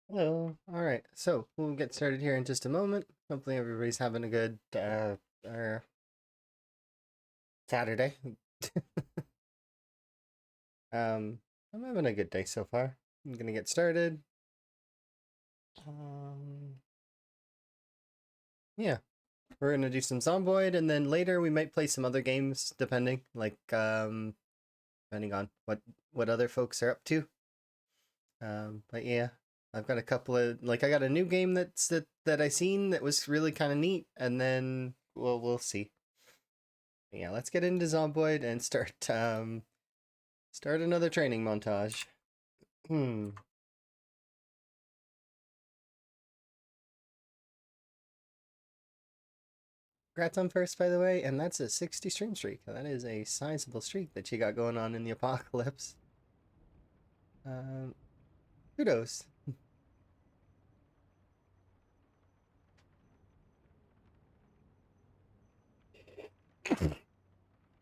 Hello. All right. So we'll get started here in just a moment. Hopefully everybody's having a good Saturday. I'm having a good day so far. I'm gonna get started. Um, yeah, we're gonna do some Zomboid, and then later we might play some other games, depending on what other folks are up to. But yeah, I've got a couple of I got a new game that I seen that was really kind of neat, and then we'll see. Yeah, let's get into Zomboid and start another training montage. Hmm. Congrats on first, by the way, and that's a 60 stream streak. That is a sizable streak that you got going on in the apocalypse. Um, Kudos.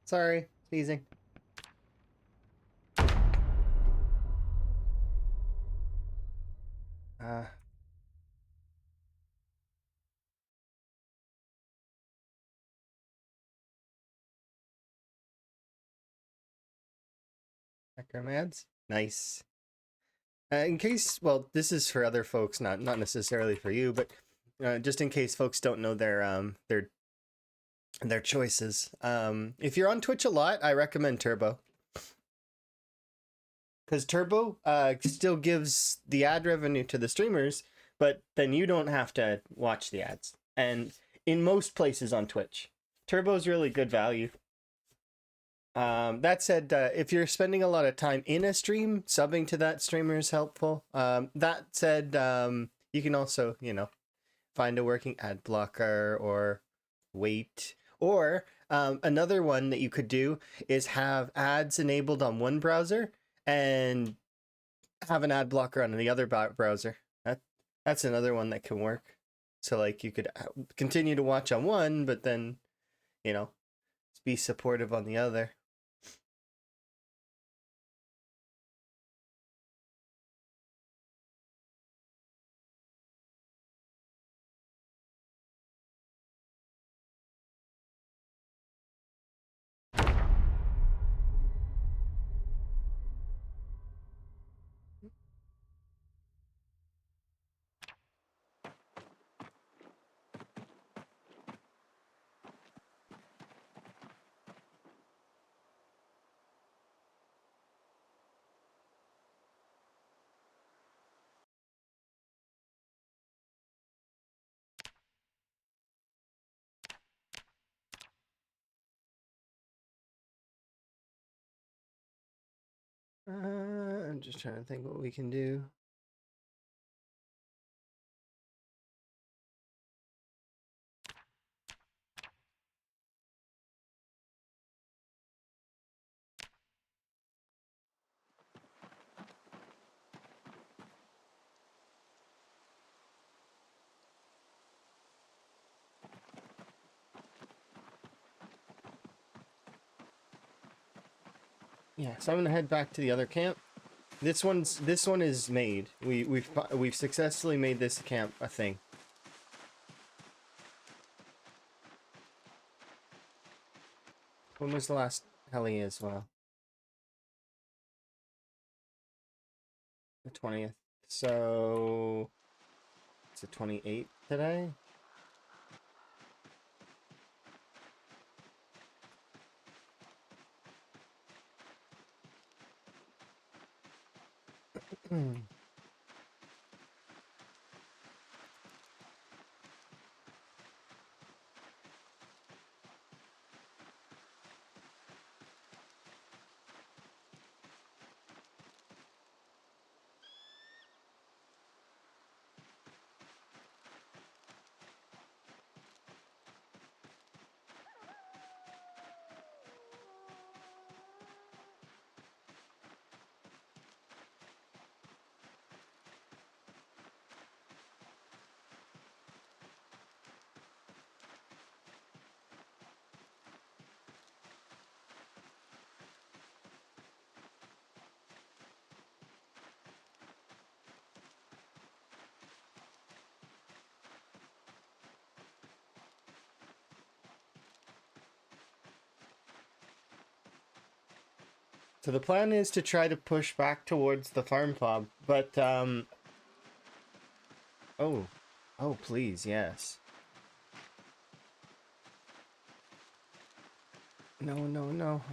Sorry, sneezing. Uh, Acromads. Nice. In case, well, this is for other folks, not necessarily for you, but just in case folks don't know their choices. If you're on Twitch a lot, I recommend Turbo. Because Turbo still gives the ad revenue to the streamers, but then you don't have to watch the ads. And in most places on Twitch, Turbo's really good value. That said, if you're spending a lot of time in a stream, subbing to that streamer is helpful. That said, you can also, find a working ad blocker or wait. Or another one that you could do is have ads enabled on one browser and have an ad blocker on the other browser. That's another one that can work. So you could continue to watch on one, but then you know be supportive on the other. I'm just trying to think what we can do. Yeah, so I'm gonna head back to the other camp. This one is made. We've successfully made this camp a thing. When was the last heli as well? The 20th. So it's the 28th today. So the plan is to try to push back towards the farm fob, but oh, oh please, yes. No, no, no.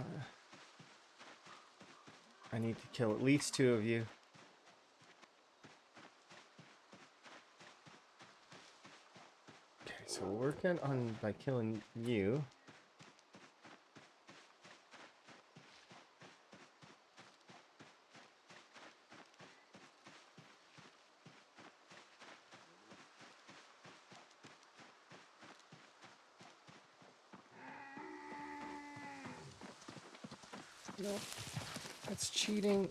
I need to kill at least 2 of you. Okay, so we're working on by killing you. No, that's cheating.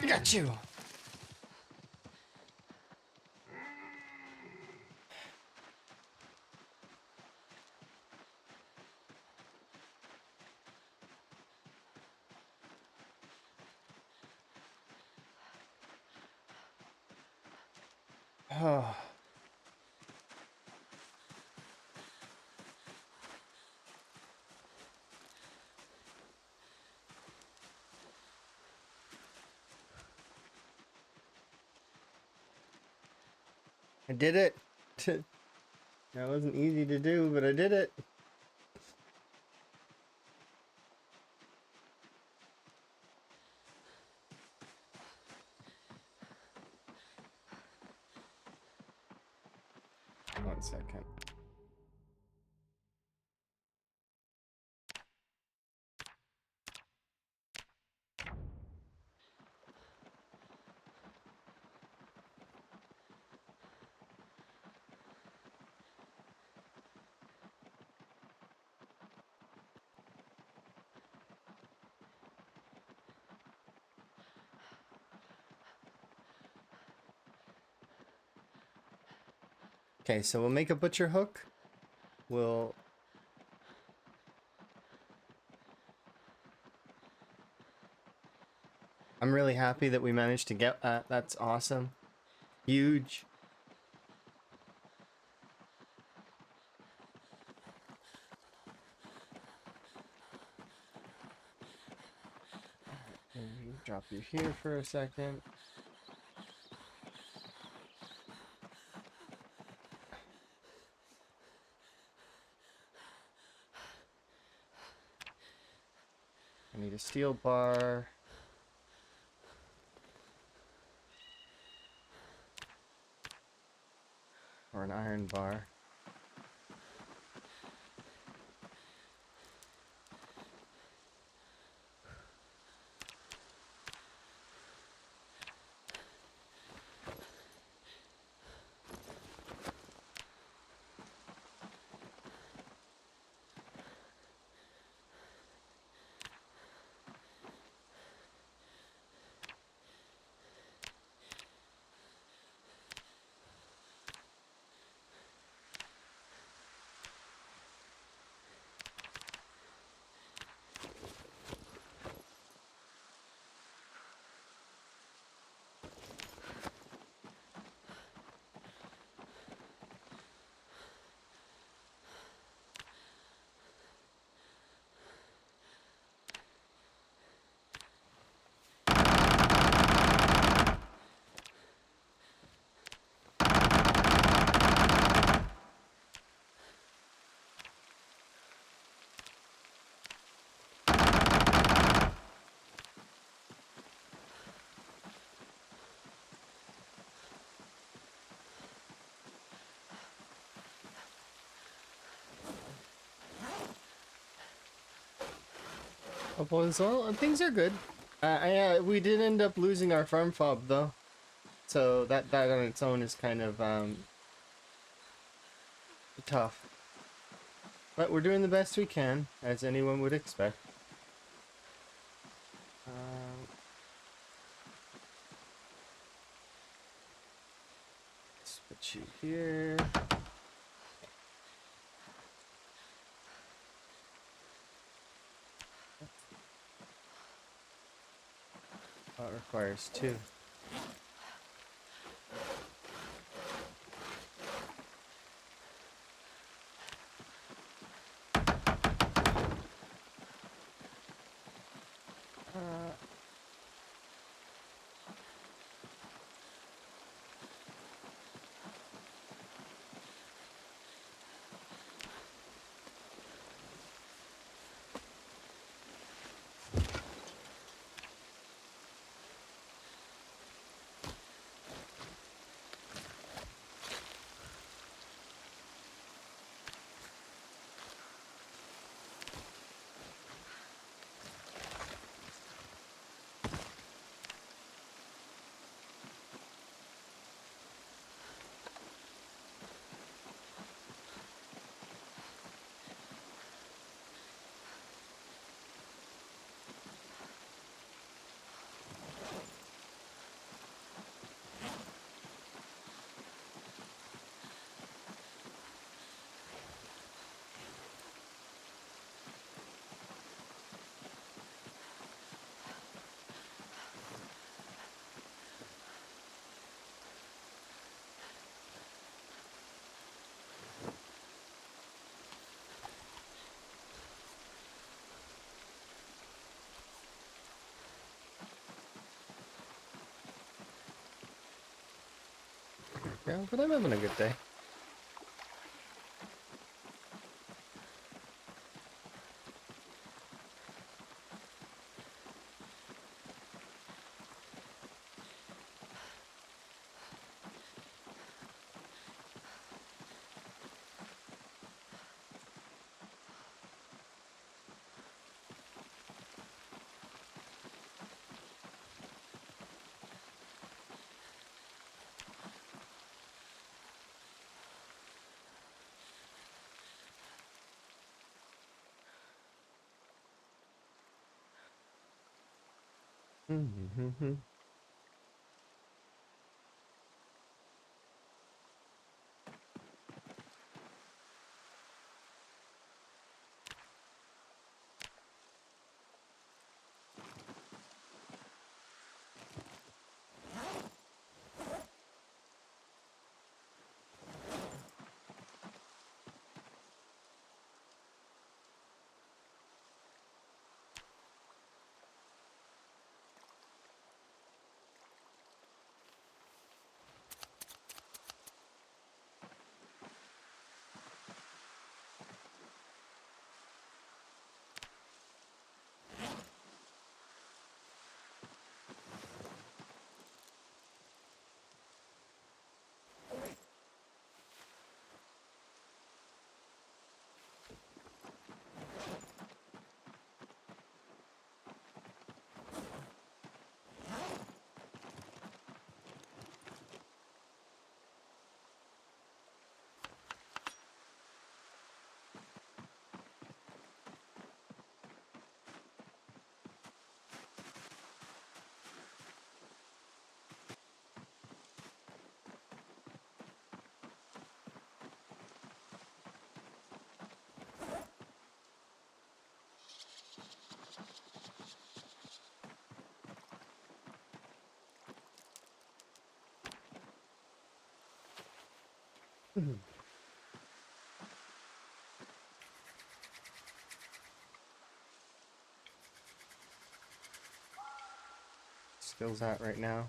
I got you. Oh. I did it. That wasn't easy to do, but I did it. One second. Okay, so we'll make a butcher hook. We'll... I'm really happy that we managed to get that. That's awesome. Huge. Let me drop you here for a second. I need a steel bar. Or an iron bar. Oh, well, things are good. We did end up losing our farm fob though, so that on its own is kind of tough. But we're doing the best we can, as anyone would expect. Let's put you here. Oh, it requires two. Yeah, but I'm having a good day. Skills at right now.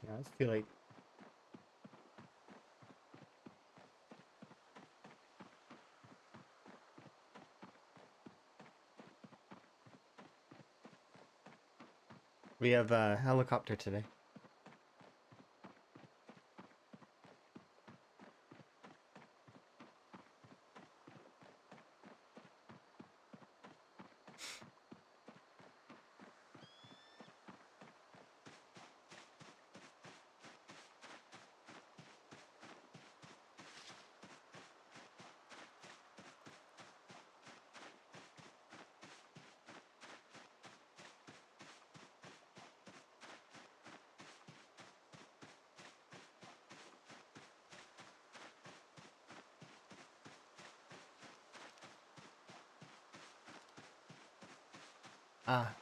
Yeah, I just feel like we have a helicopter today.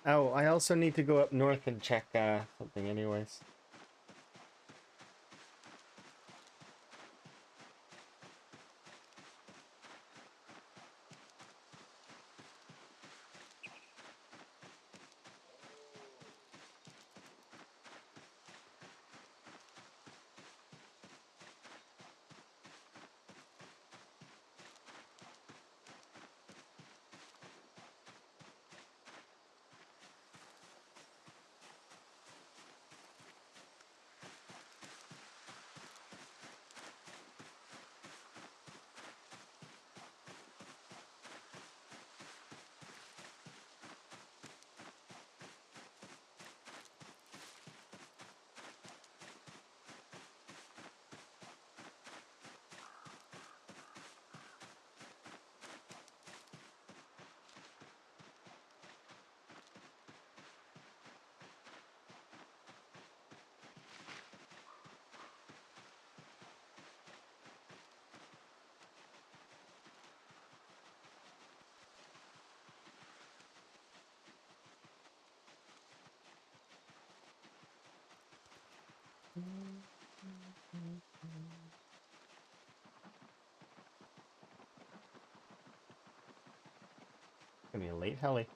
Oh, I also need to go up north and check something anyways. Gonna be a late heli.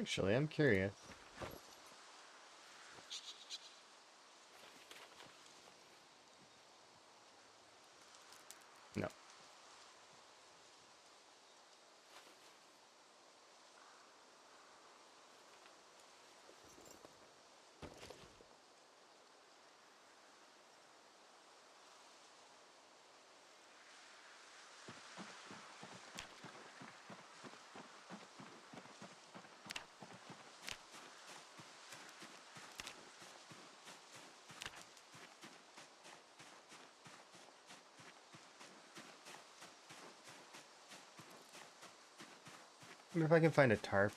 Actually, I'm curious. No. Wonder if I can find a tarp.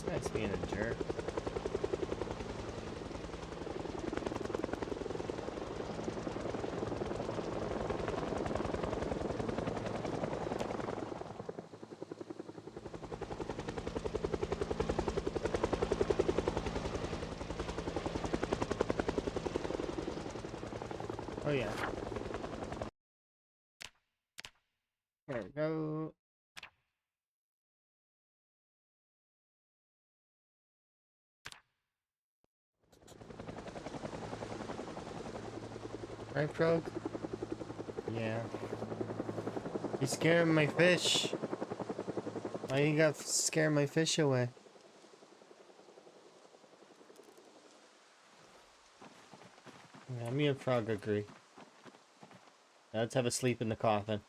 That's being a jerk. Oh yeah. There we go. Right, Frog? Yeah. You're scaring my fish. Why you got scare my fish away? Yeah, me and Frog agree. Now let's have a sleep in the coffin.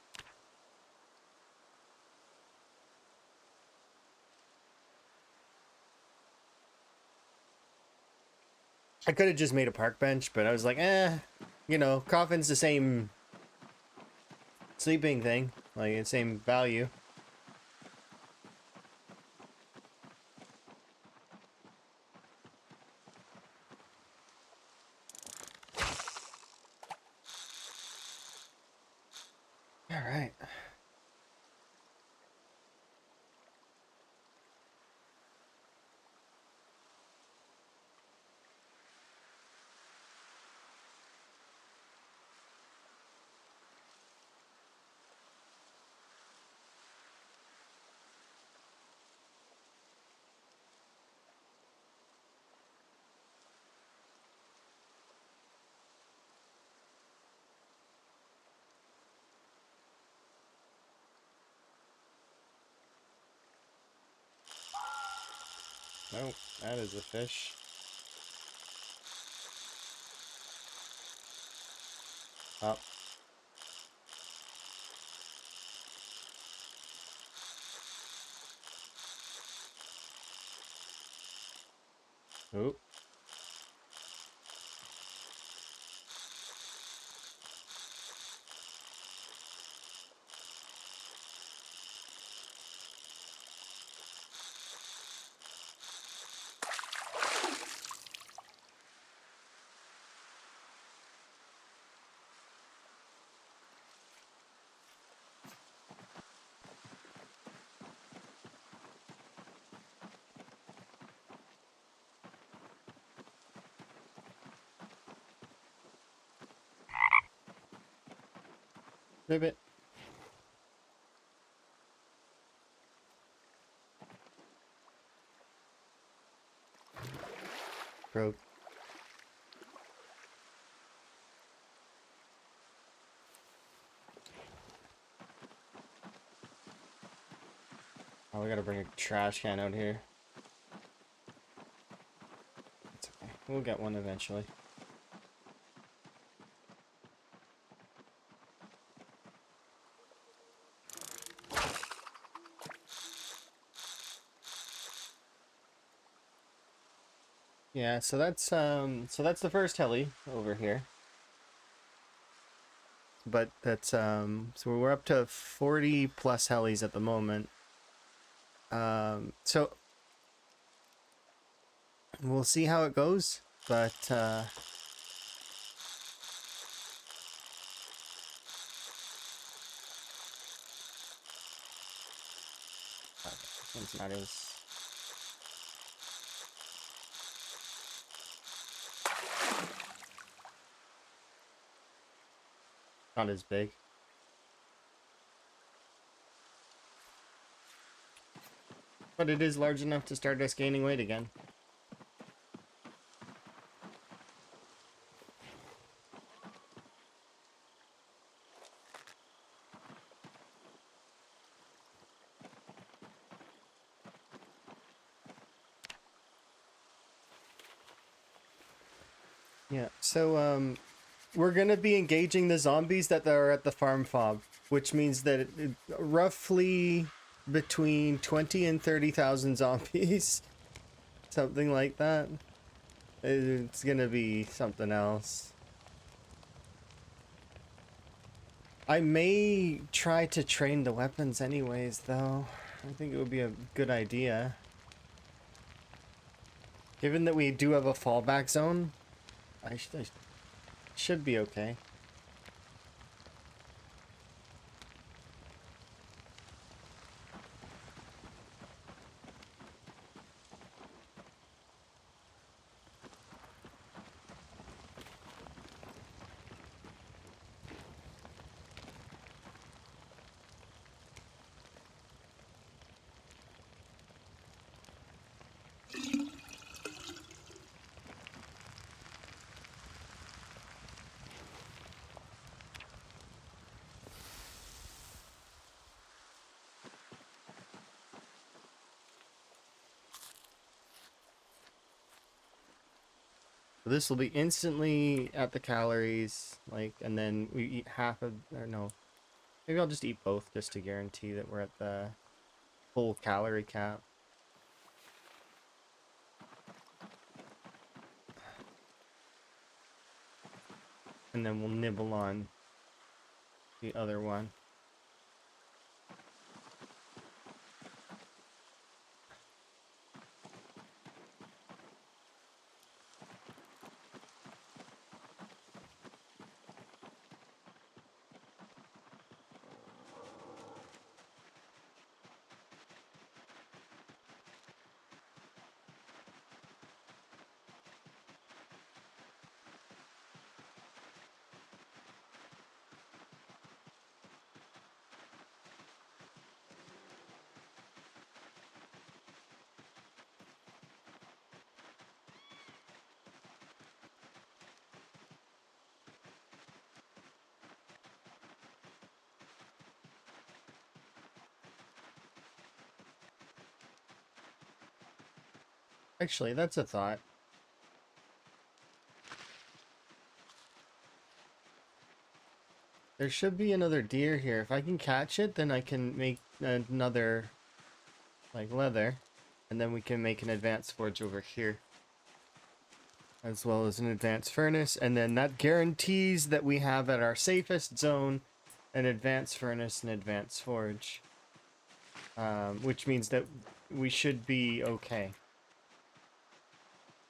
I could have just made a park bench, but I was like, you know, coffin's the same sleeping thing, like the same value. All right. Oh, that is a fish. Oh. Oop. Ribbit. Broke. Oh, we gotta bring a trash can out here. It's okay. We'll get one eventually. Yeah, so that's the first heli over here. But that's so we're up to 40 plus helis at the moment. So we'll see how it goes, but it's not as big. But it is large enough to start us gaining weight again. Yeah, so we're gonna be engaging the zombies that are at the farm fob, which means that roughly between 20 and 30,000 zombies, something like that. It's gonna be something else. I may try to train the weapons anyways, though. I think it would be a good idea. Given that we do have a fallback zone, I should be okay. This will be instantly at the calories, like, and then we eat half of, or no, maybe I'll just eat both just to guarantee that we're at the full calorie cap. And then we'll nibble on the other one. Actually, that's a thought. There should be another deer here. If I can catch it, then I can make another, like, leather. And then we can make an advanced forge over here. As well as an advanced furnace. And then that guarantees that we have at our safest zone an advanced furnace and advanced forge. Which means that we should be okay.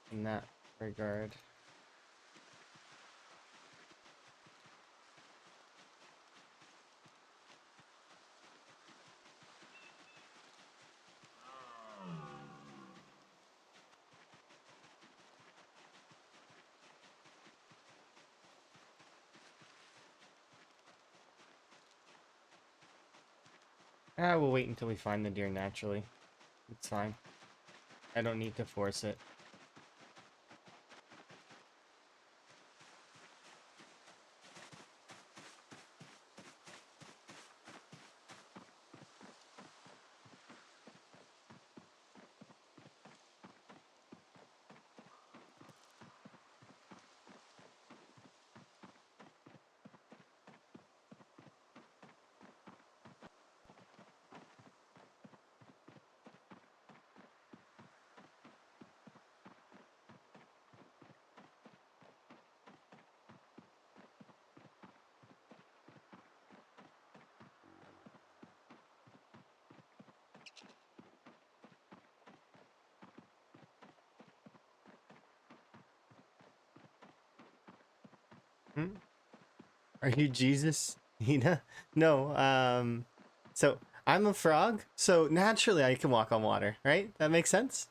In that regard. We'll wait until we find the deer naturally. It's fine. I don't need to force it. Hmm? Are you Jesus, Nina? No, so I'm a frog, so naturally I can walk on water, right? That makes sense?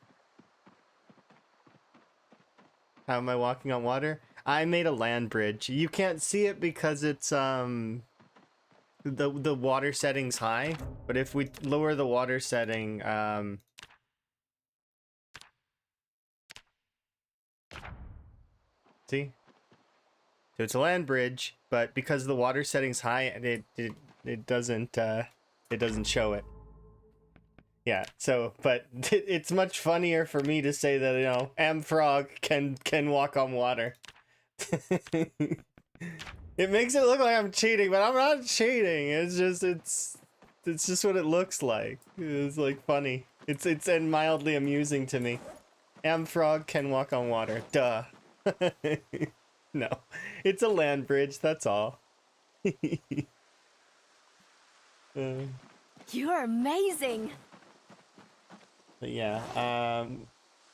How am I walking on water? I made a land bridge. You can't see it because it's, the water setting's high, but if we lower the water setting, see? So it's a land bridge, but because the water setting's high, it doesn't show it. Yeah. So, but it's much funnier for me to say that, you know, am frog can walk on water. It makes it look like I'm cheating, but I'm not cheating. It's just what it looks like. It's like funny. It's and mildly amusing to me. Am frog can walk on water. Duh. No, it's a land bridge. That's all. You're amazing. But yeah.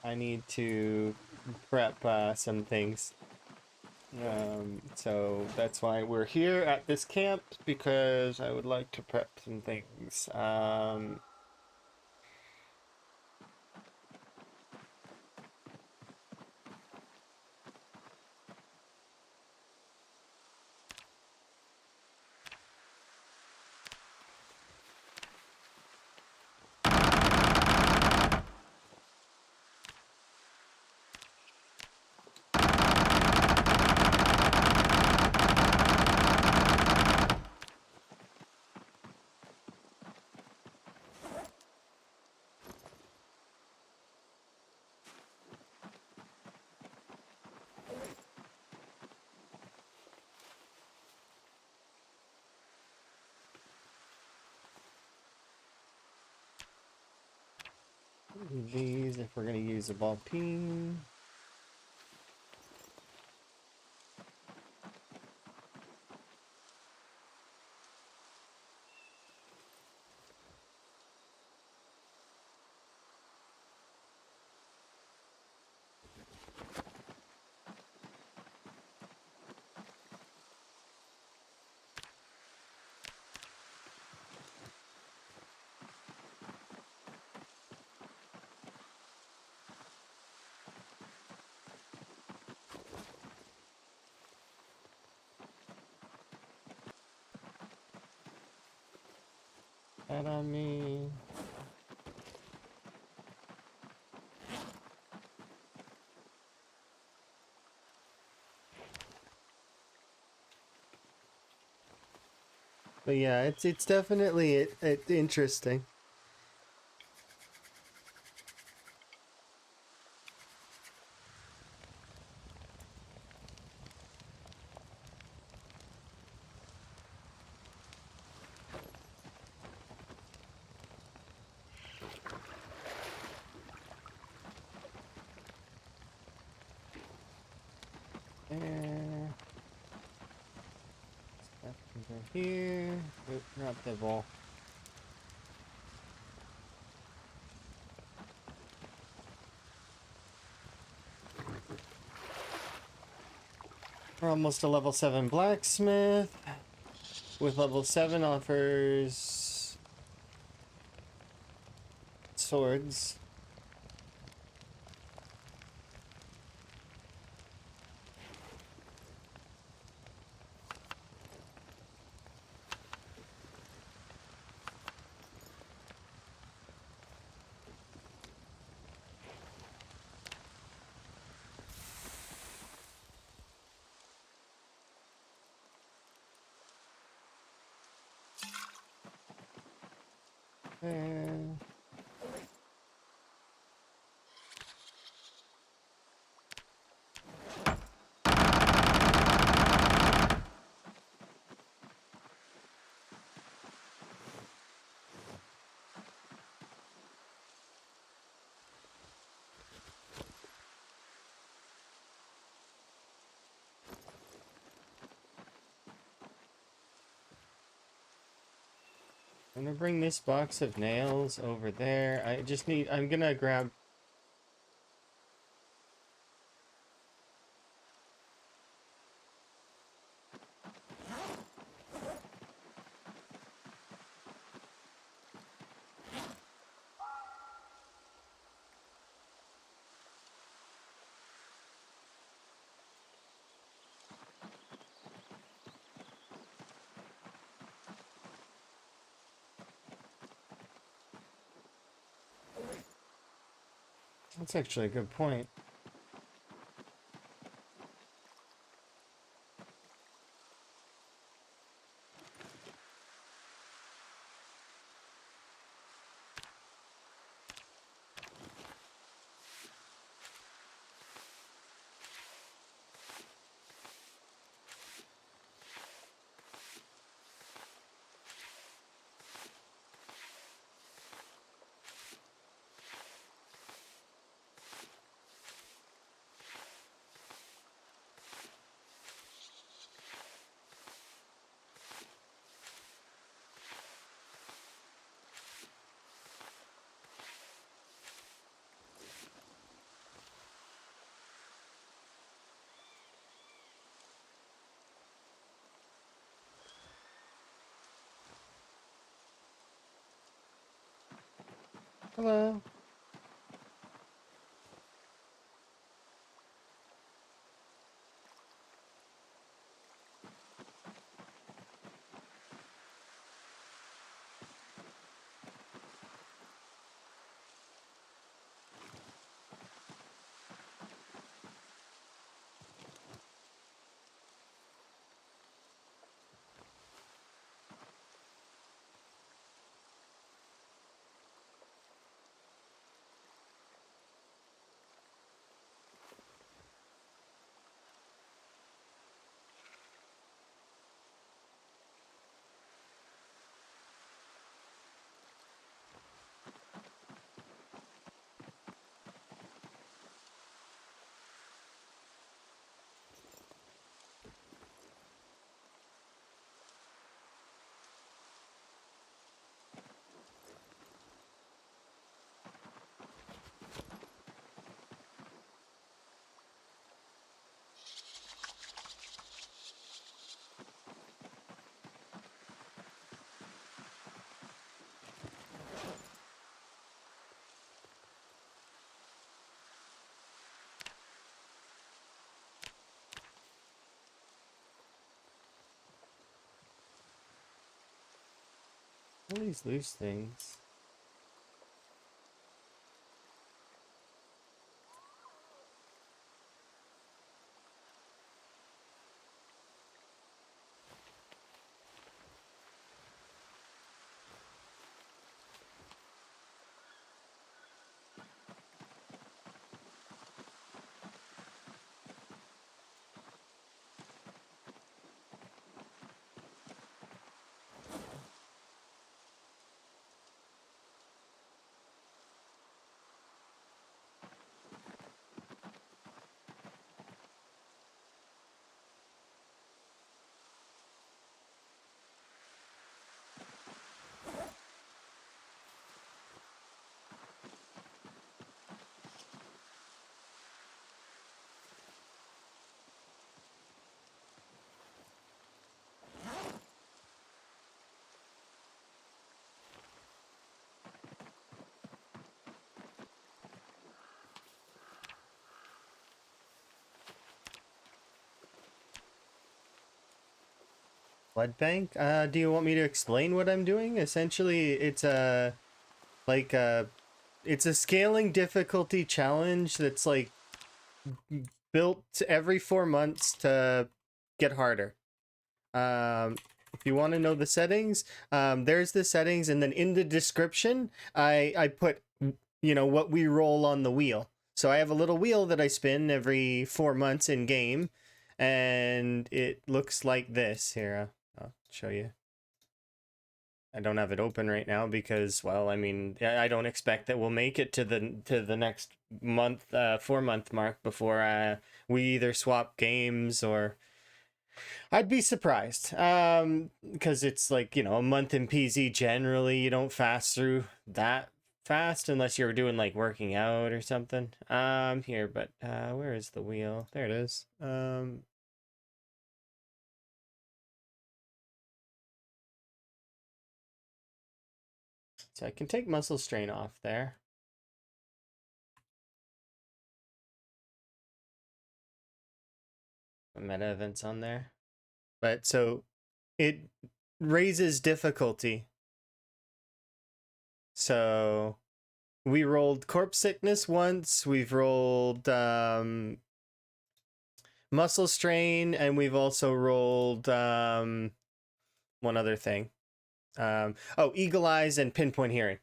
I need to prep some things. So that's why we're here at this camp, because I would like to prep some things. These, if we're gonna use a ball peen. That on me. But yeah, it's definitely interesting. There. Stuff can go here. Oop, not the ball. We're almost a level 7 blacksmith. With level 7 offers swords. There. I'm gonna bring this box of nails over there. I'm gonna grab. That's actually a good point. Hello. All these loose things. Bloodbank? Do you want me to explain what I'm doing? Essentially, it's a like it's a scaling difficulty challenge that's like built every 4 months to get harder. If you want to know the settings, there's the settings, and then in the description, I put what we roll on the wheel. So I have a little wheel that I spin every 4 months in game, and it looks like this. Here, I'll show you. I don't have it open right now because, well, I mean, I don't expect that we'll make it to the next month, 4 month mark before we either swap games or I'd be surprised. Because it's like, a month in PZ generally you don't fast through that fast unless you're doing like working out or something. Here, but where is the wheel? There it is. So I can take muscle strain off there. Meta events on there. But so it raises difficulty. So we rolled corpse sickness once, we've rolled muscle strain, and we've also rolled one other thing. Eagle eyes and pinpoint hearing.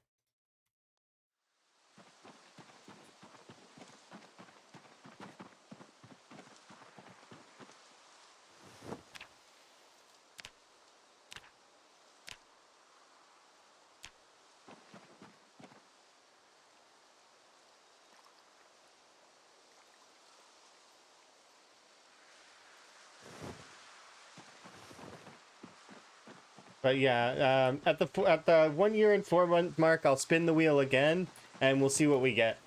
But yeah, at the 1 year and 4 month mark, I'll spin the wheel again, and we'll see what we get.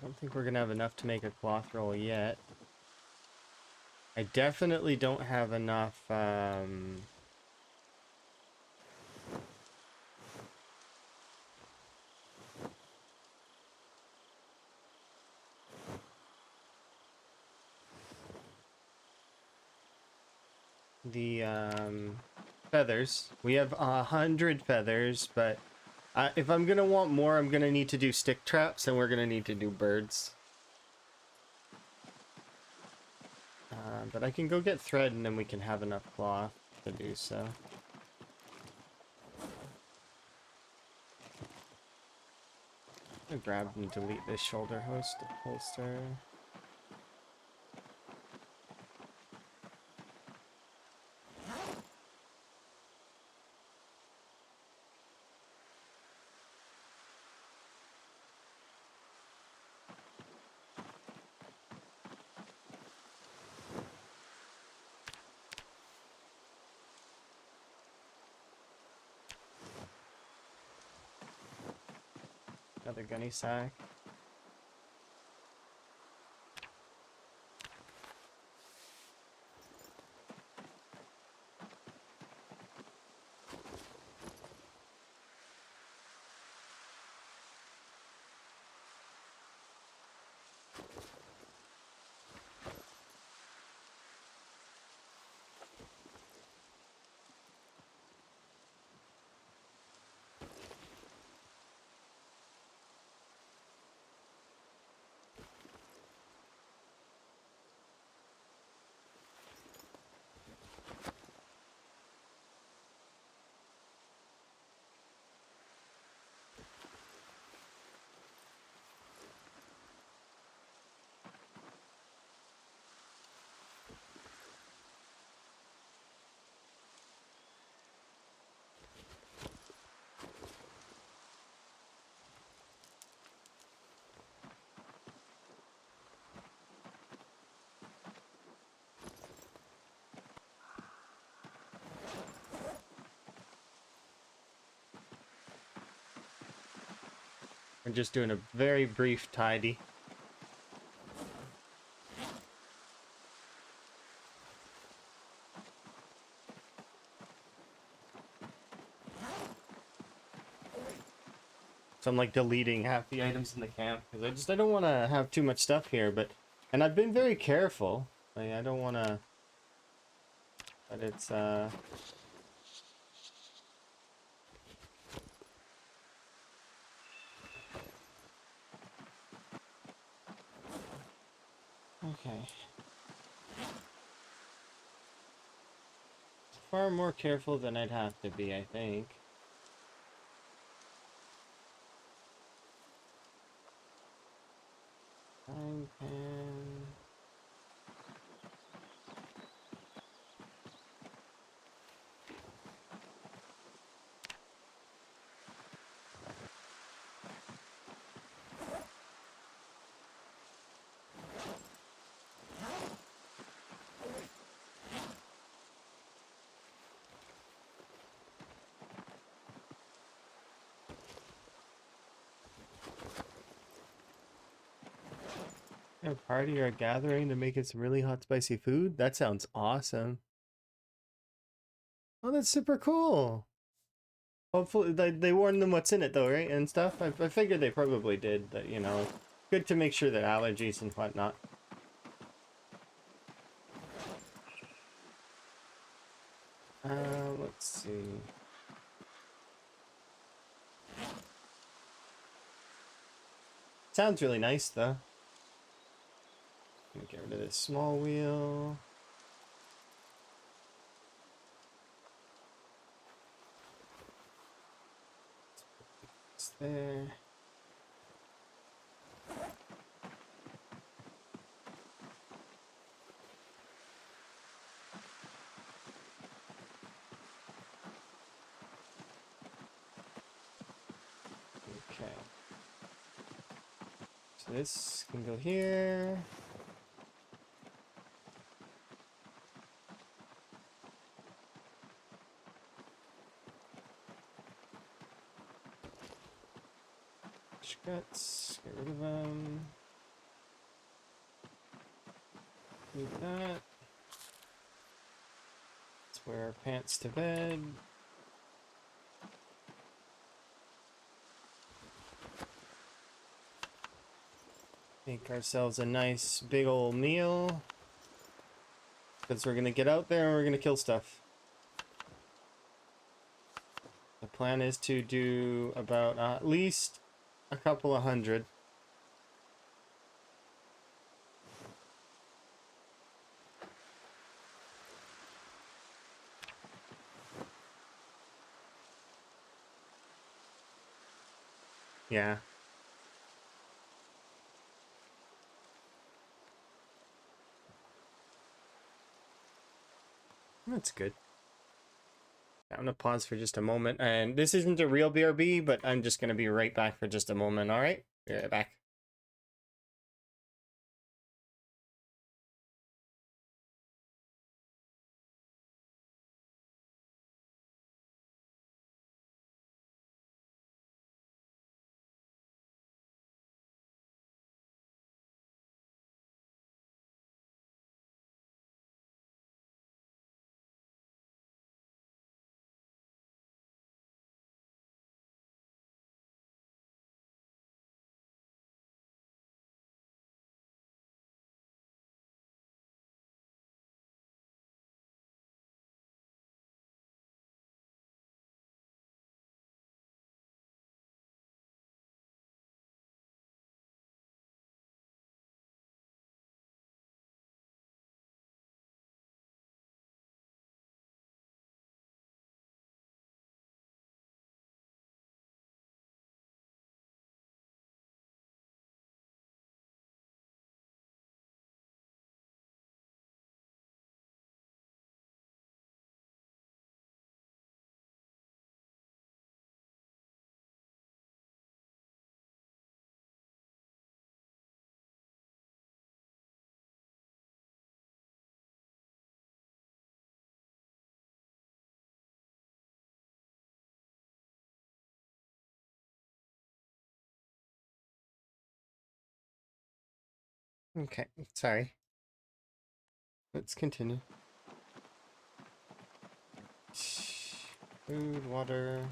I don't think we're gonna have enough to make a cloth roll yet. I definitely don't have enough, feathers. We have 100 feathers, but if I'm gonna want more, I'm gonna need to do stick traps, and we're gonna need to do birds. But I can go get thread, and then we can have enough cloth to do so. I'm gonna grab and delete this shoulder holster. Another gunny sack. We're just doing a very brief tidy. So I'm like deleting half the items in the camp because I don't want to have too much stuff here, and I've been very careful. Like I don't want to, but it's okay. Far more careful than I'd have to be, I think. Frying pan. A party or a gathering to make it some really hot spicy food? That sounds awesome. Oh, that's super cool. Hopefully they warned them what's in it though, right? And stuff. I figured they probably did, but you know, good to make sure that allergies and whatnot. Let's see. Sounds really nice though. Gonna get rid of this small wheel. It's there. Okay. So this can go here. Guts, get rid of them. Do that. Let's wear our pants to bed. Make ourselves a nice big old meal. Because we're gonna get out there and we're gonna kill stuff. The plan is to do about at least a couple of hundred. Yeah. That's good. I'm gonna pause for just a moment, and this isn't a real BRB, but I'm just gonna be right back for just a moment, alright? Be right back. Okay, sorry. Let's continue. Food, water.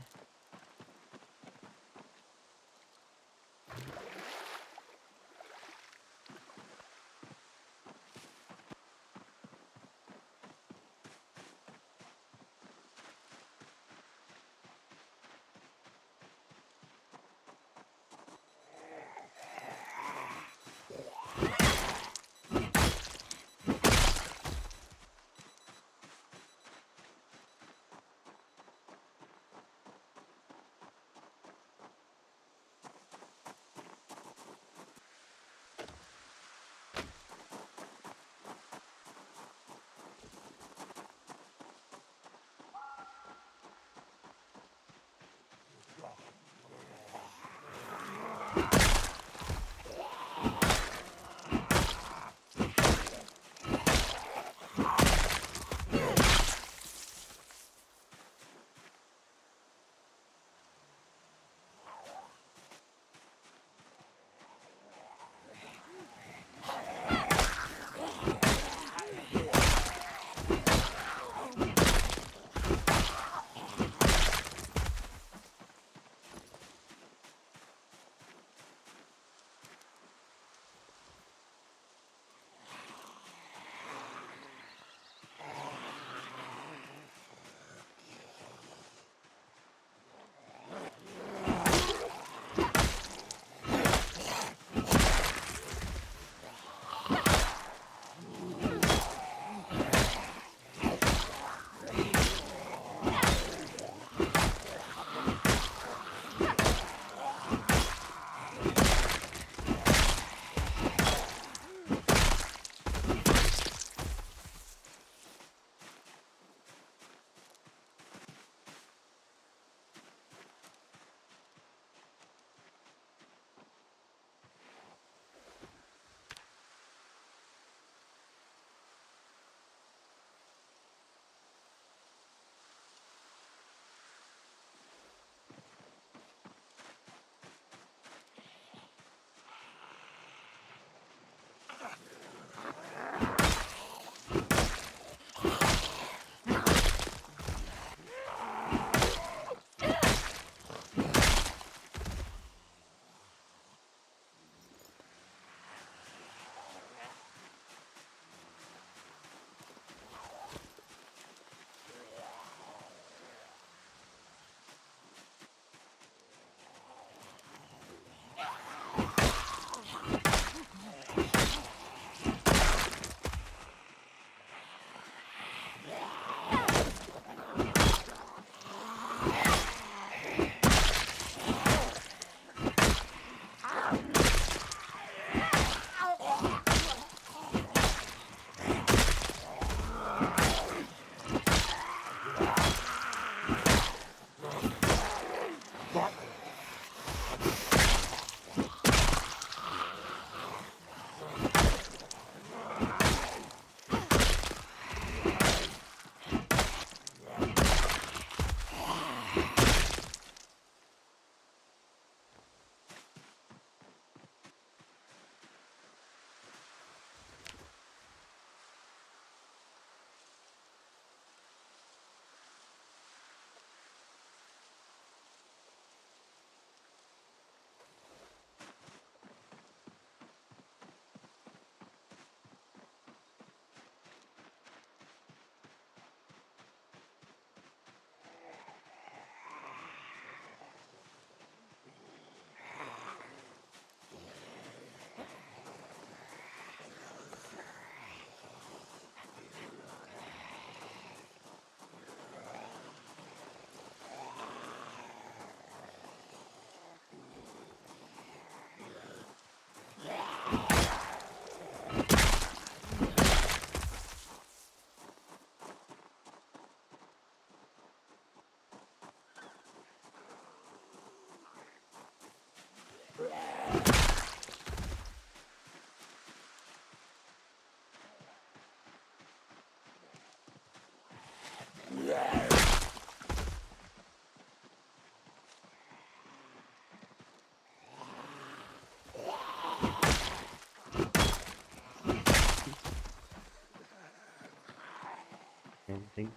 Think,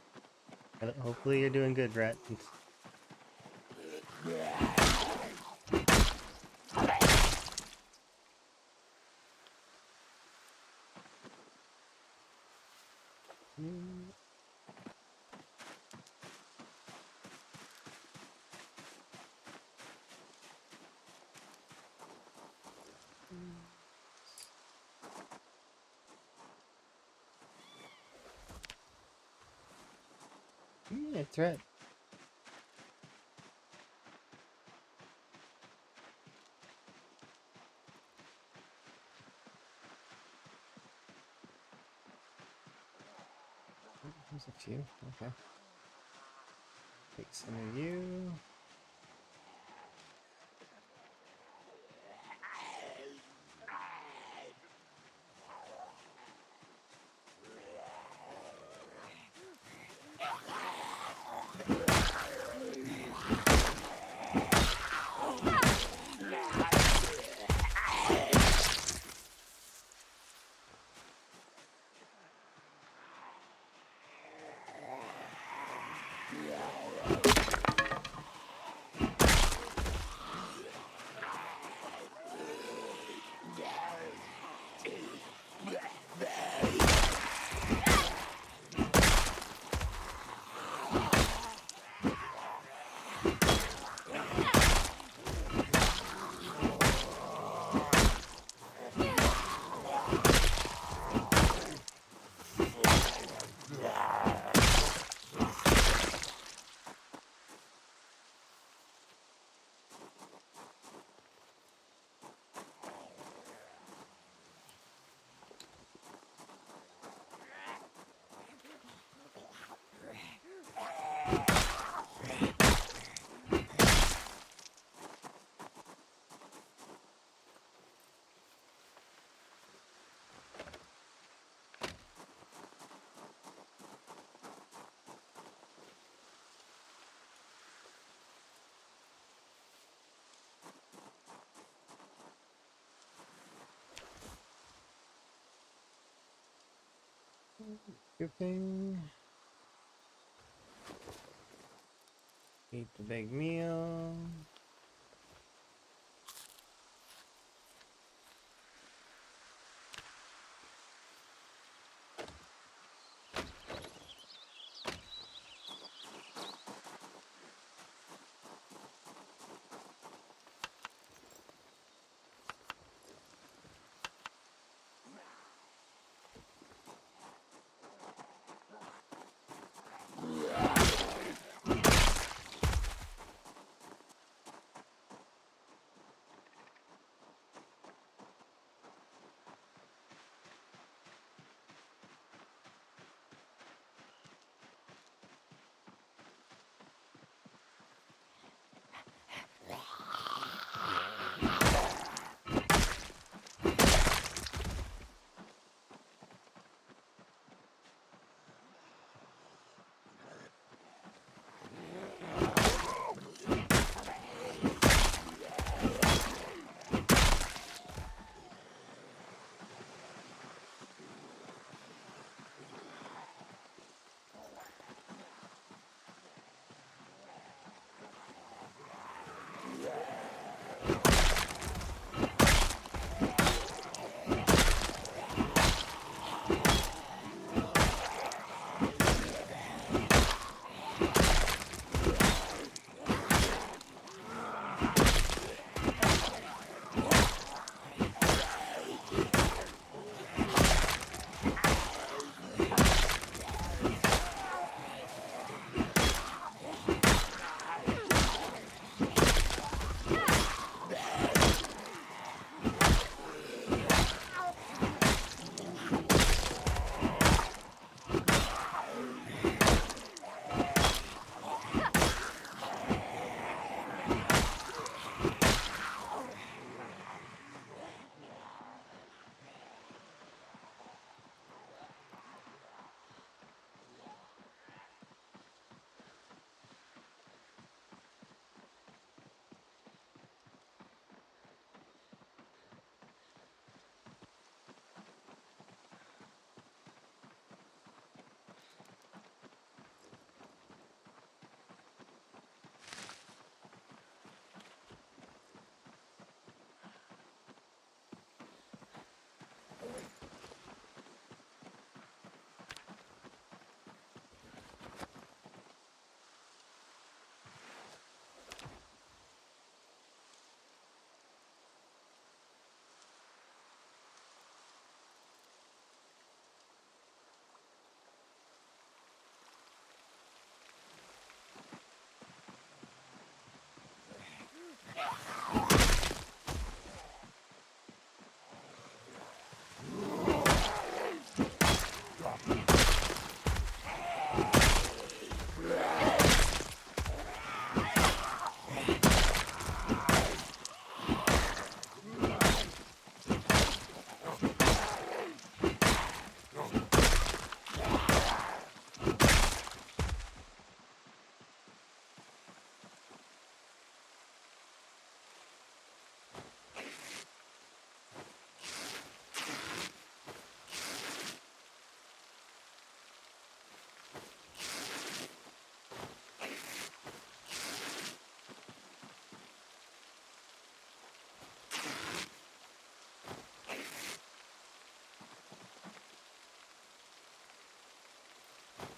hopefully you're doing good, Rat. Yeah, it's Rat. There's a few. Okay. Take some of you. Cooking. Eat the big meal.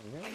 Yeah.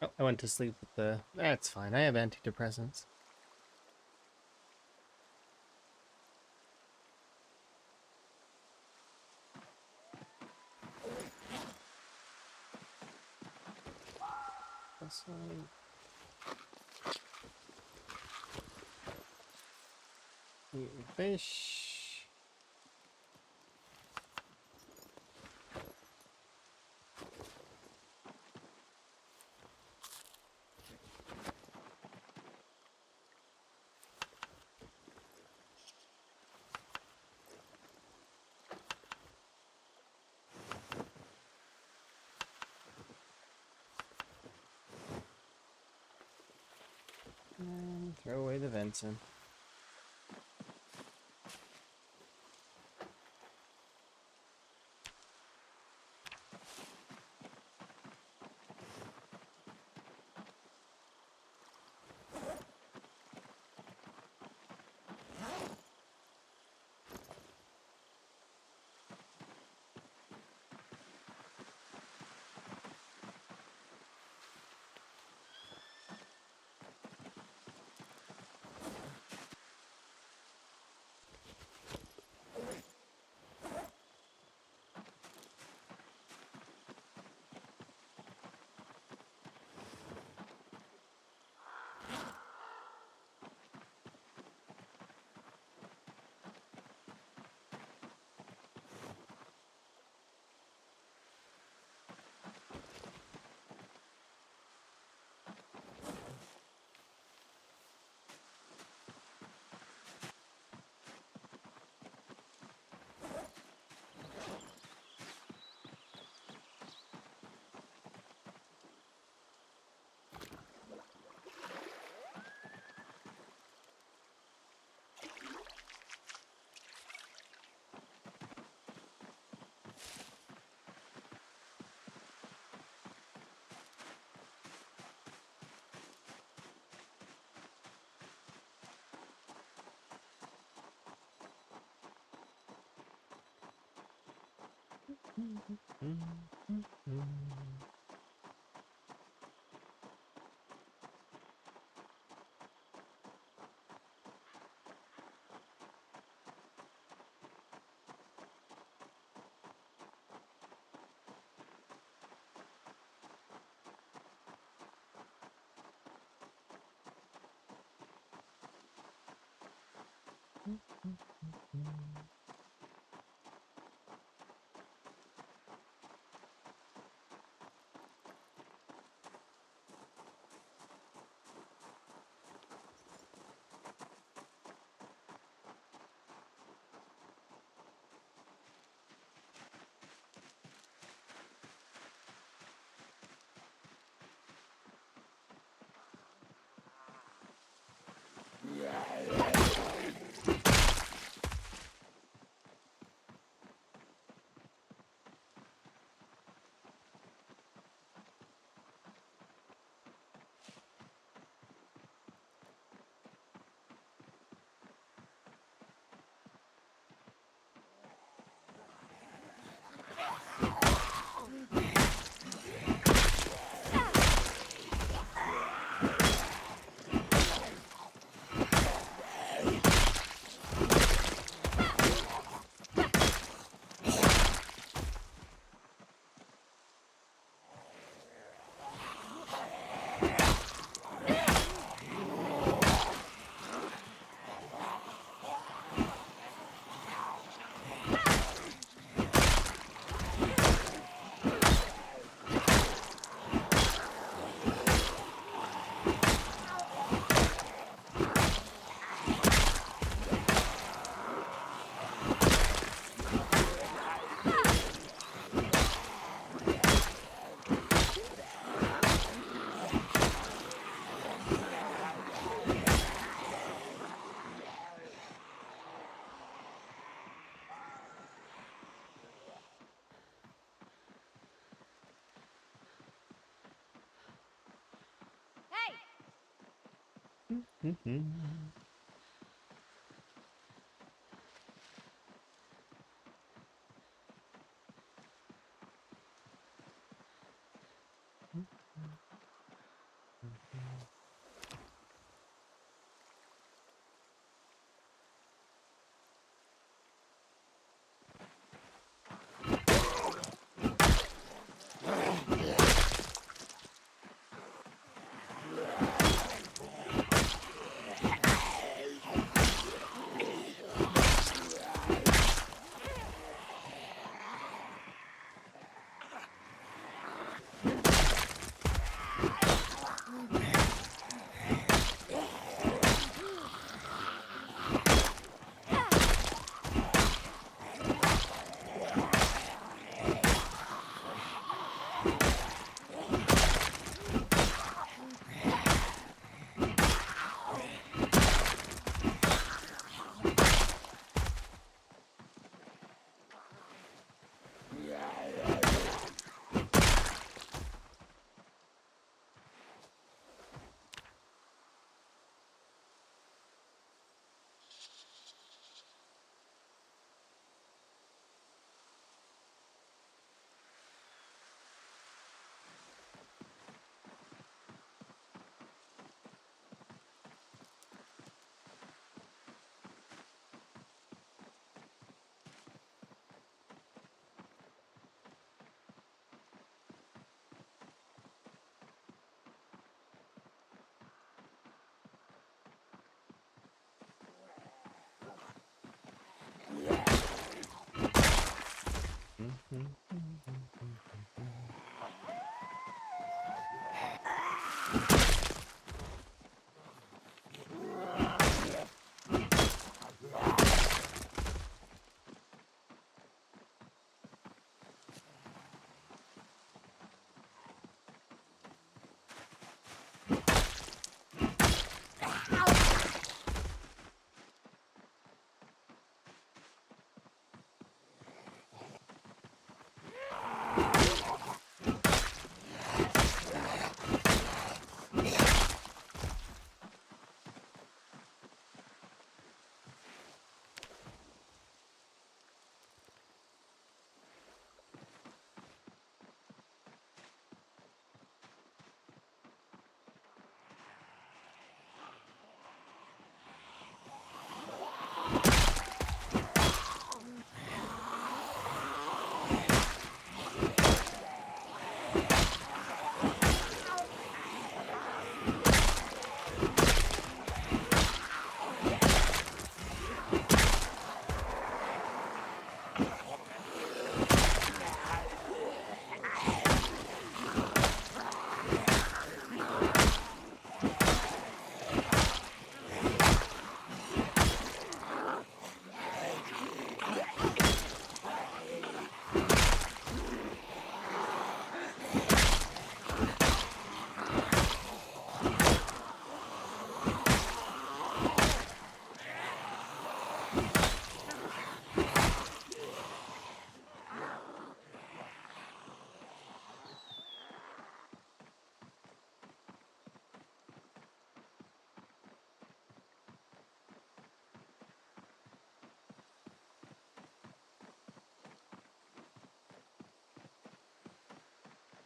Oh, I went to sleep with the. That's fine. I have antidepressants. That's fine. Eat fish. And throw away the venison.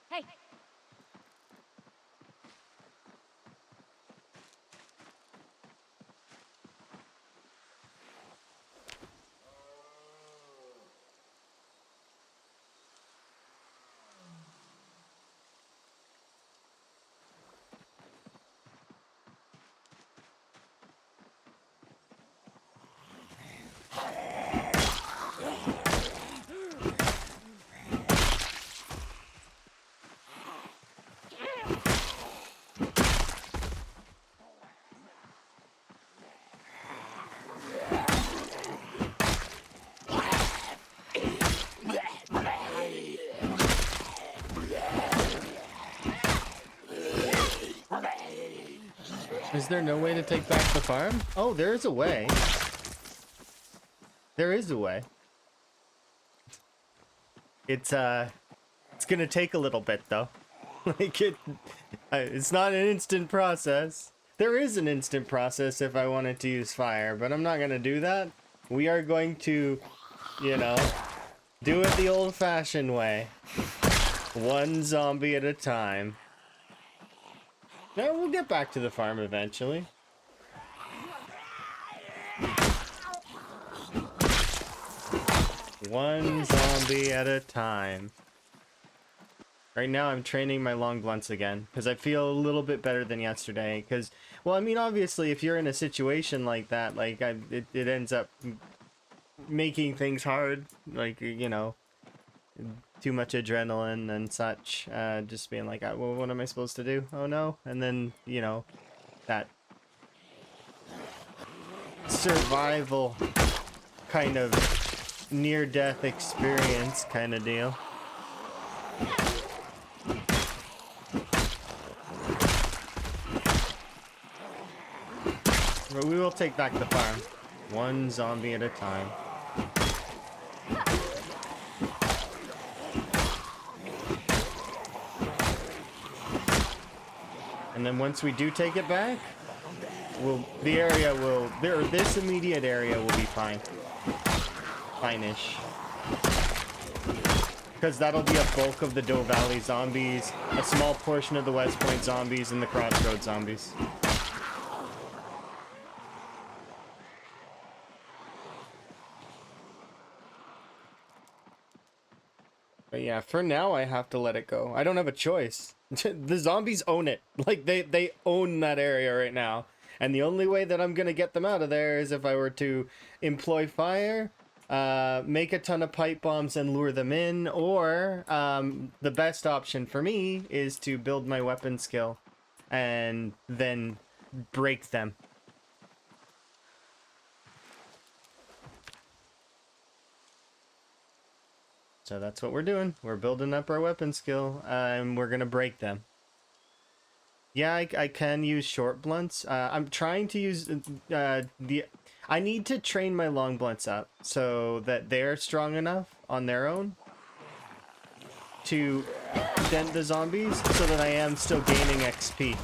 Hey. Is there no way to take back the farm? Oh, there is a way. There is a way. It's gonna take a little bit though. It's not an instant process. There is an instant process if I wanted to use fire, but I'm not gonna do that. We are going to, you know, do it the old-fashioned way. One zombie at a time. Now we'll get back to the farm eventually. One zombie at a time. Right now I'm training my long blunts again because I feel a little bit better than yesterday. Because, well, I mean, obviously if you're in a situation like that, like it ends up making things hard. Like, you know, too much adrenaline and such. Just being like, well, what am I supposed to do? Oh no. And then, you know, that survival kind of near-death experience kind of deal. But we will take back the farm. One zombie at a time. And then once we do take it back, this immediate area will be fine. Fine-ish. Because that'll be a bulk of the Doe Valley zombies, a small portion of the West Point zombies, and the Crossroads zombies. But yeah, for now I have to let it go. I don't have a choice. The zombies own it. Like, they own that area right now. And the only way that I'm gonna get them out of there is if I were to employ fire, make a ton of pipe bombs and lure them in, or the best option for me is to build my weapon skill and then break them. So that's what we're doing. We're building up our weapon skill, and we're gonna break them. Yeah, I can use short blunts. I'm trying to use I need to train my long blunts up so that they're strong enough on their own to dent the zombies, so that I am still gaining XP.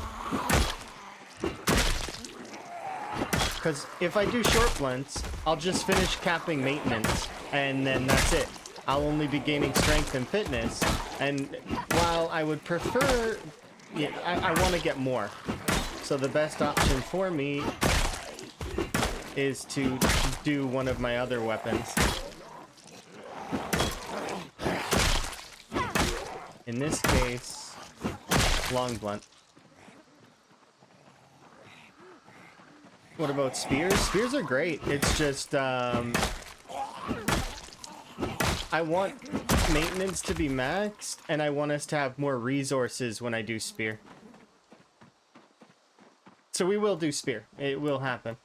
Because if I do short blunts, I'll just finish capping maintenance, and then that's it. I'll only be gaining strength and fitness, and while I would prefer, yeah, I want to get more. So the best option for me is to do one of my other weapons. In this case, long blunt. What about spears? Spears are great. It's just, I want maintenance to be maxed, and I want us to have more resources when I do spear. So we will do spear. It will happen.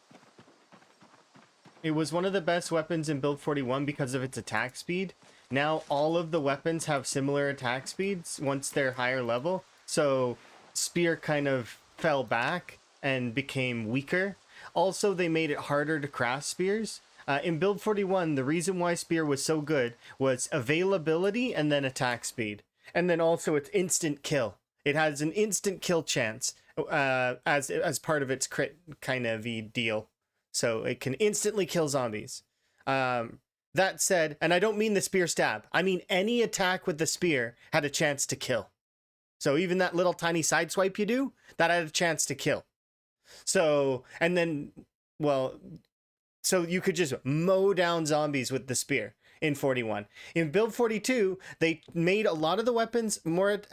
It was one of the best weapons in Build 41 because of its attack speed. Now all of the weapons have similar attack speeds once they're higher level. So spear kind of fell back and became weaker. Also, they made it harder to craft spears. In build 41, the reason why spear was so good was availability and then attack speed. And then also its instant kill. It has an instant kill chance as part of its crit kind of deal. So it can instantly kill zombies. That said, and I don't mean the spear stab, I mean any attack with the spear had a chance to kill. So even that little tiny side swipe you do, that had a chance to kill. So, and then, well, so you could just mow down zombies with the spear in 41. In build 42, they made a lot of the weapons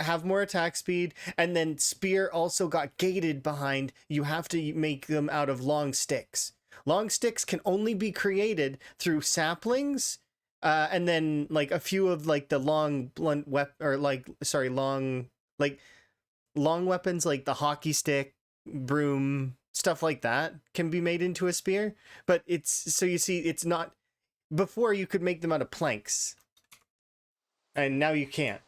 have more attack speed, and then spear also got gated behind. You have to make them out of long sticks. Long sticks can only be created through saplings, and then like a few of like the long blunt long weapons like the hockey stick, broom, stuff like that can be made into a spear. But it's, so you see, it's not, before you could make them out of planks, and now you can't.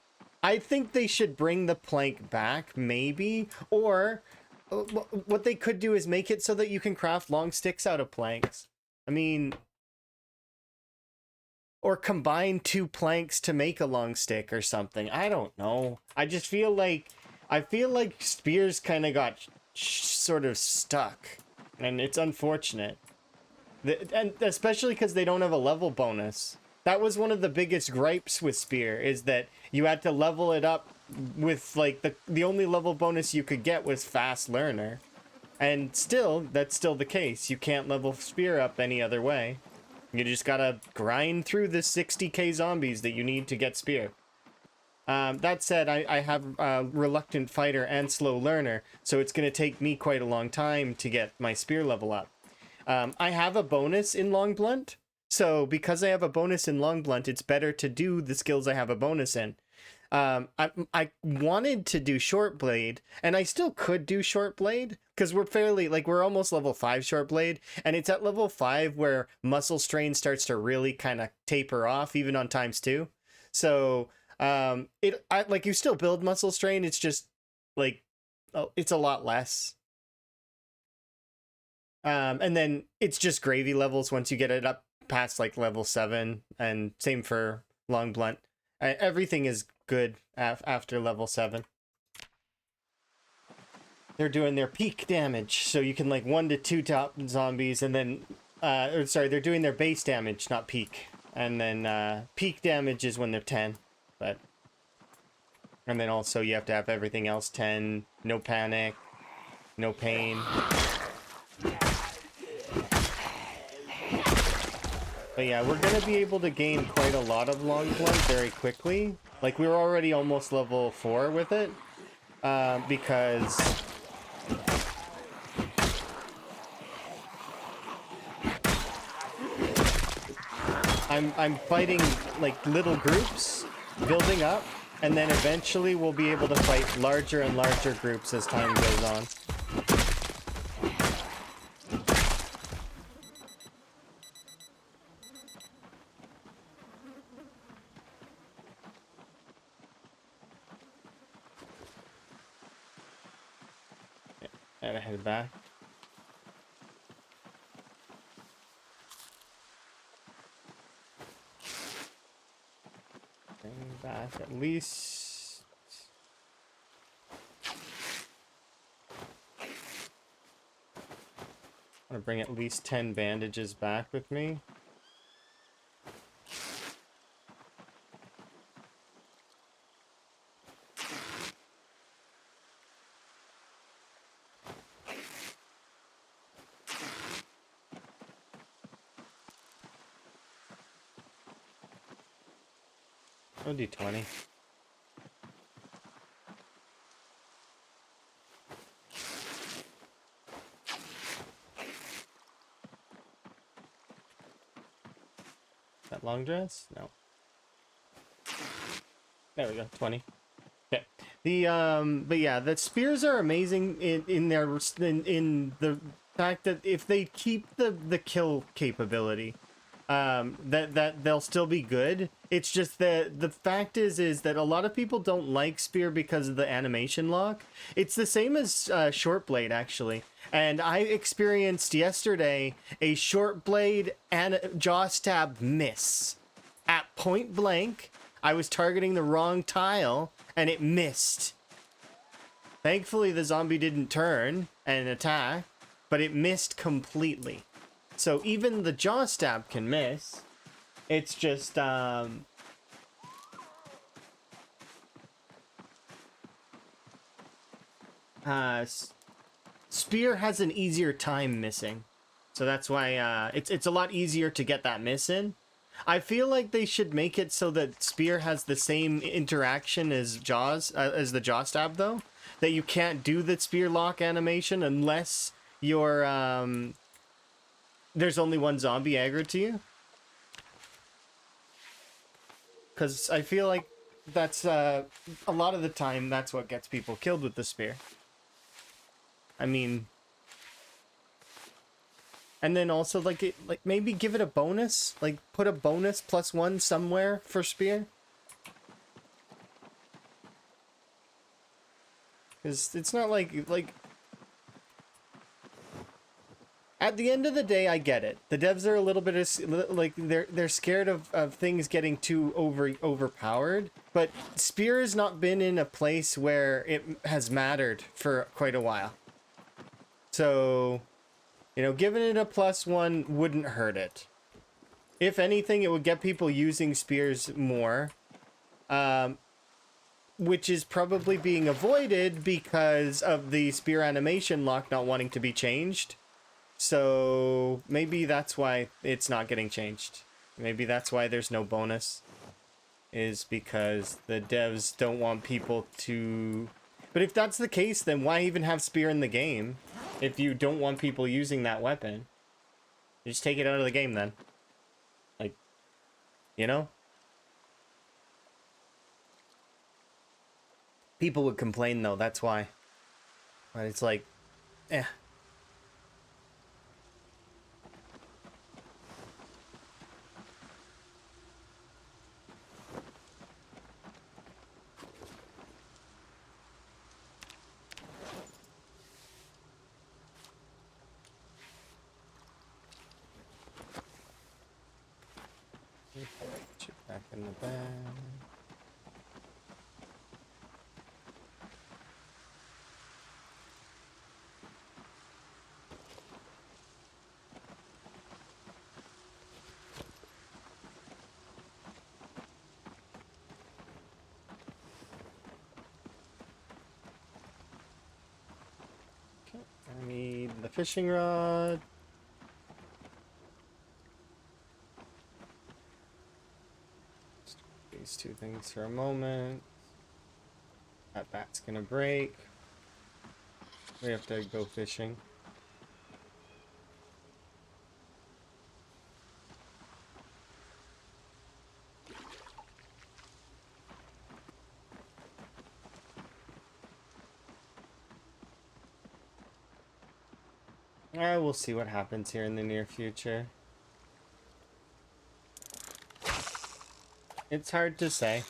I think they should bring the plank back, maybe, or what they could do is make it so that you can craft long sticks out of planks. I mean, or combine 2 planks to make a long stick or something. I don't know. I just feel like, spears kind of got sort of stuck, and it's unfortunate. And especially because they don't have a level bonus. That was one of the biggest gripes with spear, is that you had to level it up with like the only level bonus you could get was fast learner. And still, that's still the case. You can't level spear up any other way. You just gotta grind through the 60k zombies that you need to get spear. That said, I have reluctant fighter and slow learner, so it's gonna take me quite a long time to get my spear level up. I have a bonus in long blunt, so because I have a bonus in long blunt, it's better to do the skills I have a bonus in. I wanted to do short blade, and I still could do short blade because we're almost level 5 short blade, and it's at level 5 where muscle strain starts to really kind of taper off even on ×2. So you still build muscle strain, it's just like, it's a lot less. And then it's just gravy levels once you get it up past like level 7, and same for long blunt. Everything is good after level 7. They're doing their peak damage, so you can like 1 to 2 top zombies, and then they're doing their base damage, not peak, and then peak damage is when they're 10. But and then also you have to have everything else 10, no panic, no pain. But yeah, we're gonna be able to gain quite a lot of long blunt very quickly. Like, we were already almost level 4 with it, because I'm fighting like little groups, building up, and then eventually we'll be able to fight larger and larger groups as time goes on. And I head back. Bring back at least. I want to bring at least 10 bandages back with me. I'll do 20. That long dress? No. There we go, 20. Okay. But yeah, the spears are amazing in the fact that if they keep the kill capability, that they'll still be good. It's just that the fact is that a lot of people don't like spear because of the animation lock. It's the same as short blade actually. And I experienced yesterday a short blade and jaw stab miss at point blank. I was targeting the wrong tile and it missed. Thankfully, the zombie didn't turn and attack, but it missed completely. So even the jaw stab can miss. It's just, spear has an easier time missing. So that's why, it's a lot easier to get that miss in. I feel like they should make it so that spear has the same interaction as as the jaw stab though. That you can't do the spear lock animation unless you're, there's only one zombie aggro to you. Because I feel like that's, a lot of the time, that's what gets people killed with the spear. I mean... And then also, like, maybe give it a bonus? Like, put a bonus +1 somewhere for spear? Because it's not like... At the end of the day, I get it. The devs are a little bit of, like, they're scared of things getting too overpowered. But spear has not been in a place where it has mattered for quite a while. So, you know, giving it a +1 wouldn't hurt it. If anything, it would get people using spears more. Which is probably being avoided because of the spear animation lock not wanting to be changed. So maybe that's why it's not getting changed. Maybe that's why there's no bonus. Is because the devs don't want people to... But if that's the case, then why even have spear in the game? If you don't want people using that weapon. You just take it out of the game then. Like, you know? People would complain though, that's why. But it's like, eh. Put it back in the bag. Okay, I need the fishing rod. These two things for a moment. That bat's gonna break. We have to go fishing. We'll see what happens here in the near future. It's hard to say.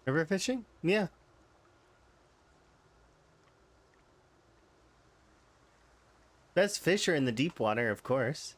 River fishing? Yeah. Best fish are in the deep water, of course.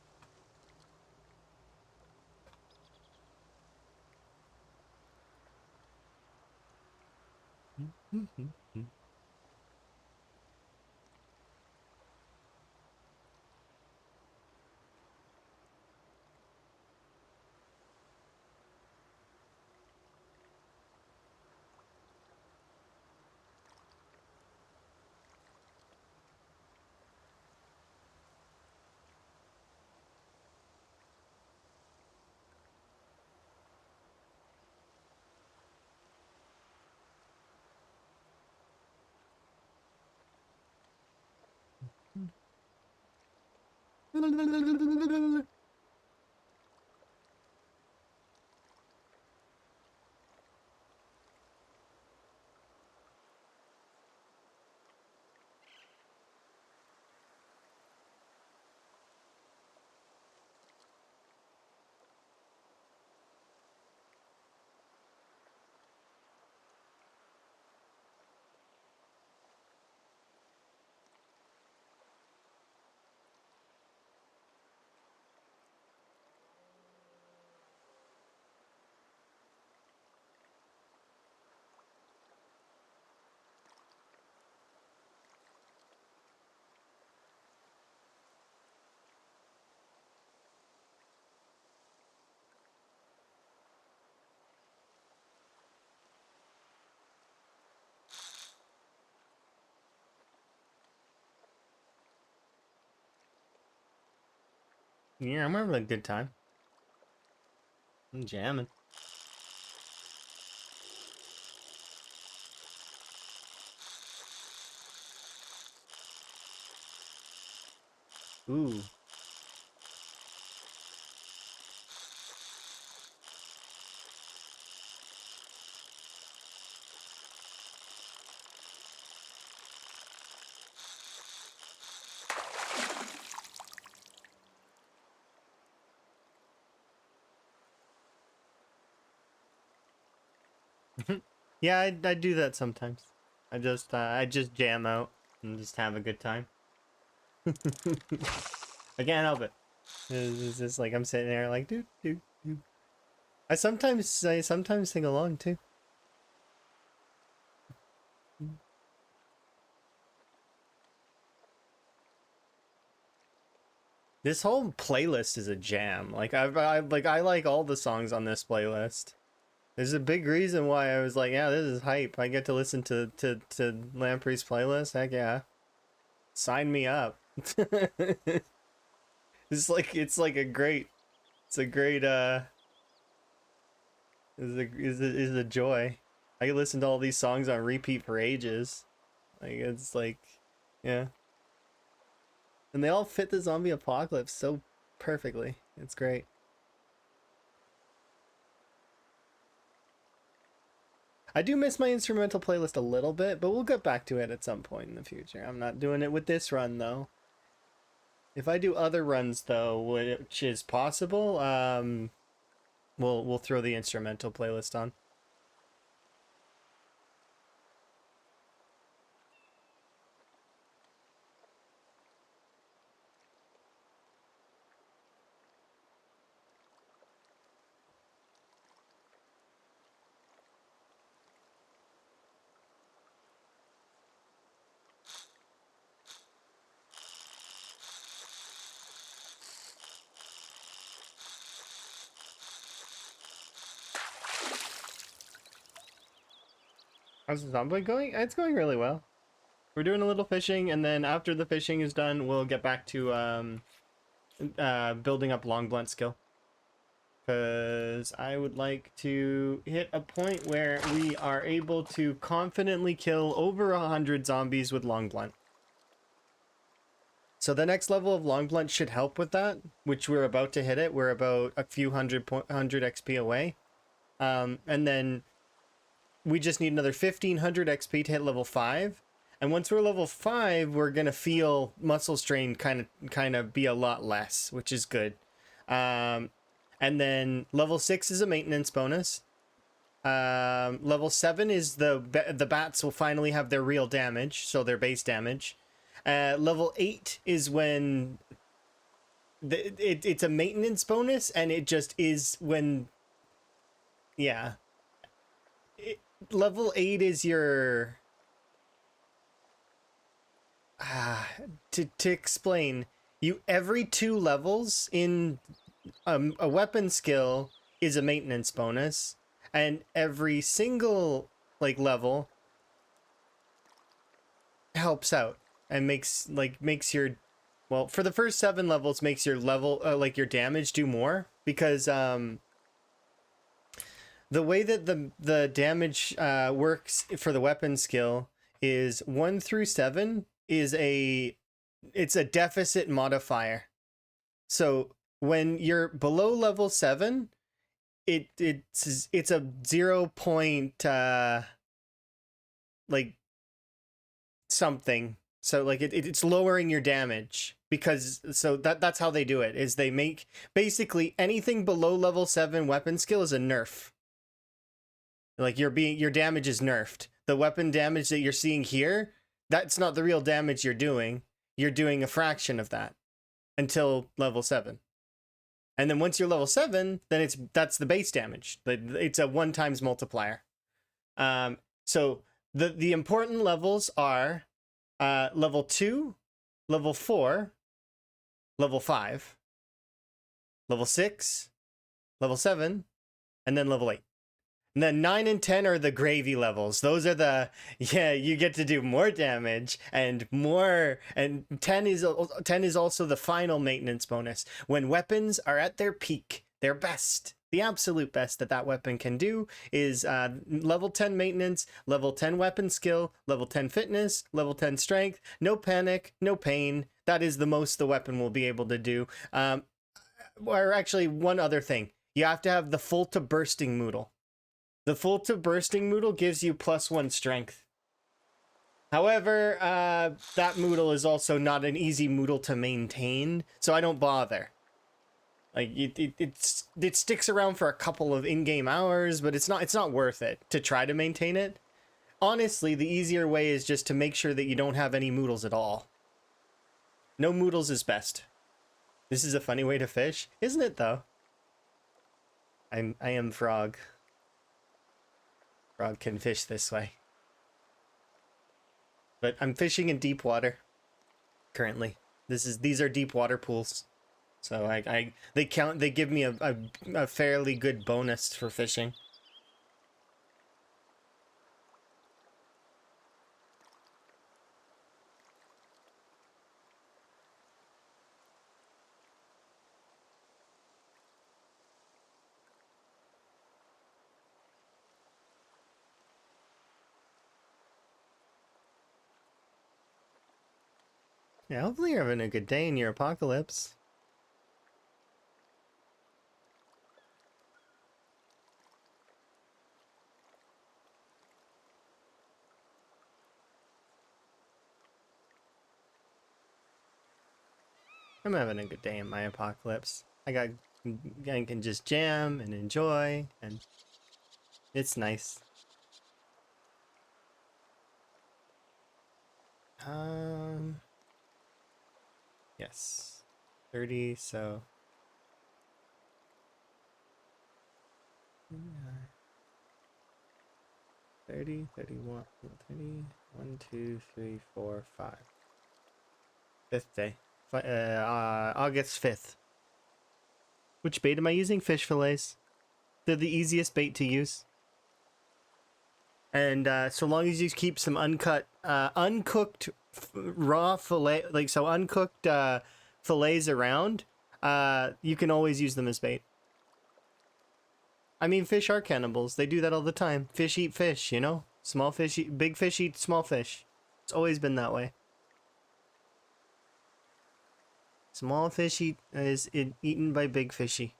Yeah, I'm having a good time. I'm jamming. Ooh. Yeah, I do that sometimes. I just jam out and just have a good time. I can't help it. It's just like I'm sitting there like dude, dude, dude. I sometimes sing along too. This whole playlist is a jam. Like I like all the songs on this playlist. There's a big reason why I was like, yeah, this is hype. I get to listen to Lamprey's playlist. Heck yeah, sign me up. It's like a great, it's a great is a joy. I can listen to all these songs on repeat for ages. Like it's like, yeah, and they all fit the zombie apocalypse so perfectly. It's great. I do miss my instrumental playlist a little bit, but we'll get back to it at some point in the future. I'm not doing it with this run though. If I do other runs though, which is possible, we'll throw the instrumental playlist on. How's the zombie going? It's going really well. We're doing a little fishing, and then after the fishing is done, we'll get back to building up long blunt skill. Because I would like to hit a point where we are able to confidently kill over 100 zombies with long blunt. So the next level of long blunt should help with that, which we're about to hit it. We're about a few hundred XP away. And then we just need another 1500 XP to hit level 5. And once we're level 5, we're going to feel muscle strain kind of be a lot less, which is good. And then level 6 is a maintenance bonus. Level 7 is the bats will finally have their real damage, so their base damage. Level 8 is when it's a maintenance bonus, and it just is when, yeah. Level 8 is your... to explain, you every 2 levels in a weapon skill is a maintenance bonus, and every single like level helps out and makes your, well, for the first 7 levels makes your level like your damage do more, because the way that the damage works for the weapon skill is 1 through 7 is it's a deficit modifier. So when you're below level 7, it's a 0 point like something. So like it's lowering your damage, because so that's how they do it, is they make basically anything below level 7 weapon skill is a nerf. Like your damage is nerfed. The weapon damage that you're seeing here, that's not the real damage you're doing. You're doing a fraction of that until level 7. And then once you're level 7, then that's the base damage. It's a 1 times multiplier. So the important levels are level 2, level 4, level 5, level 6, level 7, and then level 8. And then 9 and 10 are the gravy levels. Those are the, yeah, you get to do more damage and more. And 10 is also the final maintenance bonus. When weapons are at their peak, their best, the absolute best that weapon can do is level 10 maintenance, level 10 weapon skill, level 10 fitness, level 10 strength, no panic, no pain. That is the most the weapon will be able to do. Or actually, one other thing. You have to have the full to bursting Moodle. The full to bursting Moodle gives you +1 strength. However, that Moodle is also not an easy Moodle to maintain, so I don't bother. Like it sticks around for a couple of in-game hours, but it's not worth it to try to maintain it. Honestly, the easier way is just to make sure that you don't have any Moodles at all. No Moodles is best. This is a funny way to fish, isn't it though? I am Frog. Frog can fish this way. But I'm fishing in deep water currently. These are deep water pools. So they give me a fairly good bonus for fishing. Yeah, hopefully you're having a good day in your apocalypse. I'm having a good day in my apocalypse. I can just jam and enjoy, and it's nice. Yes. 30, so 30, 31, 30, 1, 2, 3, 4, 5. 5th day. August 5th. Which bait am I using? Fish fillets. They're the easiest bait to use. And so long as you keep some uncooked raw fillet, like so uncooked fillets around, you can always use them as bait. I mean, fish are cannibals. They do that all the time. Fish eat fish, you know? Small fish eat, big fish eat small fish. It's always been that way. Small fish is eaten by big fishy.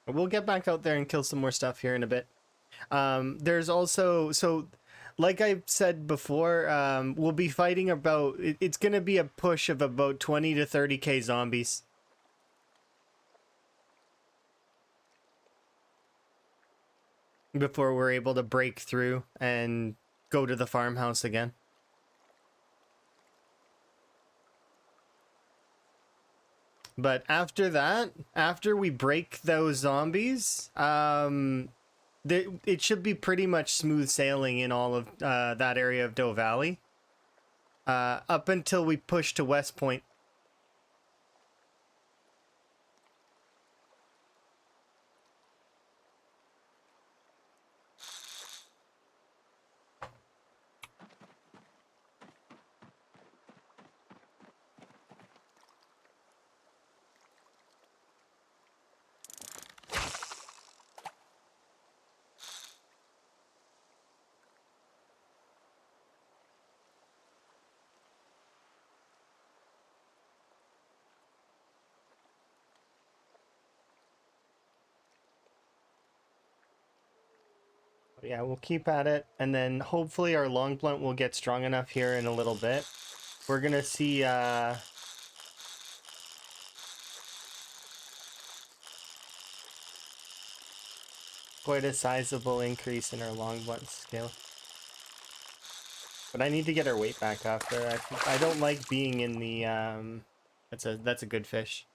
We'll get back out there and kill some more stuff here in a bit. There's also, so like I said before, we'll be fighting about, it's going to be a push of about 20 to 30k zombies. Before we're able to break through and go to the farmhouse again. But after that, after we break those zombies, it should be pretty much smooth sailing in all of that area of Doe Valley. Up until we push to West Point. Yeah, we'll keep at it, and then hopefully our long blunt will get strong enough here in a little bit. We're gonna see quite a sizable increase in our long blunt scale. But I need to get our weight back up there. I don't like being in the that's a good fish.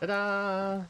Ta-da!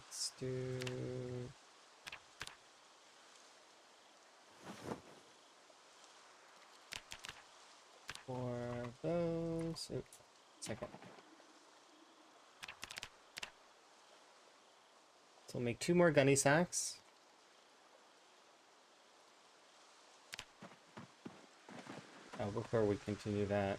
Let's do 4 of those. Oop, second. So we'll make 2 more gunny sacks. Oh, before we continue that.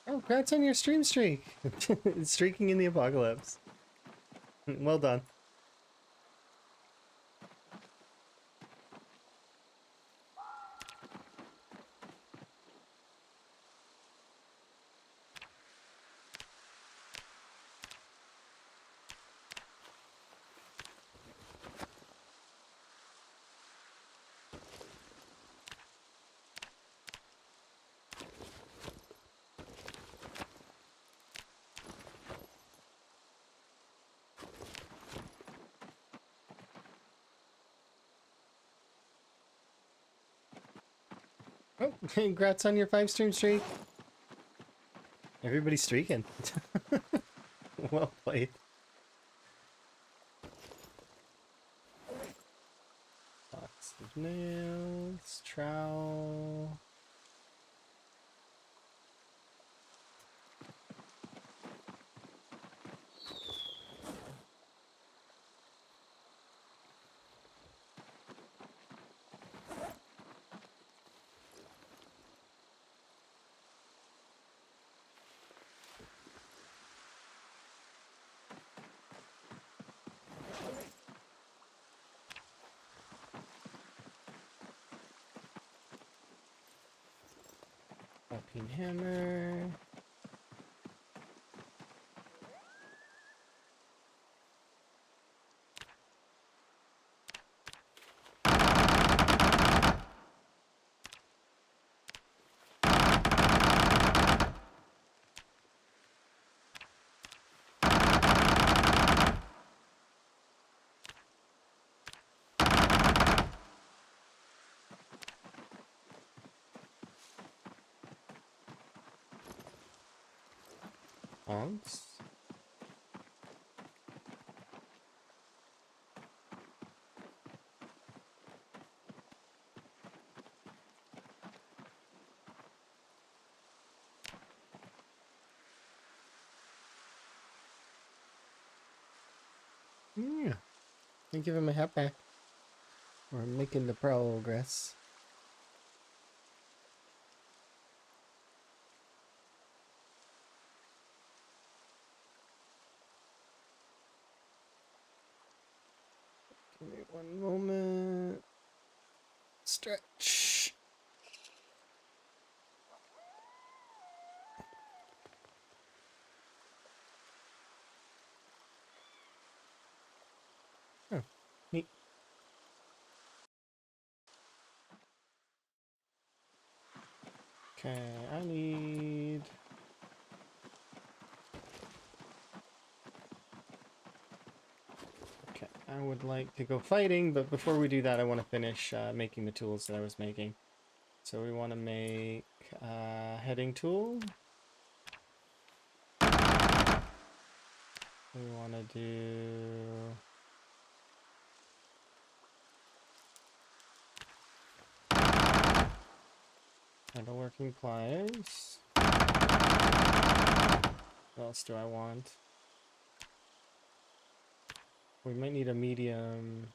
Oh, congrats on your stream streak! Streaking in the apocalypse. Well done. Oh, congrats on your 5 stream streak. Everybody's streaking. Well played. Box of nails, trowel. Pin hammer. Onks. Yeah. I give him a hat back. We're making the progress. Give me 1 moment. Stretch. Oh, neat. Okay, I need... Okay, I would like to go fighting, but before we do that, I want to finish making the tools that I was making. So we want to make a heading tool. We want to do... metalworking pliers. What else do I want? We might need a medium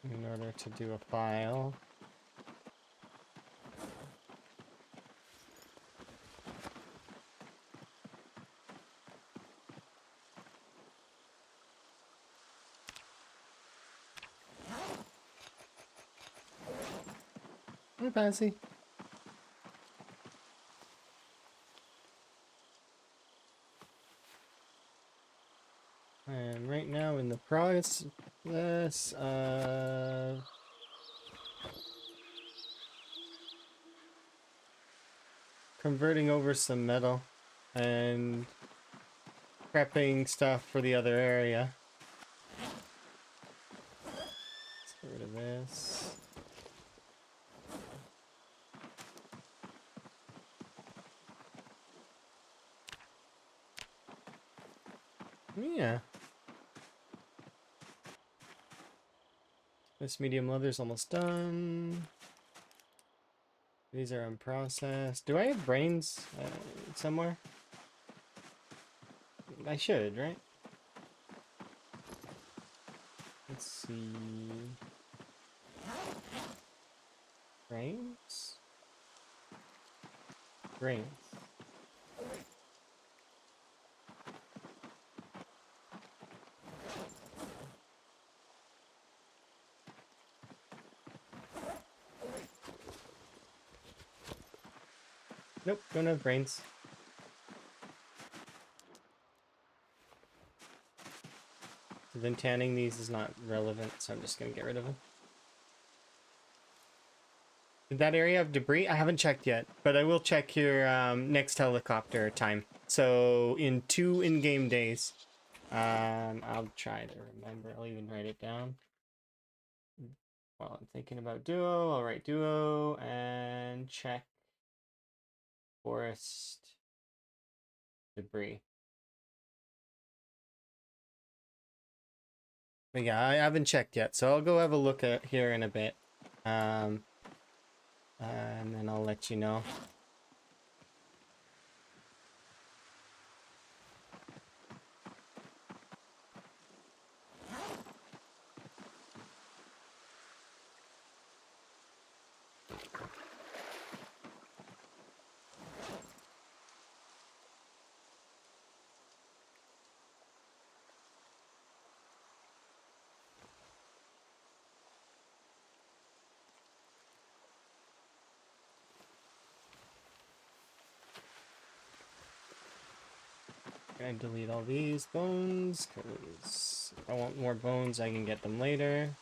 in order to do a file. Hi, Patsy. I'm right now in the process of converting over some metal and prepping stuff for the other area. Let's get rid of this. Yeah. This medium leather's almost done. These are unprocessed. Do I have brains somewhere? I should, right? Let's see. Brains? Brains. Nope, don't have brains. So then tanning these is not relevant, so I'm just gonna get rid of them. Did that area have debris? I haven't checked yet, but I will check your next helicopter time. So in 2 in-game days. I'll try to remember. I'll even write it down. While I'm thinking about duo, I'll write duo and check forest debris. But yeah, I haven't checked yet, so I'll go have a look at here in a bit. And then I'll let you know. Gonna delete all these bones, because if I want more bones, I can get them later.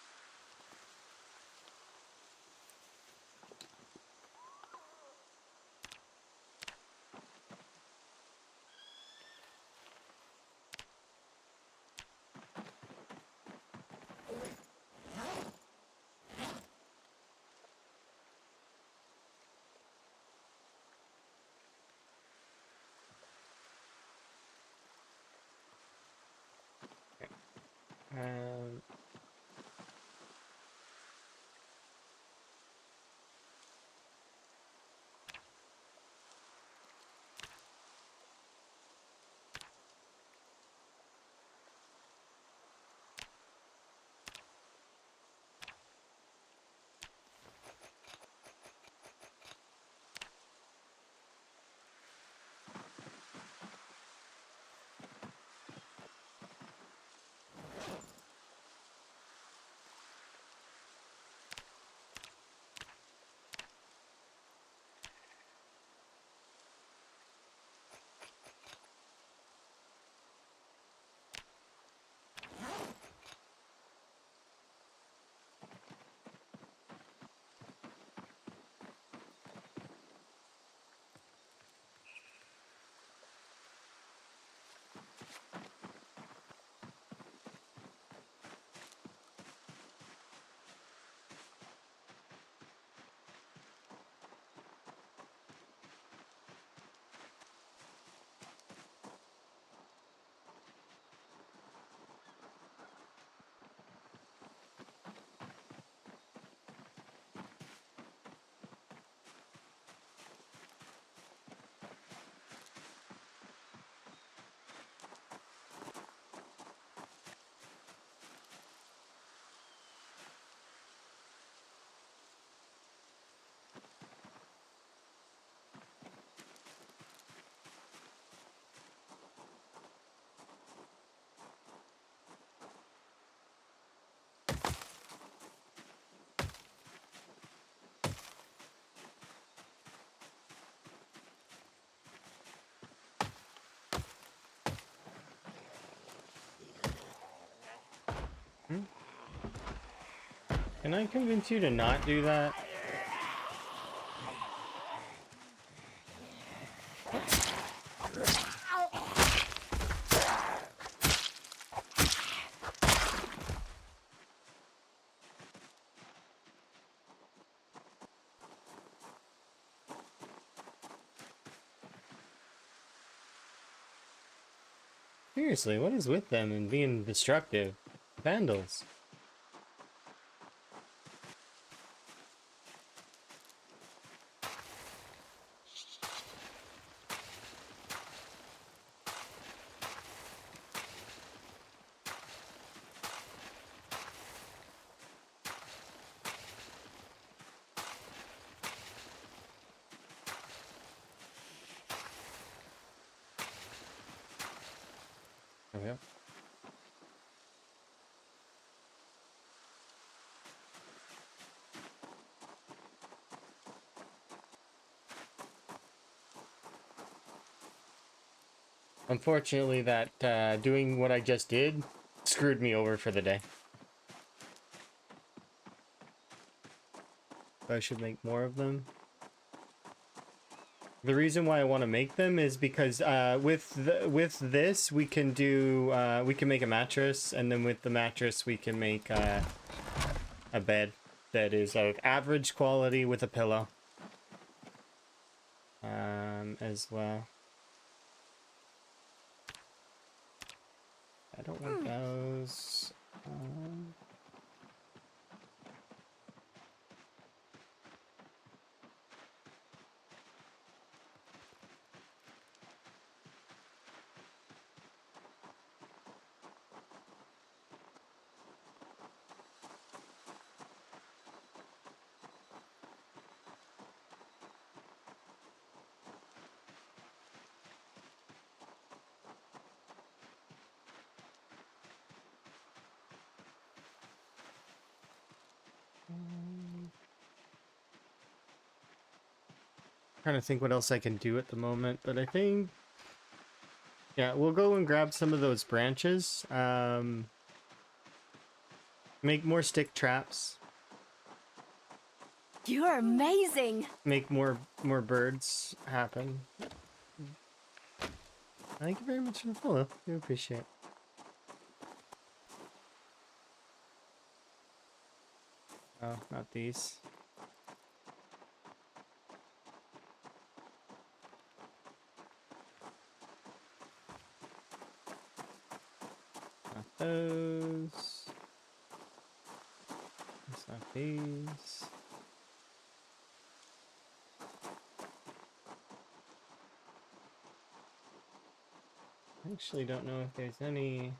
Um, Can I convince you to not do that? Seriously, what is with them and being destructive? Vandals. Okay. Unfortunately, that doing what I just did screwed me over for the day. I should make more of them. The reason why I want to make them is because with this we can do we can make a mattress, and then with the mattress we can make a bed that is of average quality with a pillow as well. I don't want those. Trying to think what else I can do at the moment, but I think, yeah, we'll go and grab some of those branches. Make more stick traps. You're amazing. Make more birds happen. Thank you very much for the follow. Do appreciate it. Oh, not these. Not those. It's not these. I actually don't know if there's any.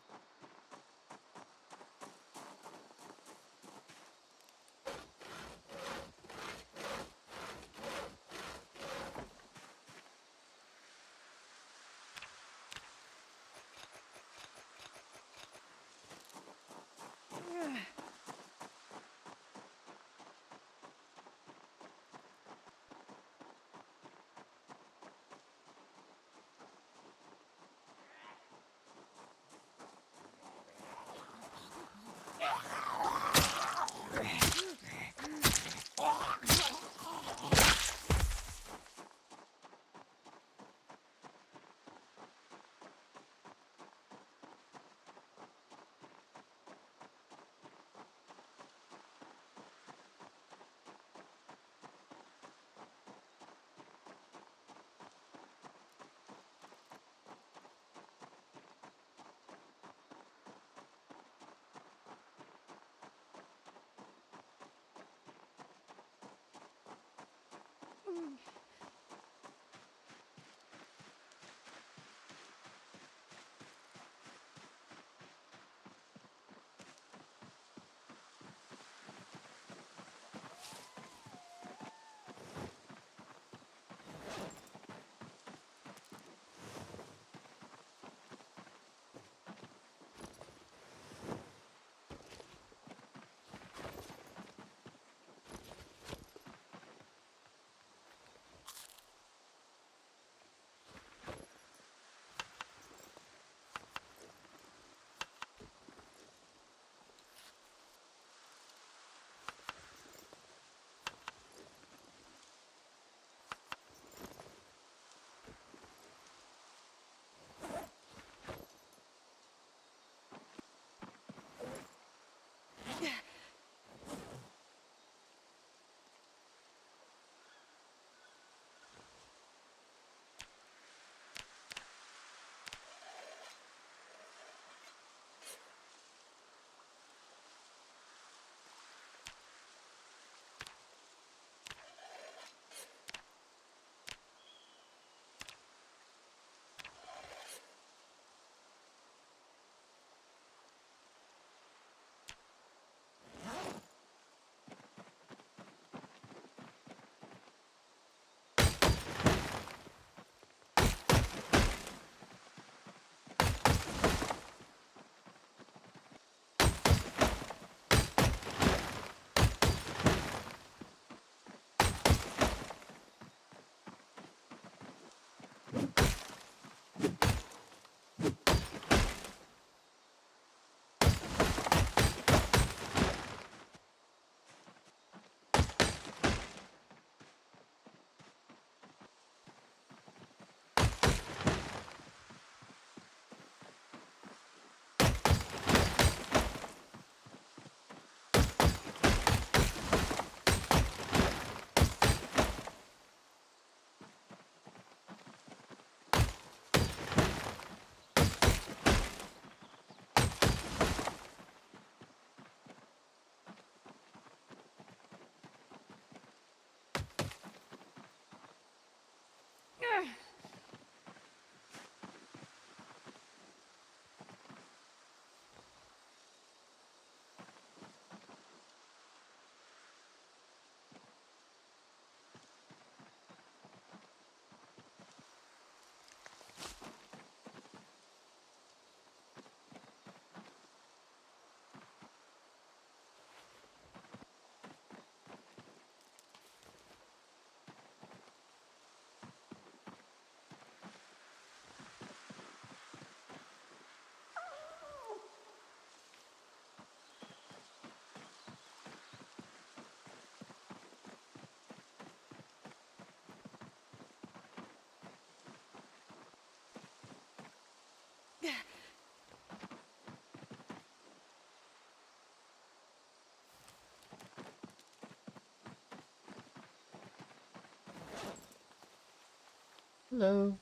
Hello.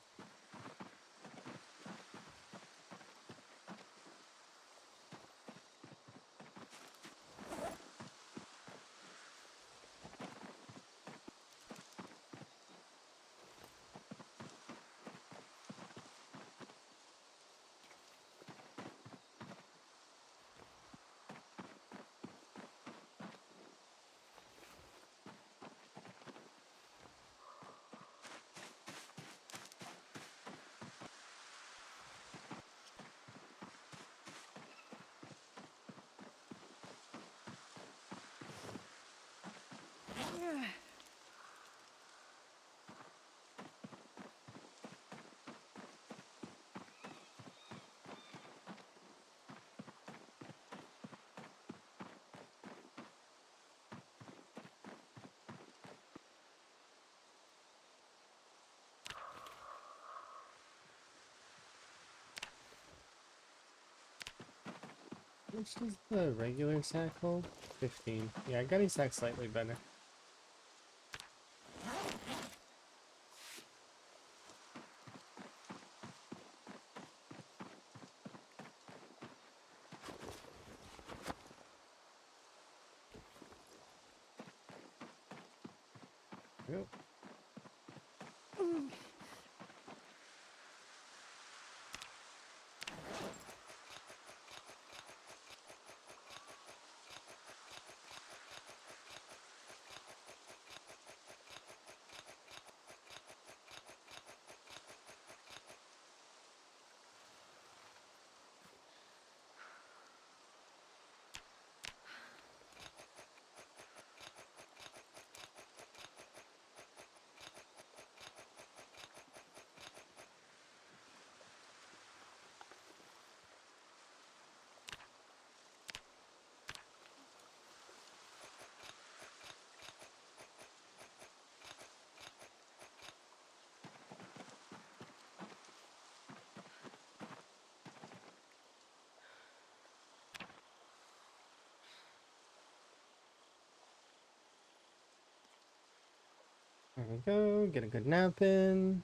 Which is the regular sack hold? 15. Yeah, gunny sack's slightly better. Yep. There we go. Get a good nap in.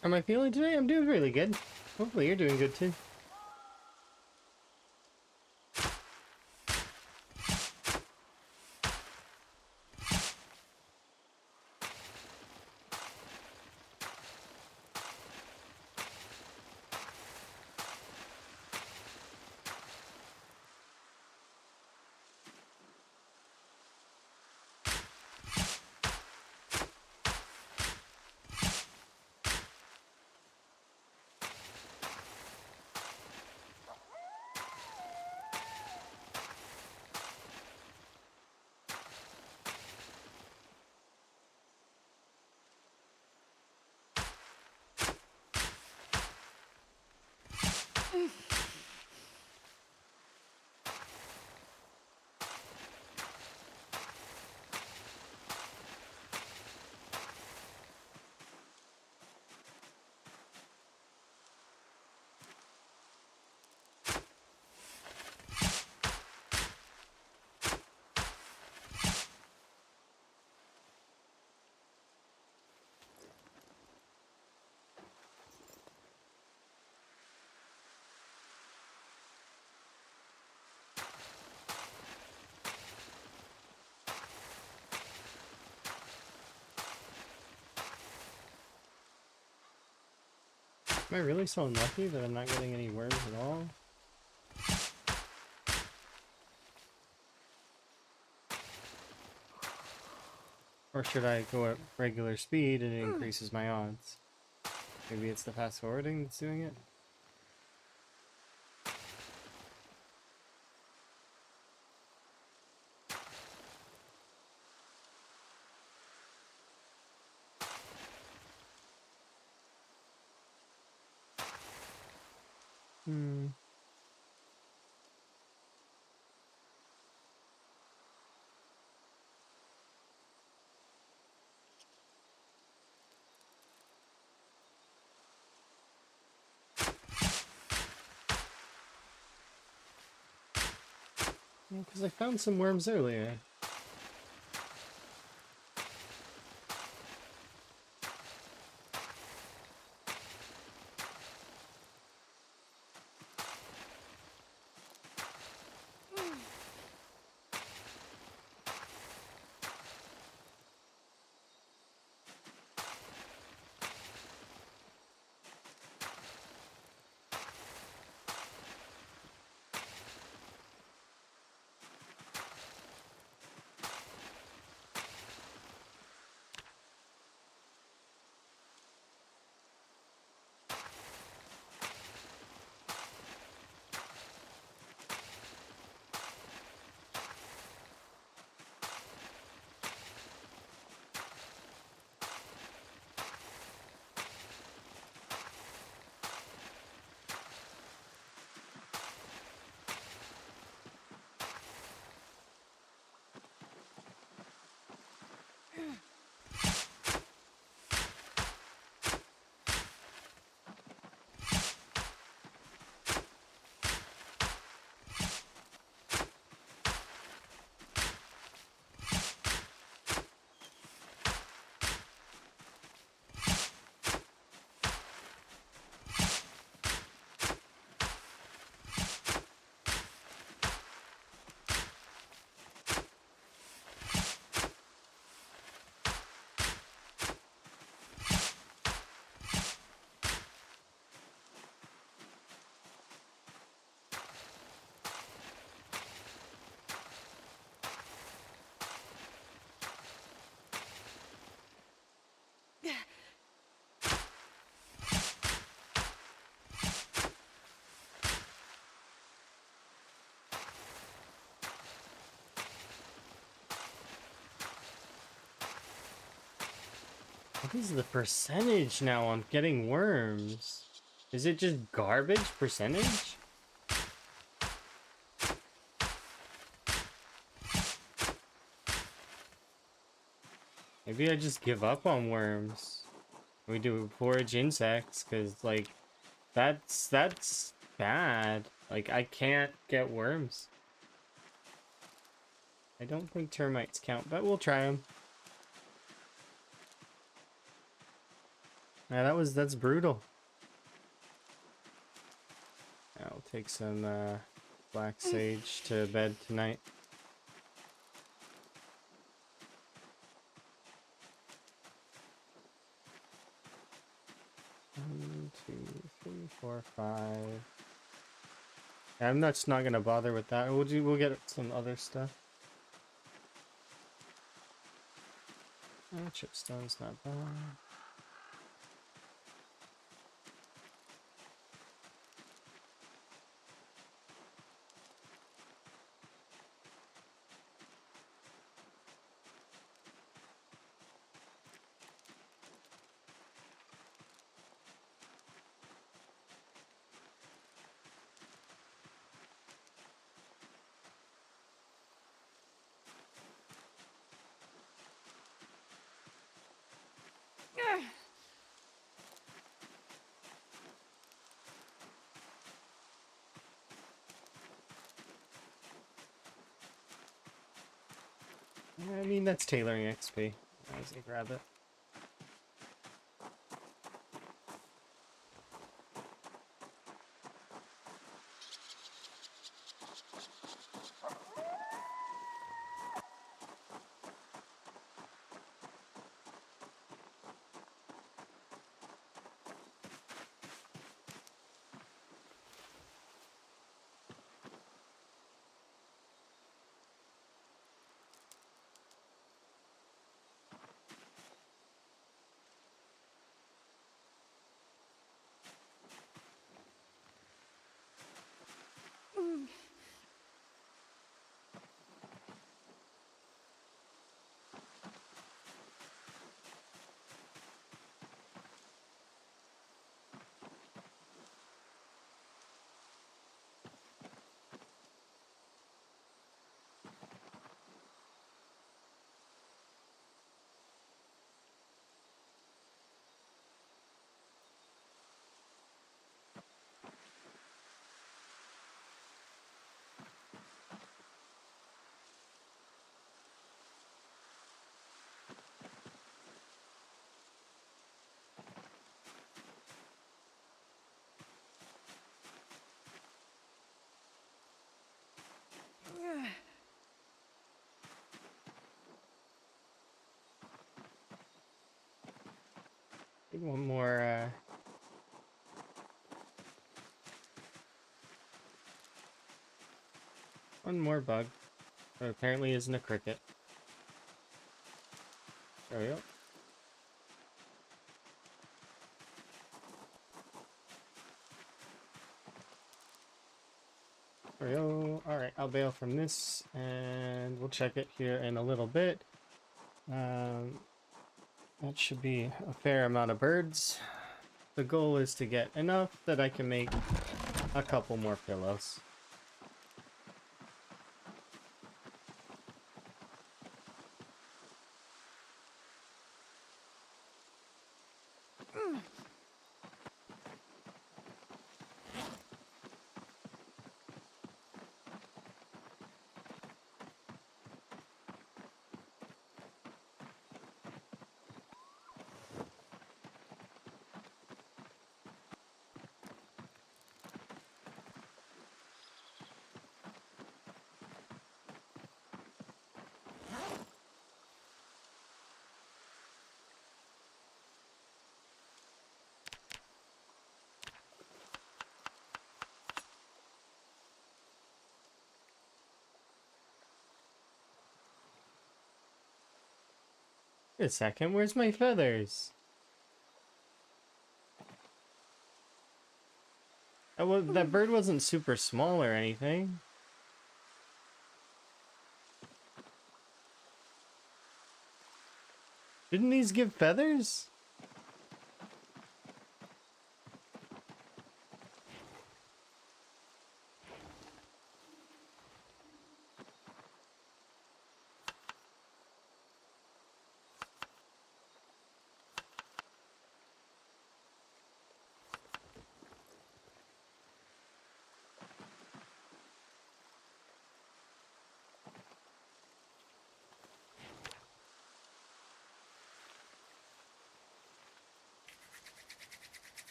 How am I feeling today? I'm doing really good. Hopefully you're doing good too. Am I really so unlucky that I'm not getting any worms at all? Or should I go at regular speed and it increases my odds? Maybe it's the fast forwarding that's doing it? Hmm. Because I found some worms earlier. What is the percentage now on getting worms? Is it just garbage percentage? Maybe I just give up on worms. We do forage insects, because, like, that's bad. Like, I can't get worms. I don't think termites count, but we'll try them. Yeah, that's brutal. I'll take some black sage to bed tonight. 1, 2, 3, 4, 5. Yeah, I'm not just not gonna bother with that. We'll get some other stuff. Chipstone's not bad. I mean, that's tailoring XP. I was gonna grab it. One more, one more bug. That apparently isn't a cricket. There we go. There we go. Alright, I'll bail from this, and we'll check it here in a little bit. That should be a fair amount of birds. The goal is to get enough that I can make a couple more pillows. Wait a second, where's my feathers? That bird wasn't super small or anything. Didn't these give feathers?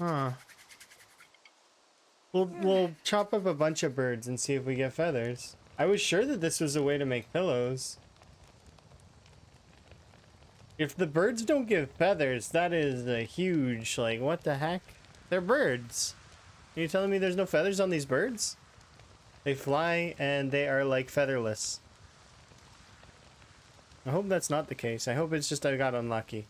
Huh. We'll chop up a bunch of birds and see if we get feathers. I was sure that this was a way to make pillows. If the birds don't give feathers, that is a huge, like, what the heck? They're birds. Are you telling me there's no feathers on these birds? They fly and they are, like, featherless. I hope that's not the case. I hope it's just I got unlucky.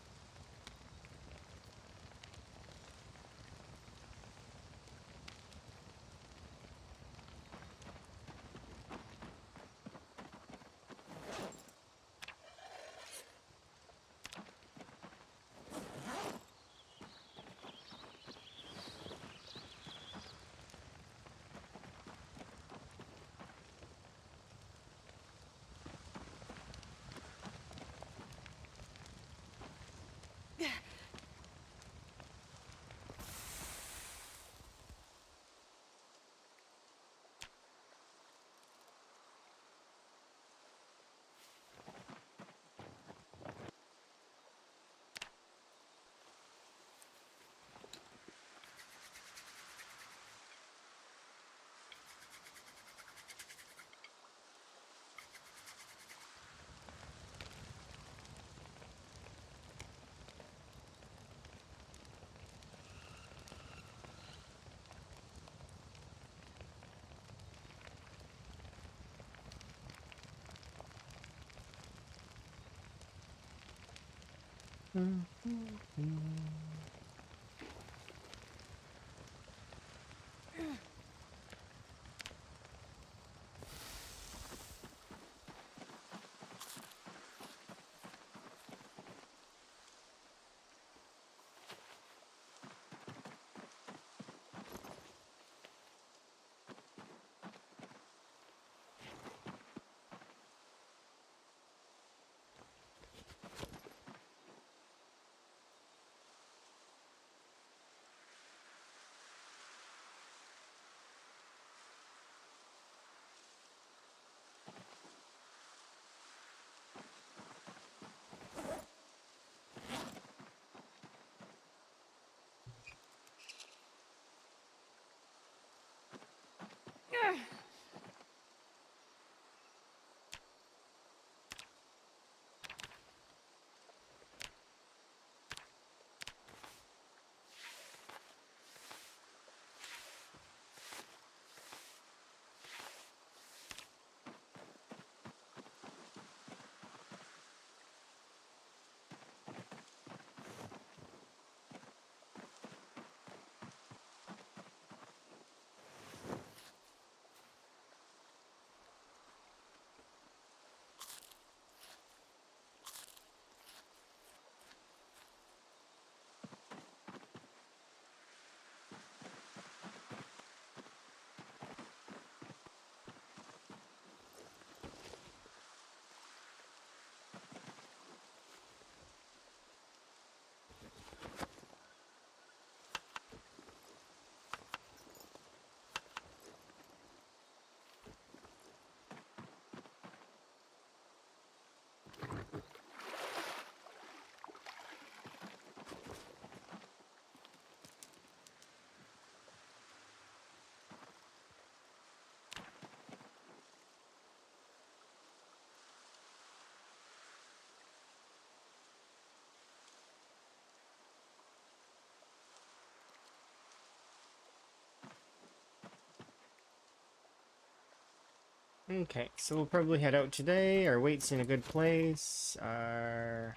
Okay, so we'll probably head out today. Our weight's in a good place. Our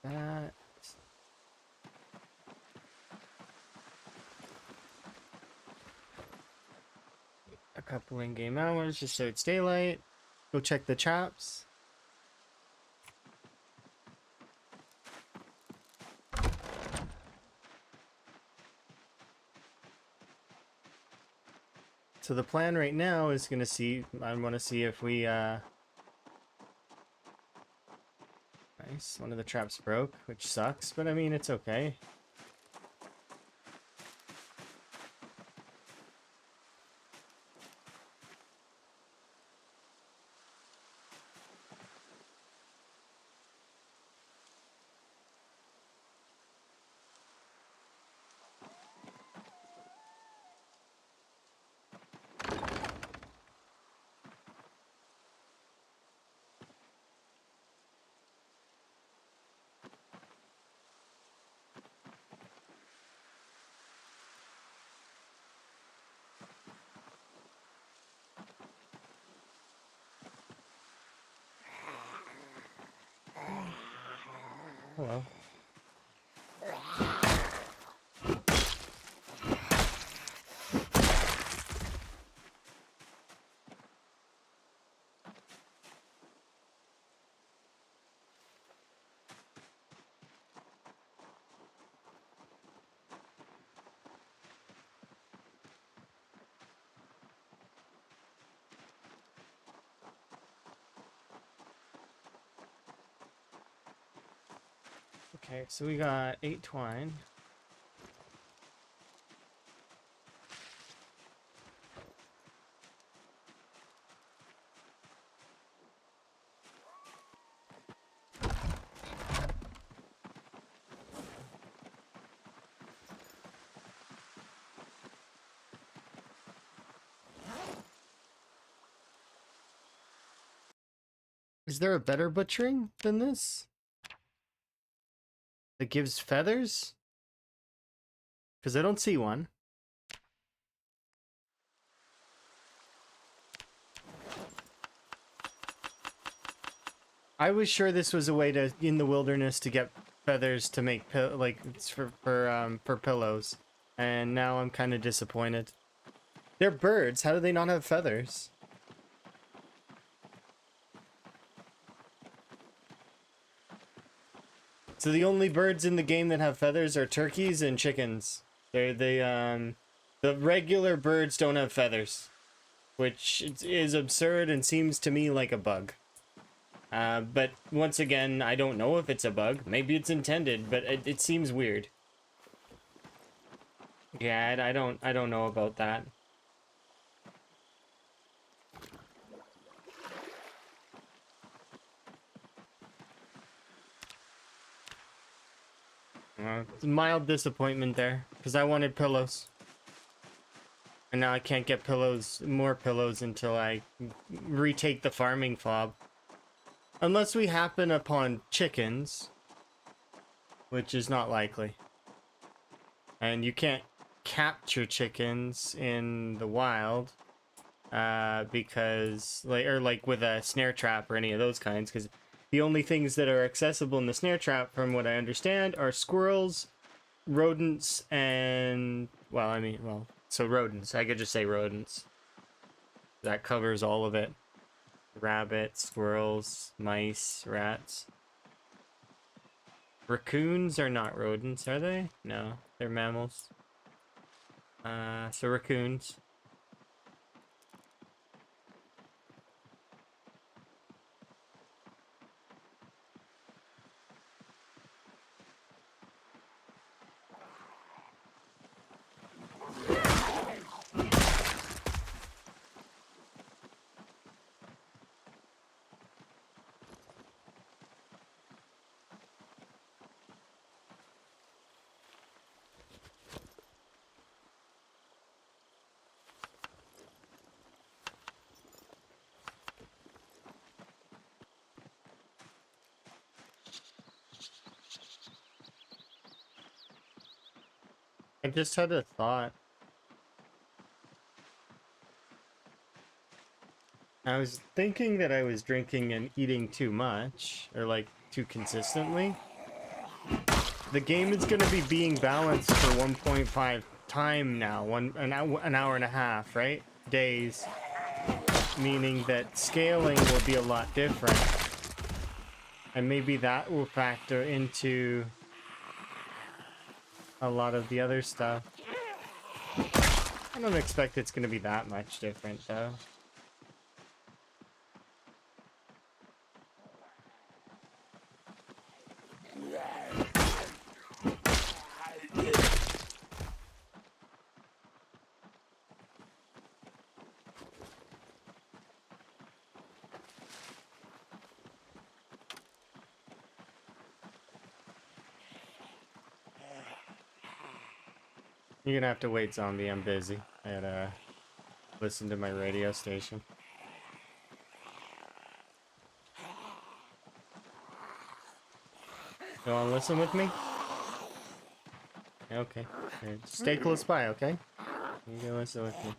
that. A couple in-game hours just so it's daylight. Go check the traps. So the plan right now is gonna see. I want to see if we. Nice. One of the traps broke, which sucks, but I mean it's okay. Hello. Okay, so we got 8 twine. Is there a better butchering than this? That gives feathers? Because I don't see one. I was sure this was a way to, in the wilderness, to get feathers to make like it's for pillows, and now I'm kind of disappointed. They're birds. How do they not have feathers? So the only birds in the game that have feathers are turkeys and chickens. The regular birds don't have feathers, which is absurd and seems to me like a bug. But once again, I don't know if it's a bug. Maybe it's intended, but it seems weird. Yeah, I don't know about that. Mild disappointment there, because I wanted pillows. And now I can't get more pillows until I retake the farming fob. Unless we happen upon chickens, which is not likely. And you can't capture chickens in the wild, because, like with a snare trap or any of those kinds, because the only things that are accessible in the snare trap, from what I understand, are squirrels, rodents, and, so rodents. I could just say rodents. That covers all of it. Rabbits, squirrels, mice, rats. Raccoons are not rodents, are they? No, they're mammals. So raccoons. I just had a thought. I was thinking that I was drinking and eating too much, or like too consistently. The game is going to be being balanced for 1.5 time now, an hour and a half, right? Days, meaning that scaling will be a lot different. And maybe that will factor into a lot of the other stuff. I don't expect it's going to be that much different, though. You're gonna have to wait, zombie. I'm busy. I gotta listen to my radio station. You wanna listen with me? Okay. Stay close by, okay? You can listen with me.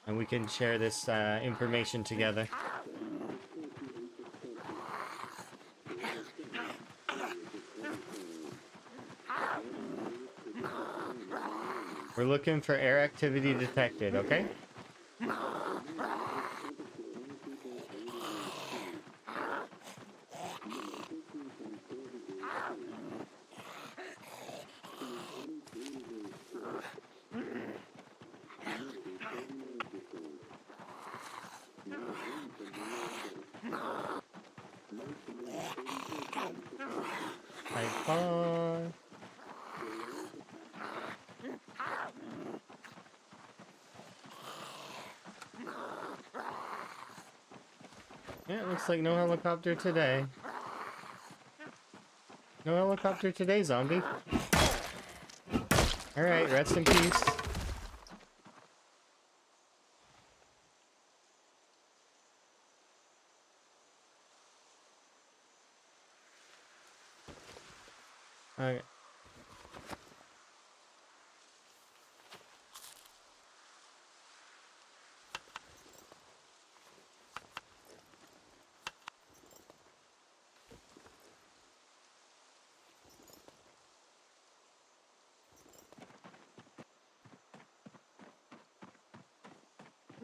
And we can share this information together. We're looking for air activity detected, okay? Bye. Yeah, it looks like no helicopter today. No helicopter today, zombie. Alright, rest in peace. Okay.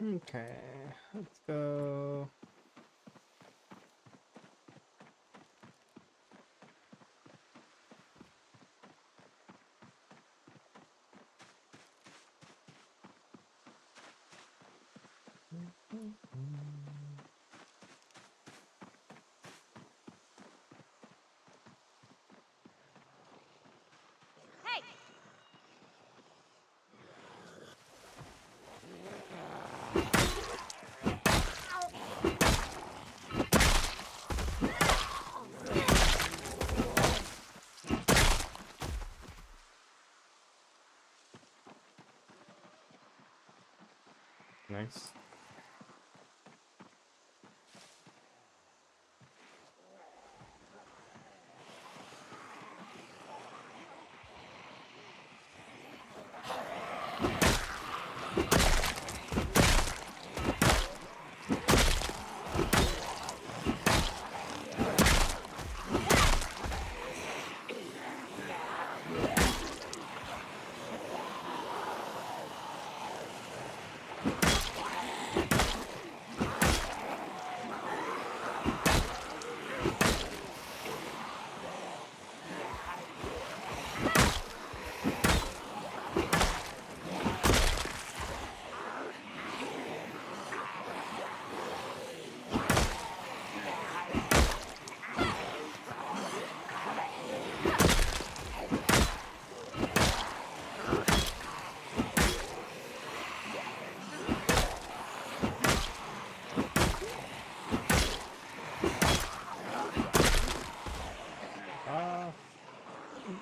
Okay, let's go. Nice.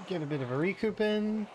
Get a bit of a recoup in.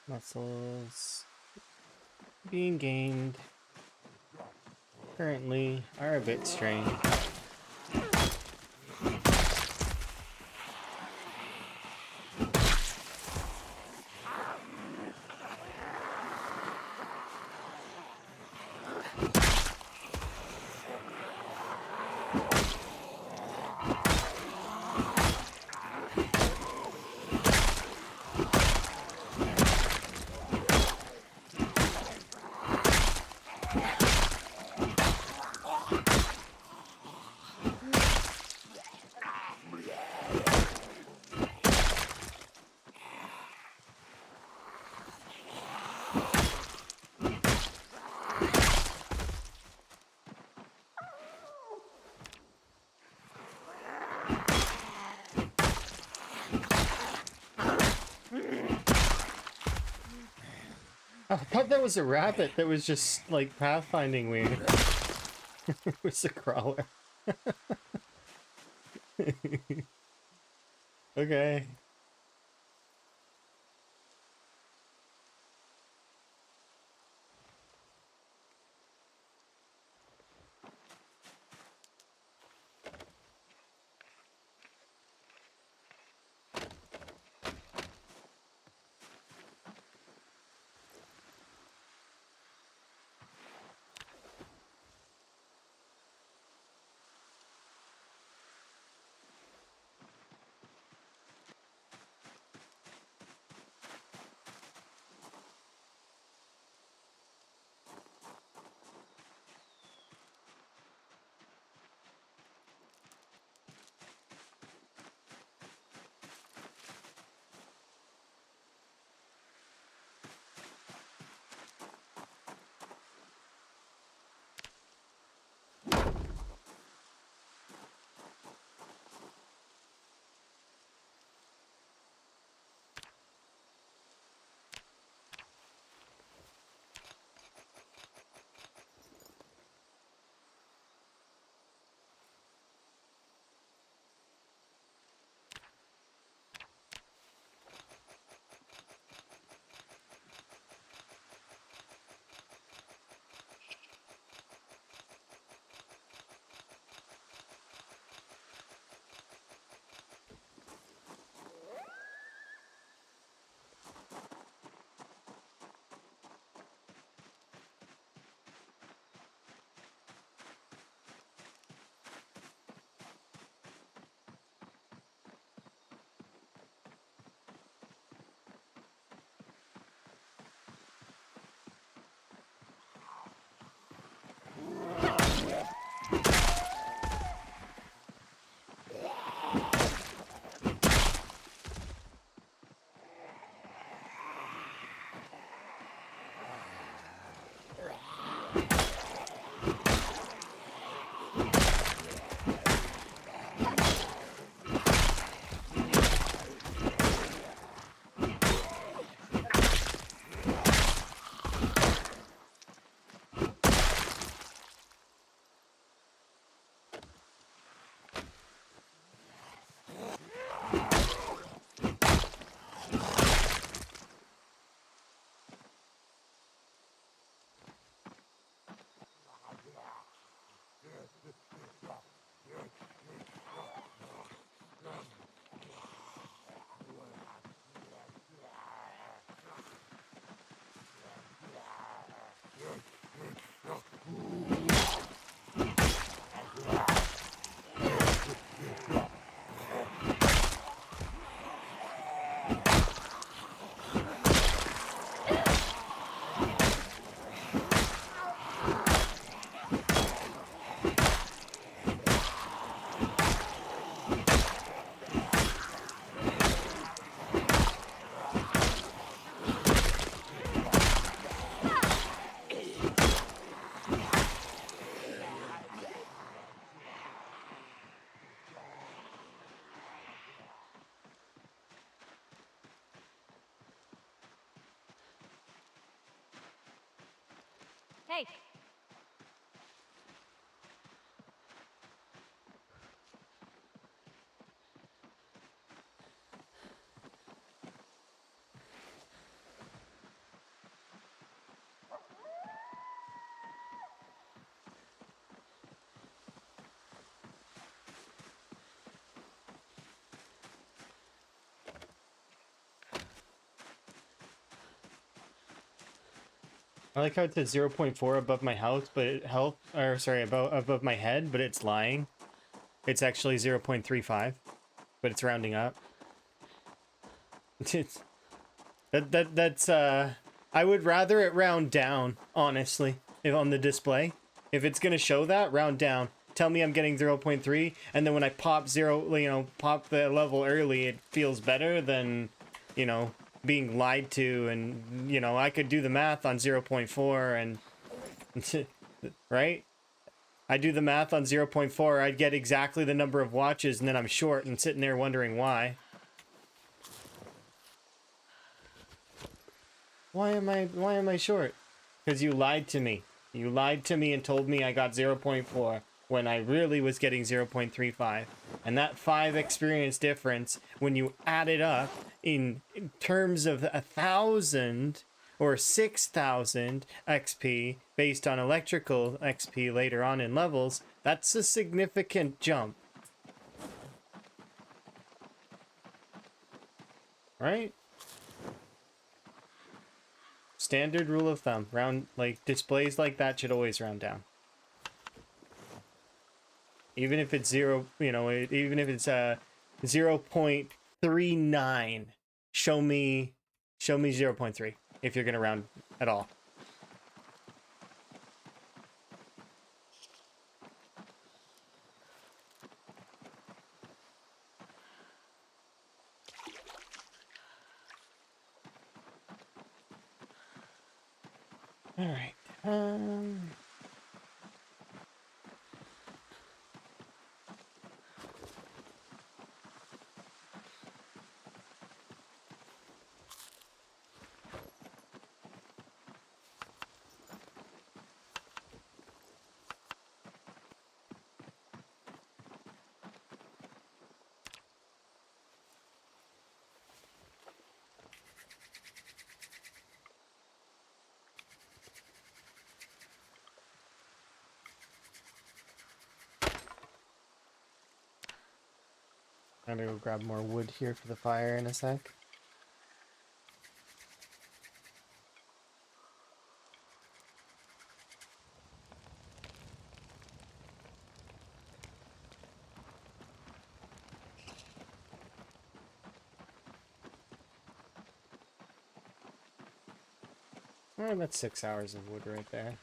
Muscles being gained currently are a bit strained. I thought that was a rabbit that was just like pathfinding weird. It was a crawler. Okay. Hey, I like how it says 0.4 above my house, but above my head, but it's lying. It's actually 0.35, but it's rounding up. It's, that's I would rather it round down, honestly, if on the display. If it's gonna show that, round down. Tell me I'm getting 0.3, and then when I pop pop the level early, it feels better than, being lied to, and, I could do the math on 0.4, and, right? I do the math on 0.4, I'd get exactly the number of watches, and then I'm short and sitting there wondering why. Why am I short? Because you lied to me. You lied to me and told me I got 0.4 when I really was getting 0.35. And that 5 experience difference, when you add it up in terms of 1,000 or 6,000 XP based on electrical XP later on in levels, that's a significant jump. Right? Standard rule of thumb. Displays like that should always round down. Even if it's even if it's 0.39, show me 0.3 if you're gonna round at all. All right. I'm gonna go grab more wood here for the fire in a sec. Oh, that's 6 hours of wood right there.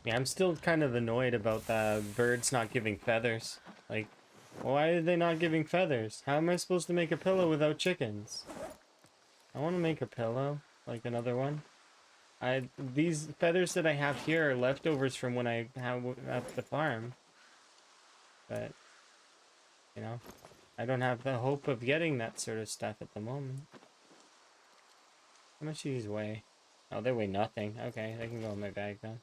Yeah, I'm still kind of annoyed about the birds not giving feathers. Like, why are they not giving feathers? How am I supposed to make a pillow without chickens? I want to make a pillow, like another one. These feathers that I have here are leftovers from when I have at the farm. But, I don't have the hope of getting that sort of stuff at the moment. How much do these weigh? Oh, they weigh nothing. Okay, they can go in my bag then.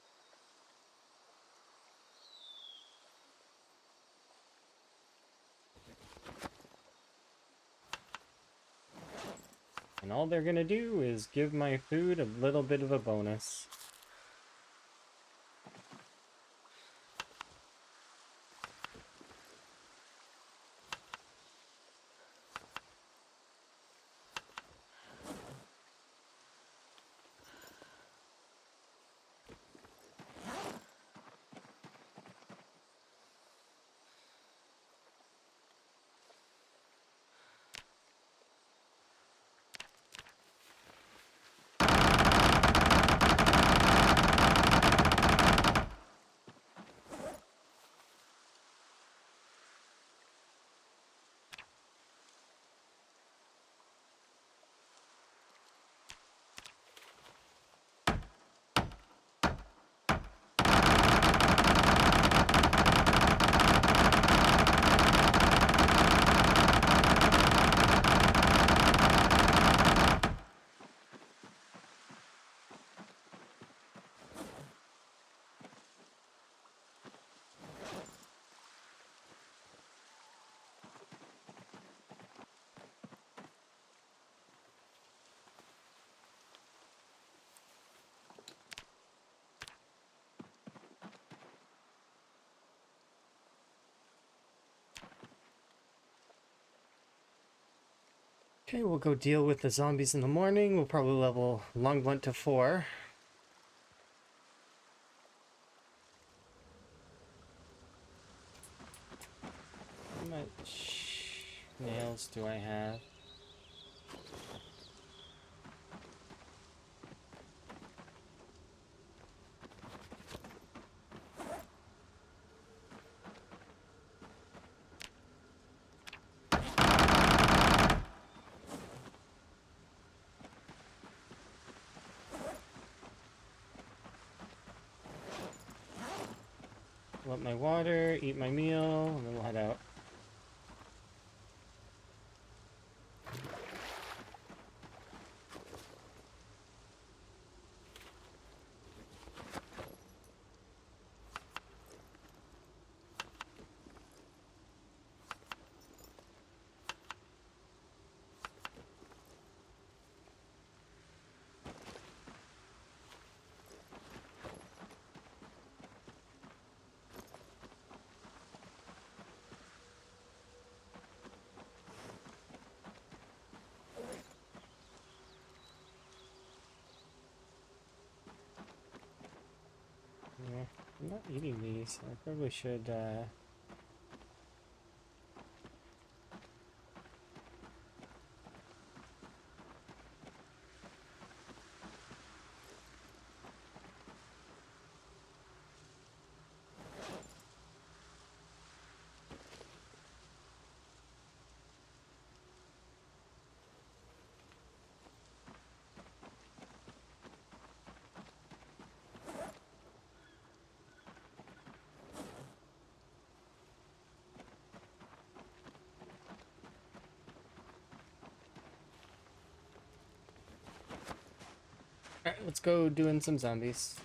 And all they're gonna do is give my food a little bit of a bonus. Okay, we'll go deal with the zombies in the morning. We'll probably level Longblunt to 4. How much nails do I have? Fill up my water, eat my meal, and then we'll head out. Yeah, I'm not eating these. I probably should, Alright, let's go doing some zombies.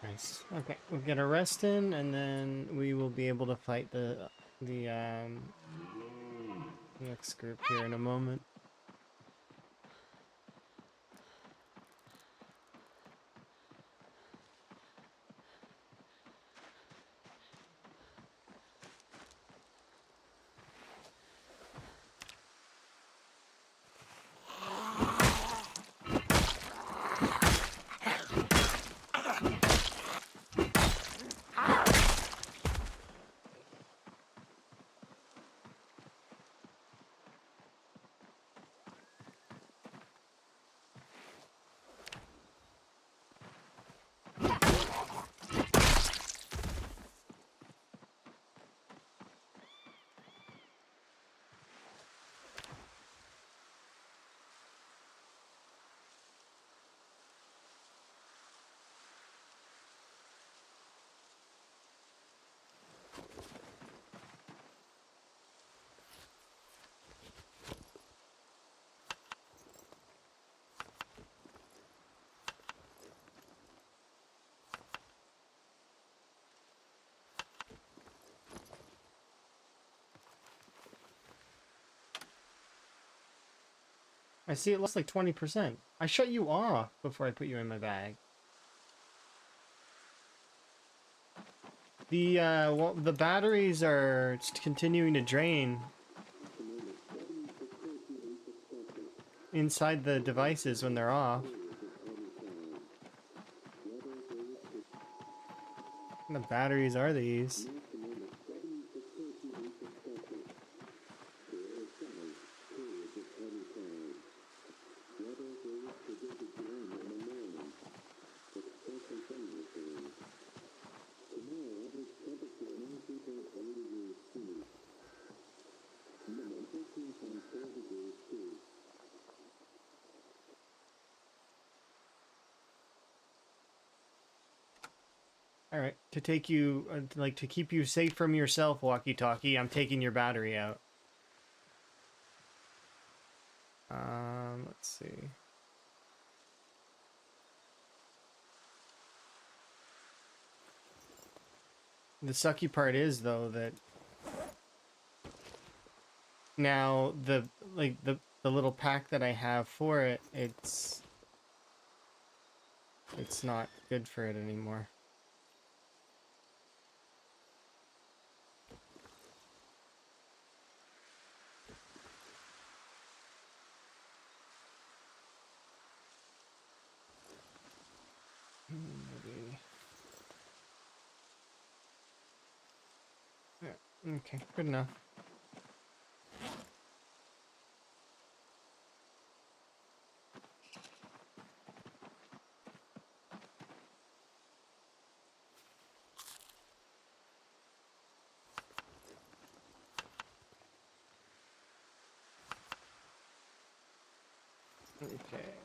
Nice. Okay, we'll get a rest in, and then we will be able to fight the next group here in a moment. I see it lost like 20%. I shut you off before I put you in my bag. Well, the batteries are continuing to drain inside the devices when they're off. What the batteries are these? All right, to take you, like to keep you safe from yourself, walkie-talkie, I'm taking your battery out. Let's see. The sucky part is though that now the little pack that I have for it, it's not good for it anymore. Maybe. Yeah, okay, good enough. Okay.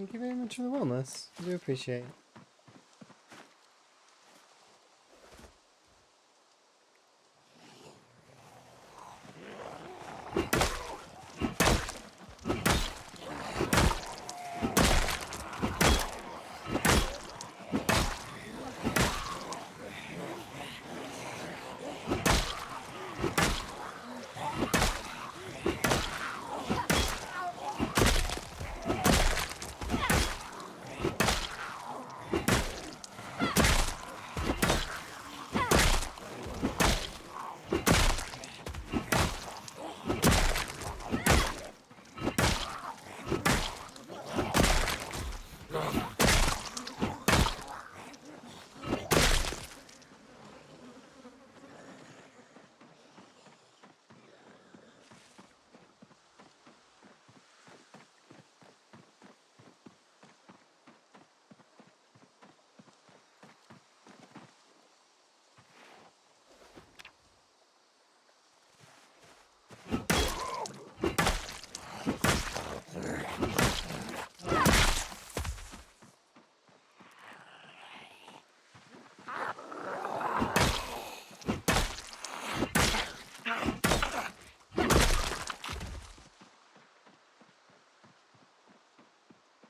Thank you very much for the wellness. I do appreciate it.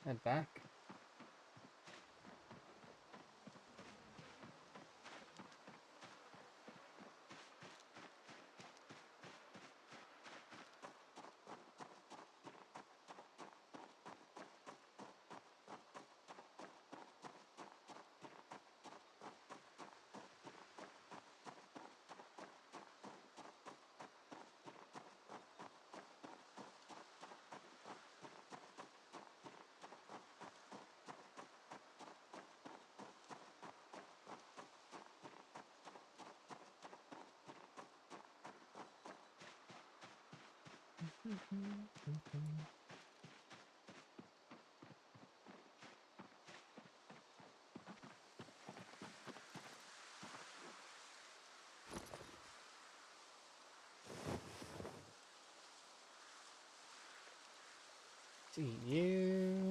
Head back. See you.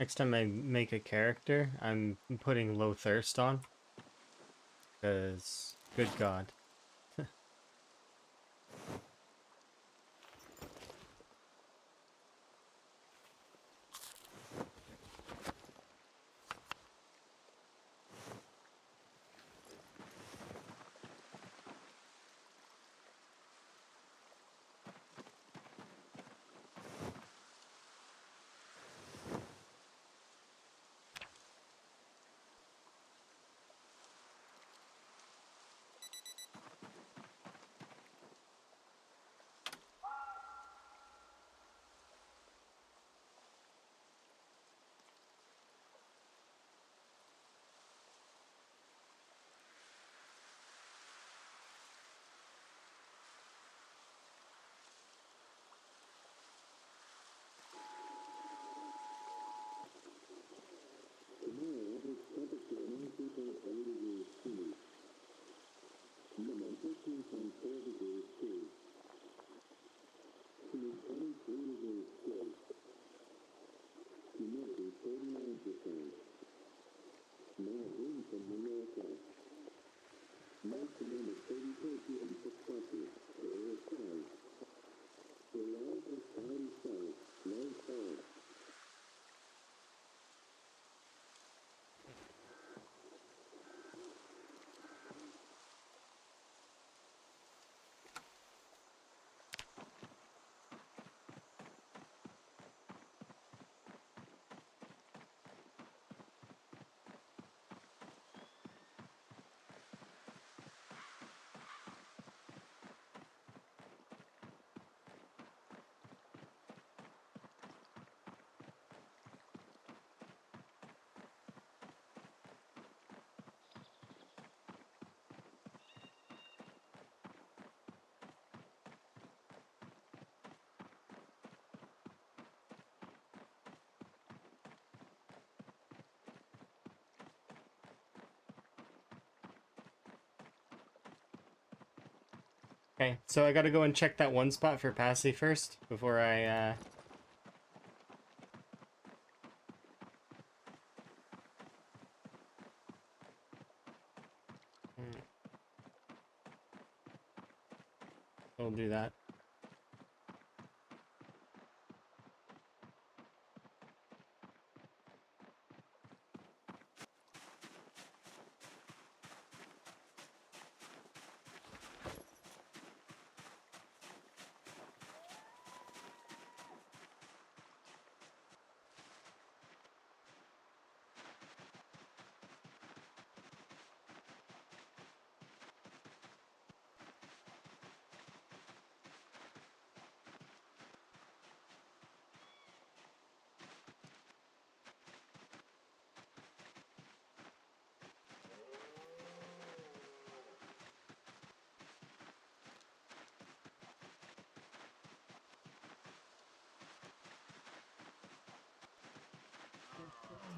Next time I make a character, I'm putting low thirst on. Because, good God. Okay, so I gotta go and check that one spot for Passy first, before I, I'll do that.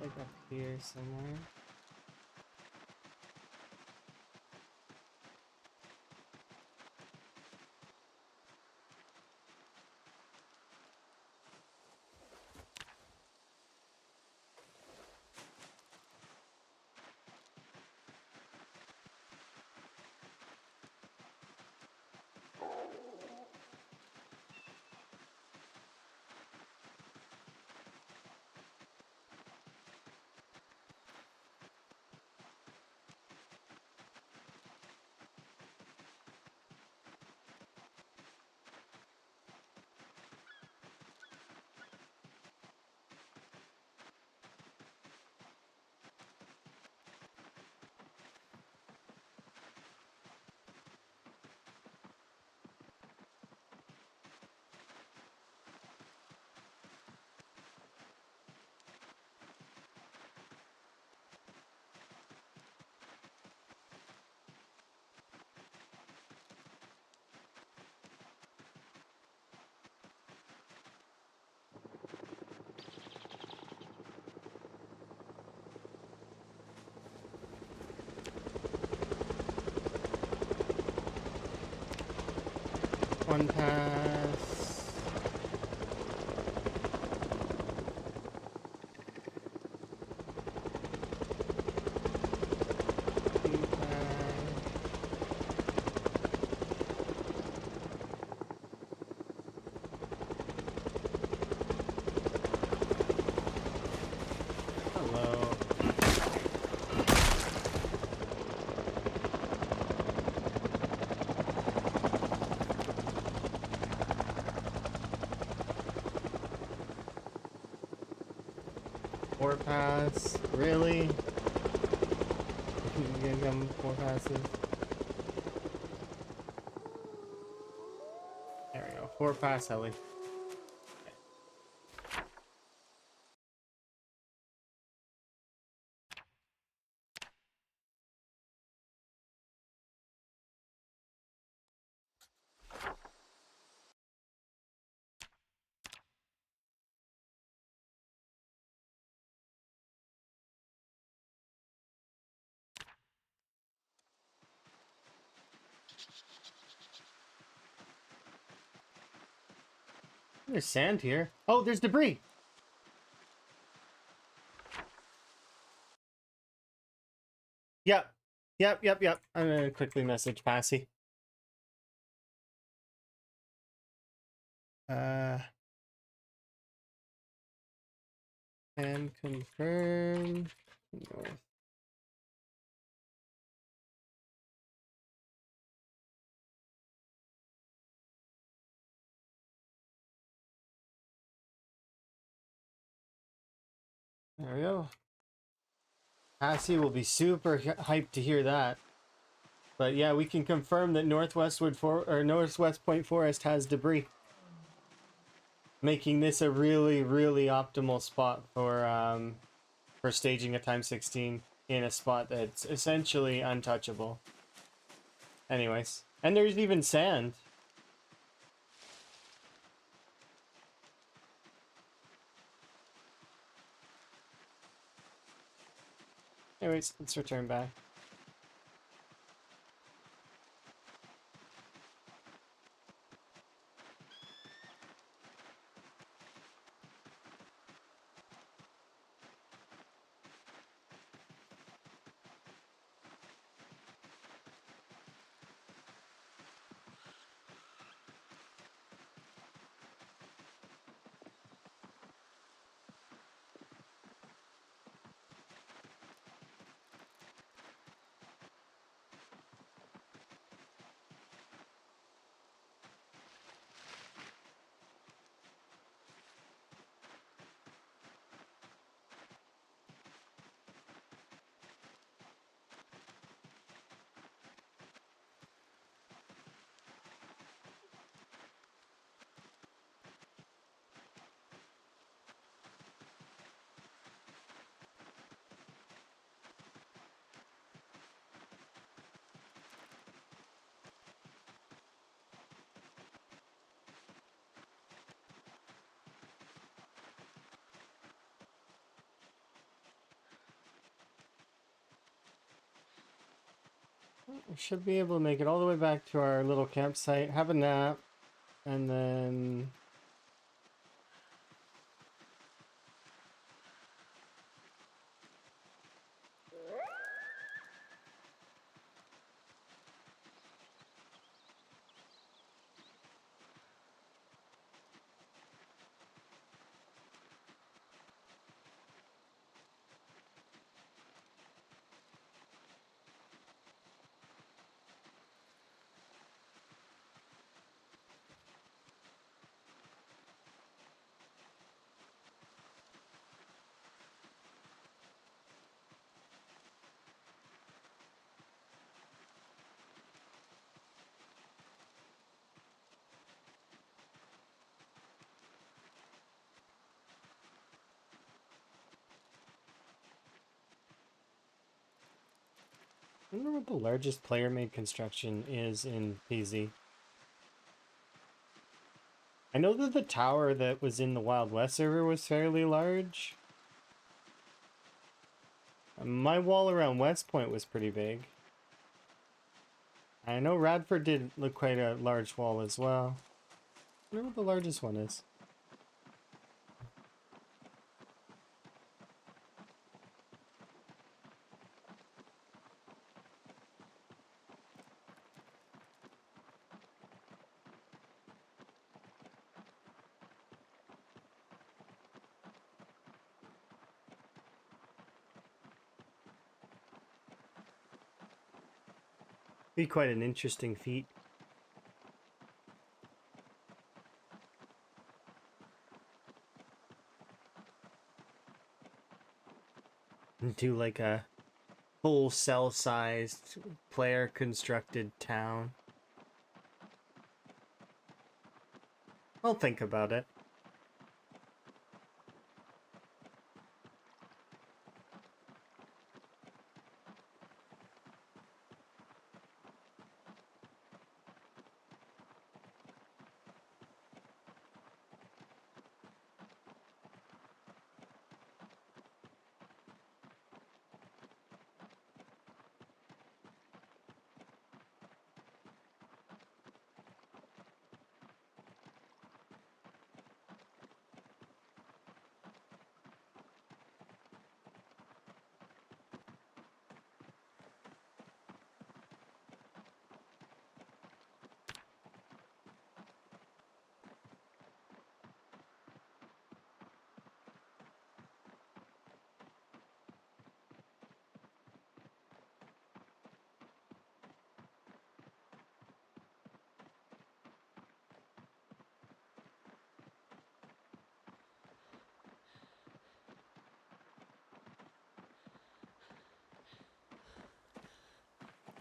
Like up here somewhere. One pass. Two pass. Hello. Four pass. Really? You gonna come 4 passes? There we go. 4 pass, Ellie. There's sand here. Oh, there's debris. Yep. Yep. I'm gonna quickly message Passy. And confirm. North. There we go. Passy will be super hyped to hear that. But yeah, we can confirm that Northwest Point Forest has debris, making this a really optimal spot for staging a time 16 in a spot that's essentially untouchable. Anyways, and there's even sand. Anyways, let's return back. We should be able to make it all the way back to our little campsite, have a nap, and then... I wonder what the largest player-made construction is in PZ. I know that the tower that was in the Wild West server was fairly large. My wall around West Point was pretty big. I know Radford did look quite a large wall as well. I wonder what the largest one is. Be quite an interesting feat. Do like a full cell-sized player constructed town. I'll think about it.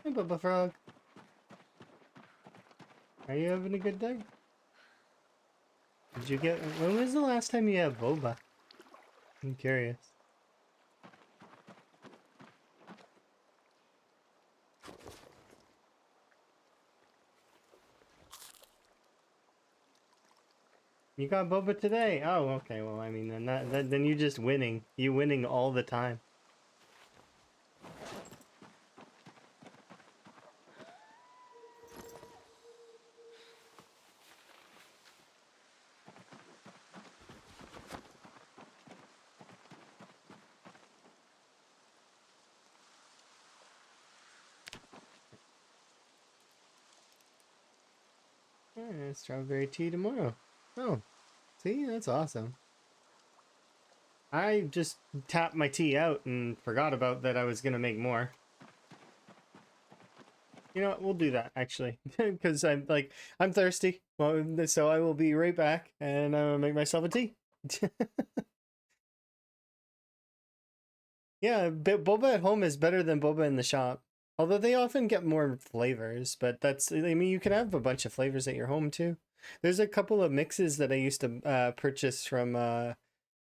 Hey, Bubba Frog. Are you having a good day? Did you get... When was the last time you had boba? I'm curious. You got boba today? Oh, okay. Well, I mean, then you just winning. You winning all the time. Yeah, strawberry tea tomorrow. Oh, see, that's awesome. I just tapped my tea out and forgot about that I was gonna make more. You know what? We'll do that actually, because I'm thirsty. Well, so I will be right back, and I'm gonna make myself a tea. Yeah, but boba at home is better than boba in the shop. Although they often get more flavors, but I mean, you can have a bunch of flavors at your home too. There's a couple of mixes that I used to purchase from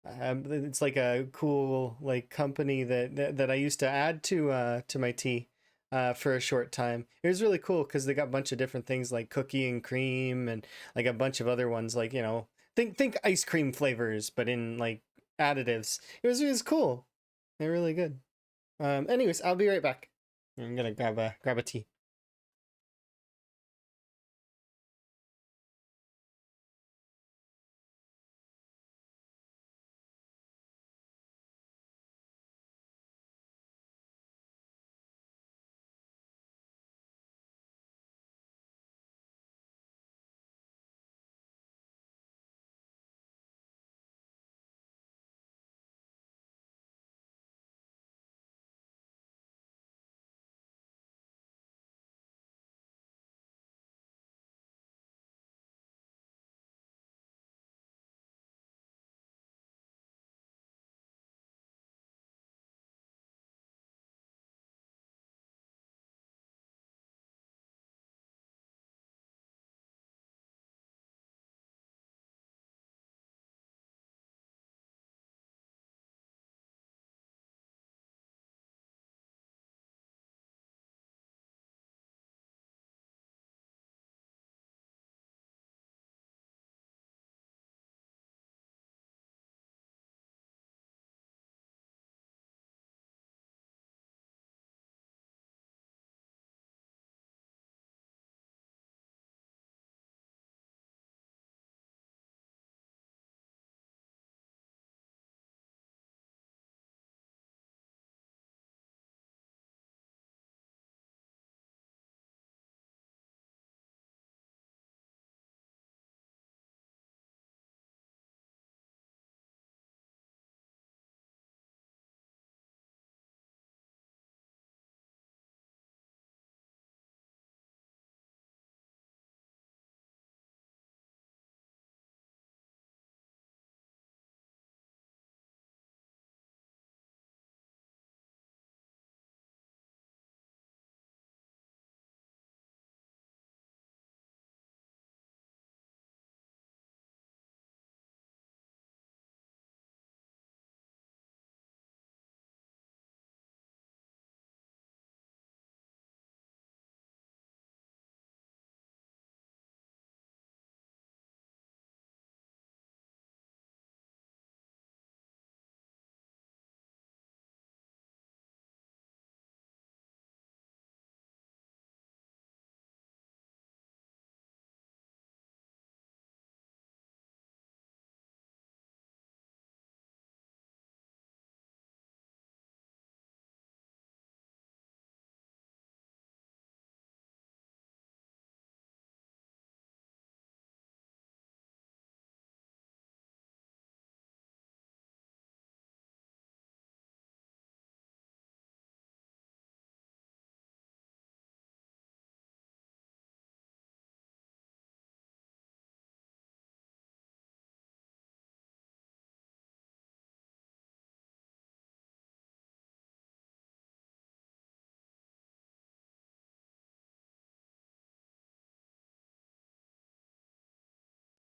it's like a cool like company that I used to add to my tea for a short time. It was really cool because they got a bunch of different things like cookie and cream and like a bunch of other ones like, you know, think ice cream flavors but in like additives. It was cool. They're really good. Anyways, I'll be right back. I'm gonna grab a tea.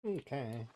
Okay.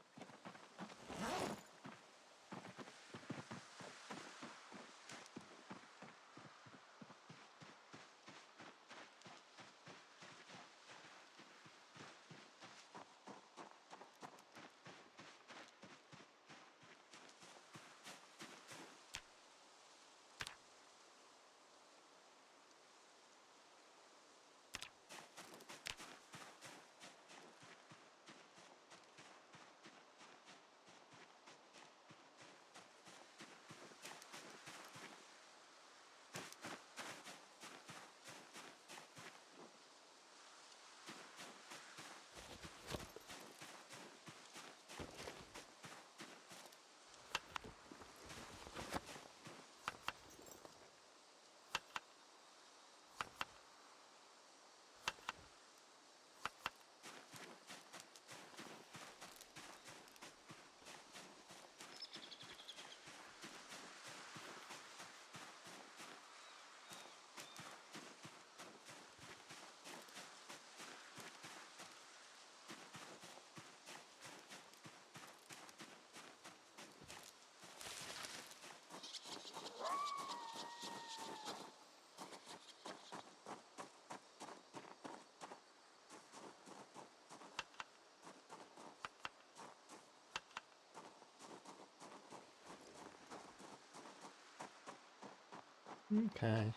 Okay.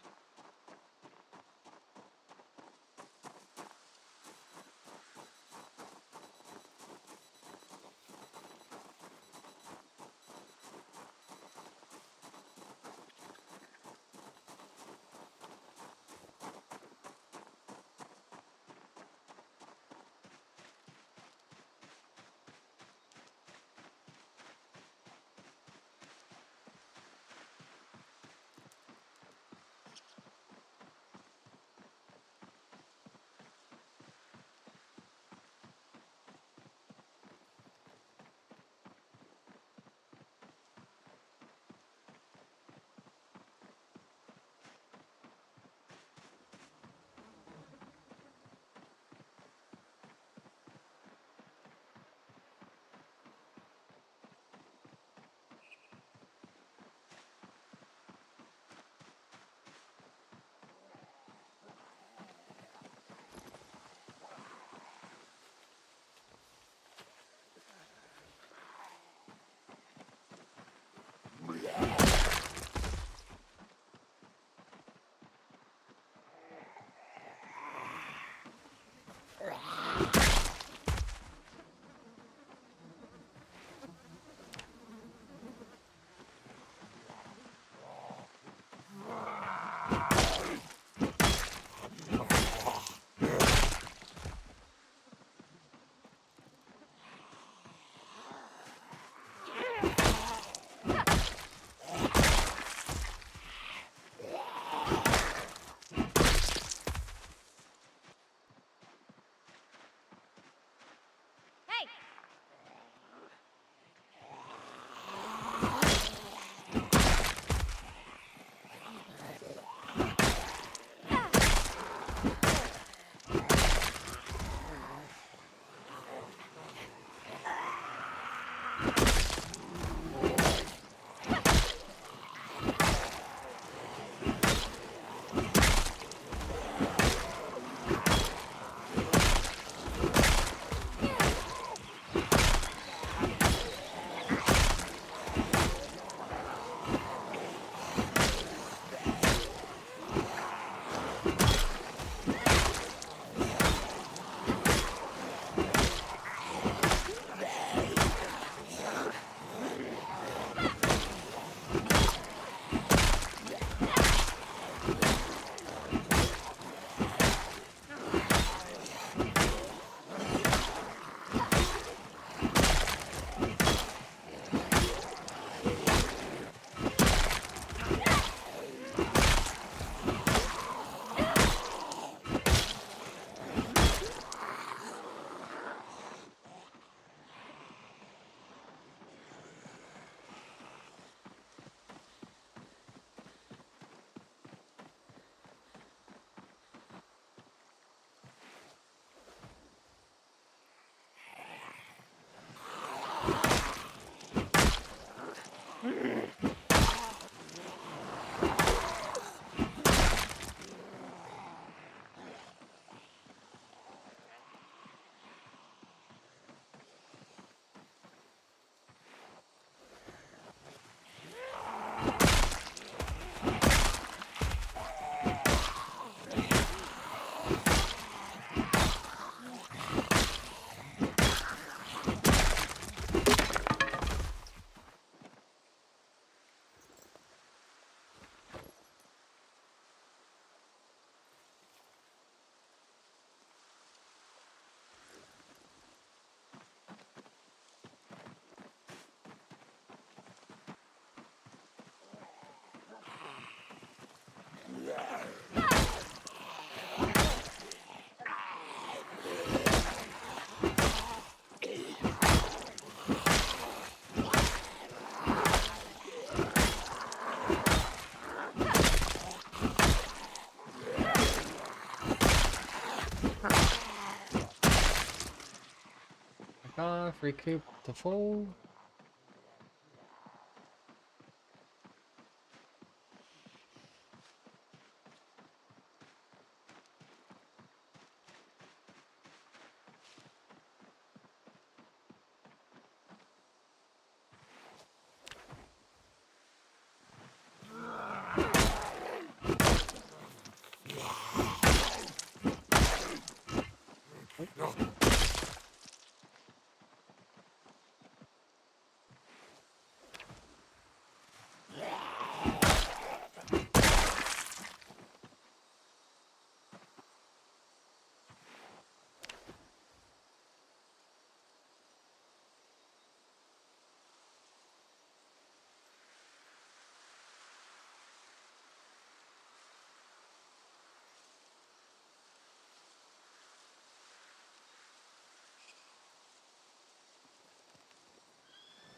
Off, recoup to full.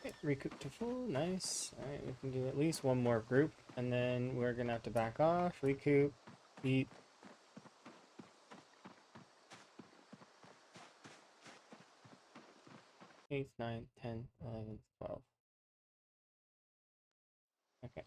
Okay, recoup to full, nice. Alright, we can do at least one more group, and then we're gonna have to back off, recoup, eat. 8, 9, 10, 11, 12. Okay.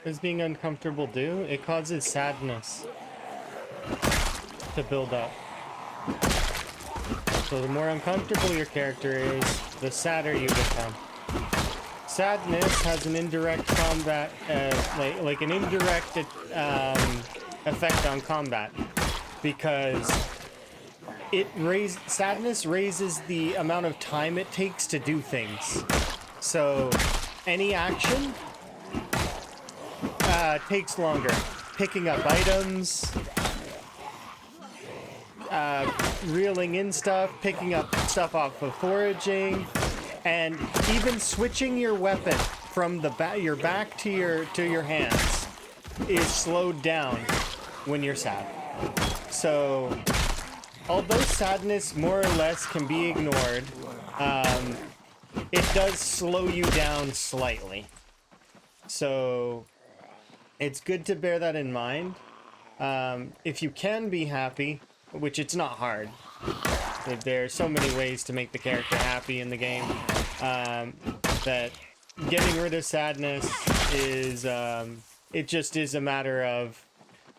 What does being uncomfortable do? It causes sadness to build up. So the more uncomfortable your character is, the sadder you become. Sadness has an indirect combat, like an indirect effect on combat, because sadness raises the amount of time it takes to do things. So any action takes longer. Picking up items, reeling in stuff, picking up stuff off of foraging, and even switching your weapon from your back to your hands is slowed down when you're sad. So, although sadness more or less can be ignored, it does slow you down slightly. So, it's good to bear that in mind. If you can be happy, which it's not hard. There are so many ways to make the character happy in the game, that getting rid of sadness is, it just is a matter of,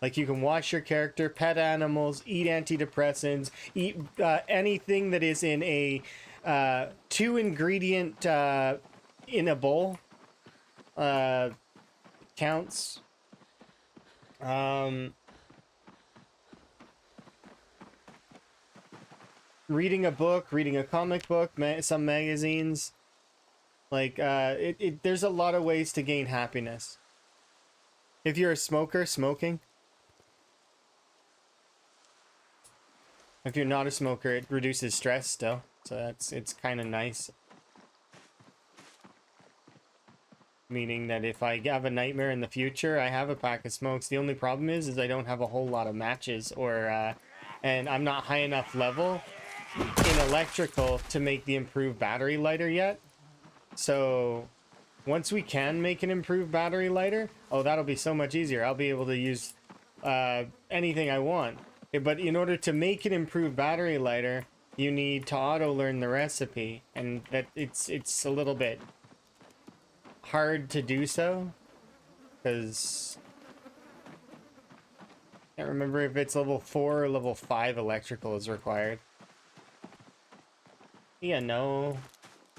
like, you can wash your character, pet animals, eat antidepressants, eat anything that is in a 2-ingredient in a bowl counts. Reading a book, reading a comic book, some magazines, like there's a lot of ways to gain happiness. If you're a smoker, smoking. If you're not a smoker, it reduces stress still, so it's kind of nice. meaning that if I have a nightmare in the future, I have a pack of smokes. The only problem is I don't have a whole lot of matches, or and I'm not high enough level in electrical to make the improved battery lighter yet. So once we can make an improved battery lighter, oh, that'll be so much easier. I'll be able to use anything I want. But in order to make an improved battery lighter, you need to auto learn the recipe, and that it's a little bit hard to do so, because I can't remember if it's level 4 or level 5 electrical is required. Yeah, no.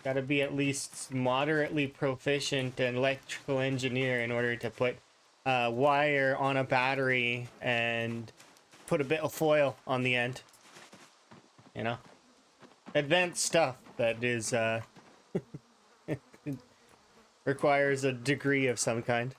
Gotta be at least moderately proficient in electrical engineer in order to put wire on a battery and put a bit of foil on the end. You know? Advanced stuff that is requires a degree of some kind.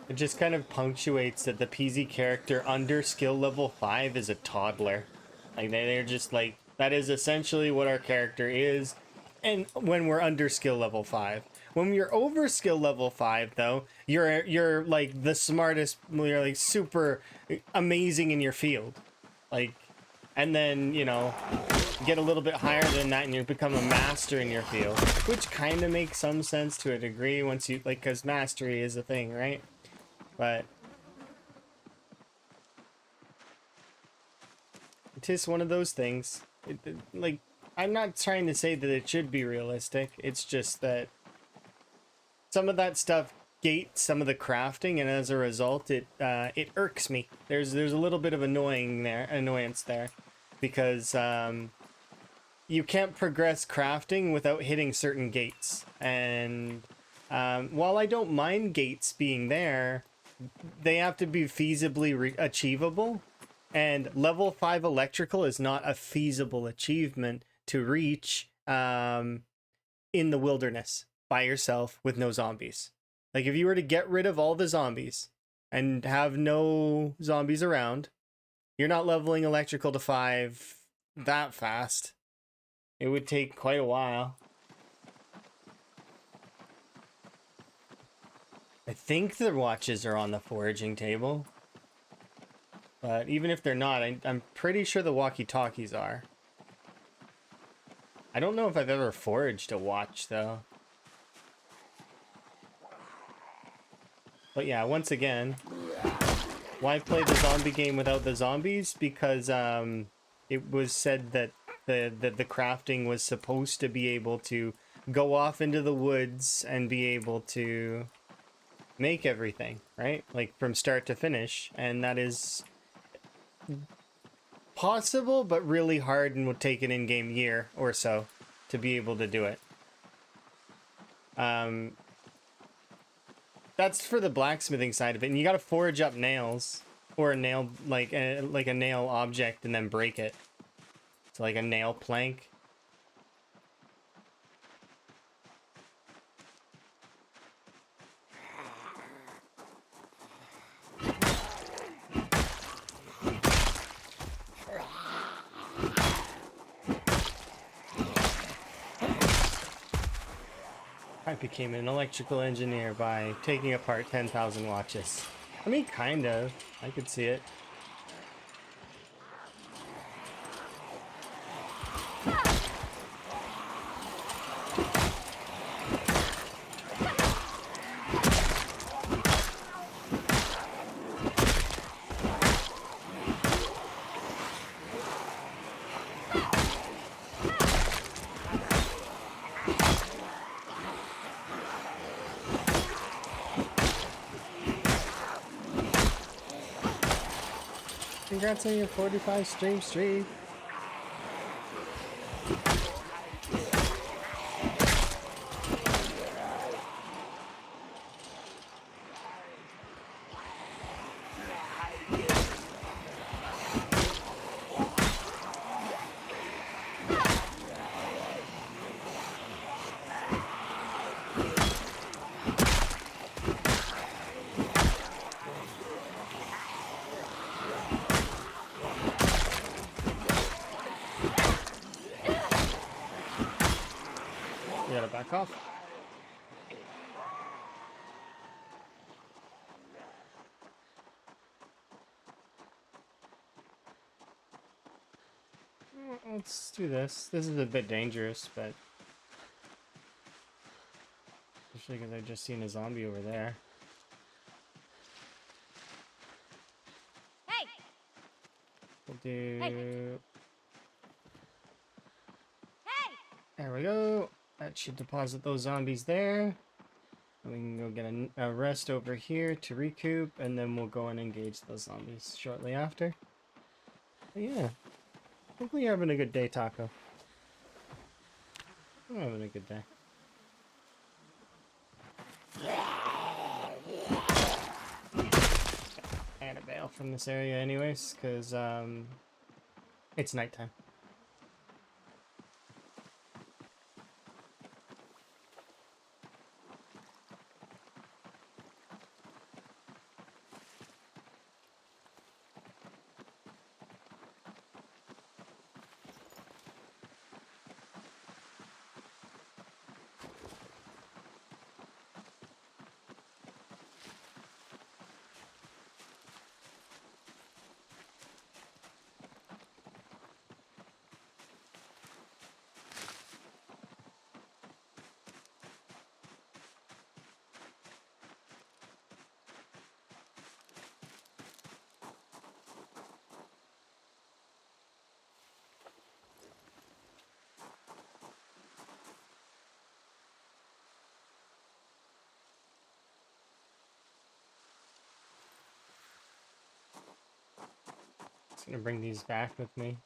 It just kind of punctuates that the PZ character under skill level 5 is a toddler. Like, they're just like, that is essentially what our character is, and when we're under skill level 5. When you're over skill level 5, though, you're like the smartest, you're like super amazing in your field. Like, and then, you know, get a little bit higher than that and you become a master in your field, which kind of makes some sense to a degree once you, like, because mastery is a thing, right? But it is one of those things. Like, I'm not trying to say that it should be realistic. It's just that some of that stuff gates some of the crafting, and as a result, it irks me. There's a little bit of annoyance there, because you can't progress crafting without hitting certain gates. And while I don't mind gates being there, they have to be feasibly achievable, and level 5 electrical is not a feasible achievement to reach in the wilderness by yourself with no zombies. Like, if you were to get rid of all the zombies and have no zombies around, you're not leveling electrical to 5 that fast. It would take quite a while. I think the watches are on the foraging table. But even if they're not, I'm pretty sure the walkie-talkies are. I don't know if I've ever foraged a watch, though. But yeah, once again, why play the zombie game without the zombies? Because it was said that the crafting was supposed to be able to go off into the woods and be able to make everything, right? Like, from start to finish. And that is possible, but really hard, and would take an in-game year or so to be able to do it. That's for the blacksmithing side of it, and you got to forge up nails, or a nail, like a nail object, and then break it. So like a nail plank. I became an electrical engineer by taking apart 10,000 watches. I mean, kind of. I could see it. Congrats on your 45 stream streak. Back off. Let's do this. This is a bit dangerous, but especially because I've just seen a zombie over there. Hey! We'll do... Hey! There we go. That should deposit those zombies there. And we can go get a rest over here to recoup, and then we'll go and engage those zombies shortly after. But yeah. Hopefully you're having a good day, Taco. I'm having a good day. I gotta bail from this area anyways, because it's nighttime. Just gonna bring these back with me.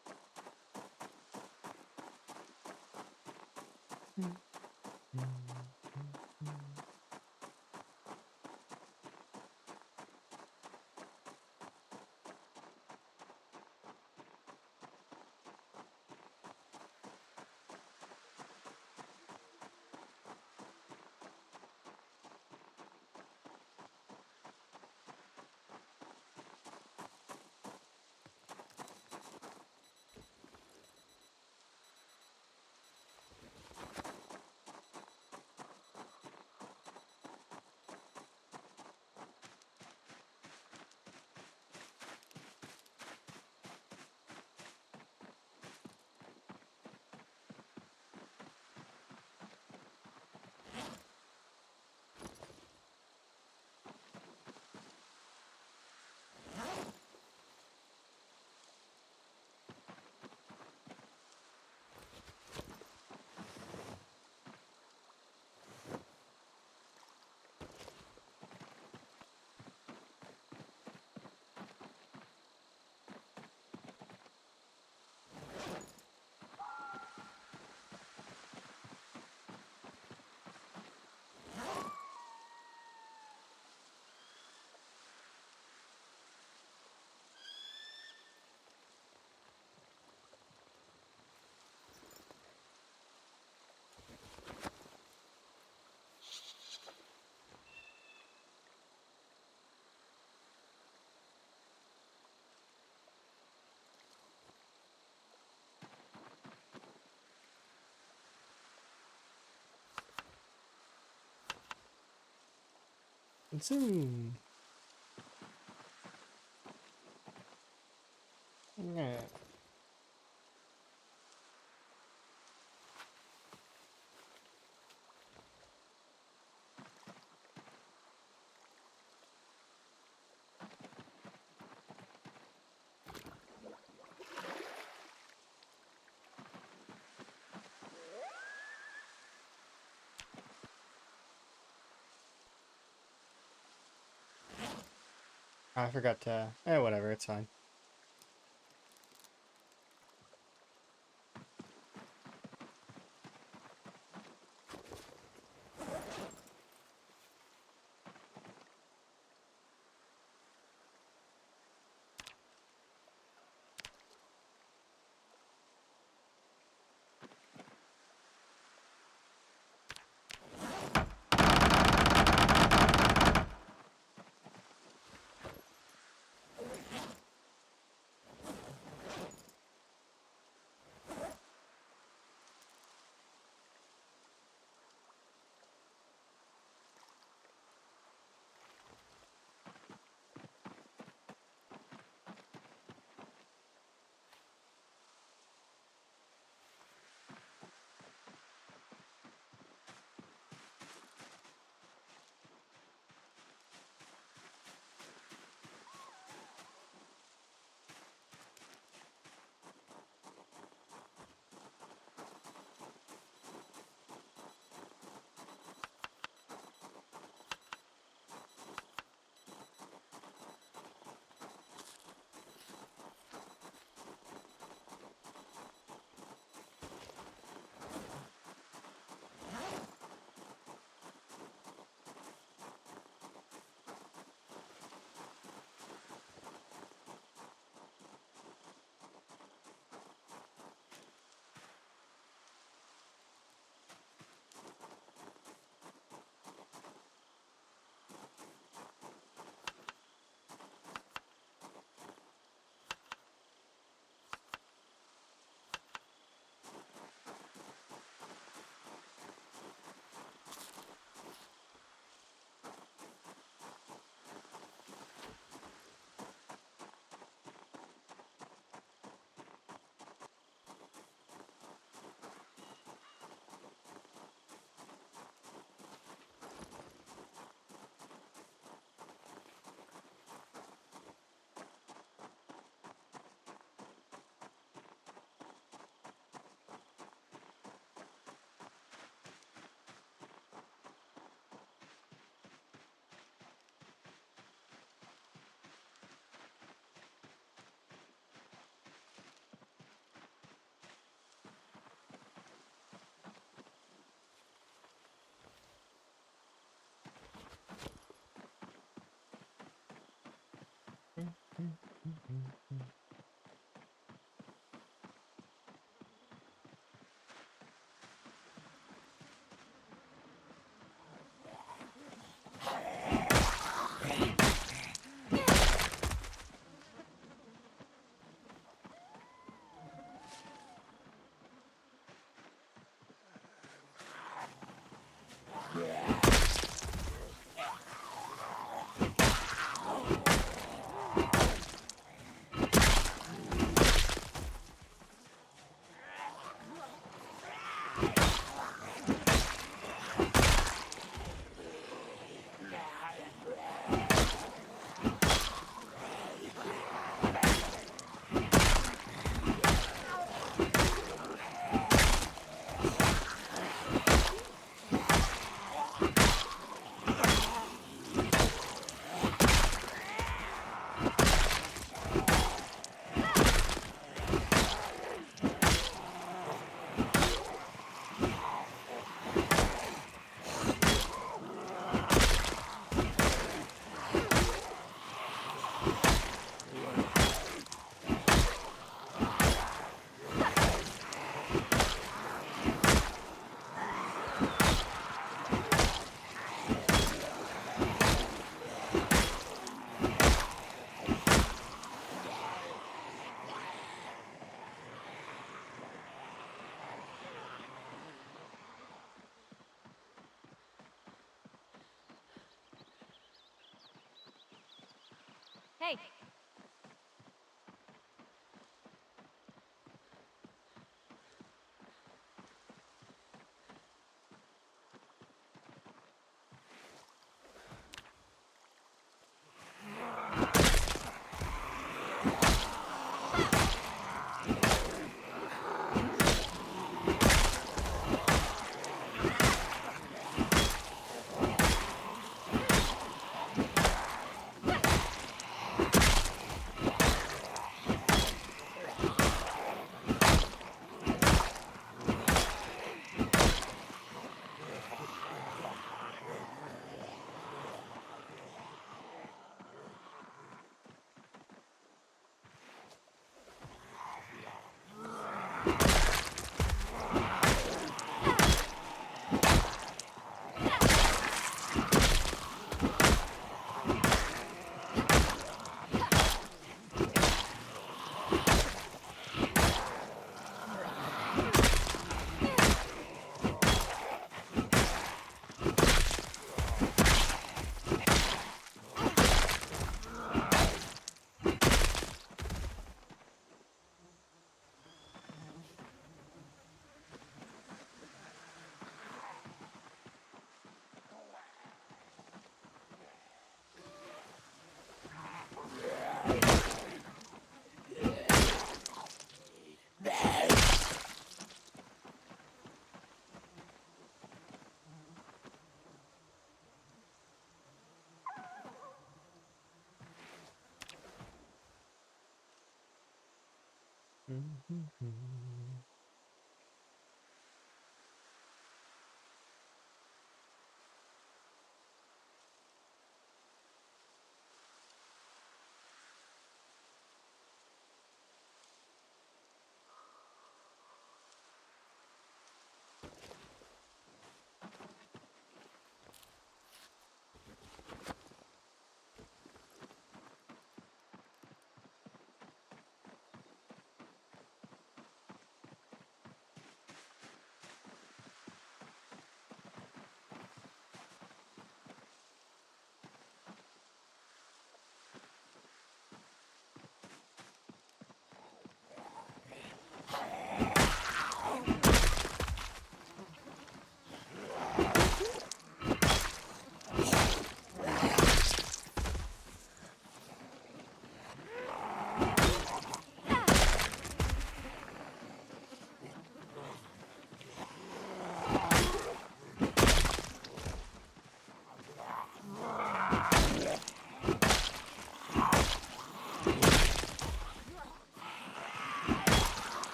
Zoom. Yeah. I forgot to... whatever, it's fine. Hey!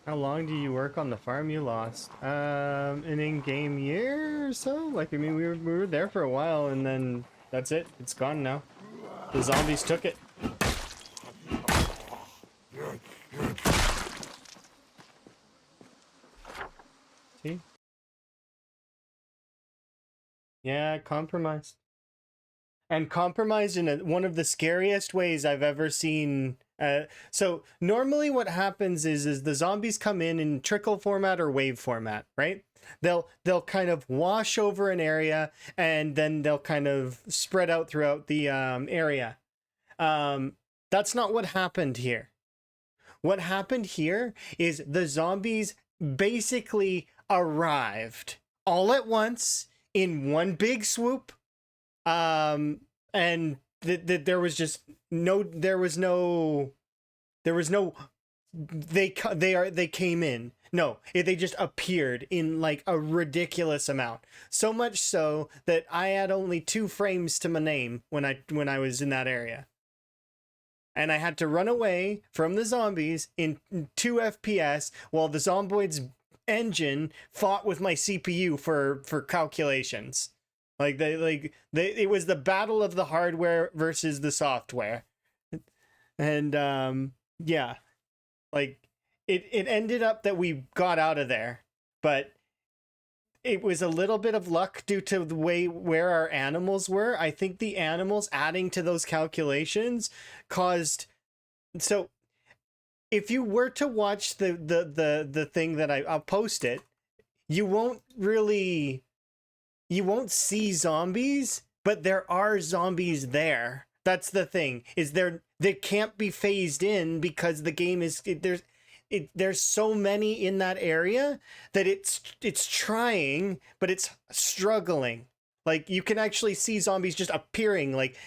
How long do you work on the farm you lost? An in-game year or so? Like, I mean, we were there for a while, and then that's it. It's gone now. The zombies took it. See? Yeah, compromised. And compromised in one of the scariest ways I've ever seen. So normally what happens is the zombies come in trickle format or wave format, right? They'll kind of wash over an area and then they'll kind of spread out throughout the area. That's not what happened here. What happened here is the zombies basically arrived all at once in one big swoop. And there was just no, there was no, they came in. No, they just appeared in like a ridiculous amount. So much so that I had only 2 frames to my name when I was in that area. And I had to run away from the zombies in 2 FPS while the zomboid's engine fought with my CPU for calculations. It was the battle of the hardware versus the software. And yeah, like it ended up that we got out of there, but it was a little bit of luck due to the way where our animals were. I think the animals adding to those calculations caused. So if you were to watch the thing that I'll post it, you won't see zombies, but there are zombies there. That's the thing, is they can't be phased in because the game is there's so many in that area that it's trying, but it's struggling. Like you can actually see zombies just appearing like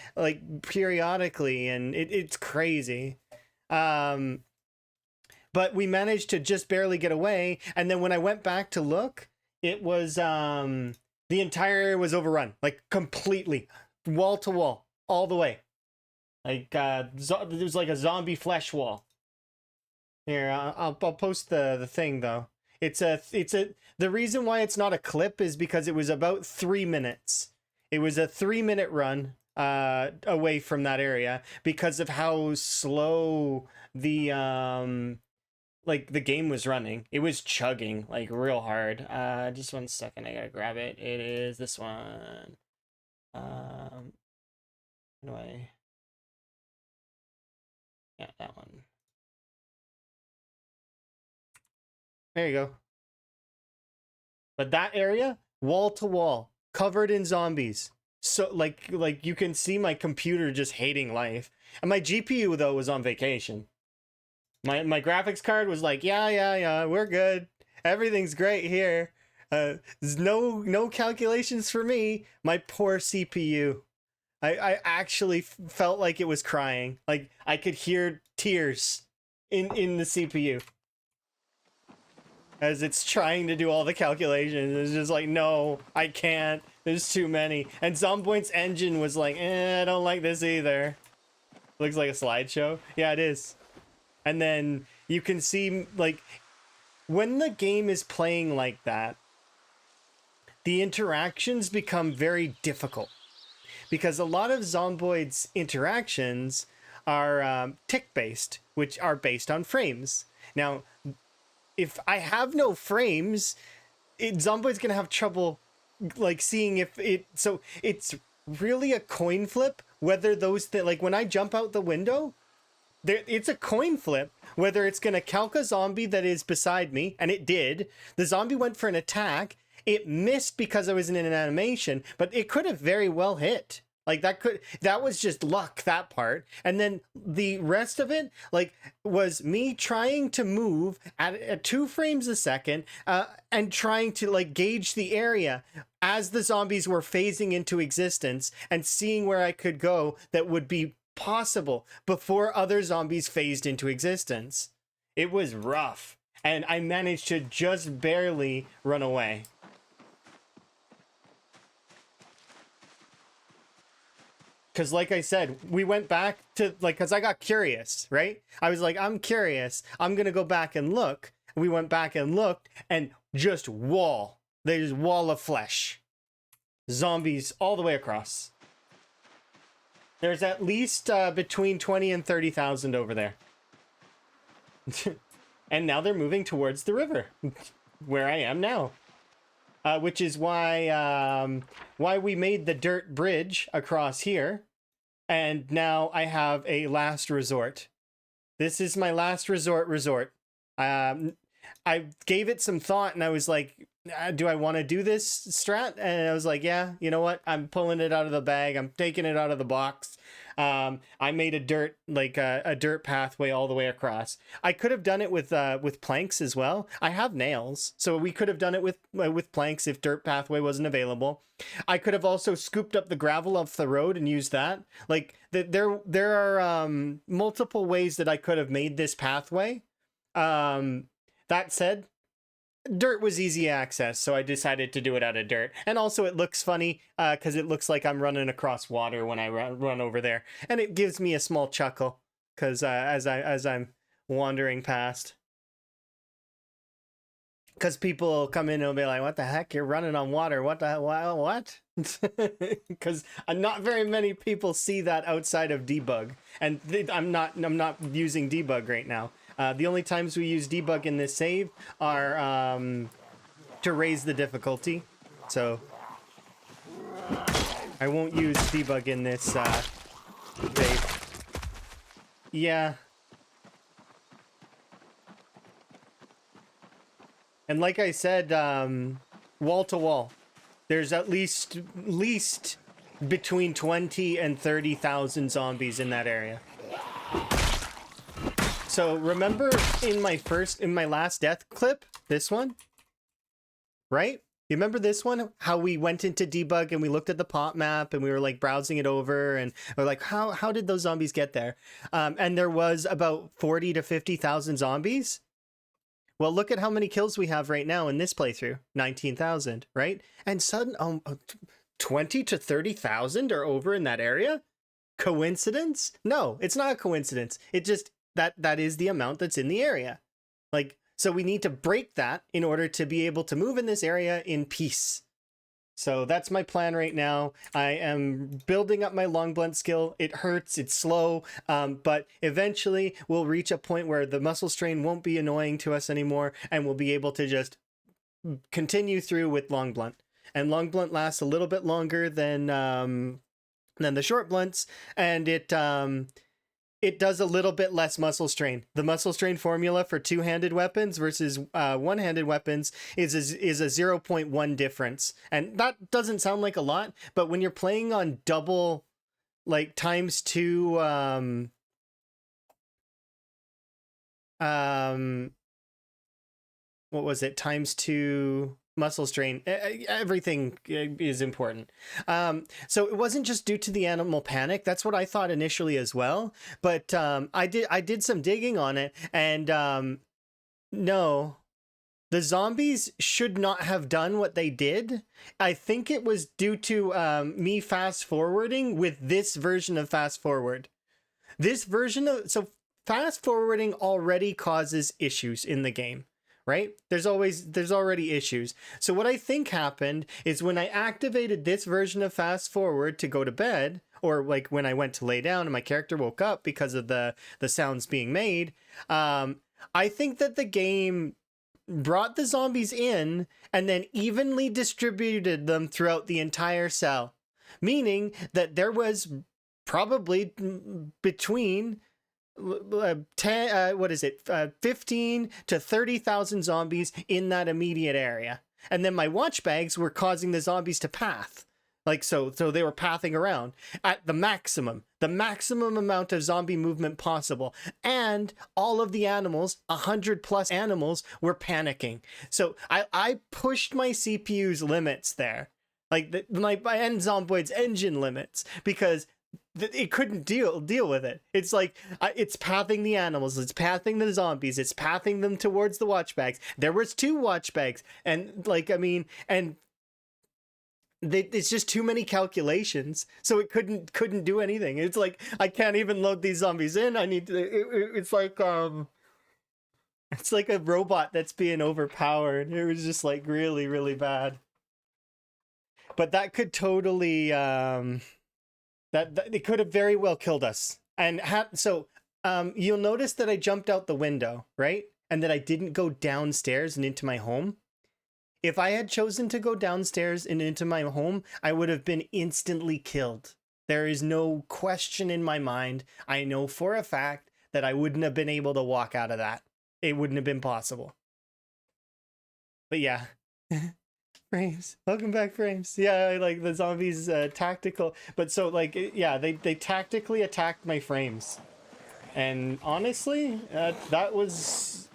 periodically, and it's crazy. But we managed to just barely get away, and then when I went back to look, it was the entire area was overrun, like completely, wall to wall, all the way. Like it was like a zombie flesh wall. Here, I'll post the thing though. The reason why it's not a clip is because it was about 3 minutes. It was a 3-minute run away from that area because of how slow the the game was running. It was chugging like real hard. Just 1 second, I gotta grab it. It is this one. Anyway, yeah, that one. There you go. But that area, wall to wall, covered in zombies. So like you can see my computer just hating life. And my GPU though was on vacation. My graphics card was like, yeah, we're good. Everything's great here. There's no calculations for me. My poor CPU. I actually felt like it was crying. Like I could hear tears in the CPU as it's trying to do all the calculations. It's just like, no, I can't. There's too many. And Zomboint's engine was like, I don't like this either. Looks like a slideshow. Yeah, it is. And then you can see, like, when the game is playing like that, the interactions become very difficult. Because a lot of Zomboid's interactions are tick-based, which are based on frames. Now, if I have no frames, Zomboid's gonna have trouble like seeing if it. So it's really a coin flip whether those like when I jump out the window, it's a coin flip whether it's gonna calc a zombie that is beside me, and it did. The zombie went for an attack. It missed because I was in an animation, but it could have very well hit. Like that was just luck, that part. And then the rest of it, like, was me trying to move at 2 frames a second, and trying to like gauge the area as the zombies were phasing into existence and seeing where I could go that would be possible before other zombies phased into existence. It was rough, and I managed to just barely run away. Because like I said, we went back to, like, because I got curious, right? I was like, I'm curious. I'm going to go back and look. we went back and looked, and just wall. There's wall of flesh. Zombies all the way across. There's at least between 20 and 30,000 over there. And now they're moving towards the river, where I am now. Which is why we made the dirt bridge across here. And now I have a last resort. This is my last resort. I gave it some thought and I was like, do I want to do this strat? And I was like, yeah, you know what? I'm pulling it out of the bag. I'm taking it out of the box. I made a dirt pathway all the way across. I could have done it with planks as well. I have nails, so we could have done it with planks if dirt pathway wasn't available. I could have also scooped up the gravel off the road and used that. Like there are multiple ways that I could have made this pathway. That said, dirt was easy access, so I decided to do it out of dirt. And also it looks funny because it looks like I'm running across water when I run over there, and it gives me a small chuckle because as I'm wandering past, because people come in and be like, what the heck, you're running on water, what? Because not very many people see that outside of debug, and I'm not using debug right now. The only times we use debug in this save are to raise the difficulty. So I won't use debug in this save. Yeah. And like I said, wall to wall, there's at least between 20 and 30,000 zombies in that area. So remember in my last death clip, this one, right? You remember this one? How we went into debug and we looked at the pot map and we were like browsing it over and we're like, how did those zombies get there? And there was about 40 to 50,000 zombies. Well, look at how many kills we have right now in this playthrough, 19,000, right? And sudden 20 to 30,000 are over in that area. Coincidence? No, it's not a coincidence. It just that is the amount that's in the area. Like, so we need to break that in order to be able to move in this area in peace. So that's my plan right now. I am building up my long blunt skill. It hurts, it's slow, but eventually we'll reach a point where the muscle strain won't be annoying to us anymore, and we'll be able to just continue through with long blunt. And long blunt lasts a little bit longer than the short blunts, and it does a little bit less muscle strain. The muscle strain formula for two-handed weapons versus one-handed weapons is a 0.1 difference. And that doesn't sound like a lot, but when you're playing on double, like times two, what was it? Times two muscle strain, everything is important. So it wasn't just due to the animal panic. That's what I thought initially as well, but I did some digging on it, and no, the zombies should not have done what they did. I think it was due to me fast forwarding with this version of fast forward. So fast forwarding already causes issues in the game. Right? There's already issues. So what I think happened is when I activated this version of fast forward to go to bed, or like when I went to lay down and my character woke up because of the sounds being made, I think that the game brought the zombies in and then evenly distributed them throughout the entire cell, meaning that there was probably between 15 to 30,000 zombies in that immediate area. And then my watch bags were causing the zombies to path. Like, so they were pathing around at the maximum amount of zombie movement possible. And all of the animals, 100 plus animals, were panicking. So I pushed my CPU's limits there. Like my end Zomboid's engine limits, because it couldn't deal with it. It's like it's pathing the animals, it's pathing the zombies, it's pathing them towards the watch bags. There was 2 watch bags, and it's just too many calculations, so it couldn't do anything. It's like I can't even load these zombies in. I need to. It's like It's like a robot that's being overpowered. It was just like really, really bad. But that could totally that it could have very well killed us. And you'll notice that I jumped out the window, right? And that I didn't go downstairs and into my home. If I had chosen to go downstairs and into my home, I would have been instantly killed. There is no question in my mind. I know for a fact that I wouldn't have been able to walk out of that. It wouldn't have been possible. But yeah. Frames. Welcome back, Frames. Yeah, like the zombies tactical. But so like, yeah, they tactically attacked my frames. And honestly, that was...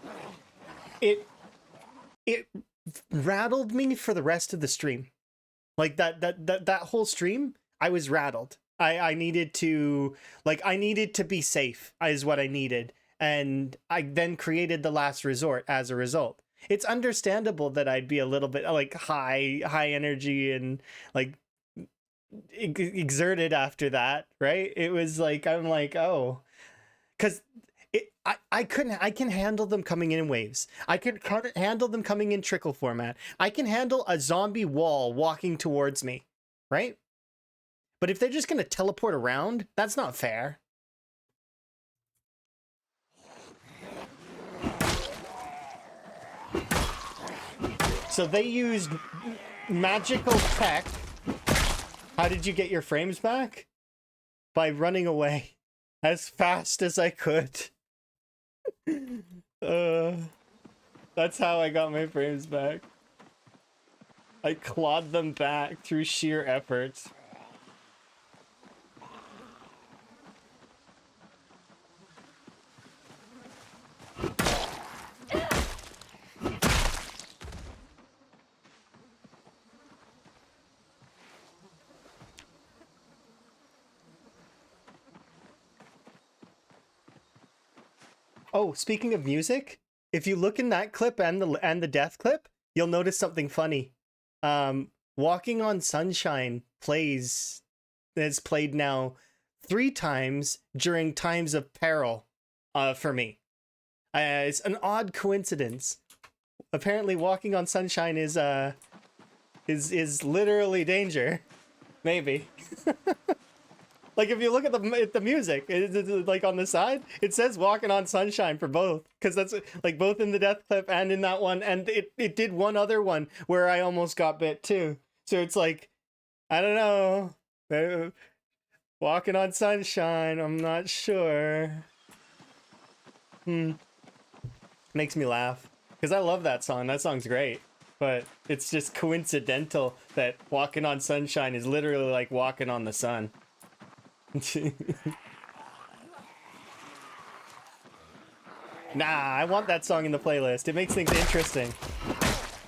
It rattled me for the rest of the stream. Like that whole stream, I was rattled. I needed to be safe is what I needed. And I then created the last resort as a result. It's understandable that I'd be a little bit like high energy and like exerted after that, right? It was like, I'm like, oh, because I can handle them coming in waves. I can handle them coming in trickle format. I can handle a zombie wall walking towards me, right? But if they're just going to teleport around, that's not fair. So they used magical tech. How did you get your frames back? By running away as fast as I could. That's how I got my frames back. I clawed them back through sheer effort. Oh, speaking of music, if you look in that clip and the death clip, you'll notice something funny. Walking on Sunshine has played now 3 times during times of peril for me. It's an odd coincidence. Apparently Walking on Sunshine is literally danger. Maybe. Like if you look at the music, it's like on the side, it says Walking on Sunshine for both, because that's like both in the death clip and in that one, and it did one other one where I almost got bit too. So it's like, I don't know, Walking on Sunshine, I'm not sure. Makes me laugh because I love that song. That song's great, but it's just coincidental that Walking on Sunshine is literally like walking on the sun. Nah, I want that song in the playlist. It makes things interesting.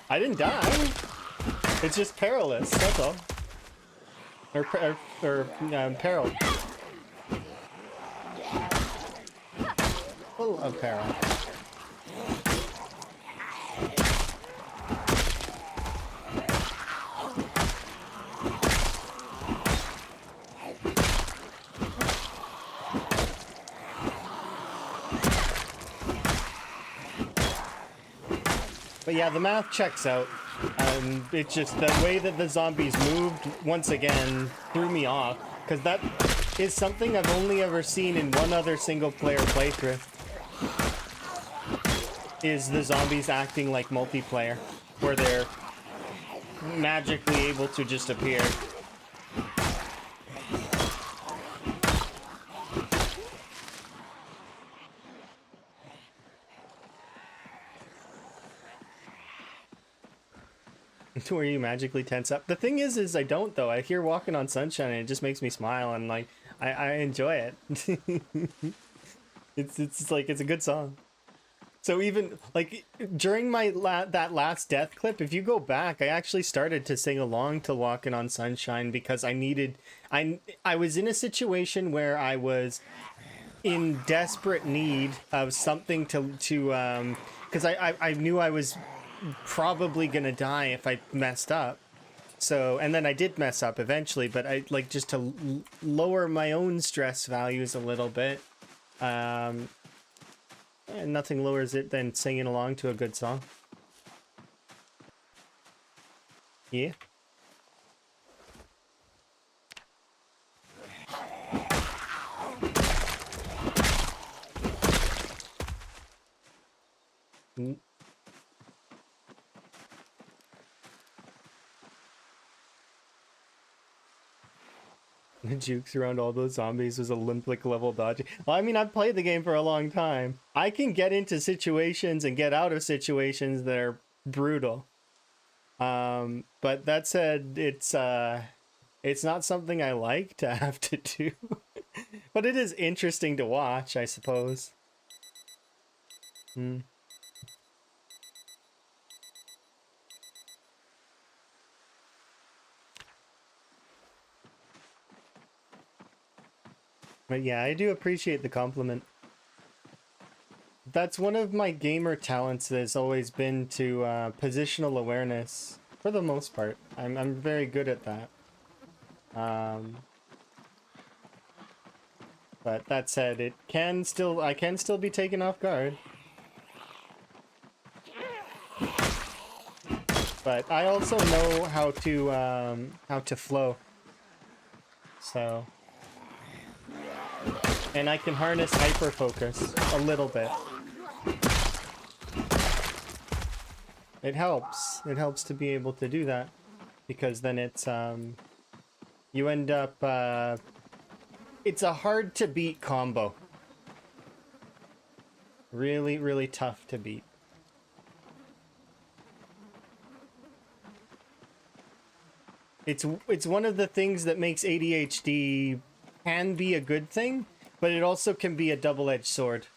I didn't die. It's just perilous, that's all. Or peril. Full of peril. But yeah, the math checks out. It's just the way that the zombies moved once again threw me off, because that is something I've only ever seen in one other single player playthrough. Is the zombies acting like multiplayer, where they're magically able to just appear. Where you magically tense up. The thing is I don't though. I hear Walking on Sunshine and it just makes me smile, and like I enjoy it. it's like it's a good song. So even like during my that last death clip, if you go back, I actually started to sing along to Walking on Sunshine because I was in a situation where I was in desperate need of something to because I knew I was probably gonna die if I messed up. So, and then I did mess up eventually, but I like just to lower my own stress values a little bit. nothing lowers it than singing along to a good song. Yeah. The jukes around all those zombies was Olympic level dodging. Well, I mean, I've played the game for a long time. I can get into situations and get out of situations that are brutal. But that said, it's not something I like to have to do. But it is interesting to watch, I suppose. Hmm. But yeah, I do appreciate the compliment. That's one of my gamer talents that has always been to positional awareness, for the most part. I'm very good at that. But that said, I can still be taken off guard. But I also know how to flow. So, and I can harness hyper focus a little bit. It helps. It helps to be able to do that, because then it's you end up it's a hard to beat combo. Really, really tough to beat. It's one of the things that makes ADHD can be a good thing, but it also can be a double-edged sword.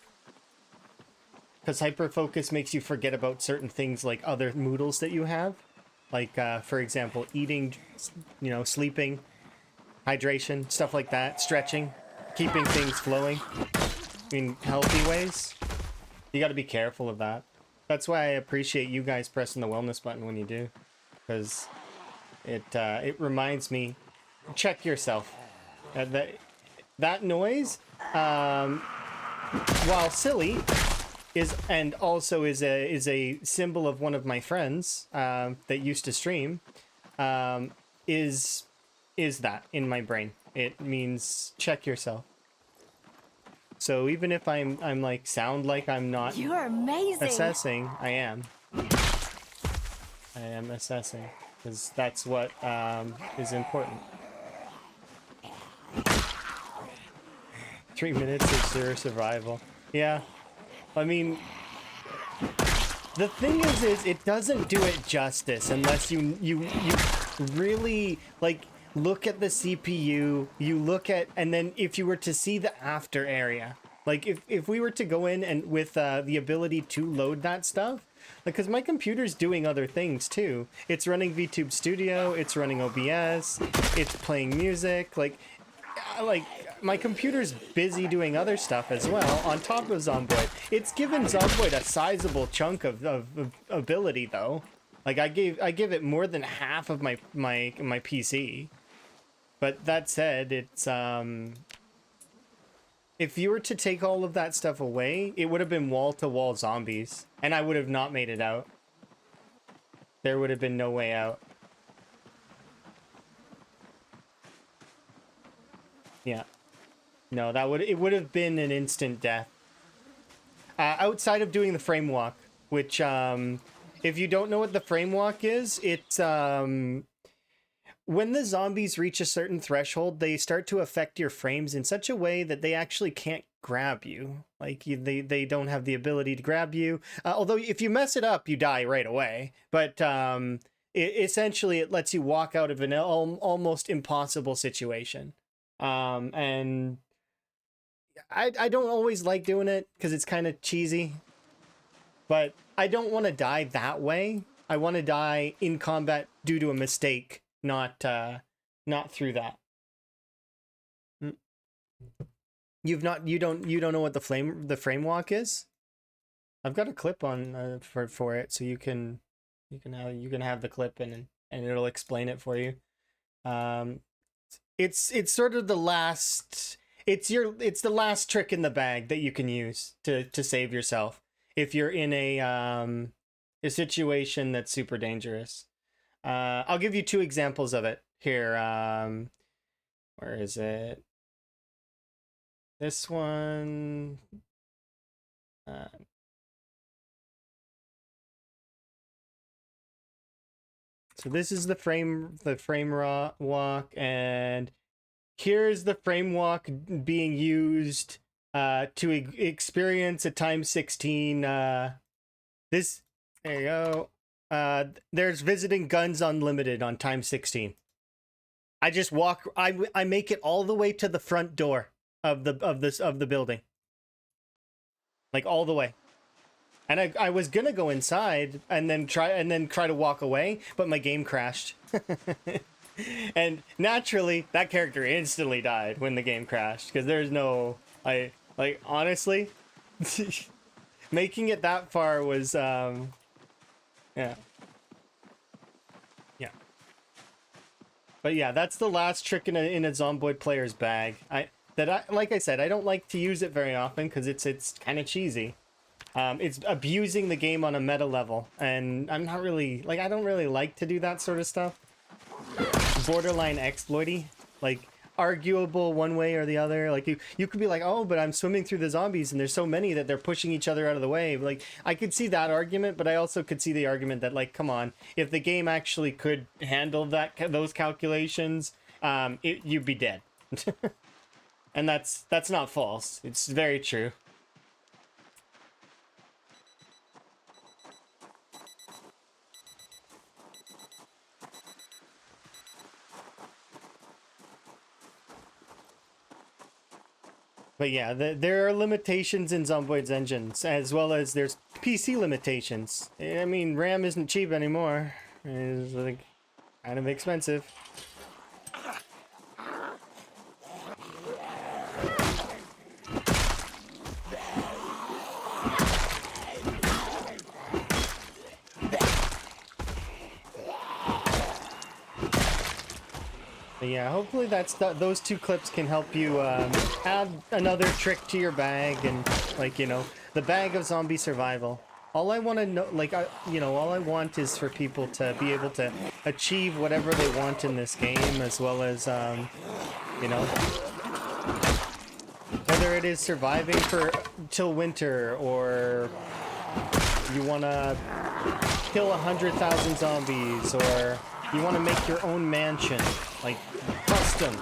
Because hyperfocus makes you forget about certain things like other moodles that you have. Like, for example, eating, sleeping, hydration, stuff like that, stretching, keeping things flowing in healthy ways. You got to be careful of that. That's why I appreciate you guys pressing the wellness button when you do. Because it reminds me, check yourself. That noise, while silly, is a symbol of one of my friends that used to stream, is that in my brain. It means check yourself. So even if I'm like sound like I'm not You're amazing. assessing, I am assessing, because that's what is important. 3 minutes of sure survival. Yeah, I mean, the thing is it doesn't do it justice unless you really like look at the CPU, you look at, and then if you were to see the after area, like if we were to go in and with the ability to load that stuff, because my computer's doing other things too. It's running VTube Studio, it's running OBS, it's playing music, like my computer's busy doing other stuff as well on top of Zomboid. It's given Zomboid a sizable chunk of ability though. Like I give it more than half of my PC. But that said, it's if you were to take all of that stuff away, it would have been wall-to-wall zombies, and I would have not made it out. There would have been no way out. Yeah. No, it would have been an instant death. Outside of doing the frame walk, which if you don't know what the frame walk is, it's when the zombies reach a certain threshold, they start to affect your frames in such a way that they actually can't grab you. Like they don't have the ability to grab you. Although if you mess it up, you die right away. But essentially, it lets you walk out of an almost impossible situation. And I don't always like doing it because it's kind of cheesy. But I don't want to die that way. I want to die in combat due to a mistake. Not through that. You don't know what the frame walk is? I've got a clip on for it, so you can have the clip and it'll explain it for you. It's sort of the last. it's the last trick in the bag that you can use to save yourself if you're in a situation that's super dangerous. I'll give you two examples of it here. Where is it? This one. So this is the frame raw walk, and here's the frame walk being used to experience a times 16. This there you go. There's visiting guns unlimited on times 16. I just walk. I make it all the way to the front door of the building, like all the way. And I was gonna go inside and then try to walk away, but my game crashed. And naturally, that character instantly died when the game crashed because there's no honestly, making it that far was yeah. But yeah, that's the last trick in a Zomboid player's bag. Like I said, I don't like to use it very often because it's kind of cheesy. It's abusing the game on a meta level, and I'm not really I don't really like to do that sort of stuff. Borderline exploity, like arguable one way or the other. Like you could be like, oh, but I'm swimming through the zombies and there's so many that they're pushing each other out of the way. Like I could see that argument, but I also could see the argument that like, come on, if the game actually could handle those calculations, you'd be dead. And that's not false. It's very true. But yeah, there are limitations in Zomboid's engines, as well as there's PC limitations. I mean, RAM isn't cheap anymore. It's like kind of expensive. But yeah, hopefully those two clips can help you add another trick to your bag and the bag of zombie survival. All I want to know, all I want is for people to be able to achieve whatever they want in this game, as well as whether it is surviving till winter, or you want to kill 100,000 zombies, or you want to make your own mansion, like custom,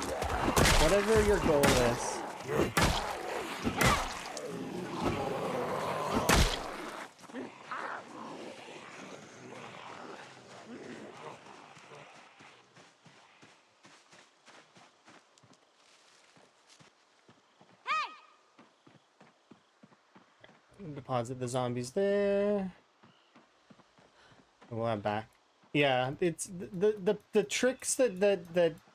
whatever your goal is. Deposit the zombies there. We'll have back. Yeah, it's the tricks that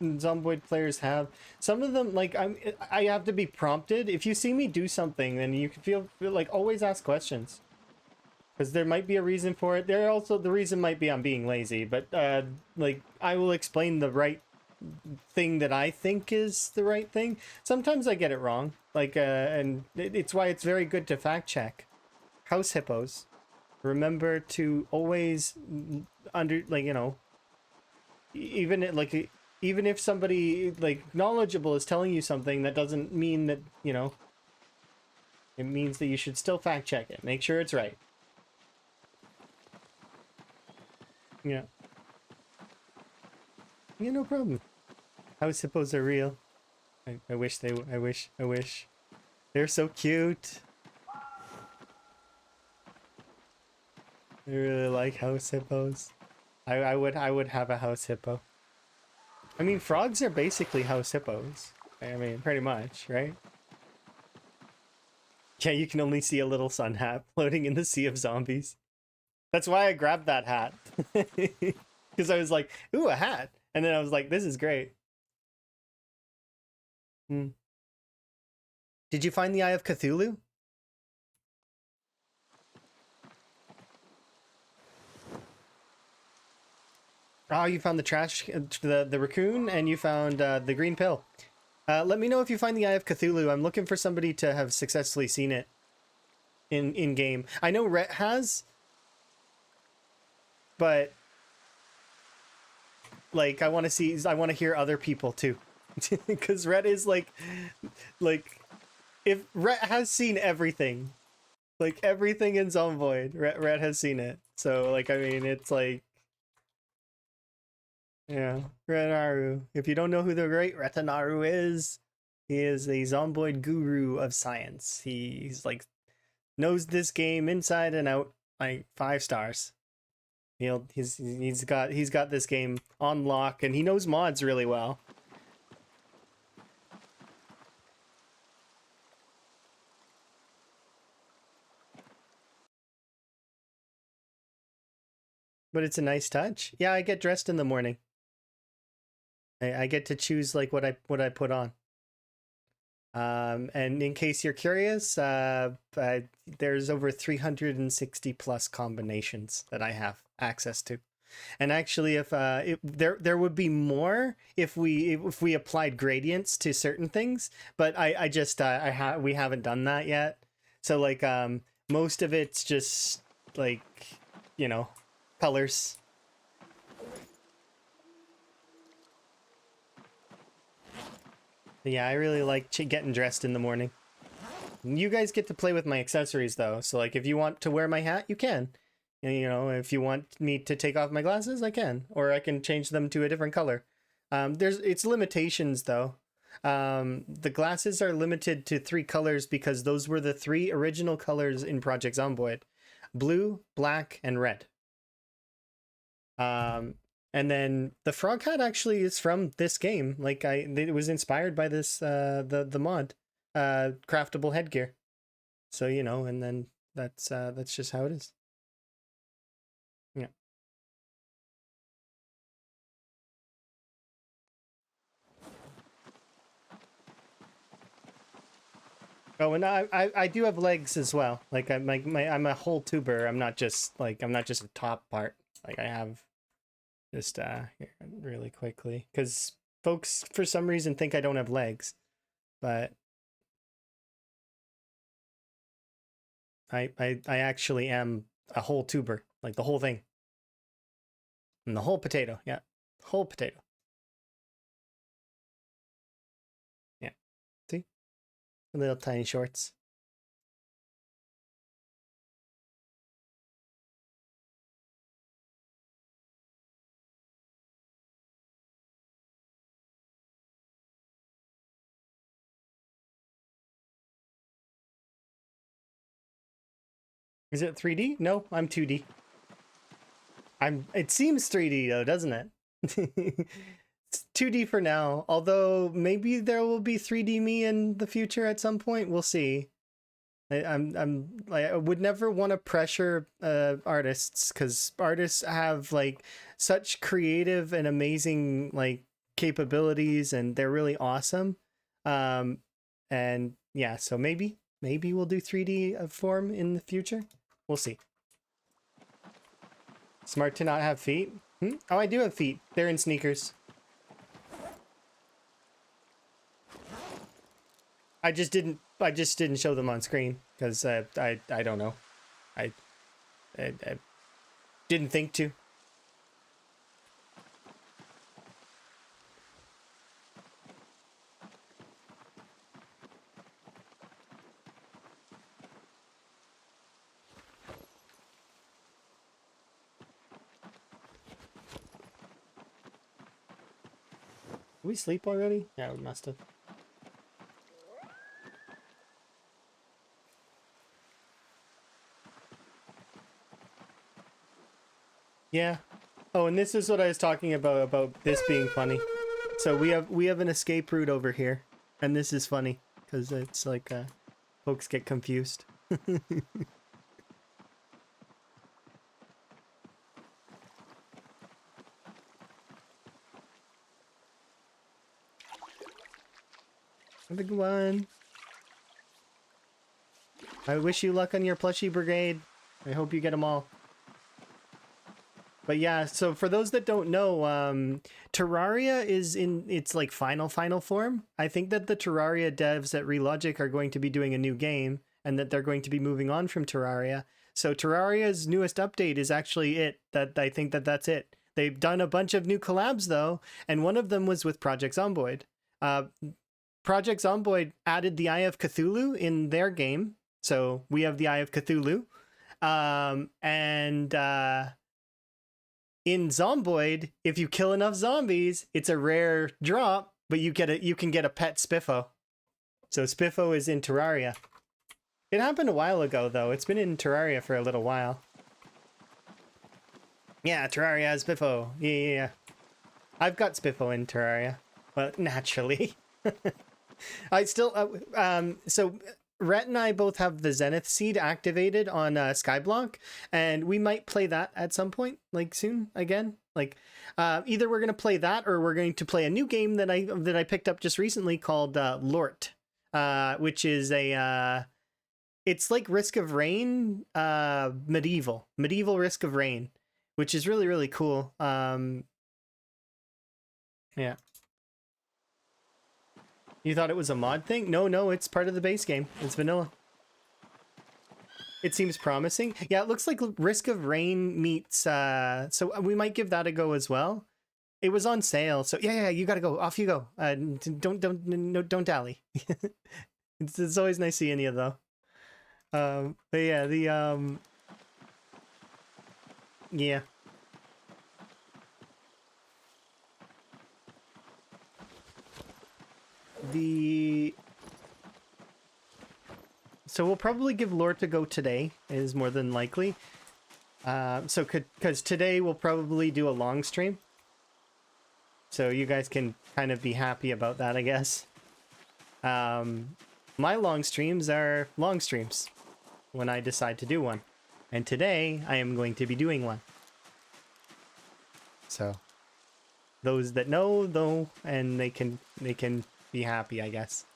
Zomboid players have. Some of them, like I have to be prompted. If you see me do something, then you can feel like always ask questions, because there might be a reason for it. There also the reason might be I'm being lazy, but like I will explain the right thing that I think is the right thing. Sometimes I get it wrong, and it's why it's very good to fact check. House hippos. Remember to always even if somebody knowledgeable is telling you something, that doesn't mean that it means that you should still fact check it. Make sure it's right. Yeah, no problem. House hippos are real. I wish they're so cute. I really like house hippos. I would have a house hippo. I mean, frogs are basically house hippos. I mean, pretty much, right? Yeah, you can only see a little sun hat floating in the sea of zombies. That's why I grabbed that hat. Because I was like, ooh, a hat. And then I was like, this is great. Did you find the Eye of Cthulhu? Oh, you found the trash, the raccoon, and you found the green pill. Let me know if you find the Eye of Cthulhu. I'm looking for somebody to have successfully seen it in game. I know Rhett has, but like I want to hear other people too, because Rhett is like if Rhett has seen everything, like everything in Zomboid, Rhett has seen it. So like I mean, it's like yeah, Retanaru. If you don't know who the great Retanaru is, he is a Zomboid guru of science. He's like knows this game inside and out, like 5 stars. He's got this game on lock, and he knows mods really well. But it's a nice touch. Yeah, I get dressed in the morning. I get to choose like what I put on. And in case you're curious, there's over 360 plus combinations that I have access to. And actually, if there would be more if we applied gradients to certain things, but we haven't done that yet. So like most of it's just like, you know, colors. But yeah, I really like getting dressed in the morning. You guys get to play with my accessories though, so like if you want to wear my hat, you can. And, you know, if you want me to take off my glasses, I can, or I can change them to a different color. It's limitations though. The glasses are limited to 3 colors because those were the 3 original colors in Project Zomboid: blue, black, and red. And then the frog hat actually is from this game. Like it was inspired by this the mod, craftable headgear. So you know, and then that's just how it is. Yeah. Oh, and I do have legs as well. Like I'm a whole tuber. I'm not just a top part. Like I have just here, really quickly, because folks for some reason think I don't have legs, but I actually am a whole tuber, like the whole thing. And the whole potato, yeah. Whole potato. Yeah. See? Little tiny shorts. Is it 3D? No, I'm 2D. It seems 3D though, doesn't it? It's 2D for now, although maybe there will be 3D me in the future at some point. We'll see. I would never want to pressure artists, because artists have like such creative and amazing like capabilities, and they're really awesome. And yeah, so maybe we'll do 3D form in the future. We'll see. Smart to not have feet. Oh, I do have feet. They're in sneakers. I just didn't show them on screen because I don't know. I didn't think to. Did we sleep already? Yeah, we must have. Yeah. Oh, and this is what I was talking about this being funny. So we have an escape route over here, and this is funny because it's like folks get confused. Have a good one. I wish you luck on your plushie brigade. I hope you get them all. But yeah, so for those that don't know, Terraria is in its like final form. I think that the Terraria devs at Relogic are going to be doing a new game, and that they're going to be moving on from Terraria. So Terraria's newest update is actually it. That I think that that's it. They've done a bunch of new collabs though, and one of them was with Project Zomboid. Project Zomboid added the Eye of Cthulhu in their game, so we have the Eye of Cthulhu, and in Zomboid, if you kill enough zombies, it's a rare drop, but you can get a pet Spiffo. So Spiffo is in Terraria. It happened a while ago though. It's been in Terraria for a little while. Yeah, Terraria has Spiffo. Yeah. I've got Spiffo in Terraria. Well, naturally. I still so Rhett and I both have the Zenith Seed activated on Skyblock, and we might play that at some point, like soon again. Like, either we're gonna play that, or we're going to play a new game that I picked up just recently called Lort, which is a it's like Risk of Rain, medieval Risk of Rain, which is really cool. Yeah. You thought it was a mod thing? No, it's part of the base game. It's vanilla. It seems promising. Yeah, it looks like Risk of Rain meets, so we might give that a go as well. It was on sale, so yeah, you gotta go. Off you go. Don't dally. It's always nice seeing you though. But yeah, yeah. So we'll probably give Lore to go today, is more than likely. Because today we'll probably do a long stream. So you guys can kind of be happy about that, I guess. My long streams are long streams when I decide to do one. And today I am going to be doing one. So those that know, and they can be happy, I guess.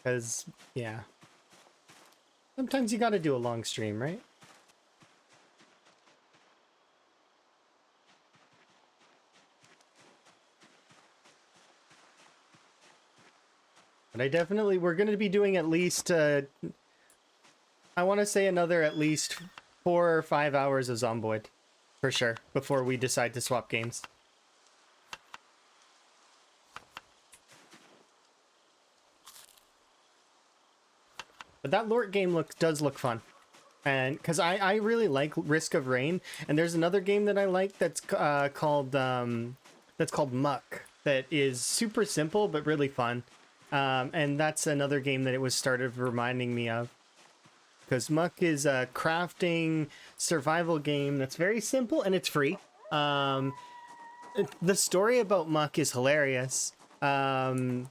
Because, yeah. Sometimes you gotta do a long stream, right? But we're gonna be doing at least, I want to say another at least 4 or 5 hours of Zomboid. For sure, before we decide to swap games. But that Lort game does look fun. And because I really like Risk of Rain, and there's another game that I like that's called Muck, that is super simple but really fun. And that's another game that it was started reminding me of. Because Muck is a crafting survival game that's very simple and it's free. The story about Muck is hilarious. A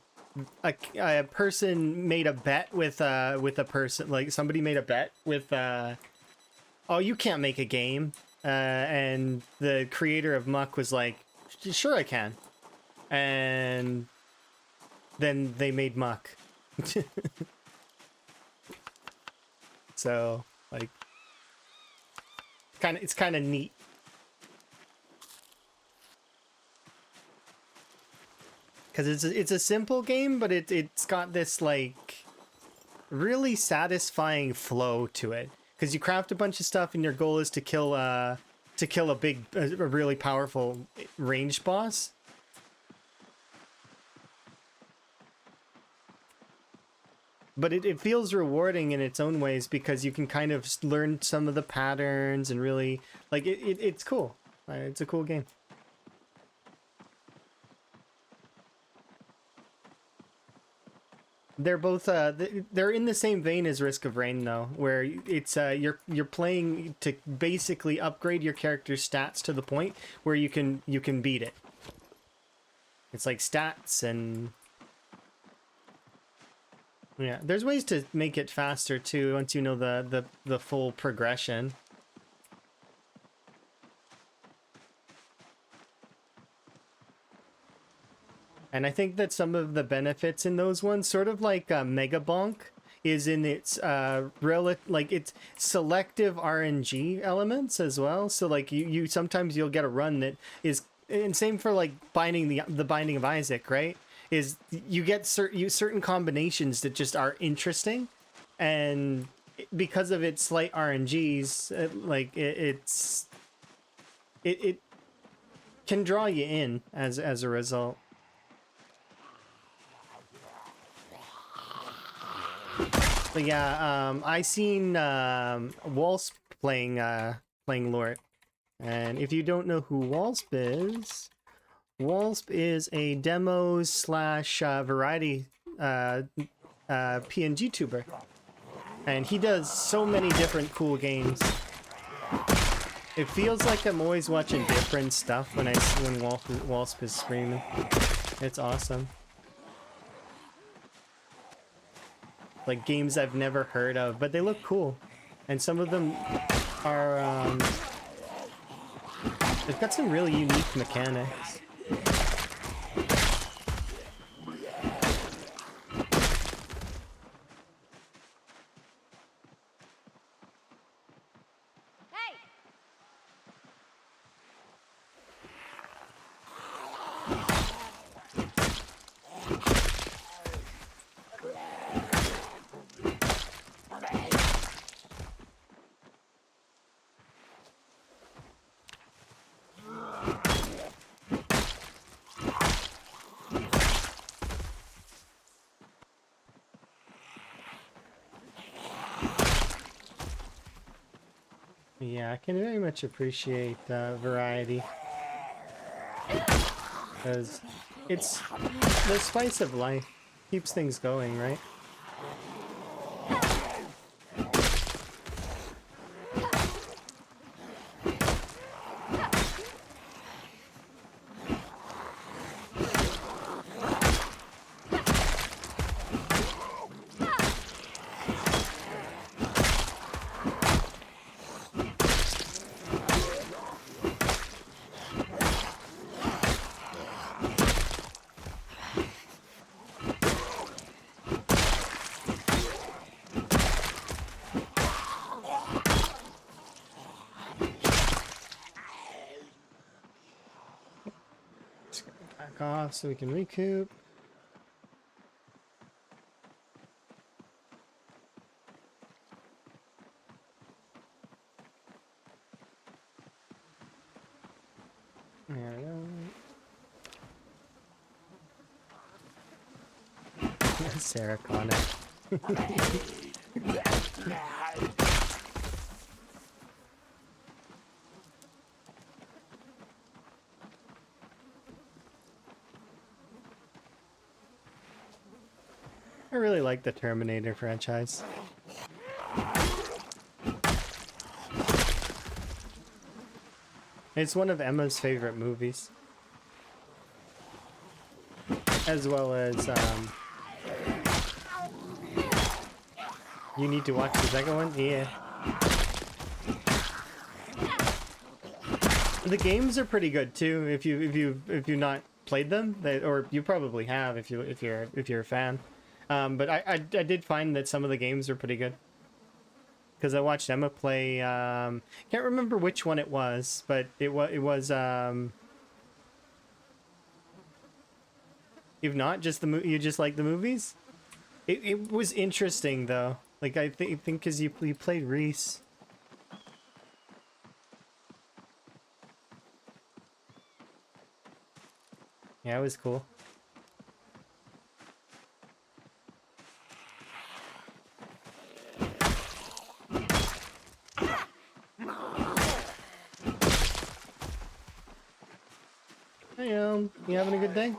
person made a bet with a person, like somebody made a bet with oh, you can't make a game, and the creator of Muck was like, sure I can, and then they made Muck. So like it's kind of neat. Because it's a simple game, but it's got this like really satisfying flow to it. Because you craft a bunch of stuff, and your goal is to kill a really powerful ranged boss. But it feels rewarding in its own ways, because you can kind of learn some of the patterns and really like it's cool. It's a cool game. They're both they're in the same vein as Risk of Rain though, where it's you're playing to basically upgrade your character's stats to the point where you can beat it. It's like stats, and yeah, there's ways to make it faster too once you know the full progression. And I think that some of the benefits in those ones, sort of like Mega Bonk, is in its like its selective RNG elements as well. So like you sometimes you'll get a run that is, and same for like binding the Binding of Isaac, right? Is you get certain combinations that just are interesting, and because of its slight RNGs, it can draw you in as a result. But yeah, I seen Walsp playing Lort, and if you don't know who Walsp is a demos slash variety PNG tuber, and he does so many different cool games. It feels like I'm always watching different stuff when Walsp is streaming. It's awesome. Like games I've never heard of, but they look cool, and some of them are they've got some really unique mechanics. Hey! Yeah, I can very much appreciate variety, because it's the spice of life, keeps things going, right? Let's get back off so we can recoup. There we go. Sarah Connor. I really like the Terminator franchise. It's one of Emma's favorite movies. As well as, you need to watch the second one? Yeah. The games are pretty good too, if you've not played them, or you probably have if you're a fan. But I did find that some of the games are pretty good. Because I watched Emma play, can't remember which one it was, but it was if not, just you just like the movies? It was interesting though. Like I think because you played Reese. Yeah, it was cool. Hey, you having a good day?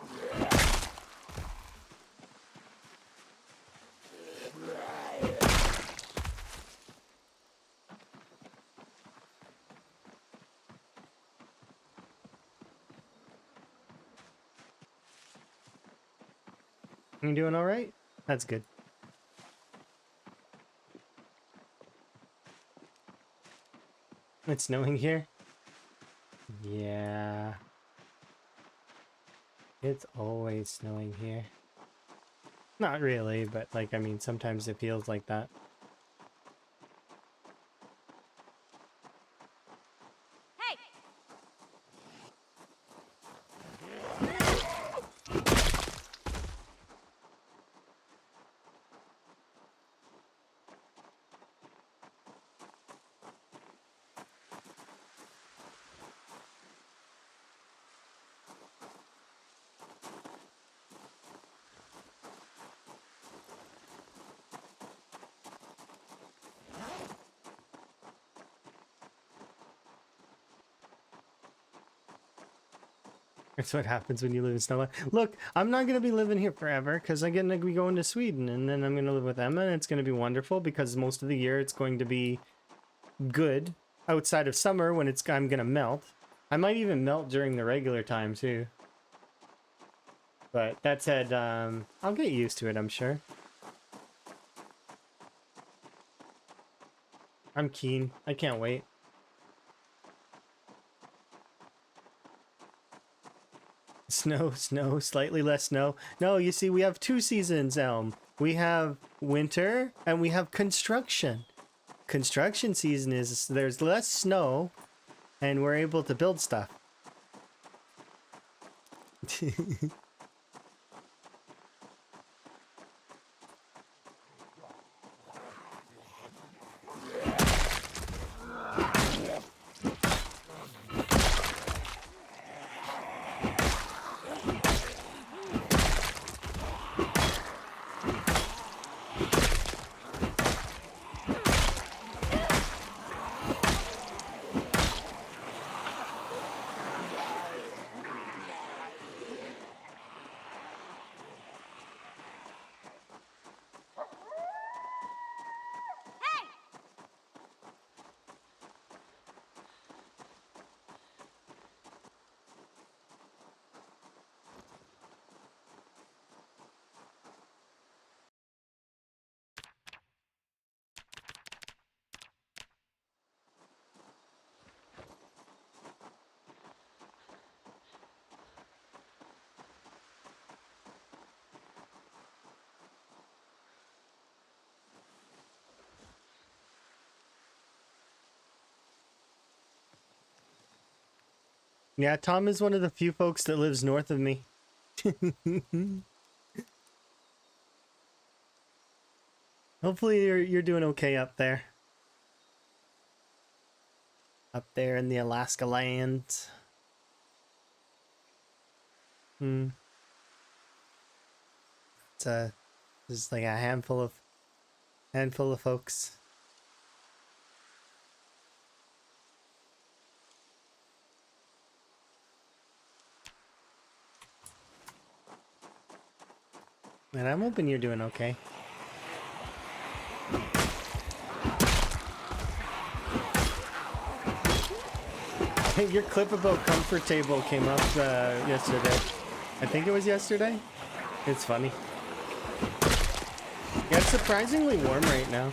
You doing all right? That's good. It's snowing here. Yeah. It's always snowing here. Not really, but like, I mean, sometimes it feels like that. Hey! That's what happens when you live in Snowland. Look, I'm not gonna be living here forever because I'm gonna be going to Sweden, and then I'm gonna live with Emma, and it's gonna be wonderful because most of the year it's going to be good. Outside of summer when I'm gonna melt. I might even melt during the regular time too. But that said, I'll get used to it, I'm sure. I'm keen. I can't wait. Snow, snow, slightly less snow. No, you see, we have two seasons, Elm. We have winter and we have construction. Construction season is there's less snow and we're able to build stuff. Yeah, Tom is one of the few folks that lives north of me. Hopefully you're doing okay up there. Up there in the Alaska land. Hmm. It's just like a handful of folks. And I'm hoping you're doing okay. Hey, your clip about comfort table came up yesterday. I think it was yesterday. It's funny. Yeah, it's surprisingly warm right now.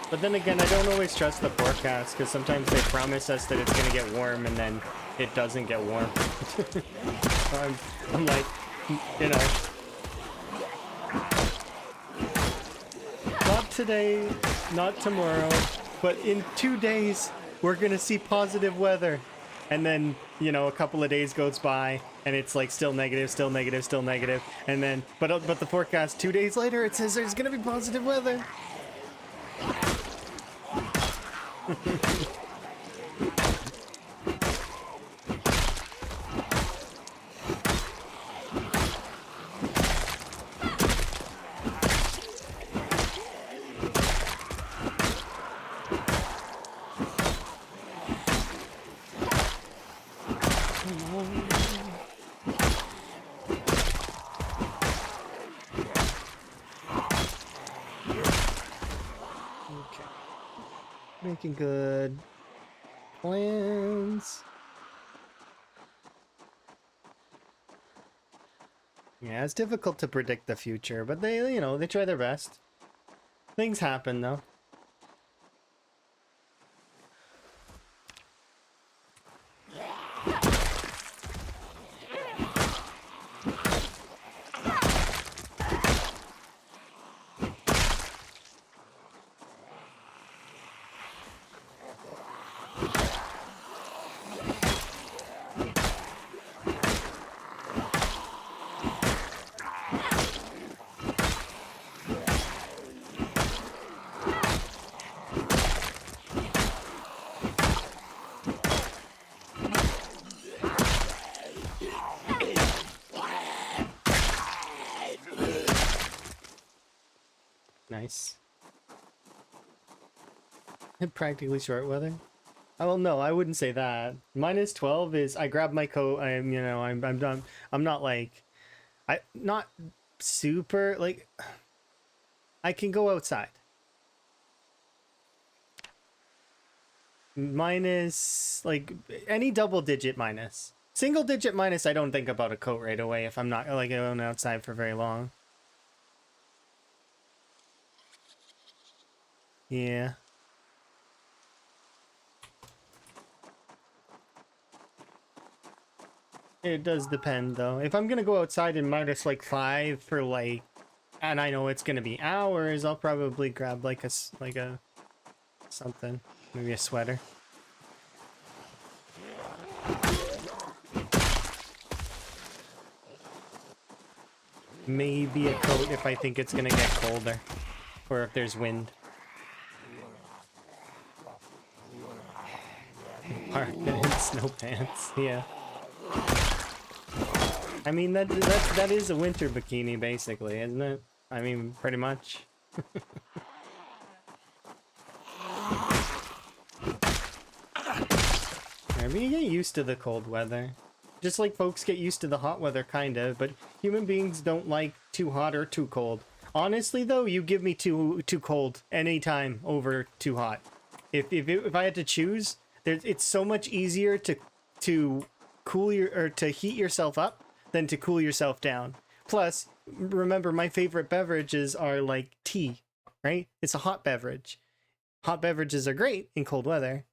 But then again, I don't always trust the forecast because sometimes they promise us that it's going to get warm and then it doesn't get warm. I'm like, you know, not today, not tomorrow, but in 2 days, we're going to see positive weather. And then, you know, a couple of days goes by and it's like still negative, still negative, still negative. And then, but the forecast 2 days later, it says there's going to be positive weather. Making good plans. Yeah, it's difficult to predict the future, but they, you know, they try their best. Things happen, though. Nice. Practically short weather. Oh, well, no, I wouldn't say that. -12 is I grab my coat. I'm done. I'm not like not super like I can go outside. Minus like any double digit minus. Single digit minus, I don't think about a coat right away if I'm not like going outside for very long. Yeah. It does depend though. If I'm gonna go outside in -5 for like, and I know it's gonna be hours, I'll probably grab like a something, maybe a sweater. Maybe a coat if I think it's gonna get colder, or if there's wind. Park in snow pants, yeah. I mean that is a winter bikini basically, isn't it? I mean, pretty much. I mean, you get used to the cold weather. Just like folks get used to the hot weather, kind of, but human beings don't like too hot or too cold. Honestly, though, you give me too cold anytime over too hot. If I had to choose, it's so much easier to cool your or to heat yourself up than to cool yourself down. Plus, remember, my favorite beverages are like tea, right? It's a hot beverage. Hot beverages are great in cold weather.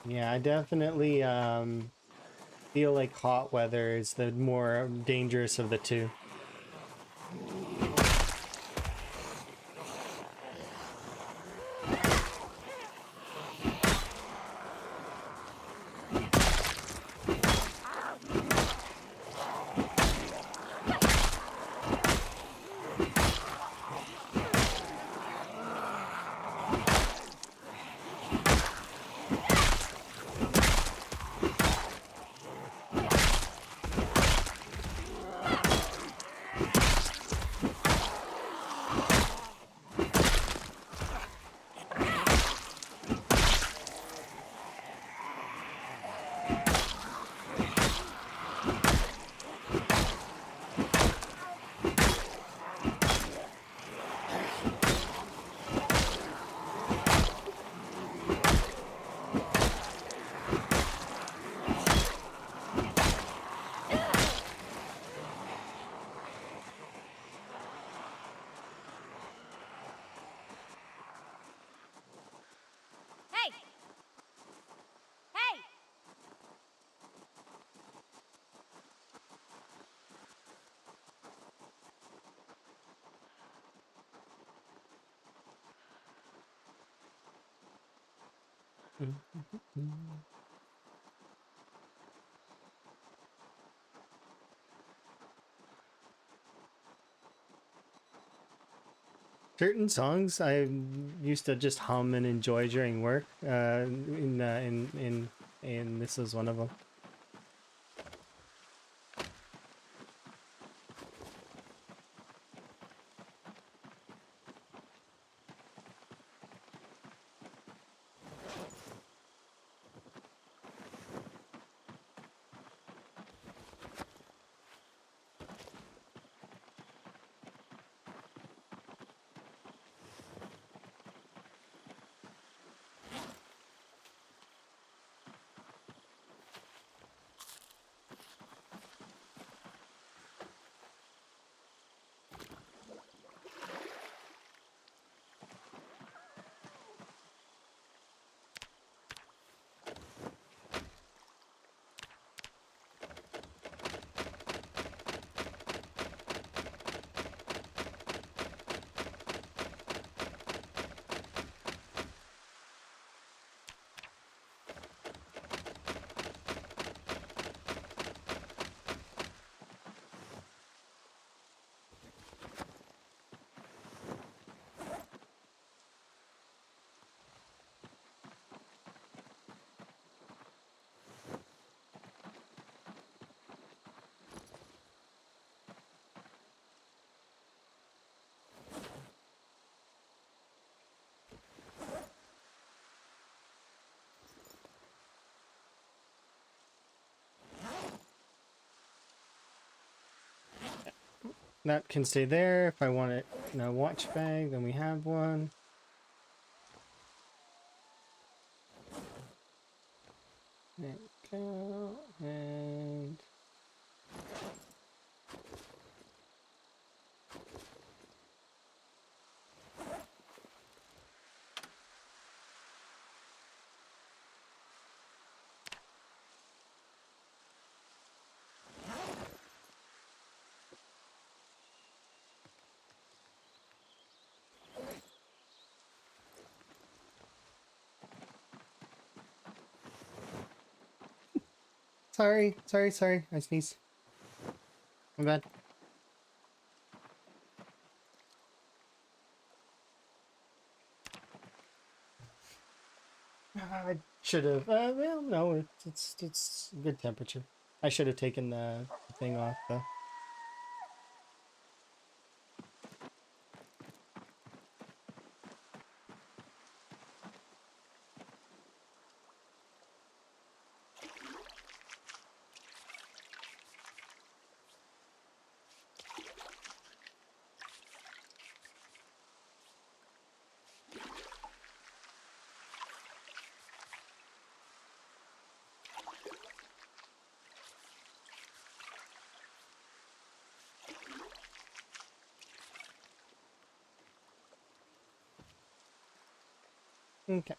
Yeah, I definitely feel like hot weather is the more dangerous of the two. Hey! Hey! Certain songs I used to just hum and enjoy during work. And this is one of them. that can stay there. If I want it in a watch bag, then we have one. There we go. And sorry. I sneezed. My bad. I should have. Well, no, it's good temperature. I should have taken the thing off though. Okay.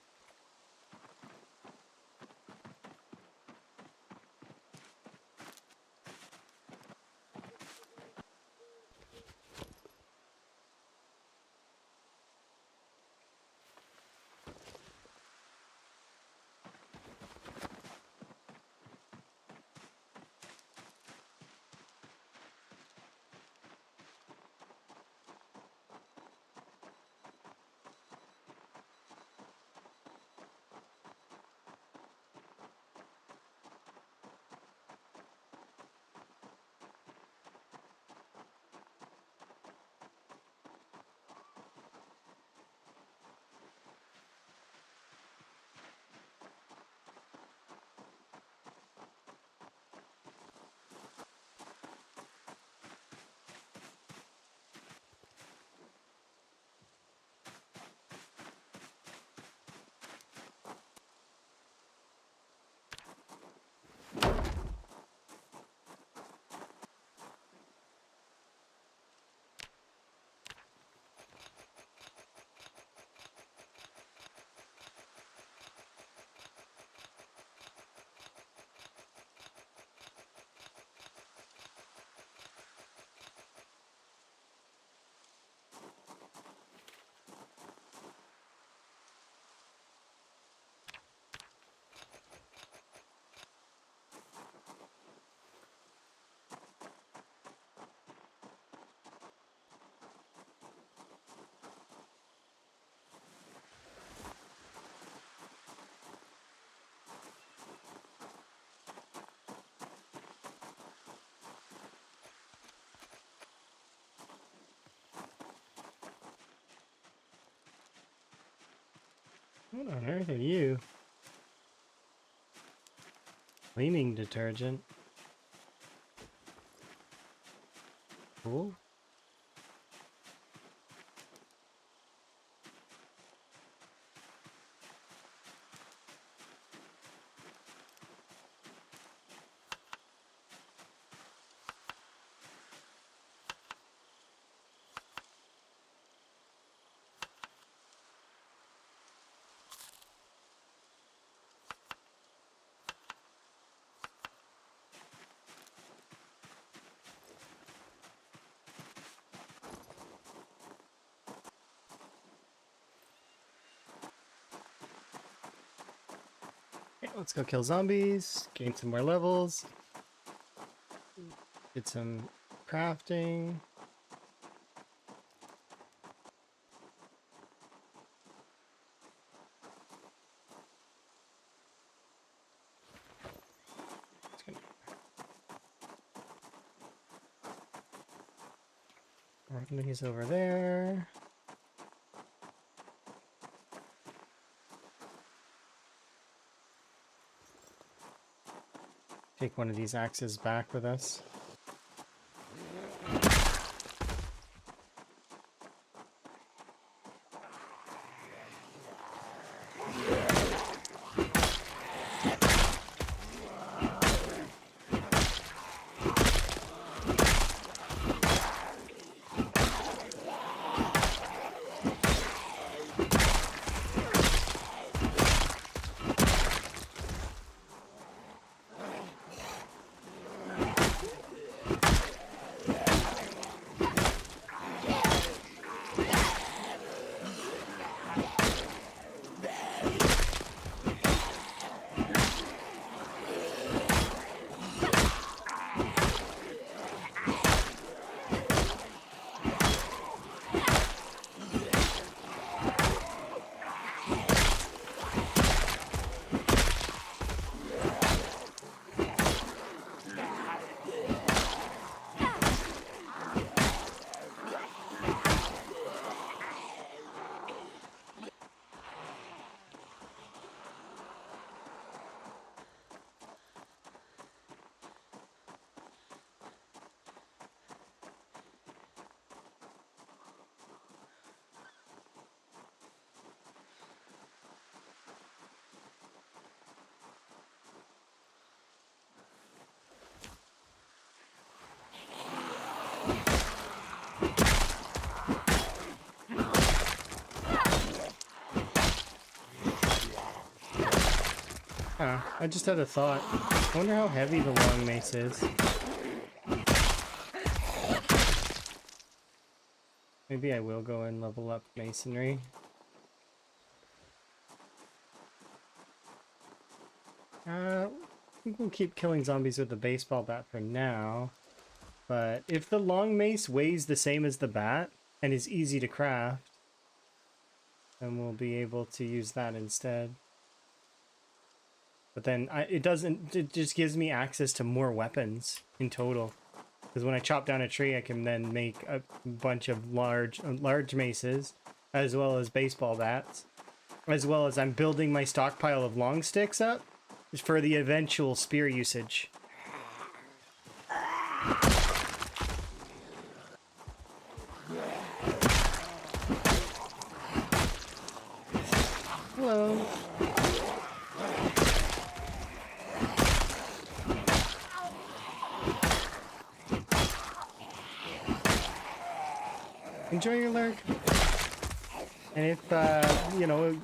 What on earth are you? Cleaning detergent. Cool. Okay, let's go kill zombies. Gain some more levels. Get some crafting. He's over there. Take one of these axes back with us. I just had a thought. I wonder how heavy the long mace is. Maybe I will go and level up masonry. We can keep killing zombies with the baseball bat for now. But if the long mace weighs the same as the bat and is easy to craft, then we'll be able to use that instead. But then it just gives me access to more weapons in total. Because when I chop down a tree, I can then make a bunch of large maces, as well as baseball bats, as well as I'm building my stockpile of long sticks up for the eventual spear usage. Hello. Enjoy your lurk. And if, you know,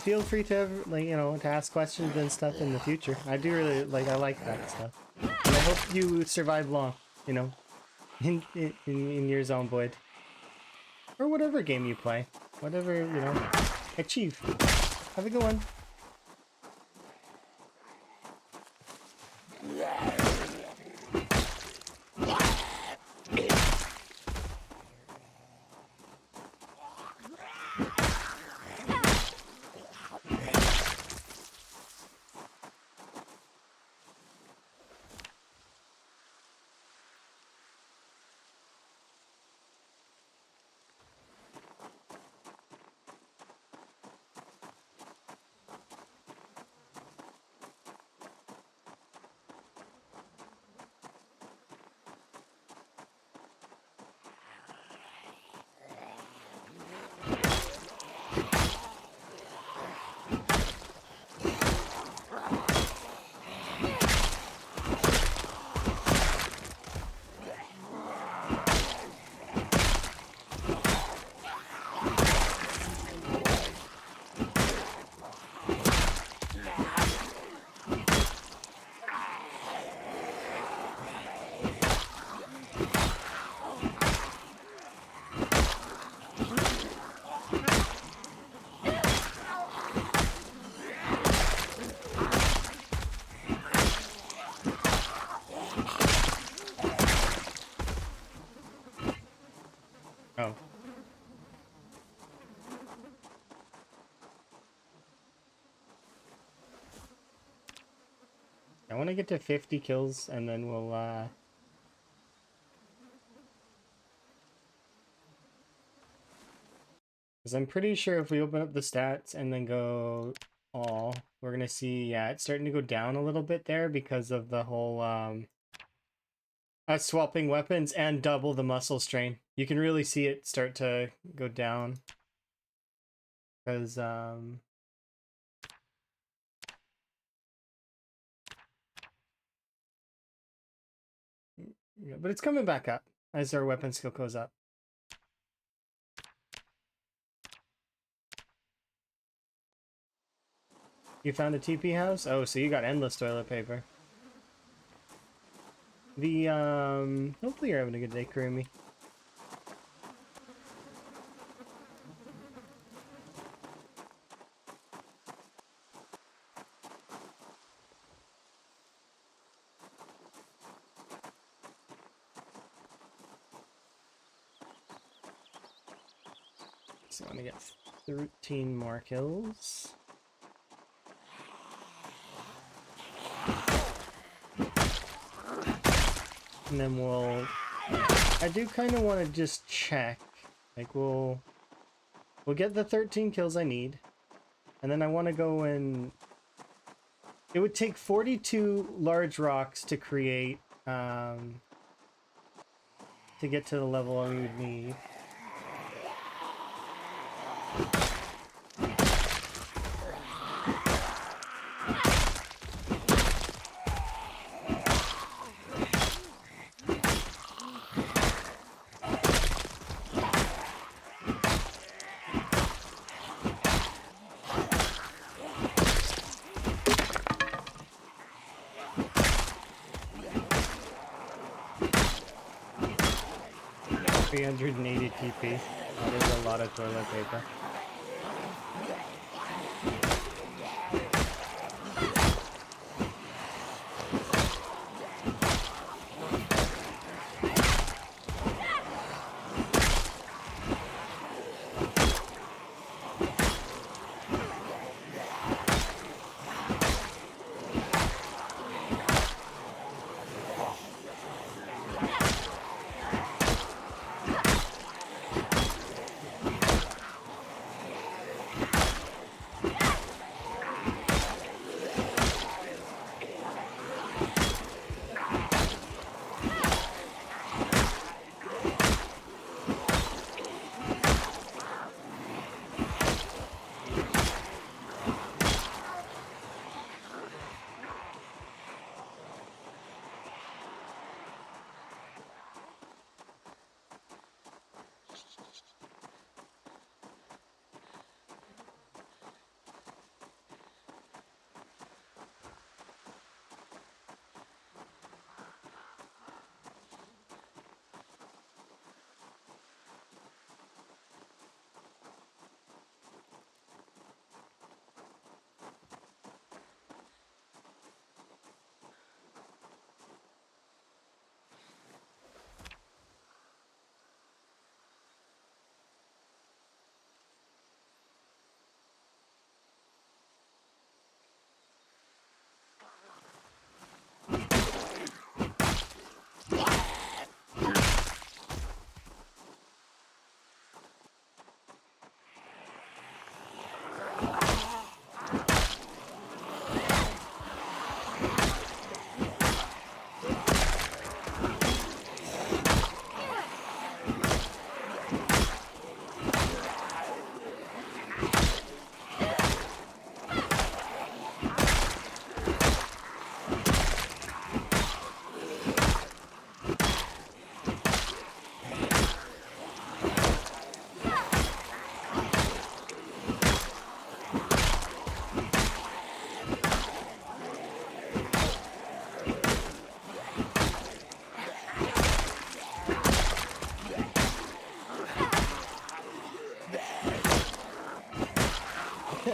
feel free to have, like, you know, to ask questions and stuff in the future. I do really, like, I like that stuff. And I hope you survive long, you know, in your Zomboid. Or whatever game you play. Whatever, you know, achieve. Have a good one. Oh. I want to get to 50 kills and then we'll, because I'm pretty sure if we open up the stats and then go all, we're going to see, yeah, it's starting to go down a little bit there because of the whole, us swapping weapons and double the muscle strain. You can really see it start to go down. Because, yeah, but it's coming back up as our weapon skill goes up. You found a TP house? Oh, so you got endless toilet paper. The, hopefully you're having a good day, Kurumi. So I want to get 13 more kills. And then we'll... I do kind of want to just check. Like, we'll get the 13 kills I need. And then I want to go and... It would take 42 large rocks to create, to get to the level we would need. 380 TP. Oh, there's a lot of toilet paper.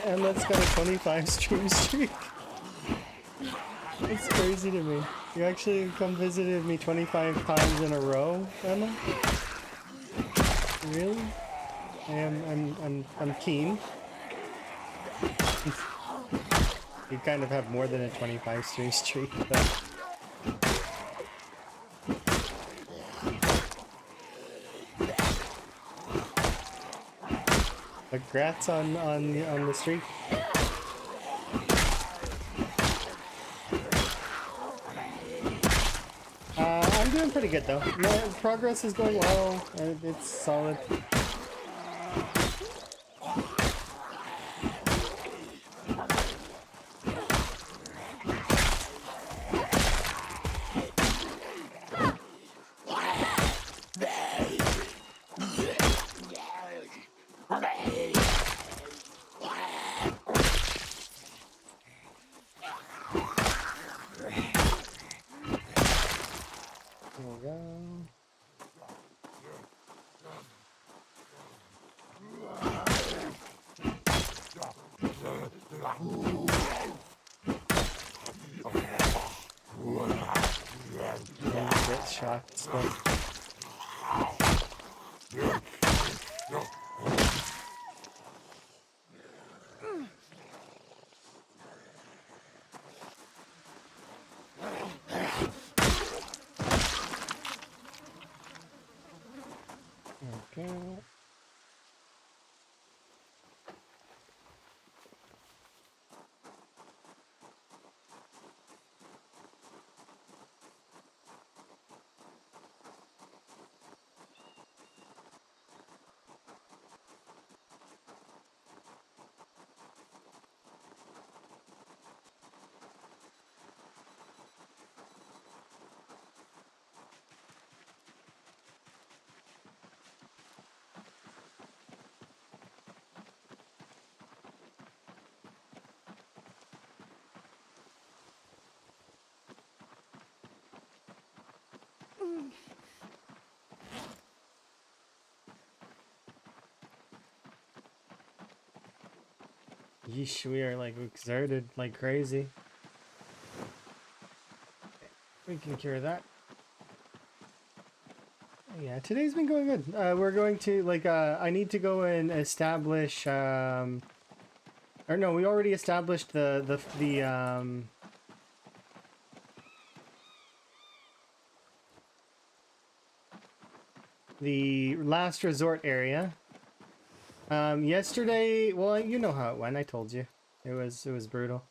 Emma's got a 25 stream streak. It's crazy to me. You actually come visited me 25 times in a row, Emma? Really? I'm keen. You kind of have more than a 25 stream streak, but congrats on the streak. I'm doing pretty good though. No, progress is going well. It's solid. Get shot still. Okay. Yeesh, we are like exerted like crazy. We can cure that. Yeah, today's been going good. We're going to like I need to go and establish or no, we already established the last resort area. Yesterday, well, you know how it went. I told you. It was brutal.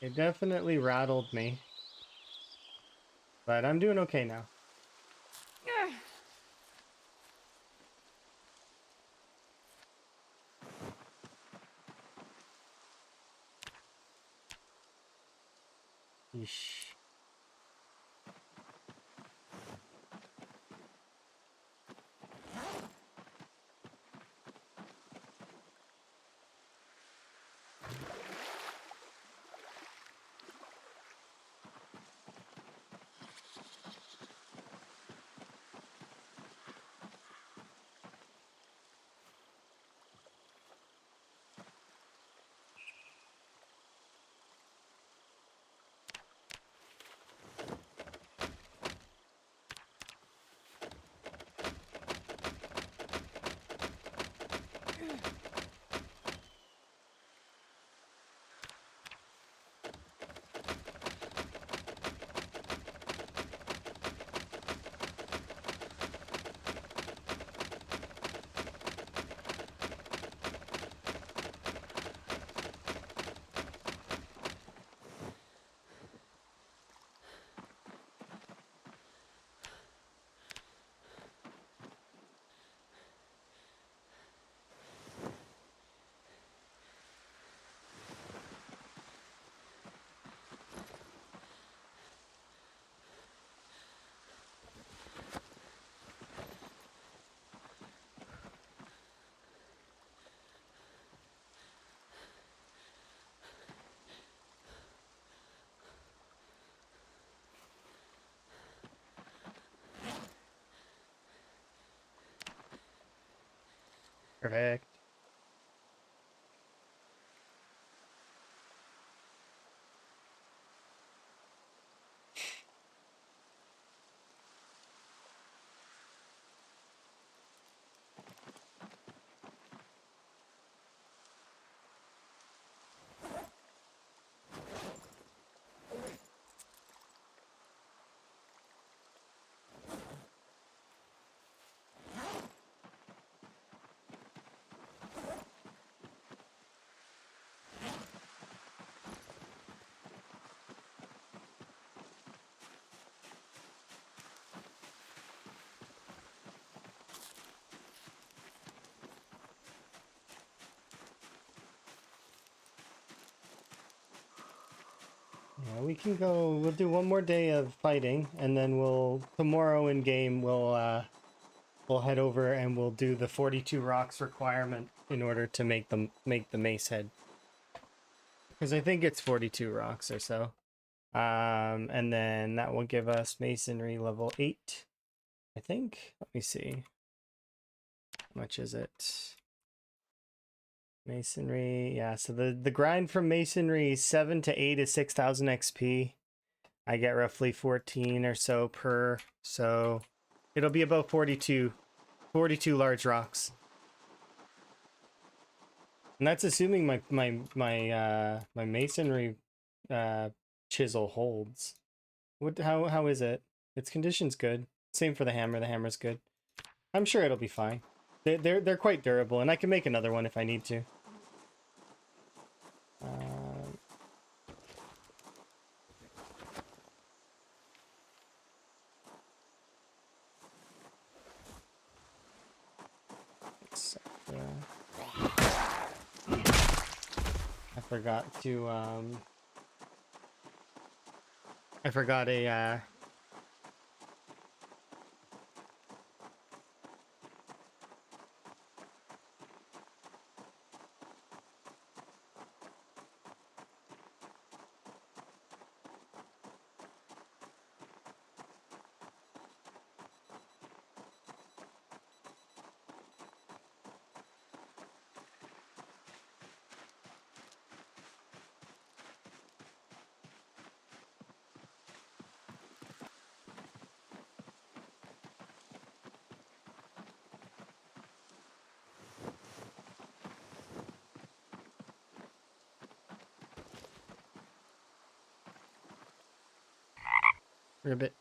It definitely rattled me. But I'm doing okay now. Yeesh. Perfect. Yeah, we can go. We'll do one more day of fighting, and then we'll tomorrow in game we'll head over and we'll do the 42 rocks requirement in order to make the mace head. Because I think it's 42 rocks or so. And then that will give us masonry level 8. I think. Let me see. How much is it? Masonry, yeah. So the grind from masonry 7 to 8 is 6,000 XP. I get roughly 14 or so per, so it'll be about 42 large rocks. And that's assuming my masonry chisel holds. What how is it? Its condition's good. Same for the hammer. The hammer's good. I'm sure it'll be fine. They're quite durable, and I can make another one if I need to. Um, I forgot to I forgot a Ribbit.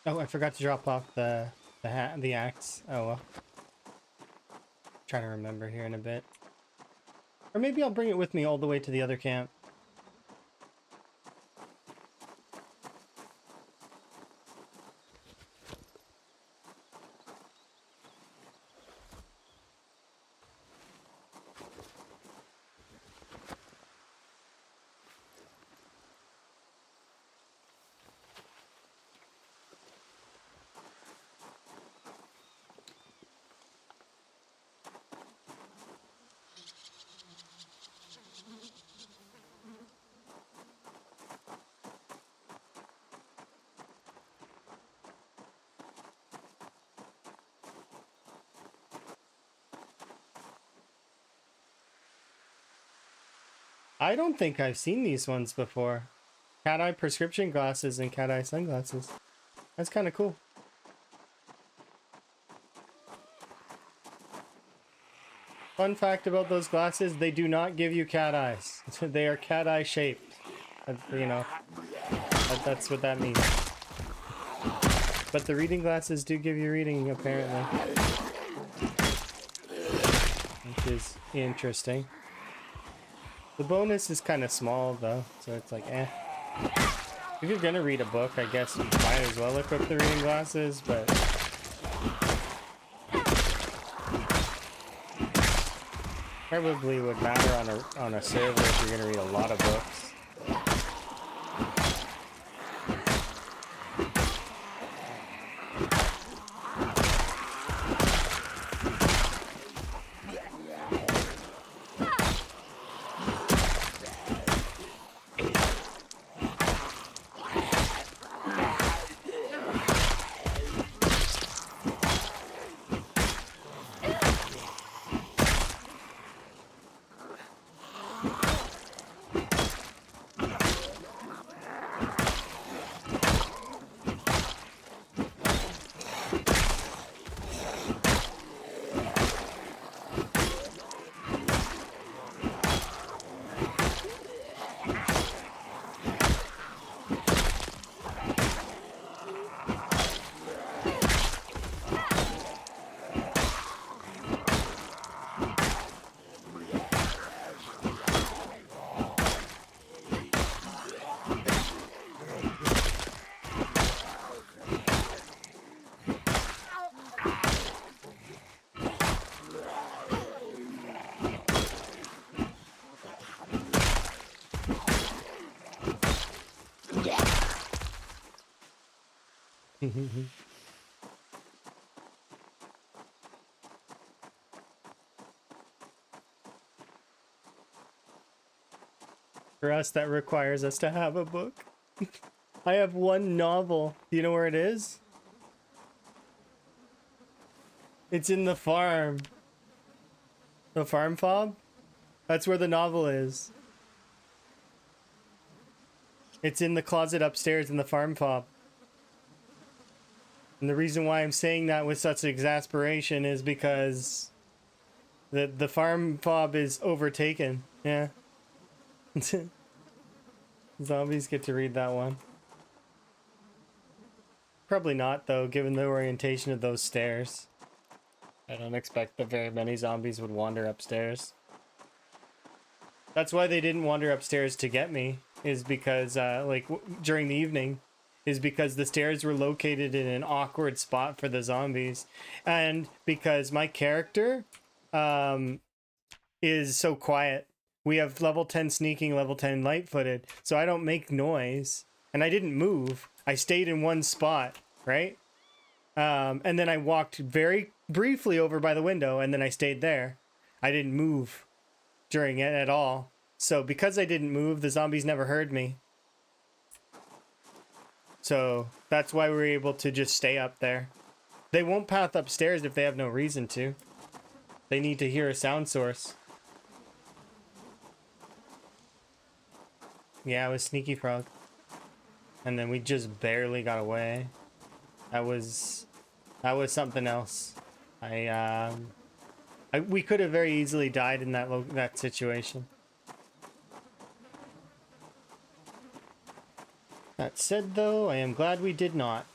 Oh, I forgot to drop off the axe. Oh well. Trying to remember here in a bit. Or maybe I'll bring it with me all the way to the other camp. I don't think I've seen these ones before. Cat eye prescription glasses and cat eye sunglasses. That's kind of cool. Fun fact about those glasses, they do not give you cat eyes. They are cat eye shaped. You know, that's what that means. But the reading glasses do give you reading, apparently. Which is interesting. The bonus is kind of small, though, so it's like, eh. If you're gonna read a book, I guess you might as well equip the reading glasses, but... probably would matter on a server if you're gonna read a lot of books. For us, that requires us to have a book. I have one novel. Do you know where it is? It's in the farm. The farm fob? That's where the novel is. It's in the closet upstairs in the farm fob. And the reason why I'm saying that with such exasperation is because the farm fob is overtaken. Yeah. Zombies get to read that one. Probably not, though, given the orientation of those stairs. I don't expect that very many zombies would wander upstairs. That's why they didn't wander upstairs to get me, is because, during the evening, is because the stairs were located in an awkward spot for the zombies. And because my character, is so quiet. We have level 10 sneaking, level 10 light-footed, so I don't make noise. And I didn't move. I stayed in one spot, right? And then I walked very briefly over by the window, and then I stayed there. I didn't move during it at all. So because I didn't move, the zombies never heard me. So that's why we were able to just stay up there. They won't path upstairs if they have no reason to. They need to hear a sound source. Yeah, it was Sneaky Frog. And then we just barely got away. That was something else. We could have very easily died in that situation. That said, though, I am glad we did not.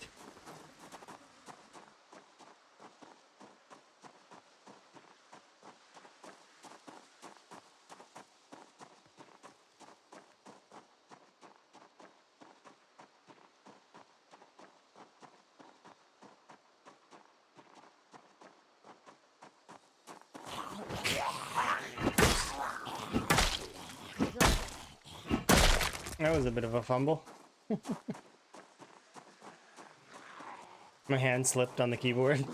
That was a bit of a fumble. My hand slipped on the keyboard.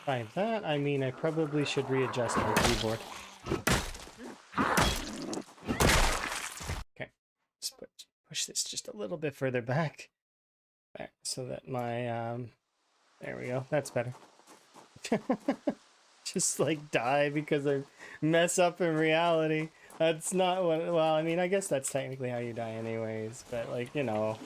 By that, I mean I probably should readjust my keyboard. Okay, let's push this just a little bit further back. So that my, there we go, that's better. Just like die because I mess up in reality. That's not what, well, I mean, I guess that's technically how you die anyways, but like, you know.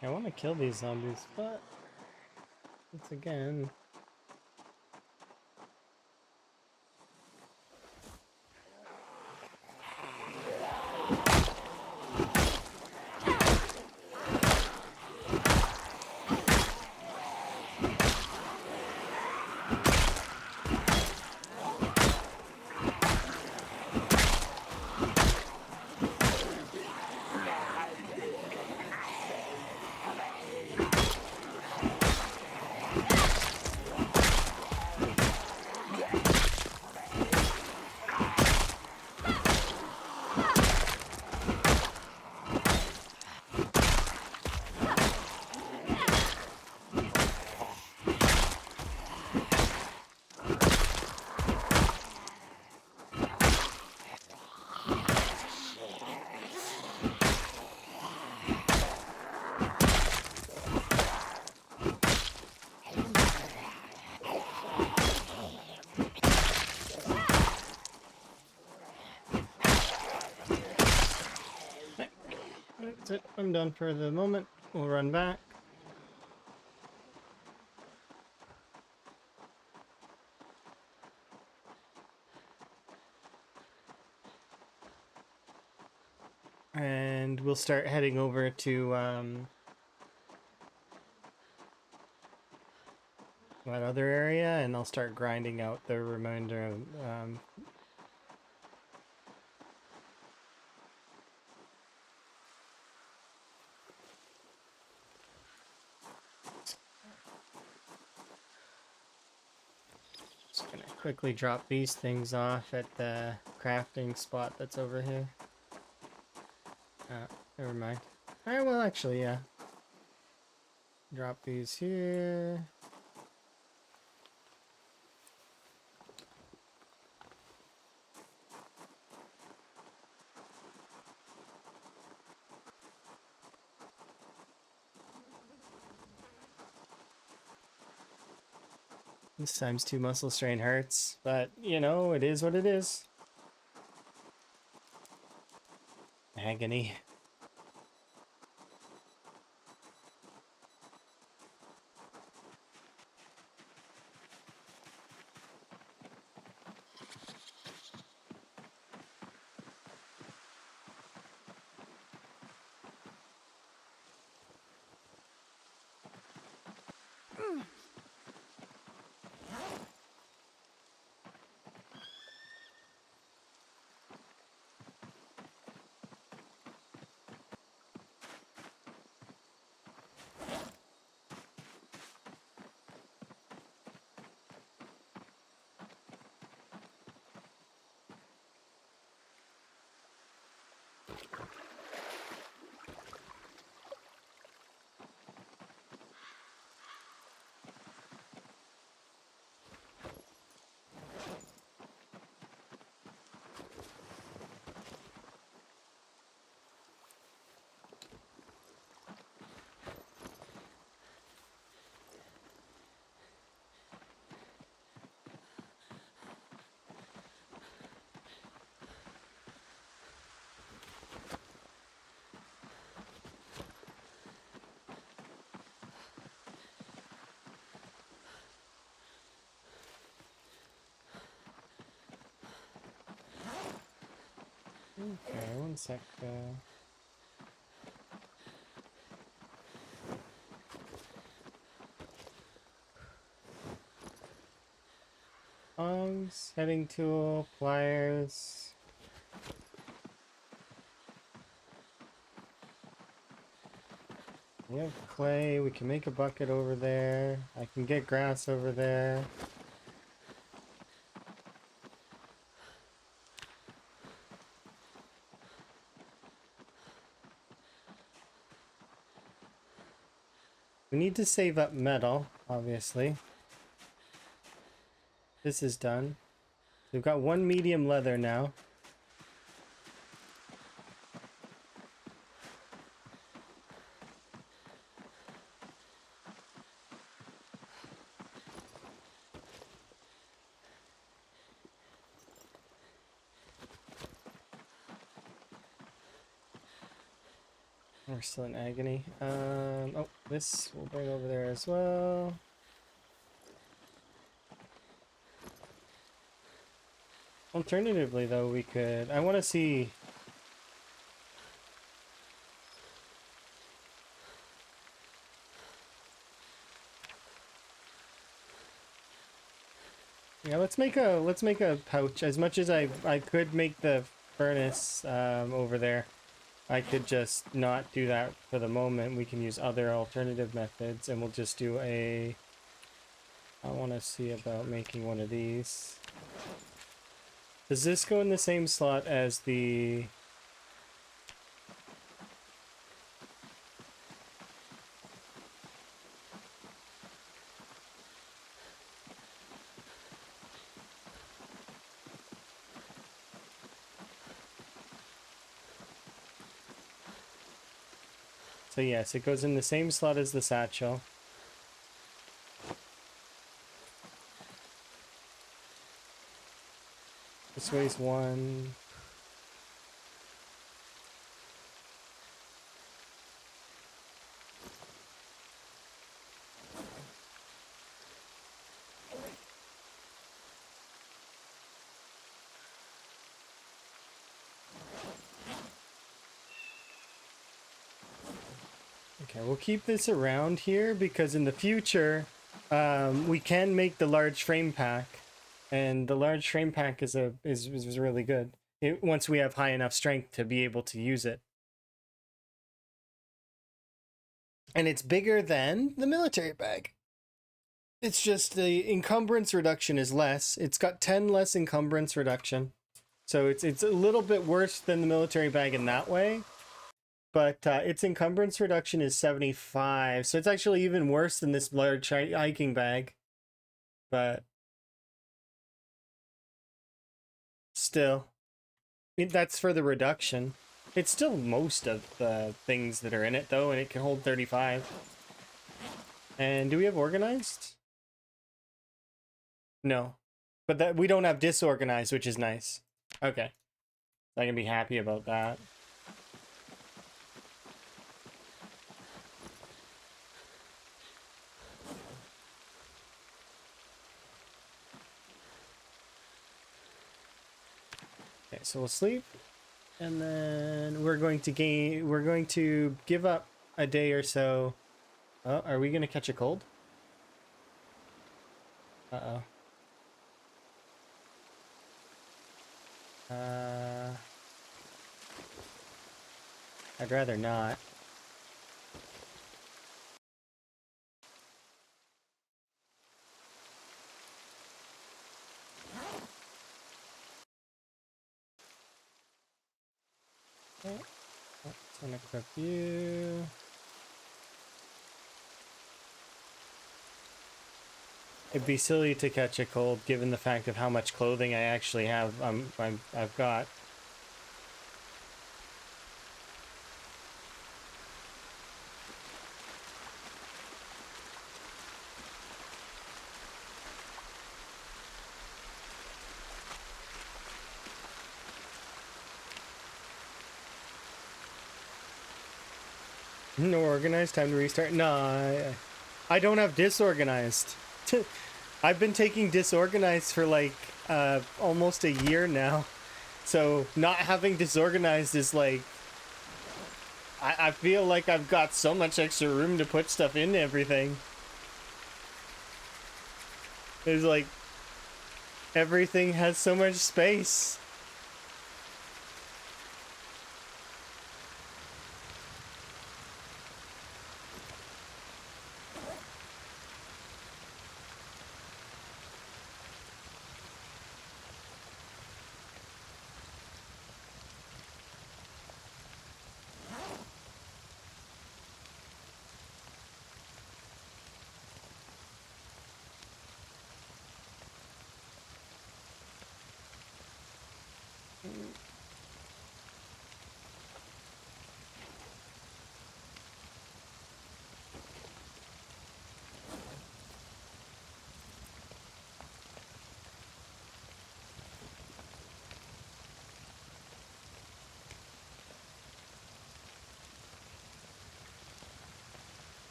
I want to kill these zombies, but once again, that's it. I'm done for the moment. We'll run back. And we'll start heading over to that other area, and I'll start grinding out the remainder of just gonna quickly drop these things off at the crafting spot that's over here. Never mind. Alright, well actually, yeah. Drop these here. This times 2 muscle strain hurts, but you know, it is what it is. Agony. Okay, one sec. Tongs, heading tool, pliers. We have clay. We can make a bucket over there. I can get grass over there. We need to save up metal, obviously. This is done. We've got 1 medium leather now. We're still in agony. Oh, this we'll bring over there as well. Alternatively, though, we could... I want to see... Yeah, let's make a pouch. As much as I could make the furnace over there, I could just not do that for the moment. We can use other alternative methods, and we'll just do a... I want to see about making one of these. Does this go in the same slot as the... So yes, it goes in the same slot as the satchel. This weighs 1. Okay, we'll keep this around here because in the future, we can make the large frame pack, and the large frame pack is really good. Once we have high enough strength to be able to use it, and it's bigger than the military bag. It's just the encumbrance reduction is less. It's got 10 less encumbrance reduction, so it's a little bit worse than the military bag in that way. But its encumbrance reduction is 75, so it's actually even worse than this large hiking bag. But still, that's for the reduction. It's still most of the things that are in it, though, and it can hold 35. And do we have organized? No. But that we don't have disorganized, which is nice. Okay. I can be happy about that. Okay, so we'll sleep, and then we're going to give up a day or so. Oh, are we gonna catch a cold? Uh-oh. I'd rather not. Okay. Let's unequip you. It'd be silly to catch a cold given the fact of how much clothing I actually have. I've got. No organized. Time to restart. No, I don't have disorganized. I've been taking disorganized for like almost a year now. So not having disorganized is like, I feel like I've got so much extra room to put stuff into everything. There's like, everything has so much space.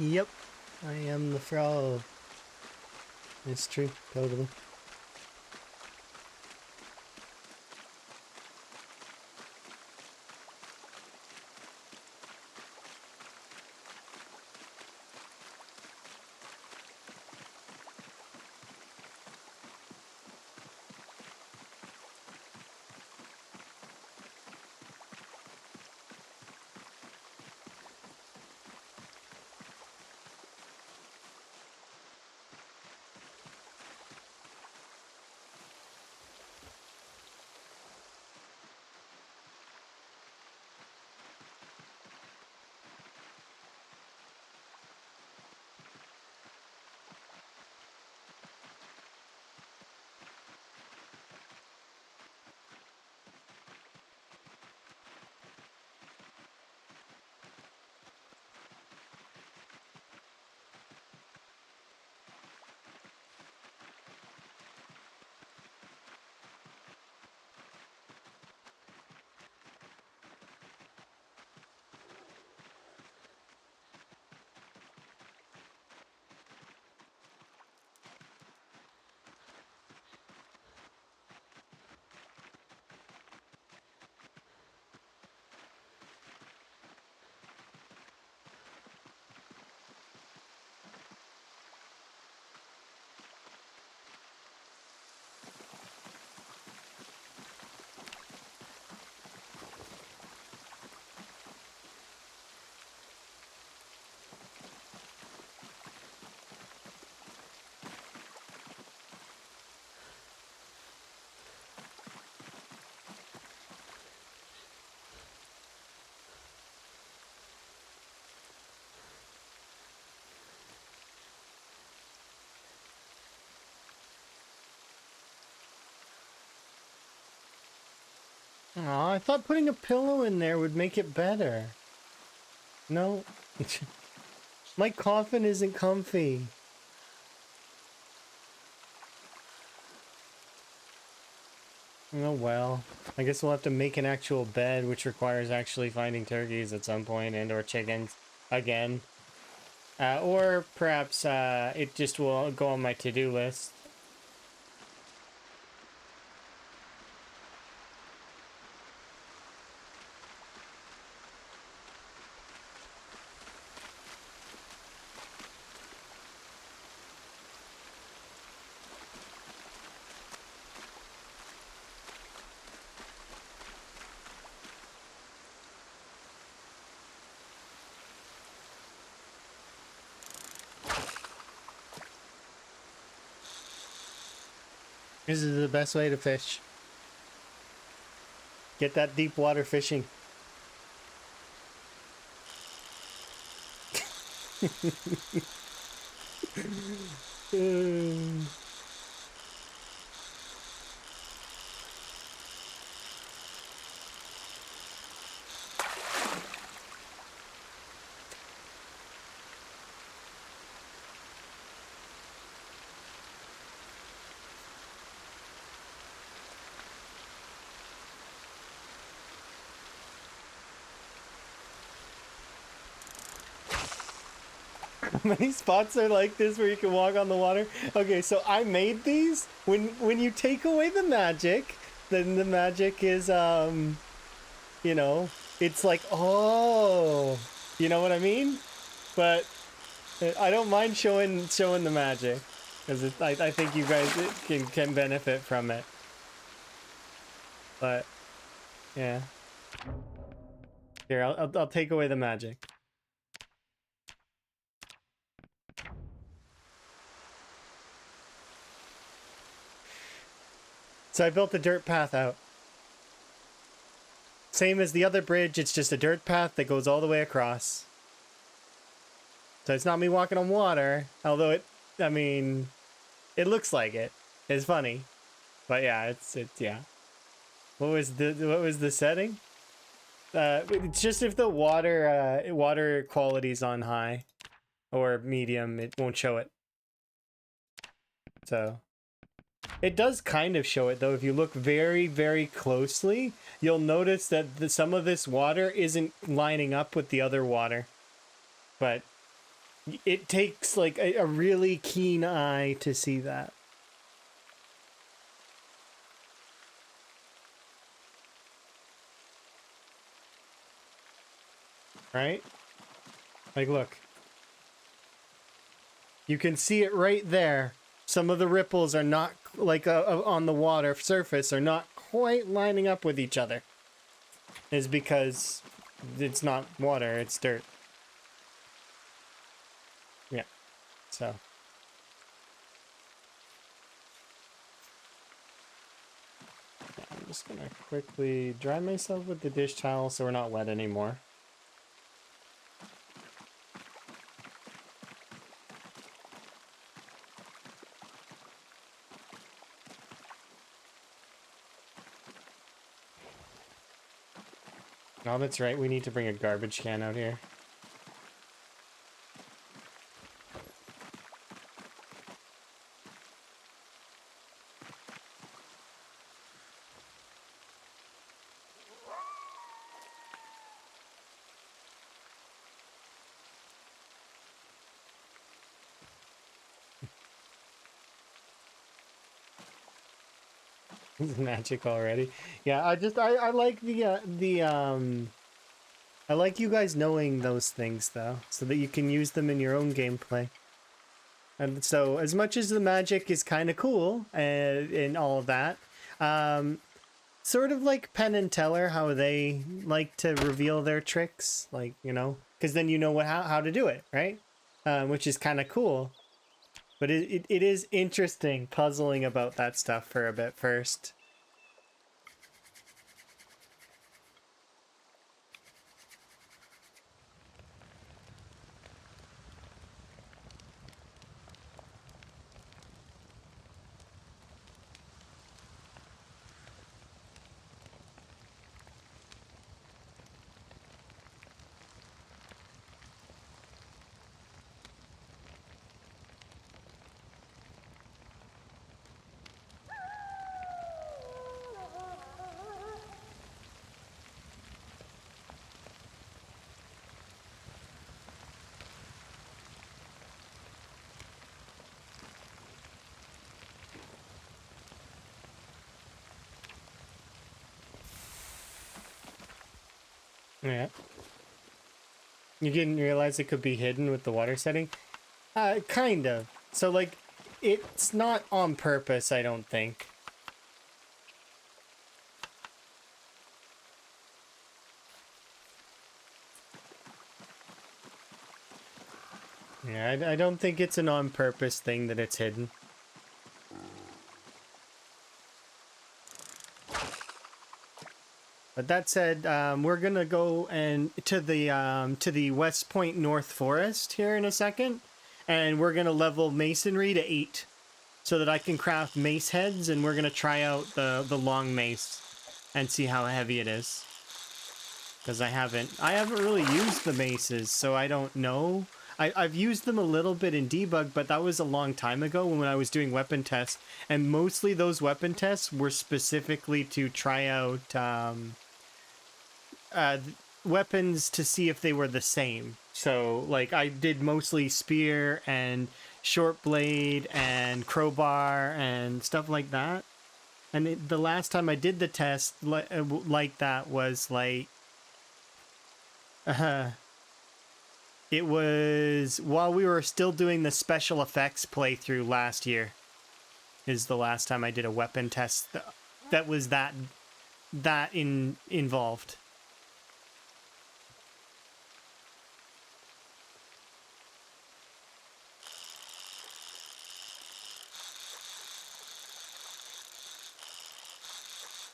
Yep, I am the frog. It's true, totally. Aw, I thought putting a pillow in there would make it better. No. My coffin isn't comfy. Oh well. I guess we'll have to make an actual bed, which requires actually finding turkeys at some point and or chickens again. Or perhaps it just will go on my to-do list. This is the best way to fish. Get that deep water fishing. Many spots are like this where you can walk on the water. Okay, so I made these. When you take away the magic, then the magic is you know, it's like, oh, you know what I mean? But I don't mind showing the magic because I think you guys can benefit from it. But yeah, here I'll take away the magic. So I built the dirt path out. Same as the other bridge, it's just a dirt path that goes all the way across. So it's not me walking on water, although I mean, it looks like it. It's funny. But yeah, it's yeah. What was the setting? It's just if the water quality's on high or medium, it won't show it. So it does kind of show it though. If you look very, very closely, you'll notice that some of this water isn't lining up with the other water. But It takes like a really keen eye to see that. Right? Like, look. You can see it right there. Some of the ripples are not, like, on the water surface, are not quite lining up with each other. Is because it's not water, it's dirt. Yeah, so. Yeah, I'm just gonna quickly dry myself with the dish towel so we're not wet anymore. Oh, that's right. We need to bring a garbage can out here. It's magic already. Yeah, I like I like you guys knowing those things though, so that you can use them in your own gameplay. And so, as much as the magic is kind of cool and all of that, sort of like Penn and Teller, how they like to reveal their tricks, like, you know, because then you know how to do it, right? Which is kind of cool. But it is interesting puzzling about that stuff for a bit first. Yeah. You didn't realize it could be hidden with the water setting? Kind of. So, like, it's not on purpose, I don't think. Yeah, I don't think it's an on-purpose thing that it's hidden. But that said, we're gonna go and to the West Point North Forest here in a second, and we're gonna level masonry to 8, so that I can craft mace heads, and we're gonna try out the long mace and see how heavy it is. Because I haven't really used the maces, so I don't know. I've used them a little bit in debug, but that was a long time ago when I was doing weapon tests, and mostly those weapon tests were specifically to try out weapons to see if they were the same. So, like, I did mostly spear and short blade and crowbar and stuff like that. And the last time I did the test like that was like, it was while we were still doing the special effects playthrough last year. Is the last time I did a weapon test that was that involved.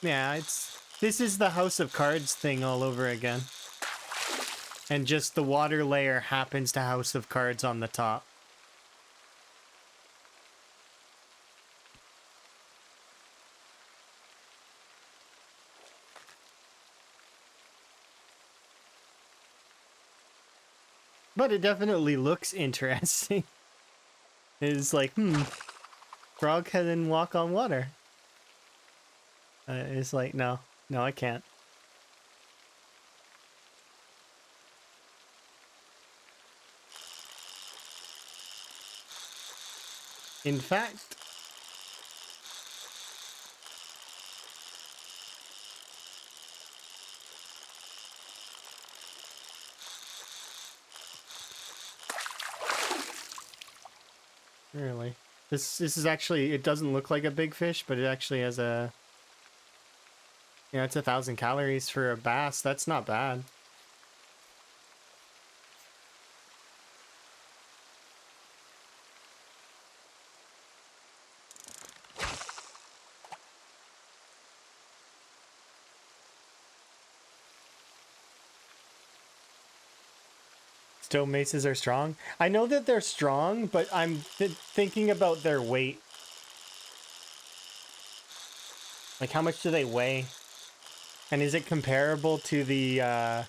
Yeah, this is the House of Cards thing all over again. And just the water layer happens to House of Cards on the top. But it definitely looks interesting. It's like, frog can walk on water. It's like, no, I can't. In fact, really, this is actually, it doesn't look like a big fish, but it actually has a, you know, it's 1,000 calories for a bass. That's not bad. Stone maces are strong. I know that they're strong, but I'm thinking about their weight. Like, how much do they weigh? And is it comparable to the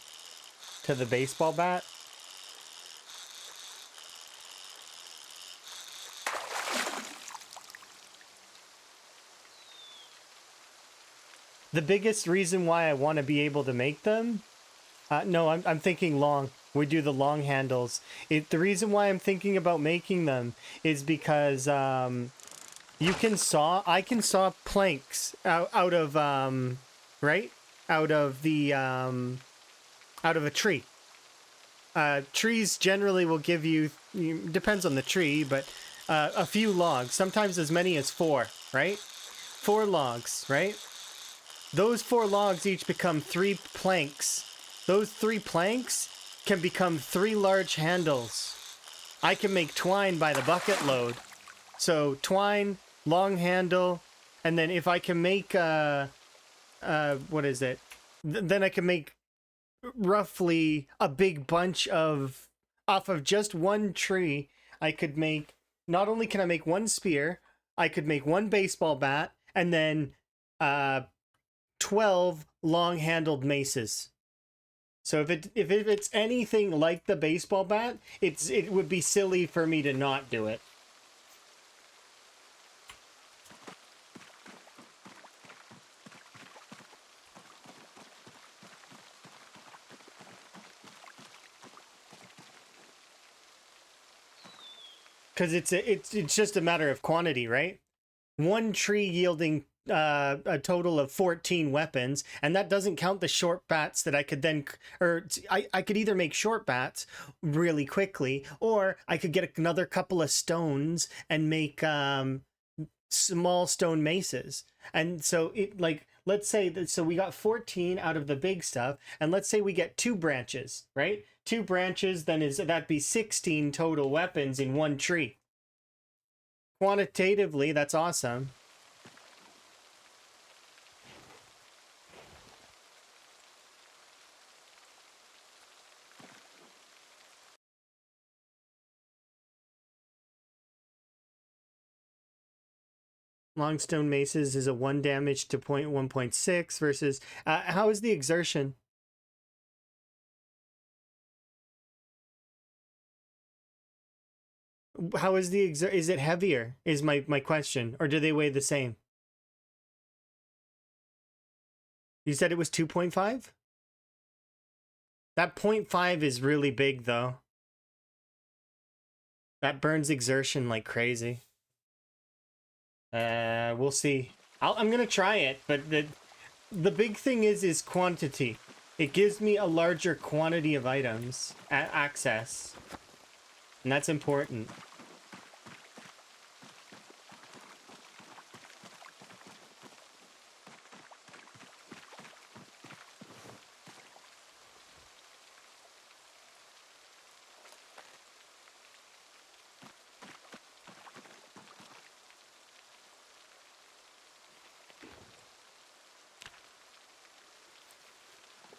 baseball bat? The biggest reason why I want to be able to make them, no, I'm thinking long. We do the long handles. The reason why I'm thinking about making them is because I can saw planks out of right, out of the out of a tree. Trees generally will give you, depends on the tree, but a few logs, sometimes as many as 4, right? 4 logs, right? Those 4 logs each become 3 planks. Those 3 planks can become 3 large handles. I can make twine by the bucket load. So twine, long handle, and then if I can make, what is it? Then I can make roughly a big bunch of, off of just one tree. I could make, not only can I make 1 spear, I could make 1 baseball bat, and then 12 long-handled maces. So if it's anything like the baseball bat, it would be silly for me to not do it. Because it's just a matter of quantity, right? 1 tree yielding a total of 14 weapons, and that doesn't count the short bats that I could then, or I could either make short bats really quickly, or I could get another couple of stones and make small stone maces. And so it, like, let's say that, so we got 14 out of the big stuff, and let's say we get 2 branches, right? 2 branches, then that'd be 16 total weapons in 1 tree. Quantitatively, that's awesome. Longstone maces is a 1 damage to point 1.6 versus how is the exertion? How is the is it heavier is my question, or do they weigh the same? You said it was 2.5? That 0.5 is really big though. That burns exertion like crazy. We'll see. I'm gonna try it, but the big thing is quantity. It gives me a larger quantity of items access, and that's important.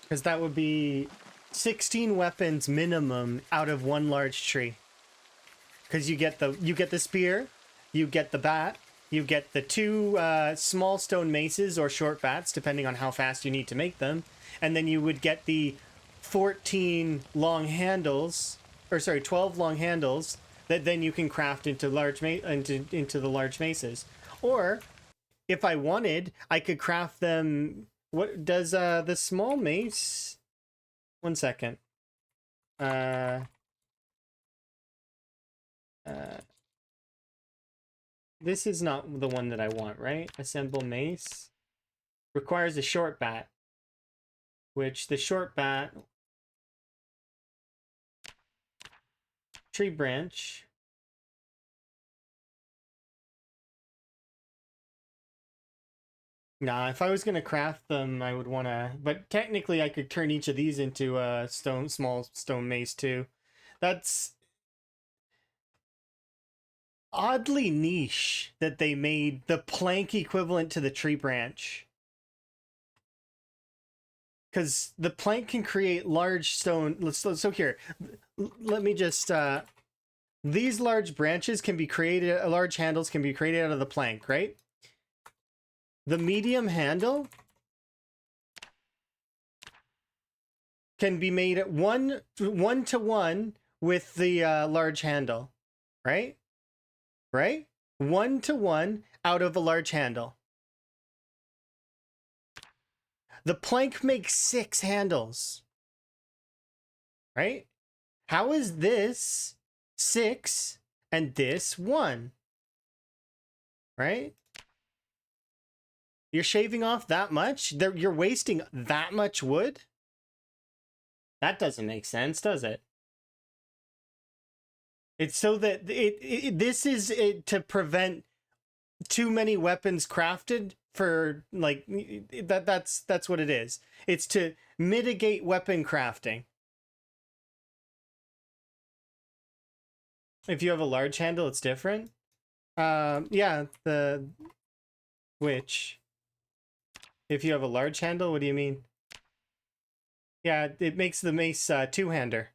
Because that would be 16 weapons minimum out of 1 large tree. Because you get the spear, you get the bat, you get the 2 small stone maces or short bats, depending on how fast you need to make them, and then you would get the 14 long handles, or sorry, 12 long handles that then you can craft into into the large maces. Or if I wanted, I could craft them. What does the small mace? 1 second. this is not the one that I want, right? Assemble mace. Requires a short bat. Which the short bat... Tree branch. Nah, if I was gonna craft them, I would wanna... But technically, I could turn each of these into a small stone mace too. That's oddly niche that they made the plank equivalent to the tree branch. Because the plank can create large stone... So here, let me just... These large branches can be created... Large handles can be created out of the plank, right? The medium handle can be made at one to one with the large handle, right? Right? 1 to 1 out of a large handle. The plank makes 6 handles, right? How is this 6 and this 1? Right? You're shaving off that much? You're wasting that much wood? That doesn't make sense, does it? It's so that this is to prevent too many weapons crafted for like that's what it is. It's to mitigate weapon crafting. If you have a large handle, it's different. Yeah, which if you have a large handle, what do you mean? Yeah, it makes the mace two-hander.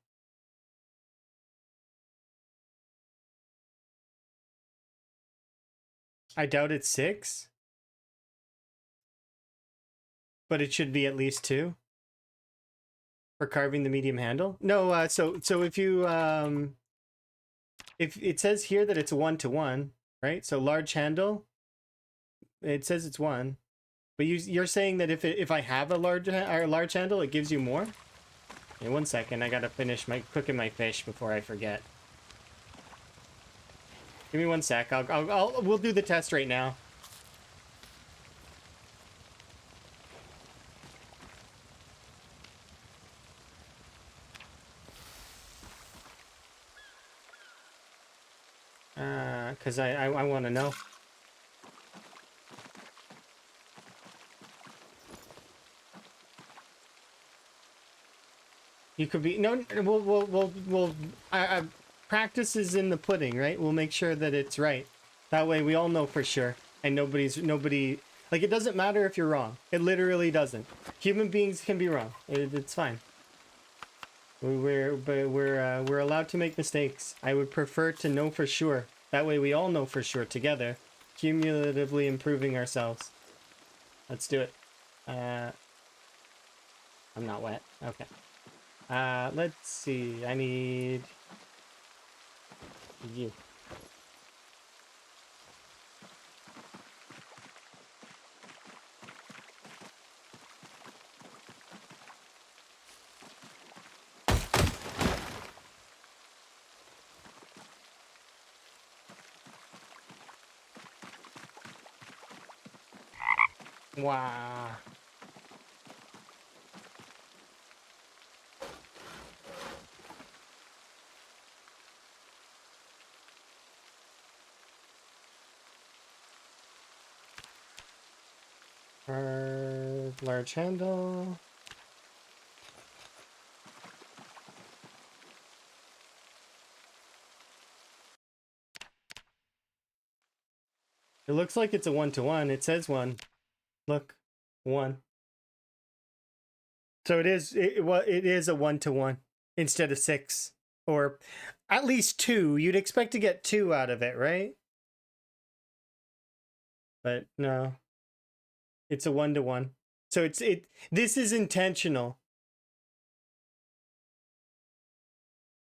I doubt it's 6. But it should be at least 2. For carving the medium handle? No, so if you if it says here that it's 1 to 1, right? So large handle, it says it's 1. But you're saying that if I have a large handle, it gives you more? Hey, 1 second, I gotta finish cooking my fish before I forget. Give me 1 sec. We'll do the test right now. Because I want to know. You could be we'll practice is in the pudding, right? We'll make sure that it's right. That way we all know for sure, and nobody like it doesn't matter if you're wrong. It literally doesn't. Human beings can be wrong. It's fine. We're allowed to make mistakes. I would prefer to know for sure. That way we all know for sure together, cumulatively improving ourselves. Let's do it. I'm not wet. Okay. Let's see. I need you. Wow. Large handle. It looks like it's a 1 to 1. It says 1. Look, 1. So it is a 1 to 1 instead of 6, or at least 2. You'd expect to get 2 out of it, right? But no. It's a 1 to 1. So this is intentional.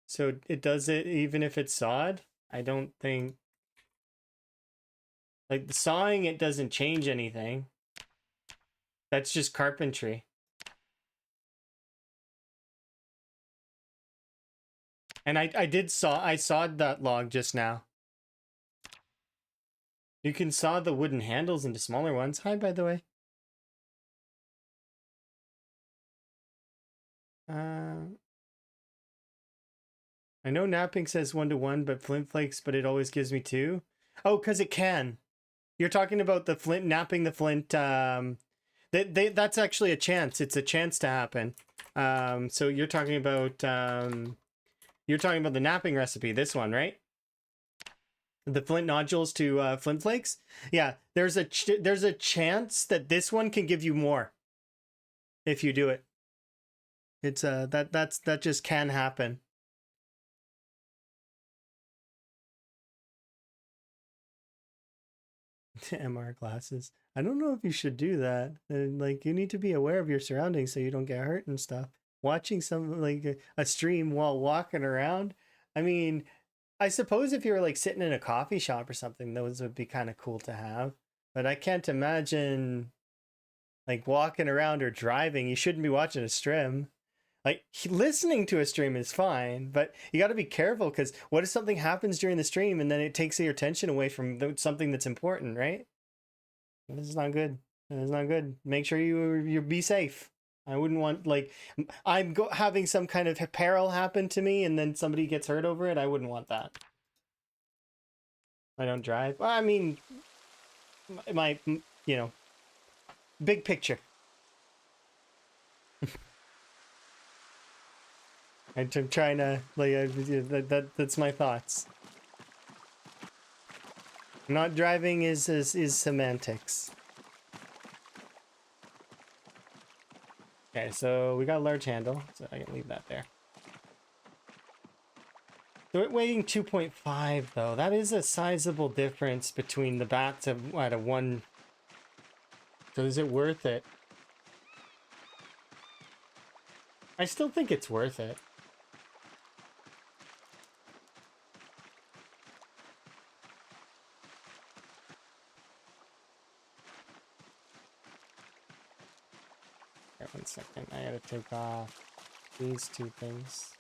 So it does it even if it's sawed? I don't think like the sawing it doesn't change anything. That's just carpentry. And I sawed that log just now. You can saw the wooden handles into smaller ones. Hi, by the way. I know napping says 1-to-1, but flint flakes, but it always gives me 2. Oh, because it can. You're talking about the flint, napping the flint. That's actually a chance. It's a chance to happen. So you're talking about the napping recipe. This one, right? The flint nodules to flint flakes. Yeah, there's a chance that this one can give you more if you do it. It's that just can happen. MR glasses. I don't know if you should do that. Like, you need to be aware of your surroundings so you don't get hurt and stuff. Watching some like a stream while walking around. I mean, I suppose if you were like sitting in a coffee shop or something, those would be kind of cool to have. But I can't imagine like walking around or driving. You shouldn't be watching a stream. Like, listening to a stream is fine, but you got to be careful, because what if something happens during the stream and then it takes your attention away from something that's important, right? This is not good. It's not good. Make sure you be safe. I wouldn't want, like, having some kind of peril happen to me and then somebody gets hurt over it. I wouldn't want that. I don't drive. Well, I mean, my big picture. I'm trying to, like, that's my thoughts. Not driving is semantics. Okay, so we got a large handle, so I can leave that there. So weighing 2.5 though, that is a sizable difference between the bats at a 1. So is it worth it? I still think it's worth it. Okay, 1 second, I gotta take off these 2 things.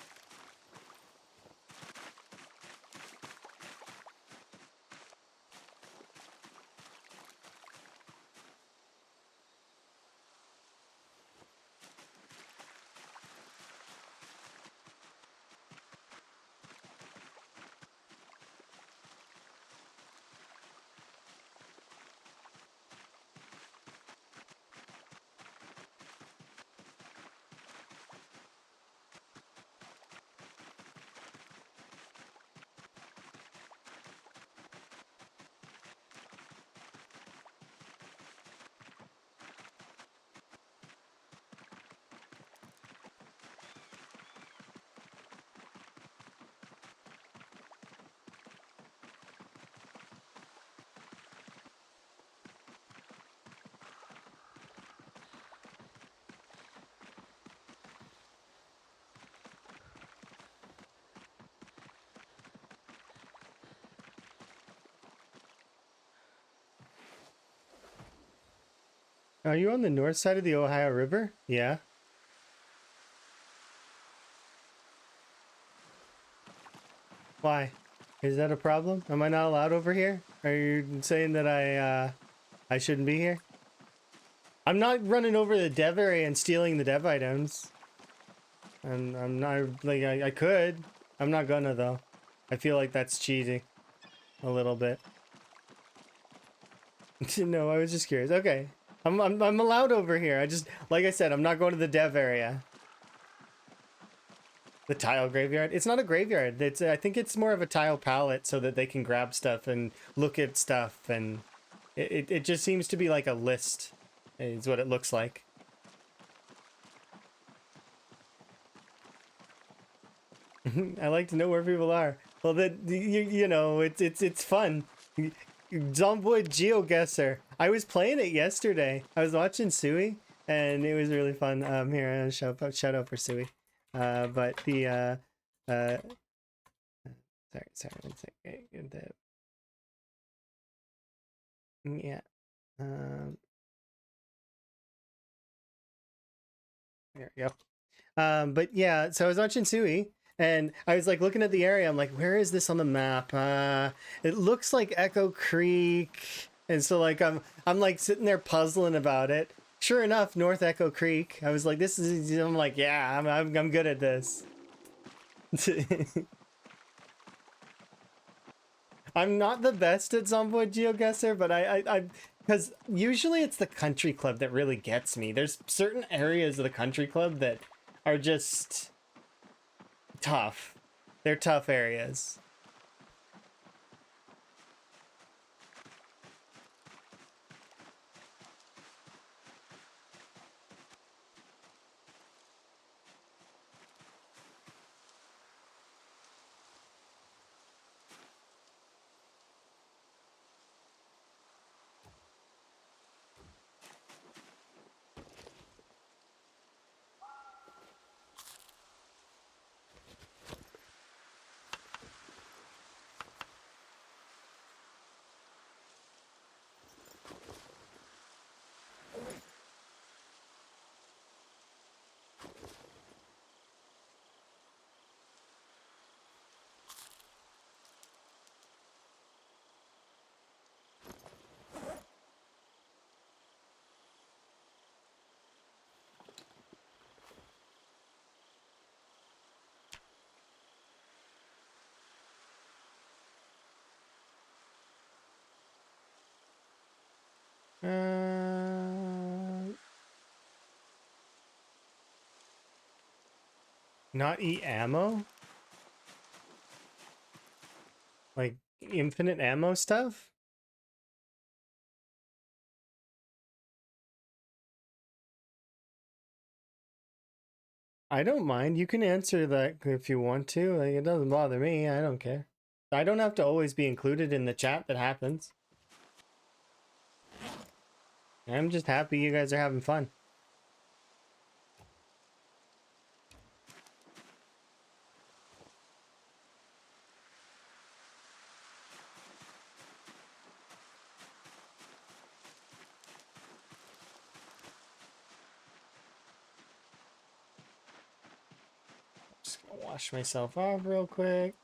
Are you on the north side of the Ohio River? Yeah. Why? Is that a problem? Am I not allowed over here? Are you saying that I shouldn't be here? I'm not running over the dev area and stealing the dev items. And I'm not, like, I could. I'm not gonna though. I feel like that's cheating a little bit. No, I was just curious. Okay. I'm allowed over here. I just, like I said, I'm not going to the dev area. The tile graveyard. It's not a graveyard. It's, I think it's more of a tile palette so that they can grab stuff and look at stuff, and it just seems to be like a list is what it looks like. I like to know where people are. Well, that you know, it's fun. Zomboid GeoGuessr. I was playing it yesterday. I was watching Sui, and it was really fun. Here, shout out for Sui. But the sorry, 1 second. Yeah. There we go. But yeah, so I was watching Sui, And I was like looking at the area. I'm like, where is this on the map? It looks like Echo Creek. And so like I'm like sitting there puzzling about it. Sure enough, North Echo Creek. I was like, this is. I'm like, yeah, I'm good at this. I'm not the best at Zomboid GeoGuessr, but I because usually it's the country club that really gets me. There's certain areas of the country club that are just tough. They're tough areas. Not eat ammo? Like infinite ammo stuff? I don't mind. You can answer that if you want to. Like, it doesn't bother me. I don't care. I don't have to always be included in the chat that happens. I'm just happy you guys are having fun. Just gonna wash myself off real quick.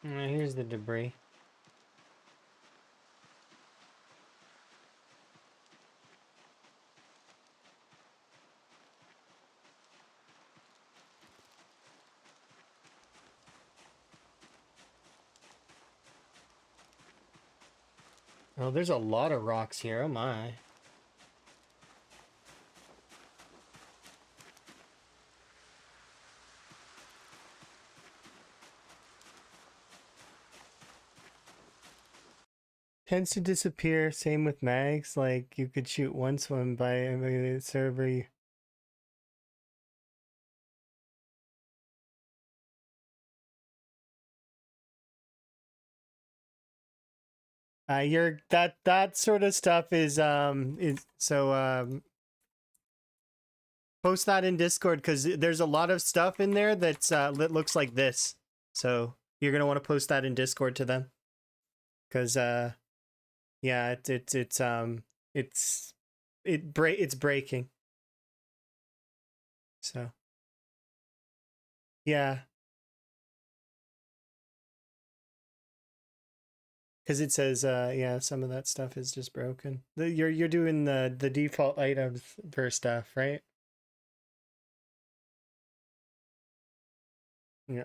Here's the debris. Oh, there's a lot of rocks here. Oh my. Tends to disappear. Same with mags. Like you could shoot once one by a server. You're that sort of stuff is so post that in Discord because there's a lot of stuff in there that's that looks like this. So you're gonna want to post that in Discord to them because yeah it's breaking. So yeah. Because it says, yeah, some of that stuff is just broken. You're doing the default items for stuff, right? Yeah.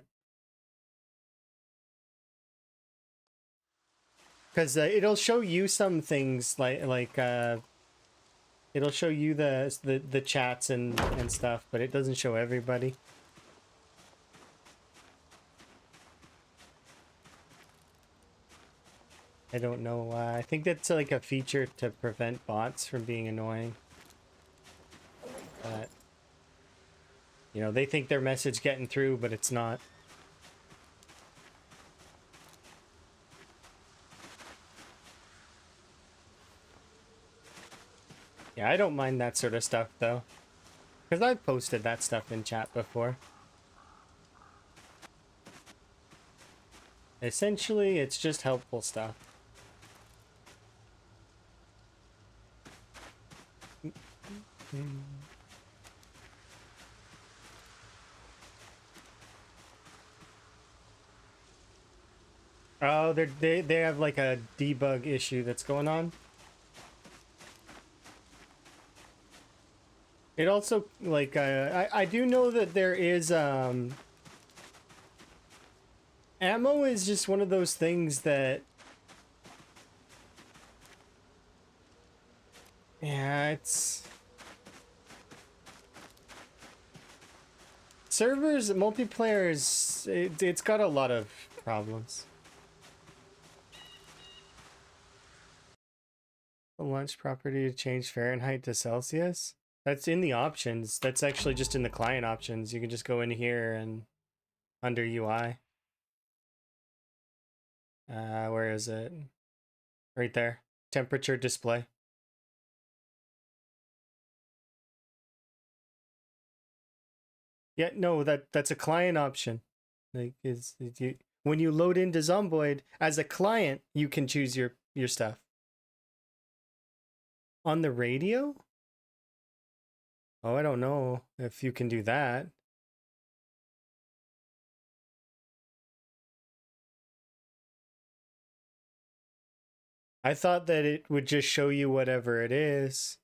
Because it'll show you some things like it'll show you the chats and stuff, but it doesn't show everybody. I don't know why. I think that's like a feature to prevent bots from being annoying. But you know, they think their message getting through, but it's not. Yeah, I don't mind that sort of stuff though. Because I've posted that stuff in chat before. Essentially, it's just helpful stuff. Oh, they have like a debug issue that's going on. It also like I do know that there is ammo is just one of those things that yeah, it's servers multiplayers it's got a lot of problems. The launch property to change Fahrenheit to Celsius. That's in the options. That's actually just in the client options. You can just go in here and under UI. Where is it? Right there. Temperature display. Yeah, no, that's a client option. Like when you load into Zomboid as a client, you can choose your stuff. On the radio? Oh, I don't know if you can do that. I thought that it would just show you whatever it is.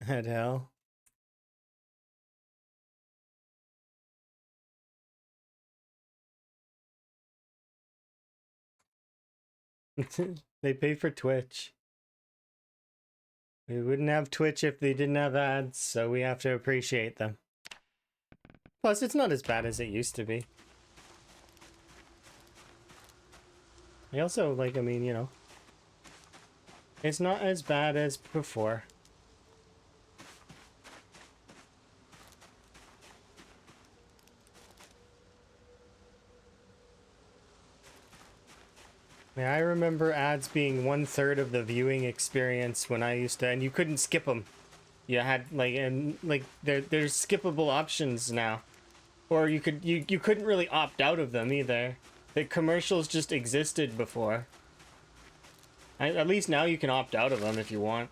At hell. They pay for Twitch. We wouldn't have Twitch if they didn't have ads, so we have to appreciate them. Plus, it's not as bad as it used to be. I also, like, I mean, you know, it's not as bad as before. Yeah, I remember ads being 1/3 of the viewing experience when I used to, and you couldn't skip them. You had like, and like there's skippable options now, or you couldn't really opt out of them either. The commercials just existed before. At least now you can opt out of them if you want.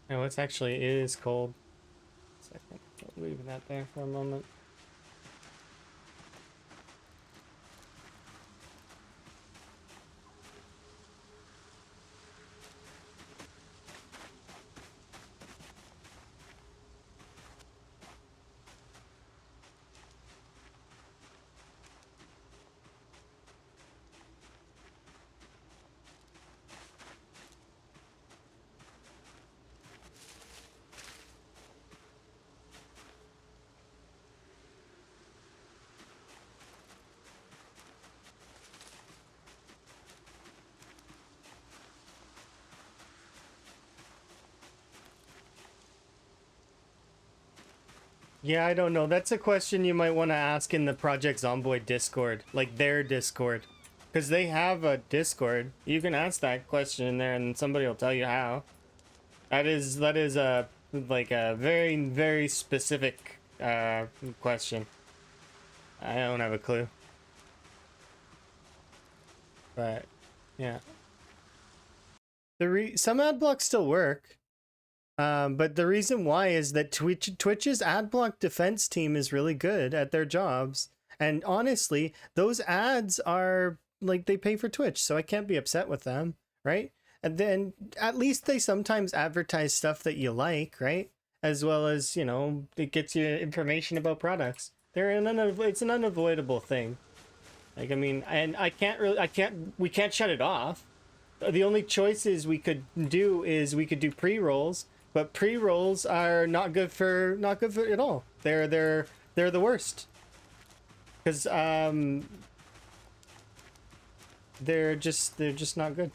No, it's actually it is cold. Second, leave that there for a moment. Yeah, I don't know. That's a question you might want to ask in the Project Zomboid Discord, like their Discord. Because they have a Discord. You can ask that question in there and somebody will tell you how. That is a like a very, very specific question. I don't have a clue. But yeah. Some ad blocks still work. But the reason why is that Twitch's ad block defense team is really good at their jobs. And honestly, those ads are like they pay for Twitch, so I can't be upset with them, right? And then at least they sometimes advertise stuff that you like, right? As well as, you know, it gets you information about products. It's an unavoidable thing. Like, I mean, and we can't shut it off. The only choices we could do is we could do pre-rolls, but pre-rolls are not good for at all. They're the worst. Because they're just not good.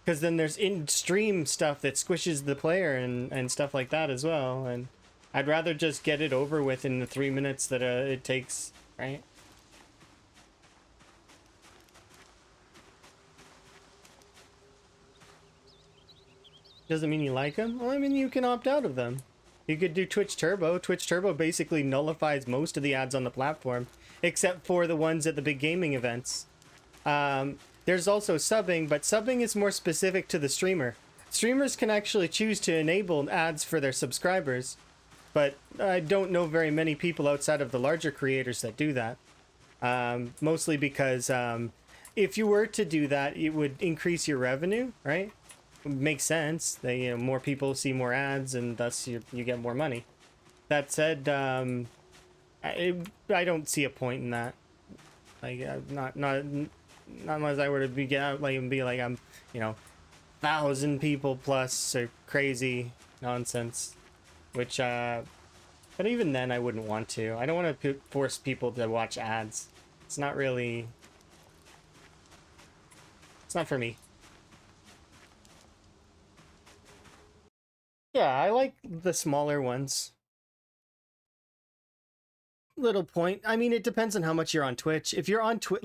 Because then there's in-stream stuff that squishes the player and stuff like that as well. And I'd rather just get it over with in the 3 minutes that it takes, right? Doesn't mean you like them. Well, I mean, you can opt out of them. You could do Twitch Turbo. Twitch Turbo basically nullifies most of the ads on the platform, except for the ones at the big gaming events. There's also subbing, but subbing is more specific to the streamer. Streamers can actually choose to enable ads for their subscribers, but I don't know very many people outside of the larger creators that do that. Mostly because if you were to do that, it would increase your revenue, right? Makes sense. They, more people see more ads, and thus you get more money. That said, I don't see a point in that. Like, not unless I were to be like I'm, 1,000 people plus or crazy nonsense, which but even then I wouldn't want to. I don't want to force people to watch ads. It's not really. It's not for me. Yeah, I like the smaller ones. Little point. I mean, it depends on how much you're on Twitch. If you're on Twitch,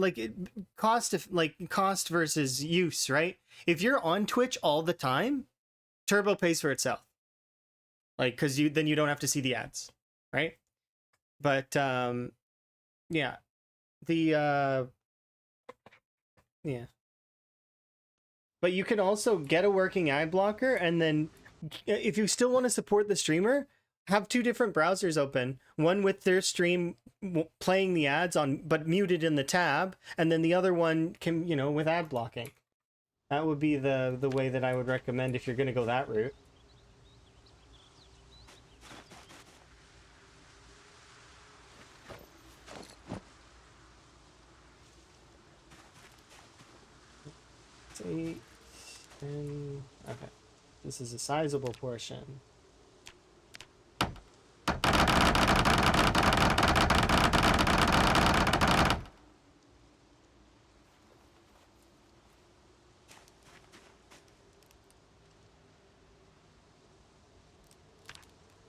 cost versus use, right? If you're on Twitch all the time, Turbo pays for itself. Like, because then you don't have to see the ads, right? But yeah, the yeah. But you can also get a working ad blocker, and then if you still want to support the streamer, have two different browsers open. One with their stream playing the ads on, but muted in the tab, and then the other one can, with ad blocking. That would be the way that I would recommend if you're going to go that route. See, and okay, this is a sizable portion.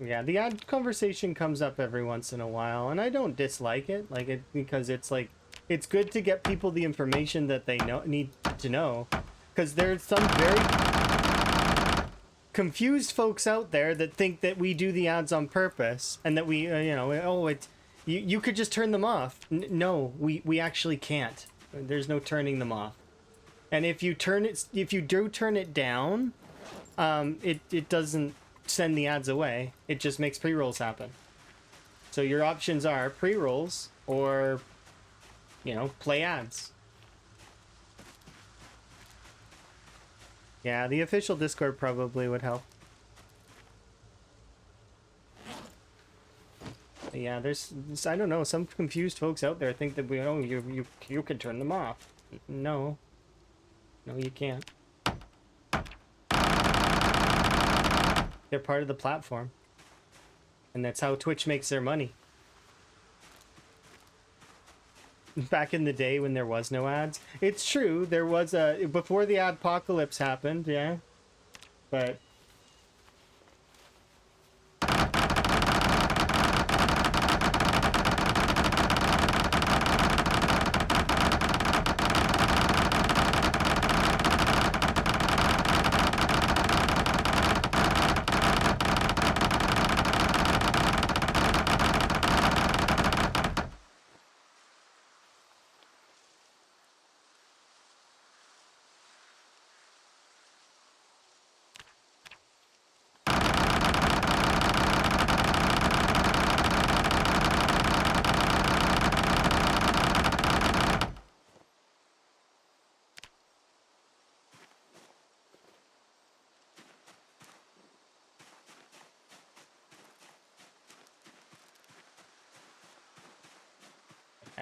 Yeah, the ad conversation comes up every once in a while, and I don't dislike it, because it's like, it's good to get people the information that they need to know, because there's some very confused folks out there that think that we do the ads on purpose, and that we, you could just turn them off. No, we actually can't. There's no turning them off. And if you do turn it down, it doesn't send the ads away. It just makes pre-rolls happen. So your options are pre-rolls or, play ads. Yeah, the official Discord probably would help. But yeah, there's, I don't know, some confused folks out there think that you can turn them off. No, you can't. They're part of the platform. And that's how Twitch makes their money. Back in the day when there was no ads. It's true, there was before the adpocalypse happened, yeah. But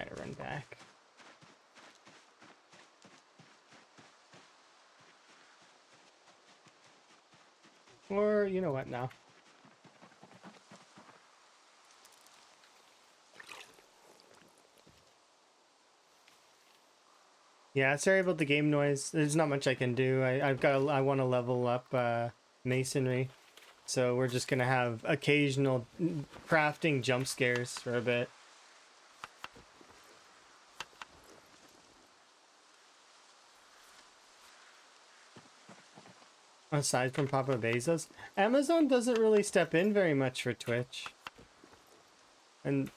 gotta run back. Or, you know what, now. Yeah, sorry about the game noise. There's not much I can do. I want to level up masonry. So we're just gonna have occasional crafting jump scares for a bit. Aside from Papa Bezos, Amazon doesn't really step in very much for Twitch. And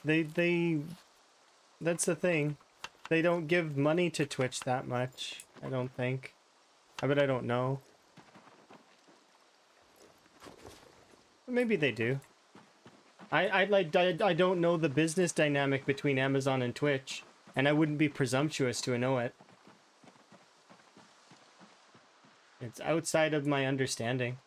that's the thing. They don't give money to Twitch that much, I don't think. But I don't know. Maybe they do. I don't know the business dynamic between Amazon and Twitch, and I wouldn't be presumptuous to know it. It's outside of my understanding.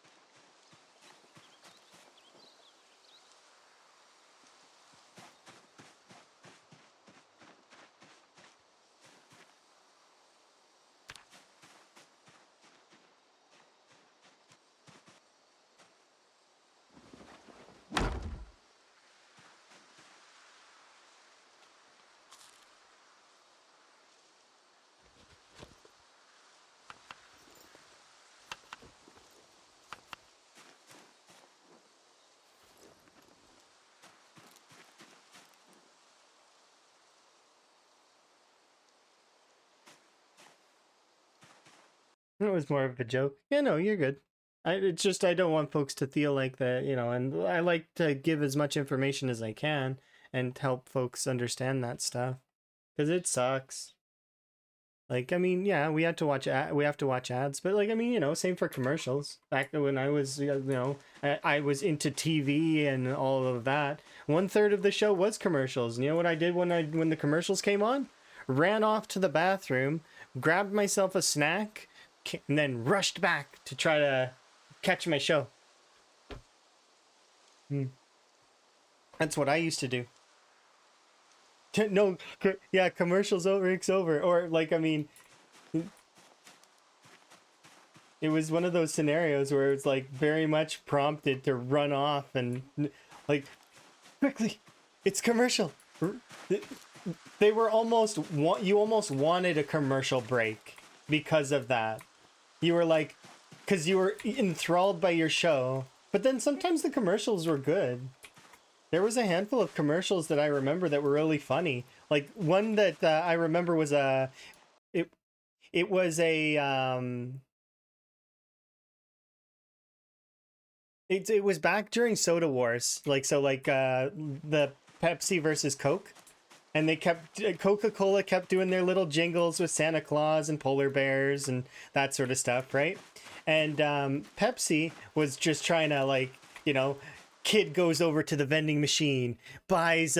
It was more of a joke. Yeah, no, you're good. It's just I don't want folks to feel like that, you know, and I like to give as much information as I can and help folks understand that stuff. Because it sucks. Like, I mean, yeah, we have to watch ads, but like, I mean, you know, same for commercials. Back when I was, you know, I was into TV and all of that. 1/3 of the show was commercials. And you know what I did when the commercials came on? Ran off to the bathroom, grabbed myself a snack, and then rushed back to try to catch my show. That's what I used to do. No, yeah, commercials over, it's over. Or like, I mean, it was one of those scenarios where it's like very much prompted to run off and like, quickly, it's commercial. They were almost, you almost wanted a commercial break because of that. You were like, because you were enthralled by your show, but then sometimes the commercials were good. There was a handful of commercials that I remember that were really funny. Like one that I remember was it was a it was back during Soda Wars, like so like the Pepsi versus Coke, and they kept Coca-Cola kept doing their little jingles with Santa Claus and polar bears and that sort of stuff, right? And Pepsi was just trying to, like, you know, kid goes over to the vending machine, buys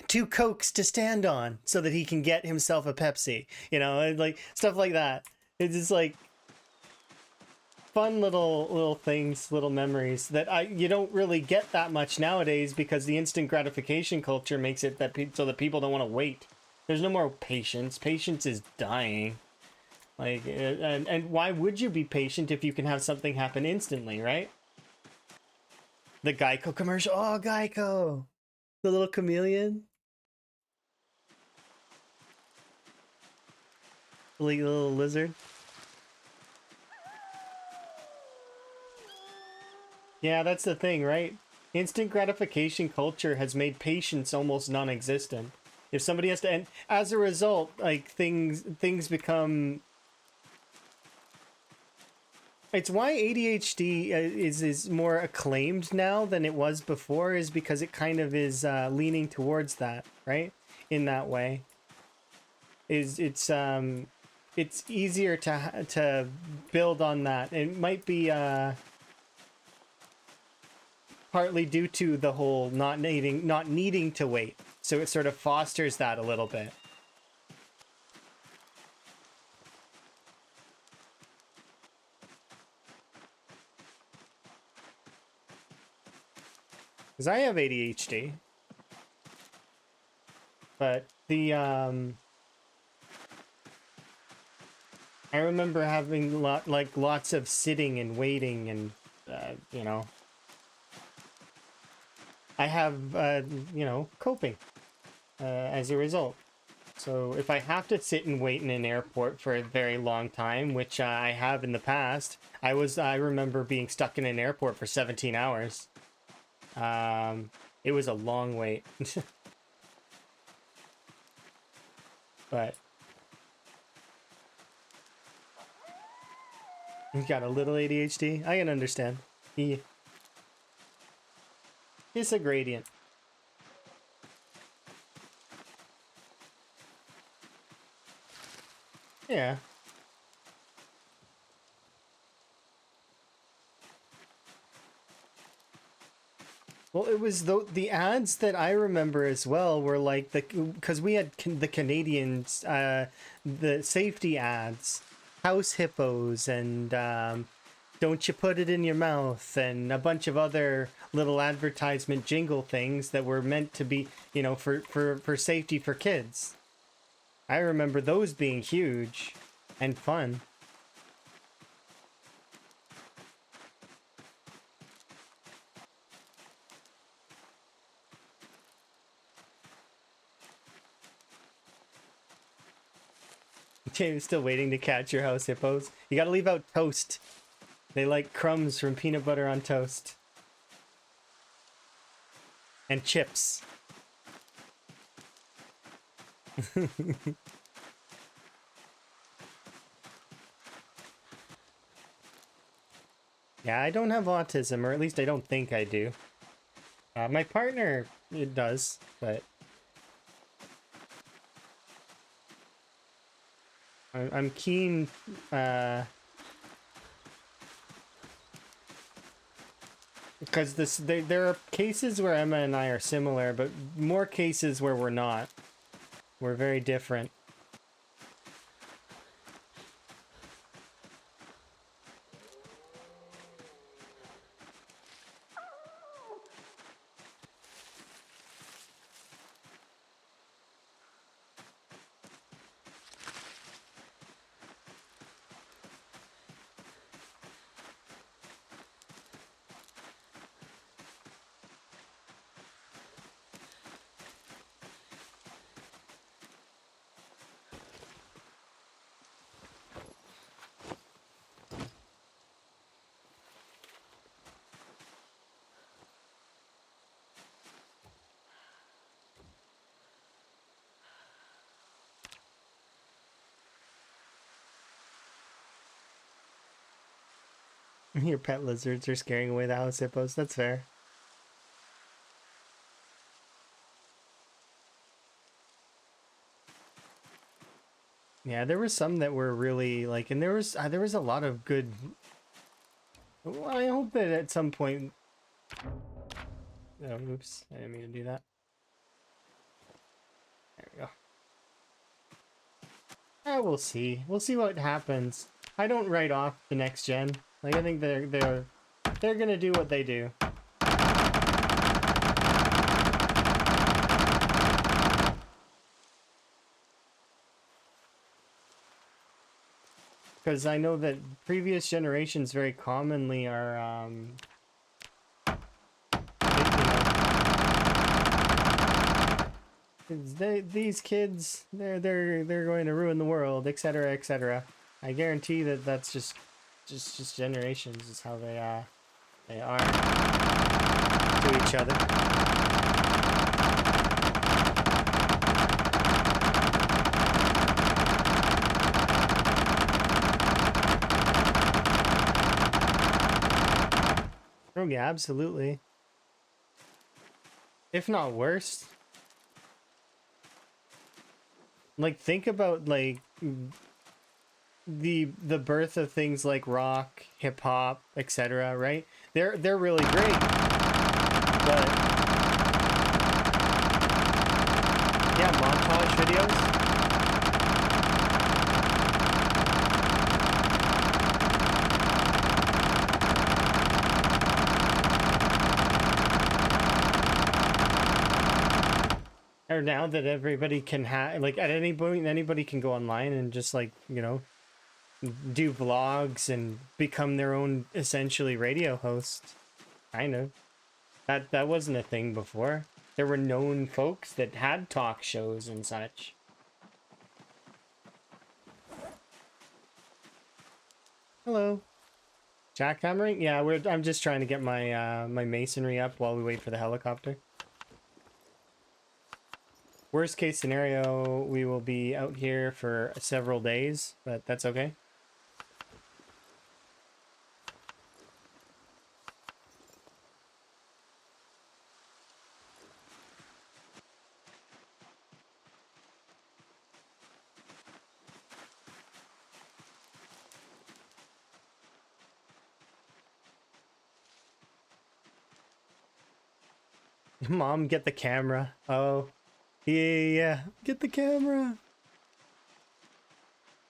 2 Cokes to stand on so that he can get himself a Pepsi, you know, and like stuff like that. It's just like fun little things, little memories that you don't really get that much nowadays because the instant gratification culture makes it that so that people don't want to wait. There's no more patience. Patience is dying. Like, and why would you be patient if you can have something happen instantly, right? The Geico commercial. Oh, Geico. The little chameleon. The little lizard. Yeah, that's the thing, right? Instant gratification culture has made patience almost non-existent. If somebody has to, and as a result, like things become. It's why ADHD is more acclaimed now than it was before, is because it kind of is leaning towards that, right? In that way, it's easier to build on that. It might be partly due to the whole not needing to wait, so it sort of fosters that a little bit. Because I have ADHD. But the I remember having lots of sitting and waiting, and you know, I have you know, coping as a result. So if I have to sit and wait in an airport for a very long time, which I have in the past, I remember being stuck in an airport for 17 hours. It was a long wait. But he's got a little ADHD. I can understand. He's a gradient. Yeah. Well, it was the ads that I remember as well were like because we had the Canadians, the safety ads, house hippos, and don't you put it in your mouth, and a bunch of other little advertisement jingle things that were meant to be, you know, for safety for kids. I remember those being huge and fun. James still waiting to catch your house hippos. You gotta leave out toast. They like crumbs from peanut butter on toast. And chips. Yeah, I don't have autism, or at least I don't think I do. My partner, it does, but I'm keen, because there are cases where Emma and I are similar, but more cases where we're not. We're very different. Your pet lizards are scaring away the house hippos. That's fair. Yeah, there were some that were really like, and there was a lot of good. Well, I hope that at some point. Oh, oops! I didn't mean to do that. There we go. We'll see. We'll see what happens. I don't write off the next gen. Like, I think they're gonna do what they do. Because I know that previous generations very commonly are, these kids, they're going to ruin the world, etc., etc. I guarantee that that's just generations is how they are to each other. Oh yeah, absolutely. If not worse. Like, think about like the birth of things like rock, hip hop, etc., right? They're really great. But yeah, montage videos. Or now that everybody can have, like, at any point, anybody can go online and just, like, you know, do vlogs and become their own, essentially, radio host. Kind of. That wasn't a thing before. There were known folks that had talk shows and such. Hello. Jackhammering? Yeah, I'm just trying to get my my masonry up while we wait for the helicopter. Worst case scenario, we will be out here for several days, but that's okay. Mom, get the camera. Oh, yeah, get the camera.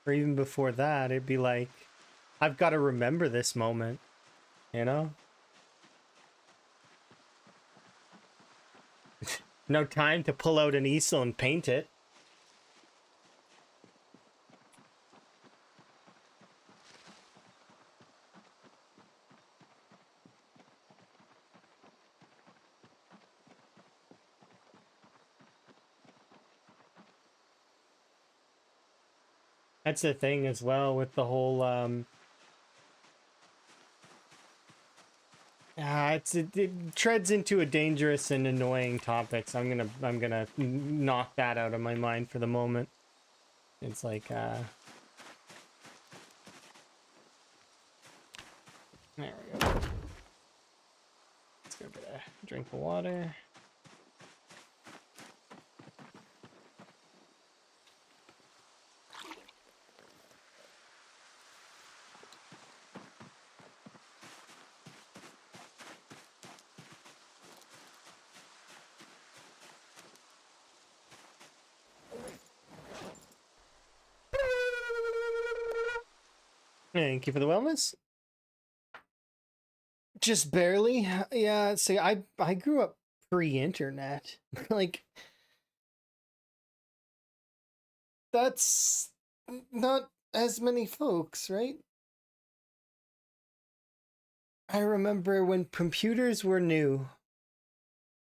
Or even before that, it'd be like, I've got to remember this moment, you know? No time to pull out an easel and paint it. That's the thing as well with the whole it treads into a dangerous and annoying topic, so I'm gonna knock that out of my mind for the moment. It's like there we go. Let's go get a drink of water. Thank you for the wellness. Just barely. Yeah, see, I grew up pre-internet. Like, that's not as many folks, right? I remember when computers were new.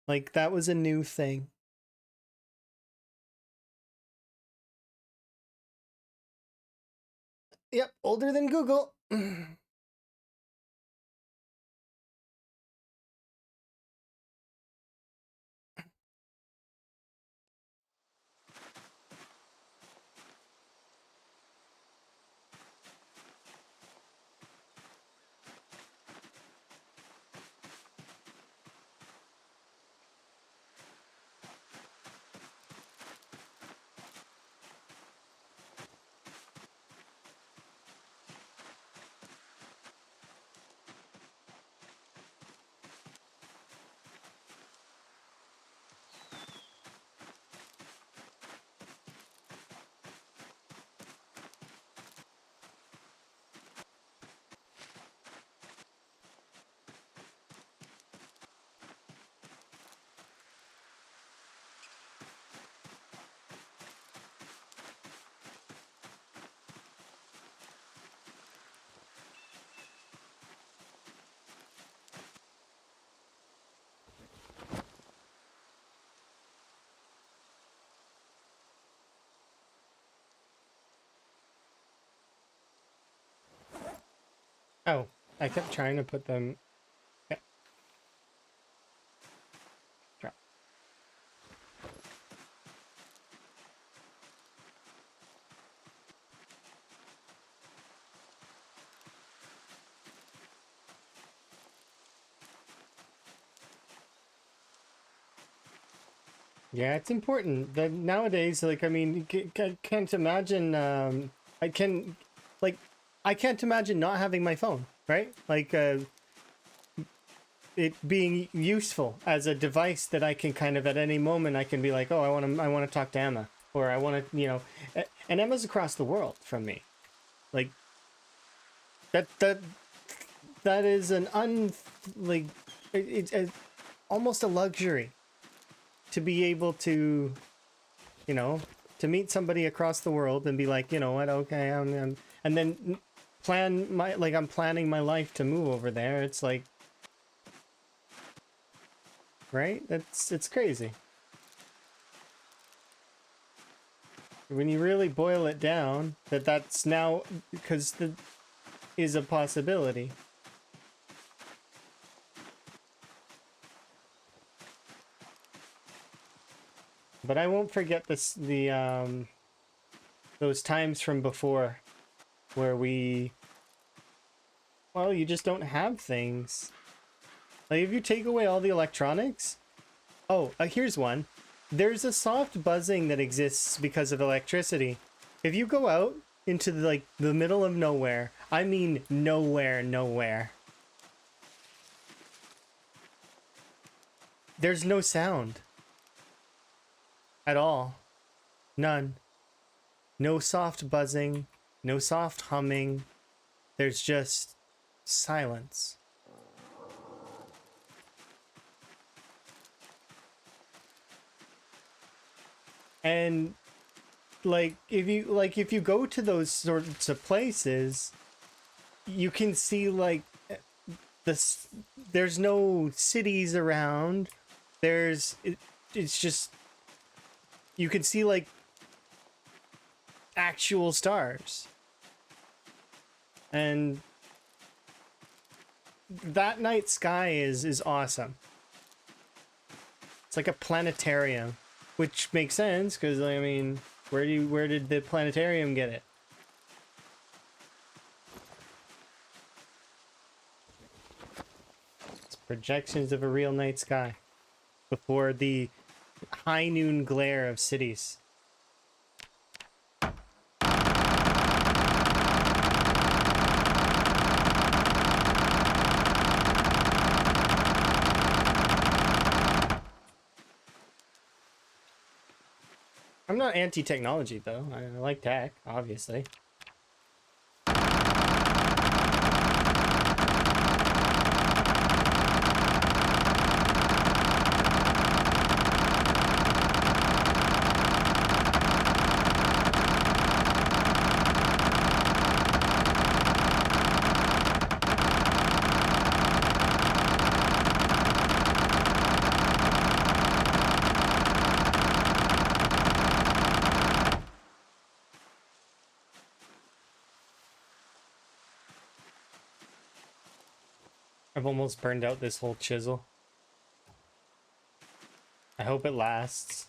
Like, that was a new thing. Yep, older than Google. Oh, I kept trying to put them. Yeah, drop. Yeah, it's important that nowadays, like, I mean, can't imagine, I can, like, I can't imagine not having my phone, right? Like, it being useful as a device that I can kind of at any moment I can be like, oh, I want to talk to Emma, or I want to, you know, and Emma's across the world from me. Like, that is an like, it's almost a luxury. to be able to, you know, to meet somebody across the world and be like, you know what, okay, and then I'm planning my life to move over there. It's like, right? It's crazy. When you really boil it down, that's now, because the is a possibility. But I won't forget those times from before where well, you just don't have things. Like, if you take away all the electronics, oh, here's one. There's a soft buzzing that exists because of electricity. If you go out into the middle of nowhere, I mean nowhere, there's no sound at all. None. No soft buzzing, no soft humming. There's just silence. And if you go to those sorts of places, you can see there's no cities around. It's just, you can see actual stars. And that night sky is awesome. It's like a planetarium, which makes sense because, I mean, where did the planetarium get it? It's projections of a real night sky before the high noon glare of cities. I'm not anti-technology, though. I like tech, obviously. I've almost burned out this whole chisel. I hope it lasts.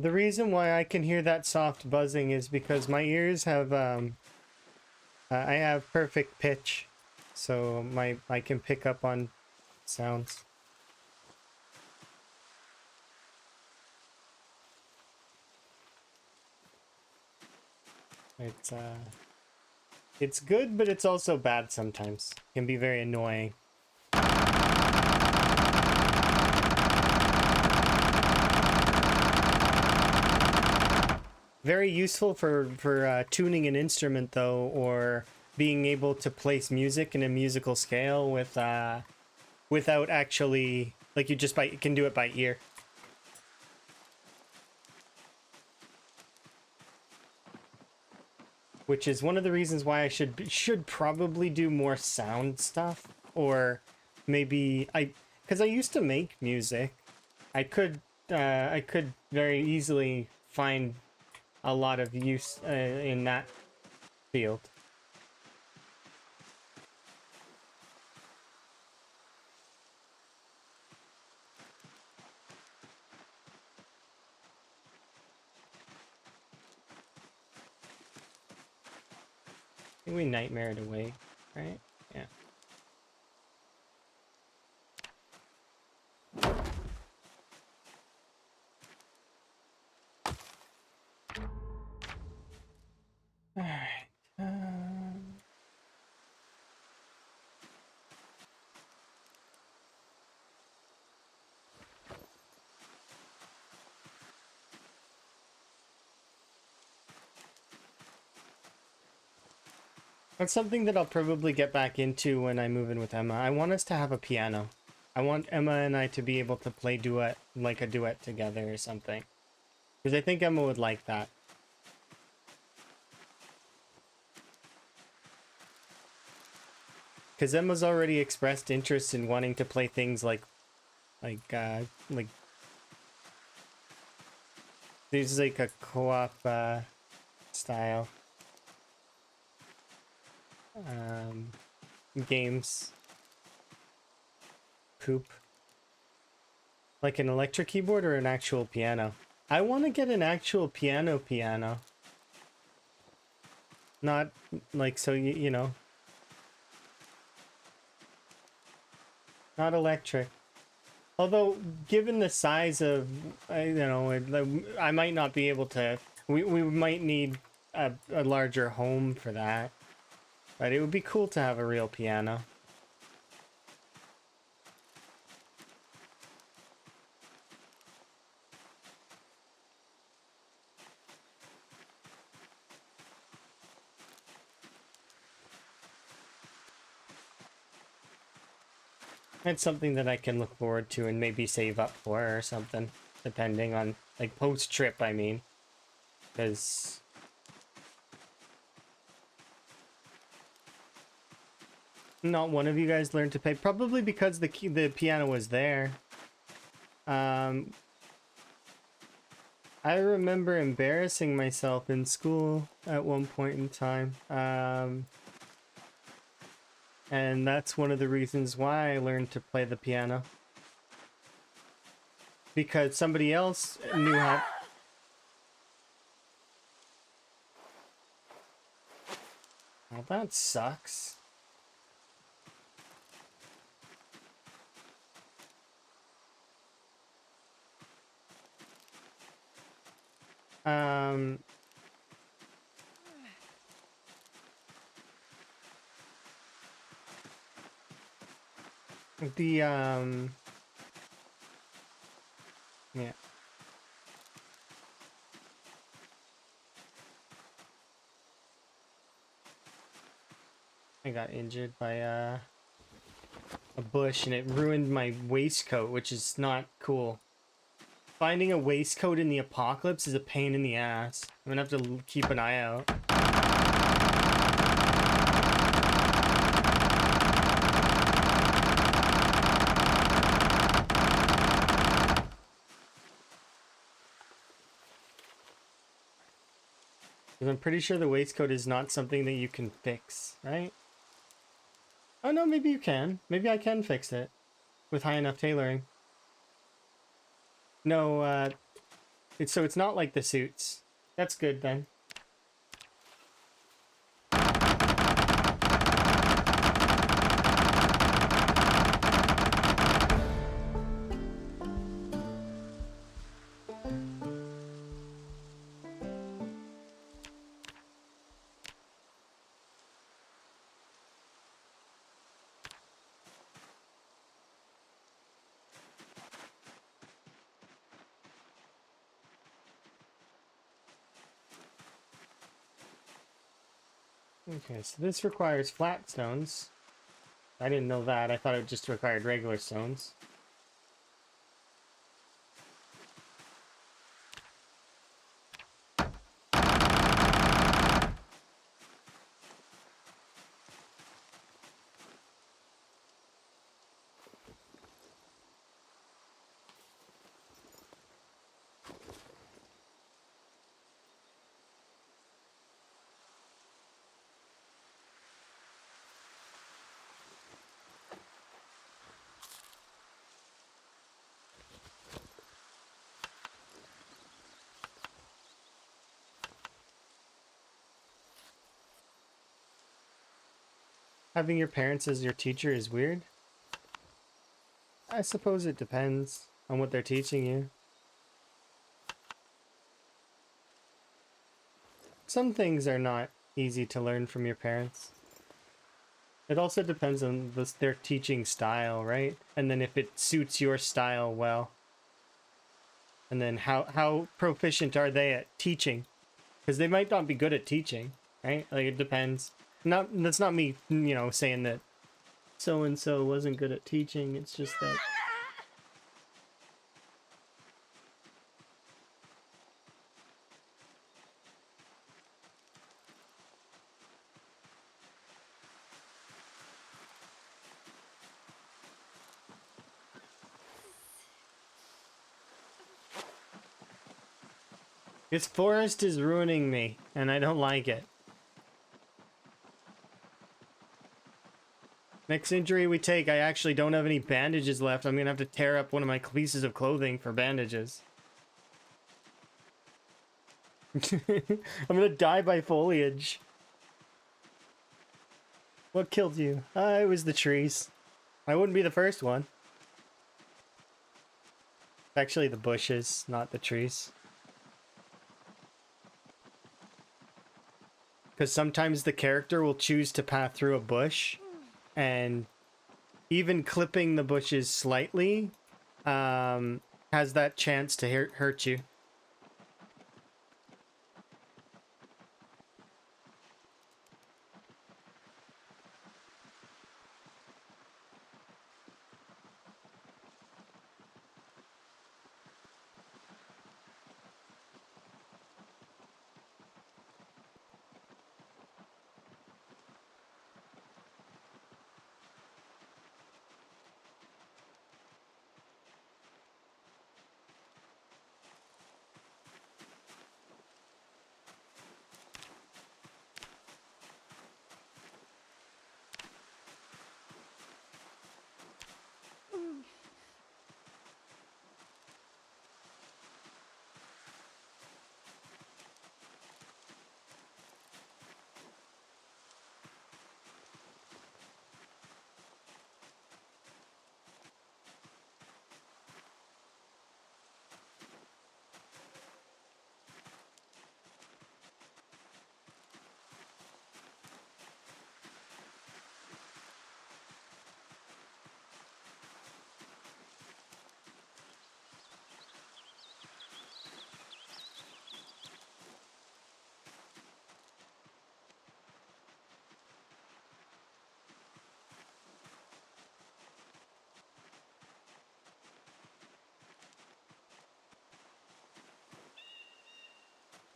The reason why I can hear that soft buzzing is because my ears have, I have perfect pitch, so I can pick up on sounds. It's good, but it's also bad sometimes. It can be very annoying. Very useful for tuning an instrument, though, or being able to place music in a musical scale without actually, like, you can do it by ear. Which is one of the reasons why I should probably do more sound stuff, or maybe because I used to make music. I could very easily find a lot of use in that field. think we nightmared away, right? Yeah. Alright. That's something that I'll probably get back into when I move in with Emma. I want us to have a piano. I want Emma and I to be able to play duet, like a duet together or something. Because I think Emma would like that. Because Emma's already expressed interest in wanting to play things like there's like a co-op style games. Coop. Like an electric keyboard or an actual piano. I want to get an actual piano. Not like, so you know. Not electric. Although, given the size of, you know, I might not be able to. We might need a larger home for that. But it would be cool to have a real piano. It's something that I can look forward to and maybe save up for or something. Depending on, like, post-trip, I mean. Because... not one of you guys learned to play. Probably because the piano was there. I remember embarrassing myself in school at one point in time. And that's one of the reasons why I learned to play the piano. Because somebody else knew how... Oh, that sucks. Yeah. I got injured by a bush and it ruined my waistcoat, which is not cool. Finding a waistcoat in the apocalypse is a pain in the ass. I'm gonna have to keep an eye out. Because I'm pretty sure the waistcoat is not something that you can fix, right? Oh no, maybe you can. Maybe I can fix it with high enough tailoring. No, it's not like the suits. That's good then. Okay, so this requires flat stones. I didn't know that. I thought it just required regular stones. Having your parents as your teacher is weird? I suppose it depends on what they're teaching you. Some things are not easy to learn from your parents. It also depends on their teaching style, right? And then if it suits your style well. And then how proficient are they at teaching? Because they might not be good at teaching, right? Like, it depends. That's not me, you know, saying that so-and-so wasn't good at teaching. It's just that... This forest is ruining me, and I don't like it. Next injury we take, I actually don't have any bandages left. I'm gonna have to tear up one of my pieces of clothing for bandages. I'm gonna die by foliage. What killed you? It was the trees. I wouldn't be the first one. Actually, the bushes, not the trees. Because sometimes the character will choose to pass through a bush, and even clipping the bushes slightly has that chance to hurt you.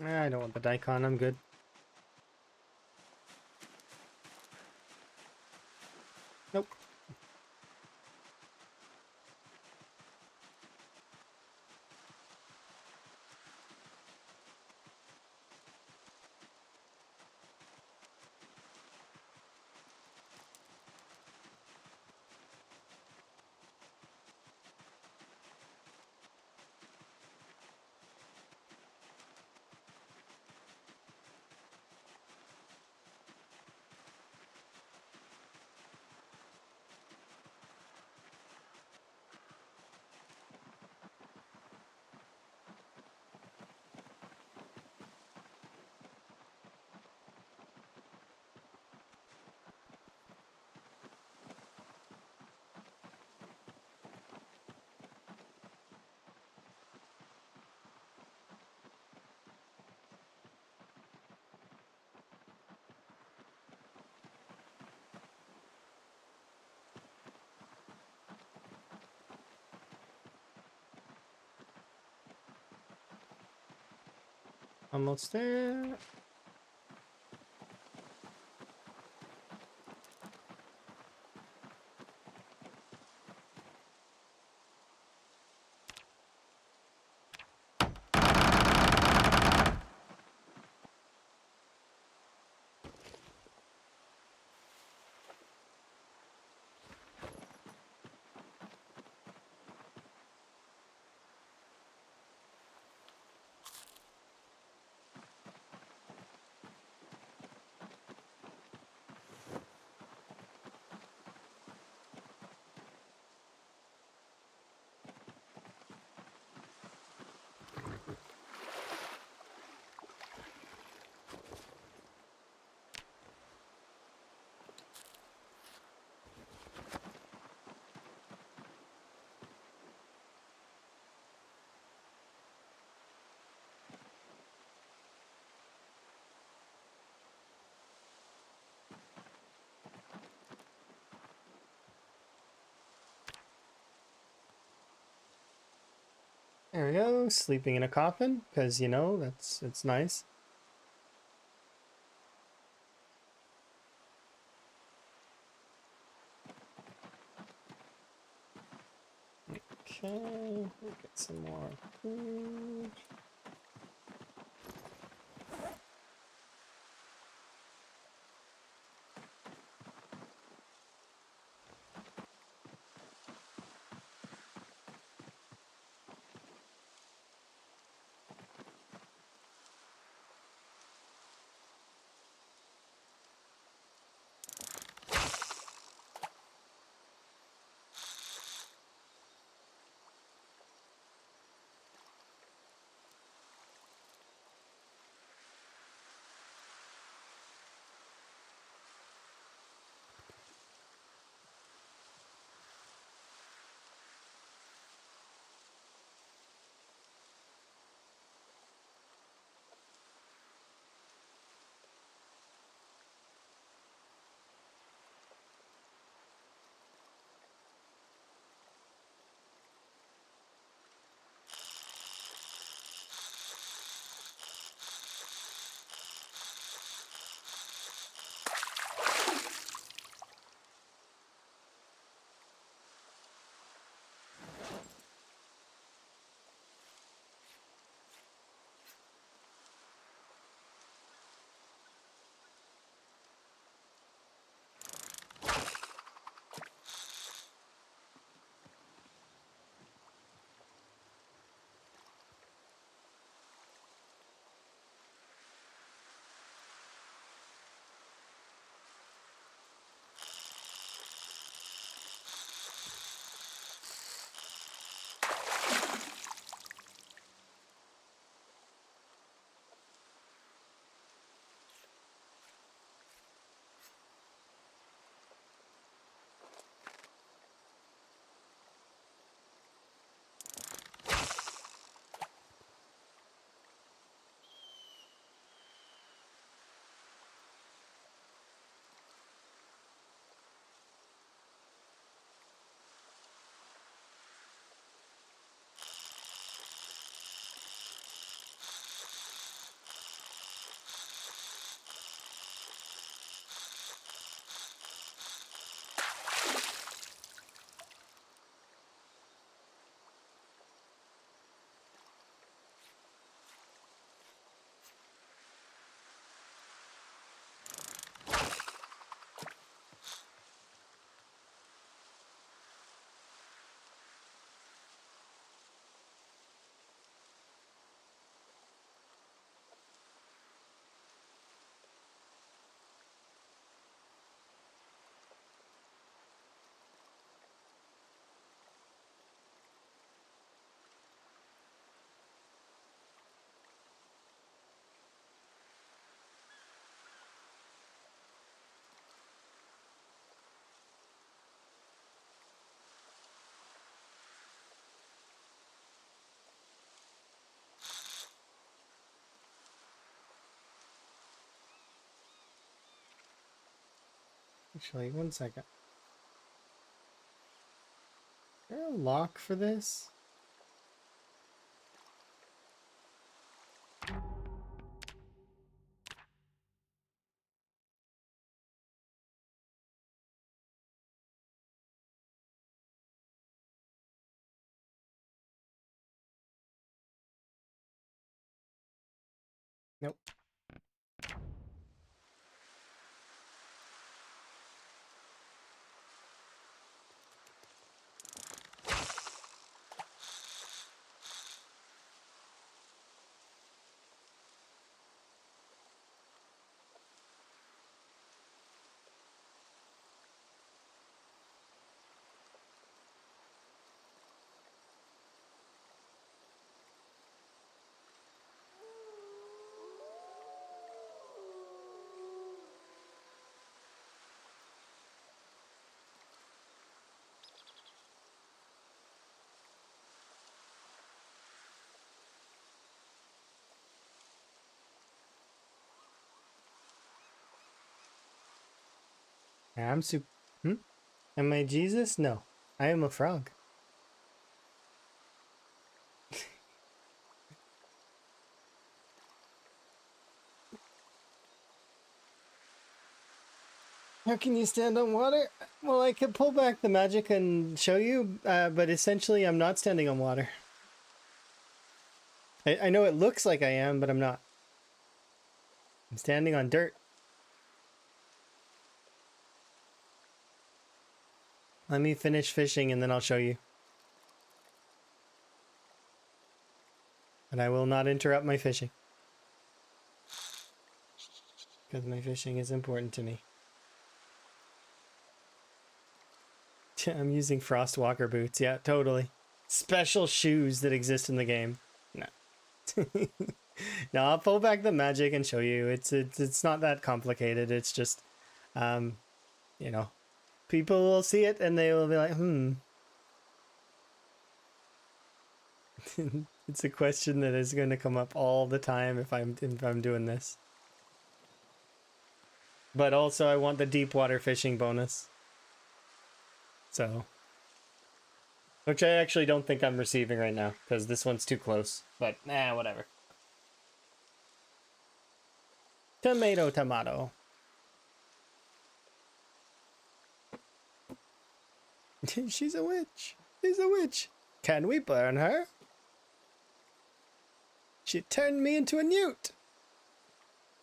I don't want the daikon, I'm good. Nope. Almost there. There we go. Sleeping in a coffin, because you know it's nice. Okay, we'll get some more food. Actually, one second. Is there a lock for this? Nope. I'm super. Hmm? Am I Jesus? No. I am a frog. How can you stand on water? Well, I could pull back the magic and show you, but essentially I'm not standing on water. I know it looks like I am, but I'm not. I'm standing on dirt. Let me finish fishing and then I'll show you. But I will not interrupt my fishing. Because my fishing is important to me. I'm using frost walker boots. Yeah, totally. Special shoes that exist in the game. No. No, I'll pull back the magic and show you. It's not that complicated. It's just, you know, people will see it and they will be like, It's a question that is going to come up all the time if I'm doing this. But also I want the deep water fishing bonus. So, which I actually don't think I'm receiving right now because this one's too close. But whatever. Tomato, tomato. She's a witch. She's a witch. Can we burn her? She turned me into a newt.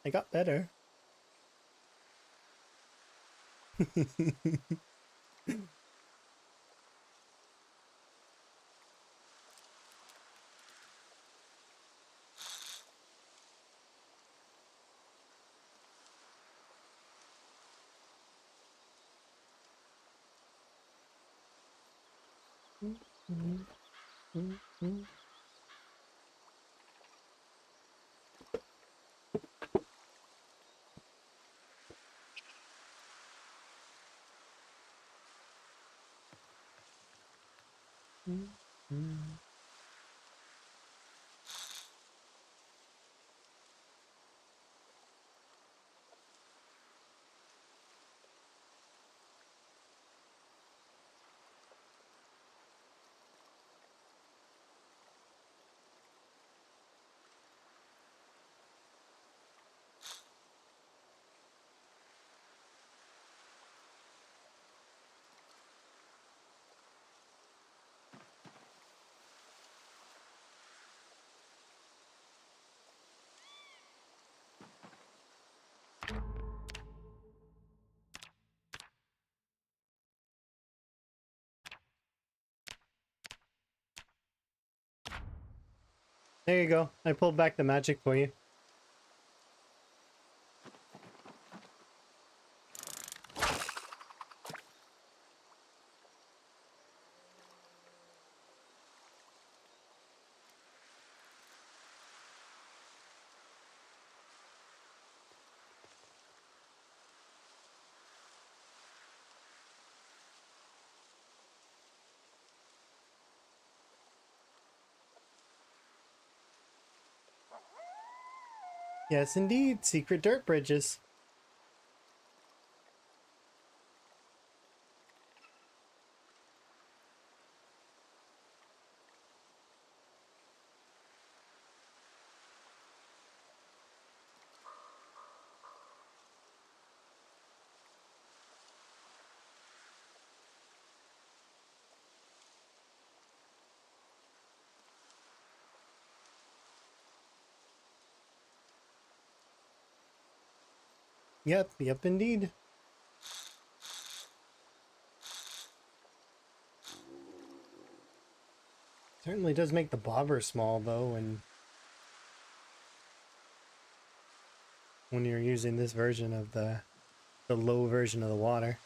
I got better. There you go. I pulled back the magic for you. Yes, indeed. Secret dirt bridges. Yep, indeed. Certainly does make the bobber small, though, when you're using this version of the low version of the water.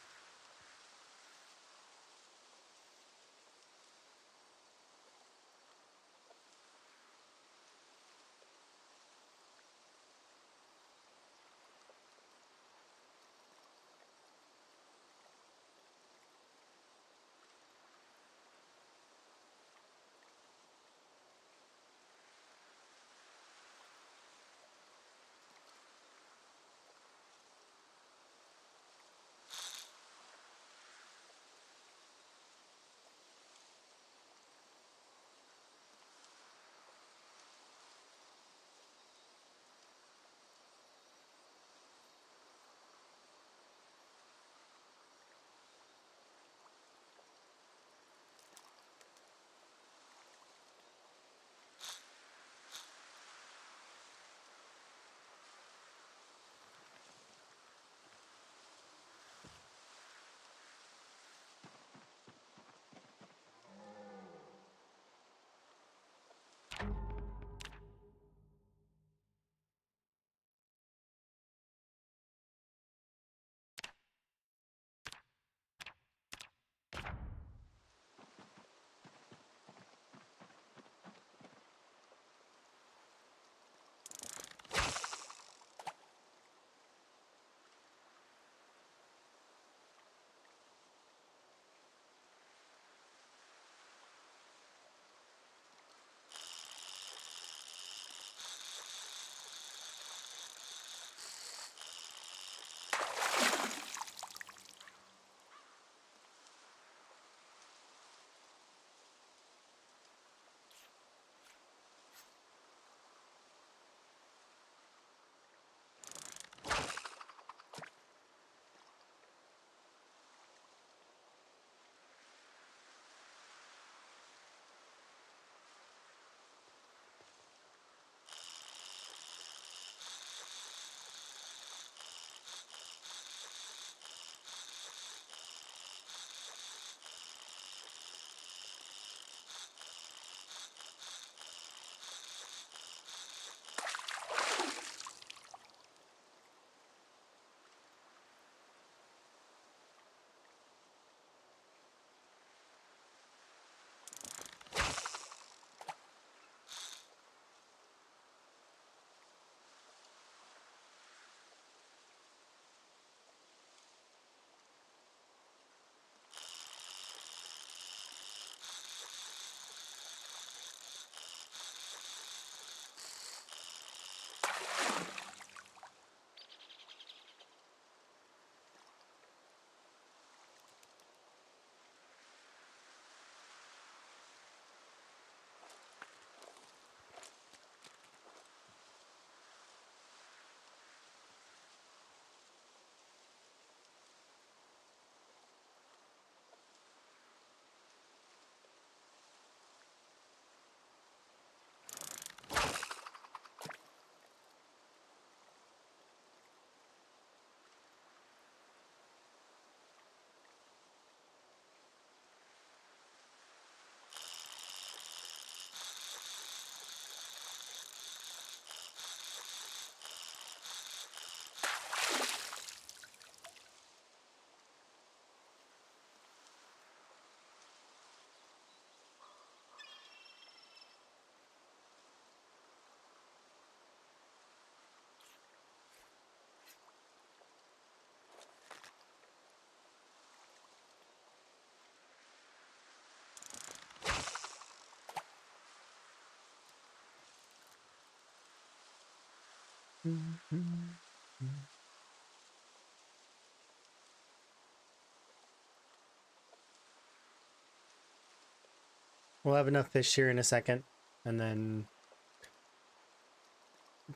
We'll have enough fish here in a second, and then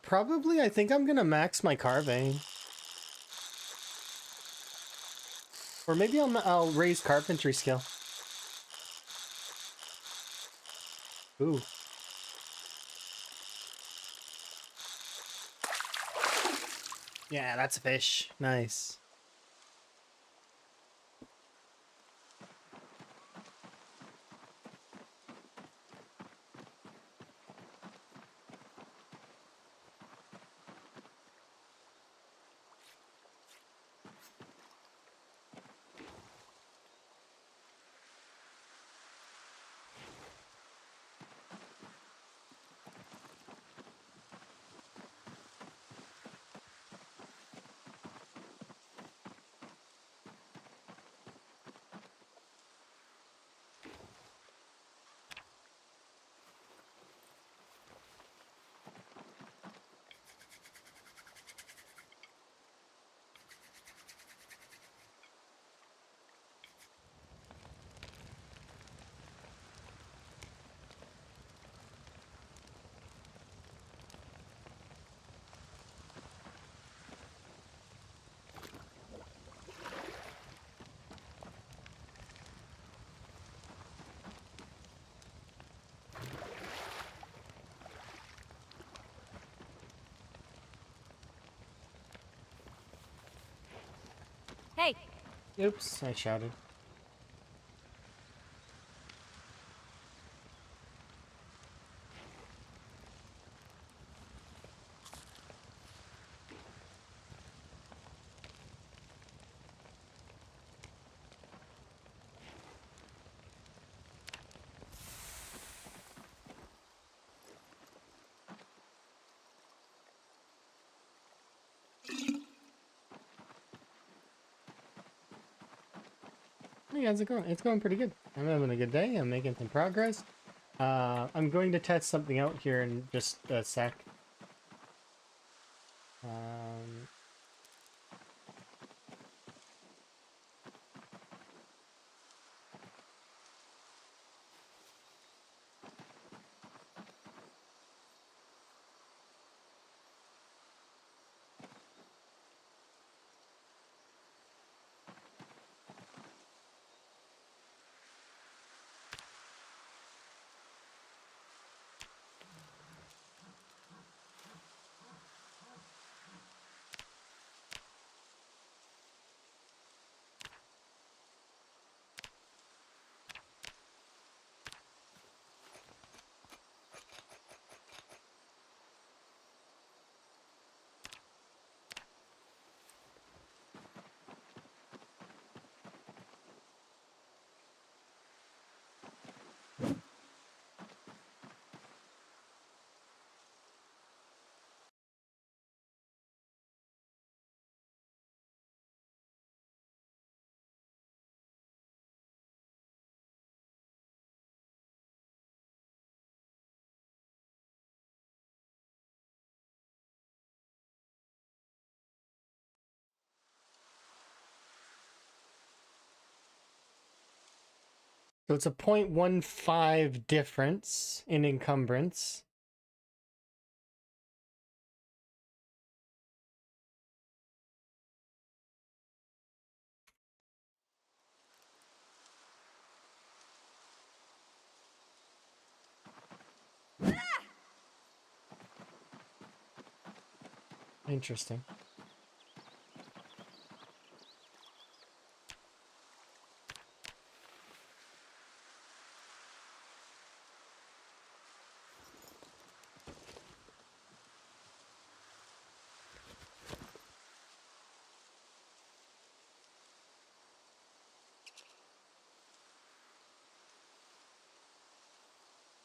probably I think I'm gonna max my carving, or maybe I'll raise carpentry skill. Ooh. Yeah, that's a fish. Nice. Hey, Oops, I shouted. Hey, how's it going? It's going pretty good. I'm having a good day. I'm making some progress. I'm going to test something out here in just a sec. Um, so it's a 0.15 difference in encumbrance. Interesting.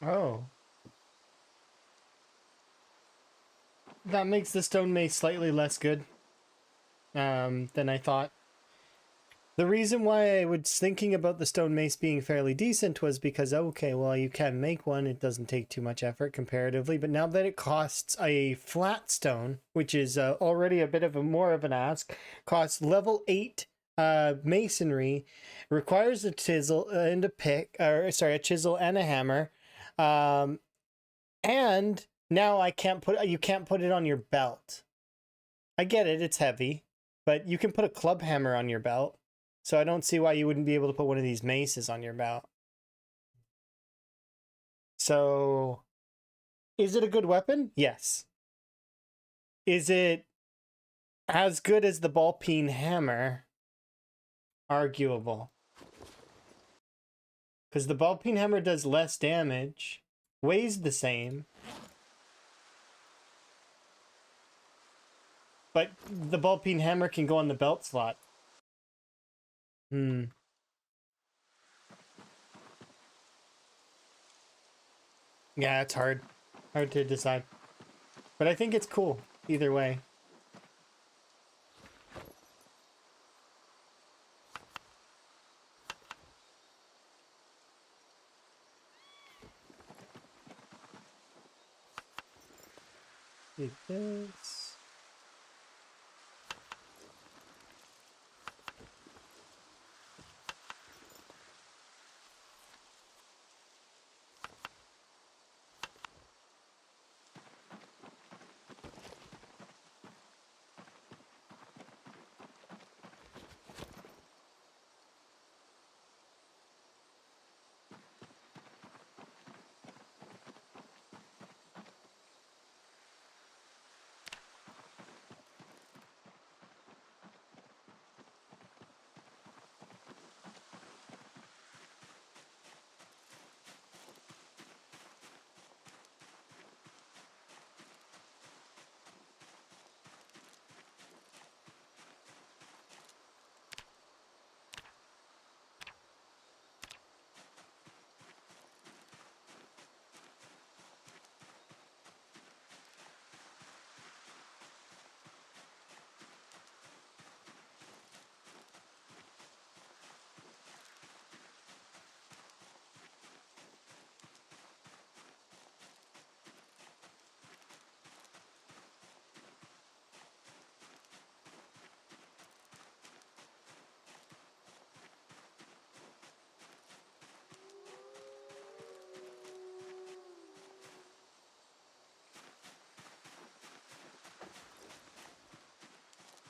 Oh. That makes the stone mace slightly less good than I thought. The reason why I was thinking about the stone mace being fairly decent was because, okay, well, you can make one. It doesn't take too much effort comparatively. But now that it costs a flat stone, which is already a bit of a more of an ask, costs level 8 masonry, requires a chisel and a pick, or sorry, a chisel and a hammer. And now you can't put it on your belt. I get it, it's heavy, but you can put a club hammer on your belt. So I don't see why you wouldn't be able to put one of these maces on your belt. So, is it a good weapon? Yes. Is it as good as the ball peen hammer? Arguable. Because the ball peen hammer does less damage, weighs the same, but the ball peen hammer can go on the belt slot. Yeah, it's hard. Hard to decide. But I think it's cool, either way. Take this.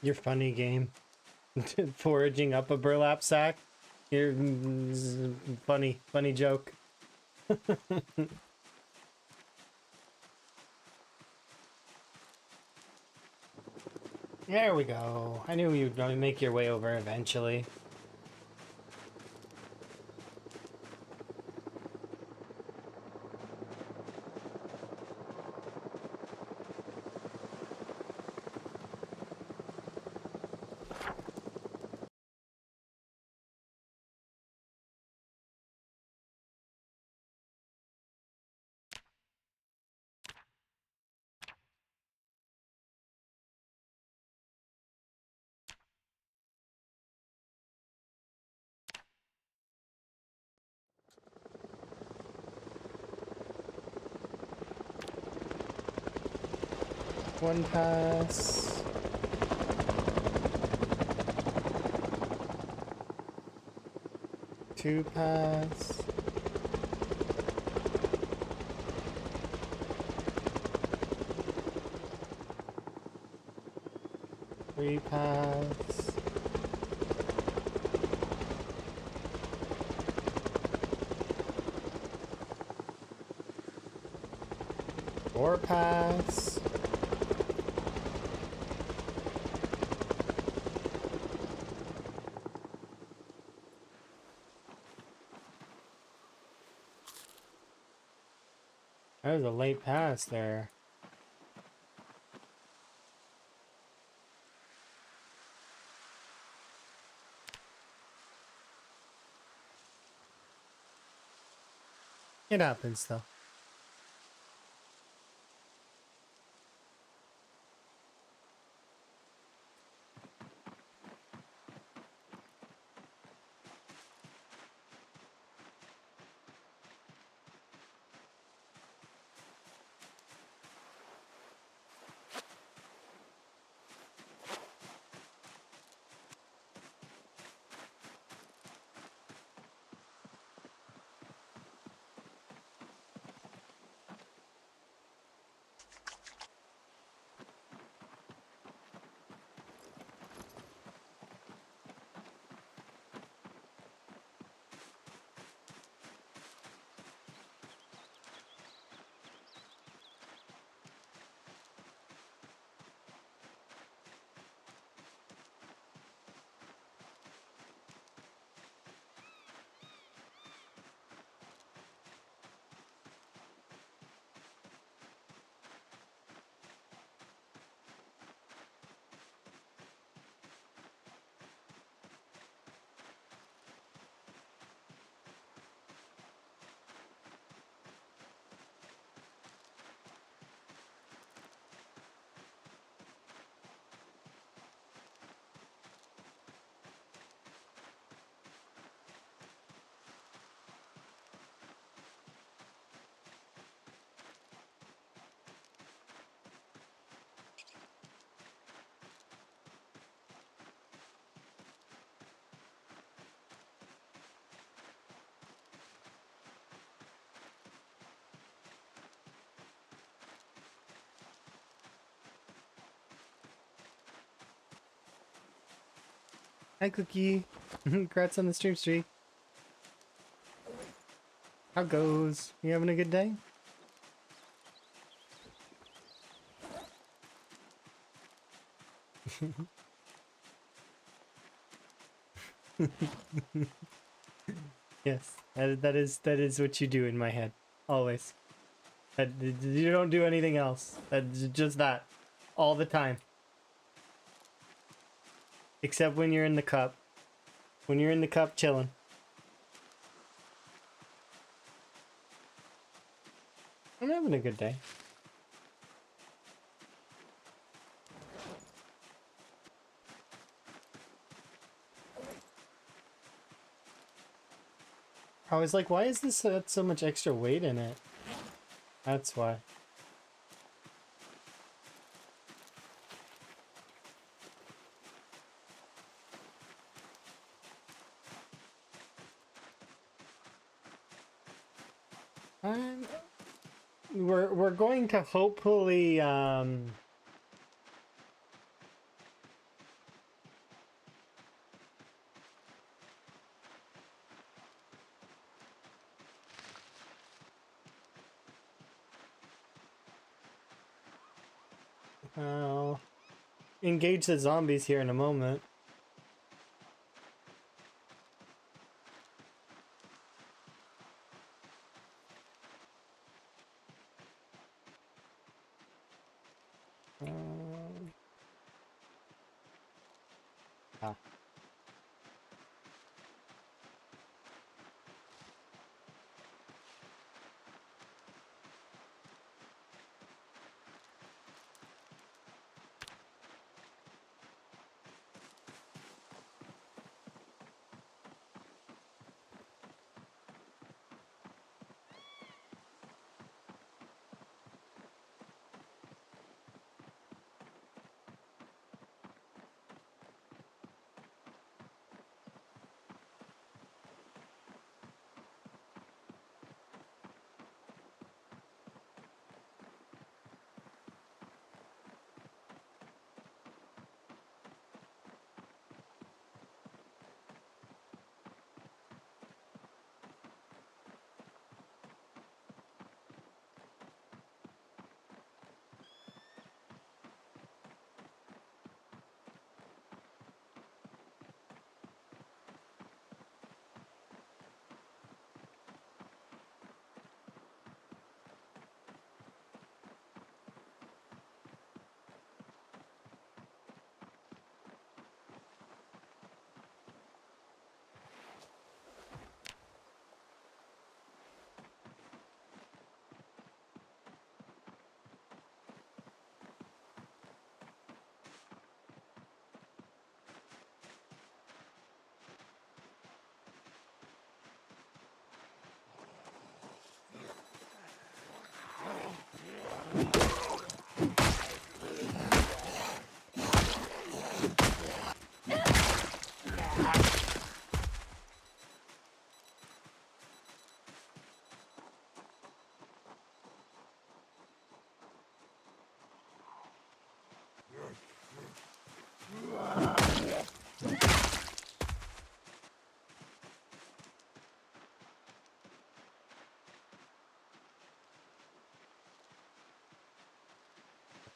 You're funny, game. Foraging up a burlap sack. You're funny joke. There we go. I knew you'd make your way over eventually. One pass. Two pass. Three pass. Four pass. That was a late pass there. It happens though. Hi, Cookie. Congrats on the stream streak. How goes? You having a good day? Yes, that is what you do in my head, always. You don't do anything else. Just that, all the time. Except when you're in the cup. When you're in the cup chilling. I'm having a good day. I was like, why is this so much extra weight in it? That's why. Um, we're going to hopefully I'll engage the zombies here in a moment. Ah.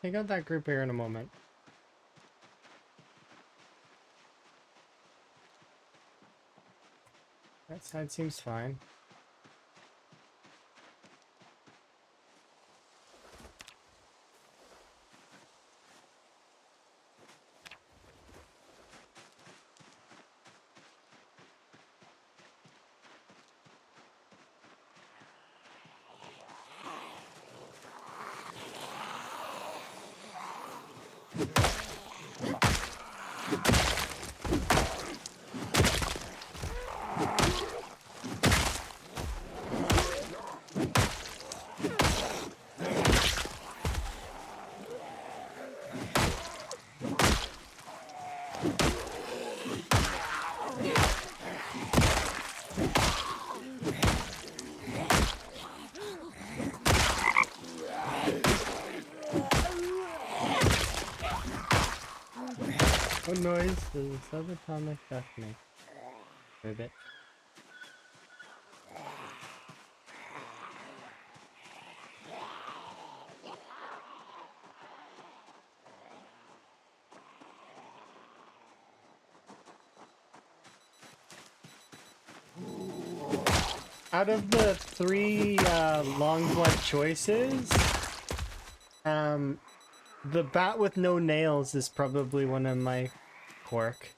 Take out that group here in a moment. That side seems fine. noise does a subatomic duck make? Ribbit. Out of the three long blood choices, the bat with no nails is probably one of my pork.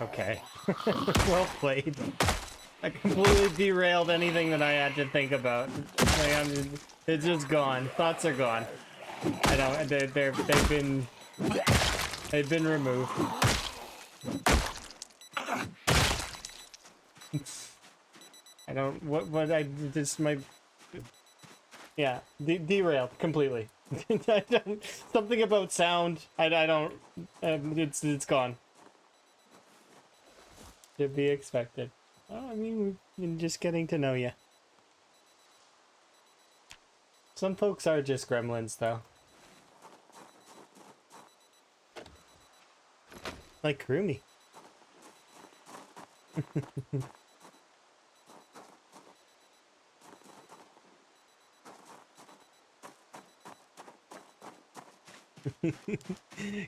Okay. Well played. I completely derailed anything that I had to think about. Like, it's just gone. Thoughts are gone. I don't. They've been removed. I don't. What I just my. Yeah, derailed completely. I don't, something about sound. I don't. It's gone. To be expected. Oh, I mean, we've been just getting to know you. Some folks are just gremlins, though. Like Krumi.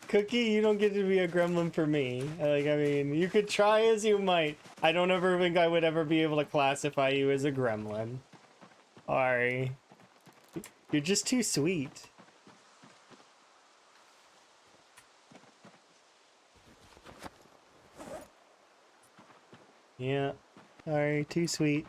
Cookie, you don't get to be a gremlin for me. Like, I mean, you could try as you might. I don't ever think I would ever be able to classify you as a gremlin. Sorry. You're just too sweet. Yeah. Sorry, too sweet.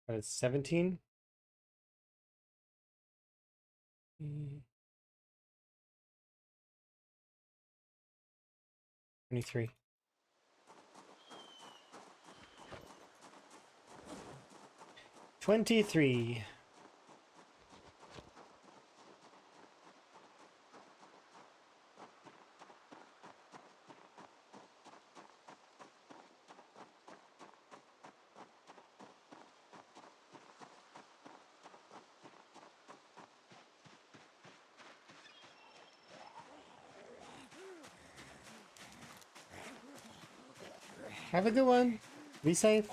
What is 17? 23. Have a good one. Be safe.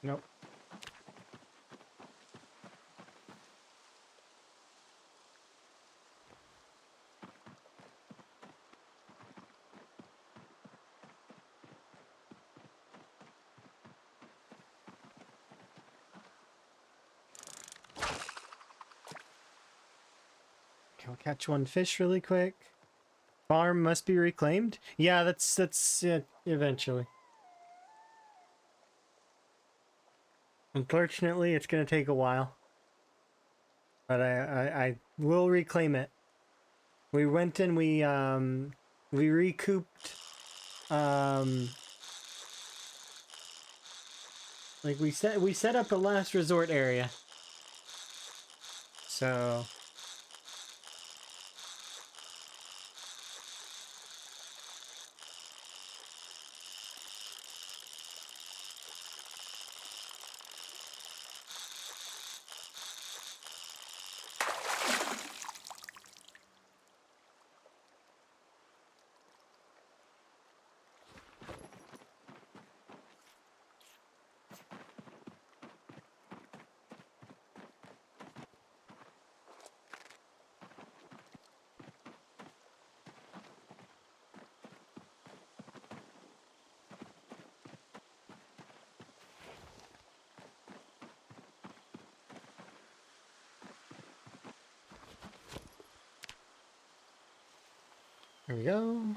Nope. Okay, I'll catch one fish really quick. Farm must be reclaimed? Yeah, that's yeah, eventually. Unfortunately, it's gonna take a while. But I will reclaim it. We went and we recouped like we set up a last resort area. So here we go.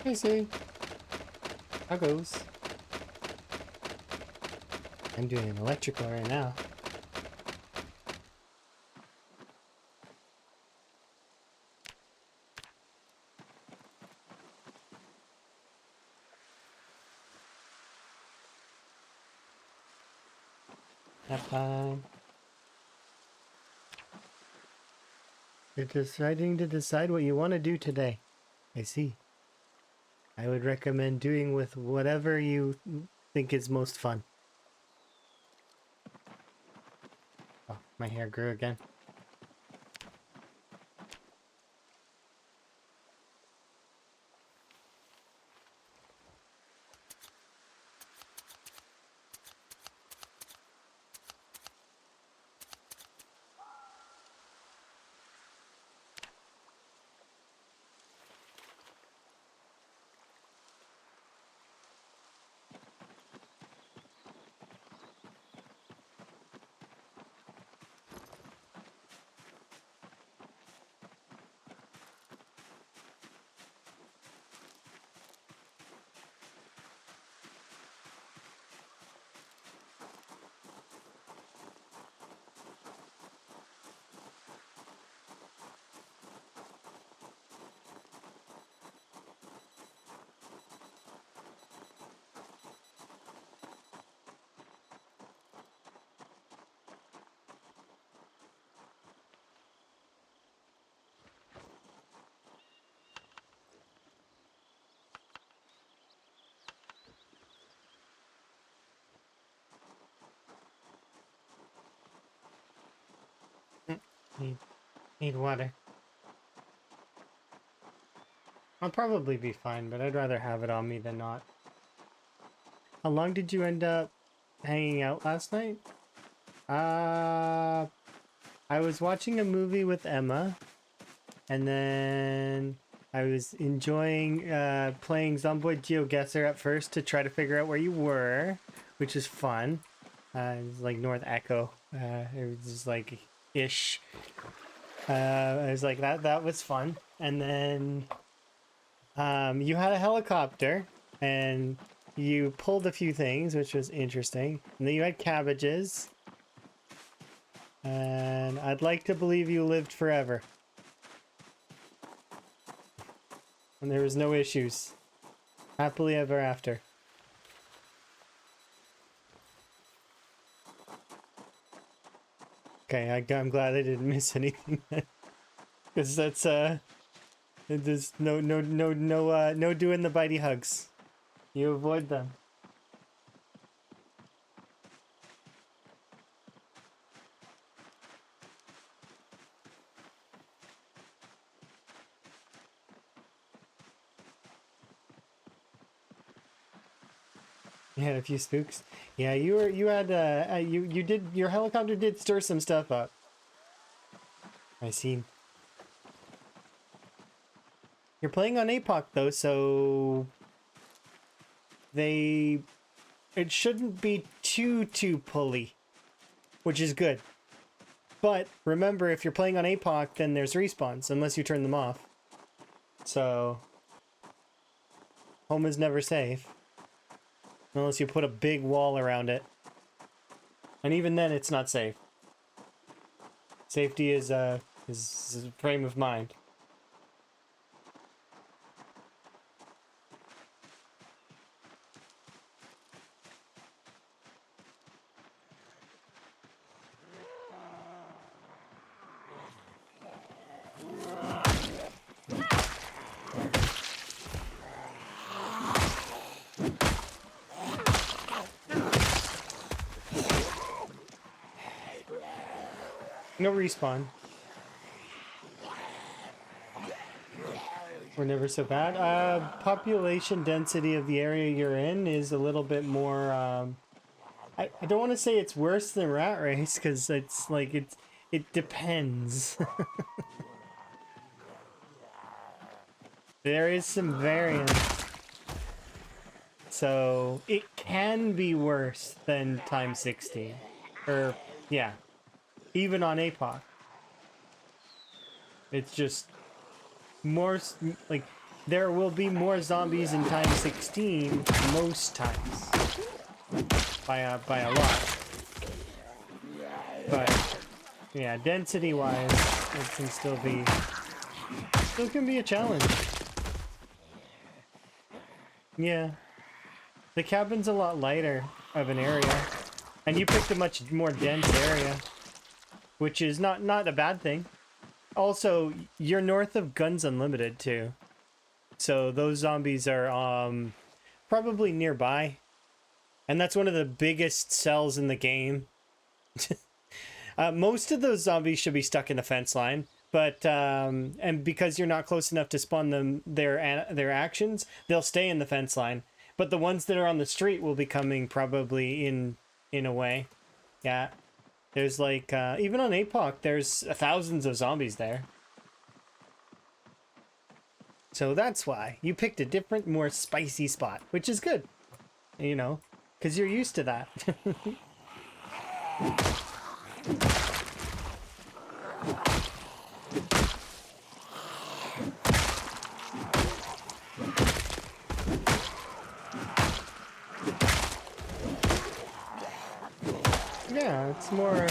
Hey, see. How goes? I'm doing an electrical right now. Have time. You're deciding to decide what you want to do today. I see. I would recommend doing with whatever you think is most fun. Oh, my hair grew again. Need water. I'll probably be fine, but I'd rather have it on me than not. How long did you end up hanging out last night? I was watching a movie with Emma, and then I was enjoying playing Zomboid GeoGuessr at first to try to figure out where you were, which is fun. It was like North Echo. It was just like ish. I was like that was fun, and then you had a helicopter and you pulled a few things, which was interesting, and then you had cabbages, and I'd like to believe you lived forever and there was no issues, happily ever after. Okay, I'm glad I didn't miss anything, because that's there's no doing the bitey hugs. You avoid them. You had a few spooks. Yeah, you did, your helicopter did stir some stuff up. I see. You're playing on APOC though, so it shouldn't be too pulley, which is good. But remember, if you're playing on APOC, then there's respawns unless you turn them off. So home is never safe unless you put a big wall around it, and even then it's not safe. Safety is a frame of mind. No respawn. We're never so bad. Population density of the area you're in is a little bit more, I don't want to say it's worse than Rat Race, because it's like, it depends. There is some variance. So, it can be worse than Time 16. Or, yeah. Even on APOC. It's just more, like, there will be more zombies in Time 16 most times. By a lot. But, yeah, density-wise, it can still can be a challenge. Yeah. The cabin's a lot lighter of an area. And you picked a much more dense area, which is not a bad thing. Also, you're north of Guns Unlimited too, so those zombies are probably nearby, and that's one of the biggest cells in the game. Most of those zombies should be stuck in the fence line, but and because you're not close enough to spawn them their actions, they'll stay in the fence line. But the ones that are on the street will be coming probably in a way. Yeah. There's like, even on APOC, there's thousands of zombies there. So that's why you picked a different, more spicy spot, which is good. You know, because you're used to that. Yeah, it's more...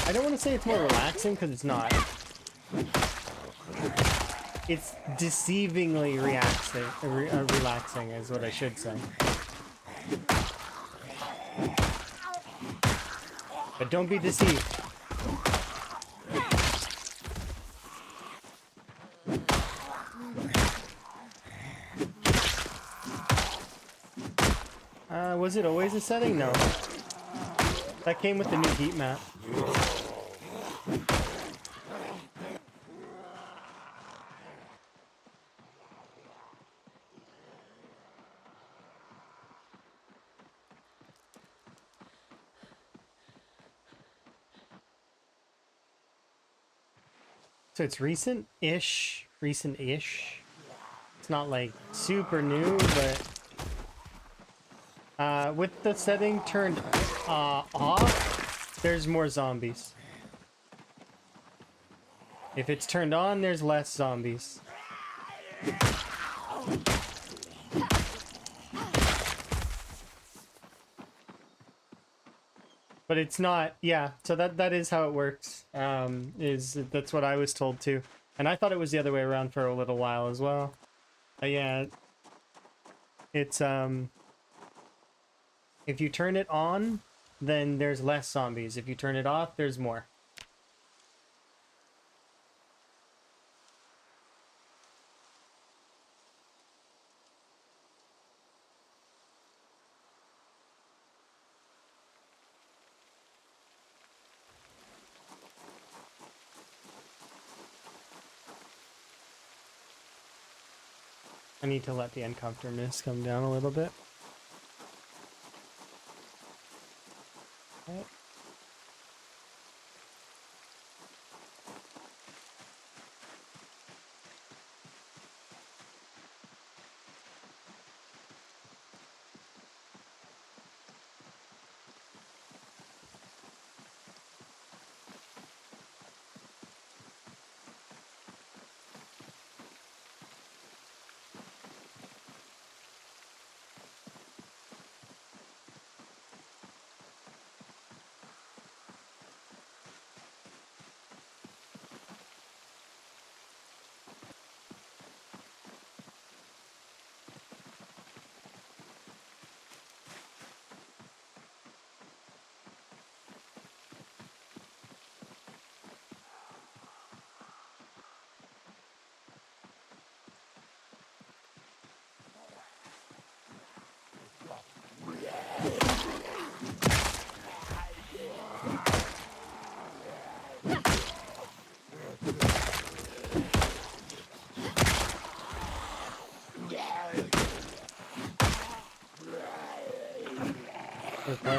I don't want to say it's more relaxing, because it's not. It's deceivingly relaxing is what I should say. But don't be deceived. Was it always a setting? No. That came with the new heat map. So it's recent-ish. Recent-ish. It's not like super new, but with the setting turned off, there's more zombies. If it's turned on, there's less zombies. But it's not, yeah, so that is how it works. That's what I was told too. And I thought it was the other way around for a little while as well. But yeah, it's if you turn it on, then there's less zombies. If you turn it off, there's more. I need to let the uncomfortableness come down a little bit. Okay.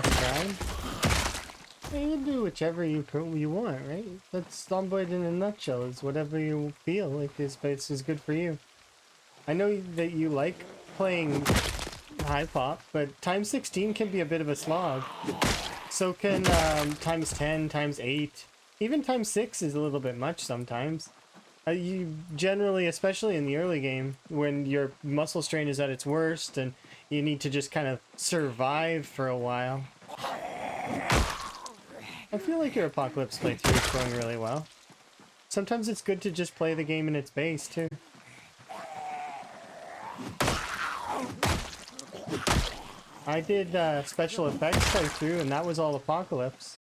Time. You can do whichever you want, right? That's Zomboid in a nutshell. Is whatever you feel like is good for you. I know that you like playing high pop, but times 16 can be a bit of a slog. So can times 10, times 8, even times 6 is a little bit much sometimes. You generally, especially in the early game, when your muscle strain is at its worst and you need to just kind of survive for a while. I feel like your Apocalypse playthrough is going really well. Sometimes it's good to just play the game in its base, too. I did special effects playthrough, and that was all Apocalypse.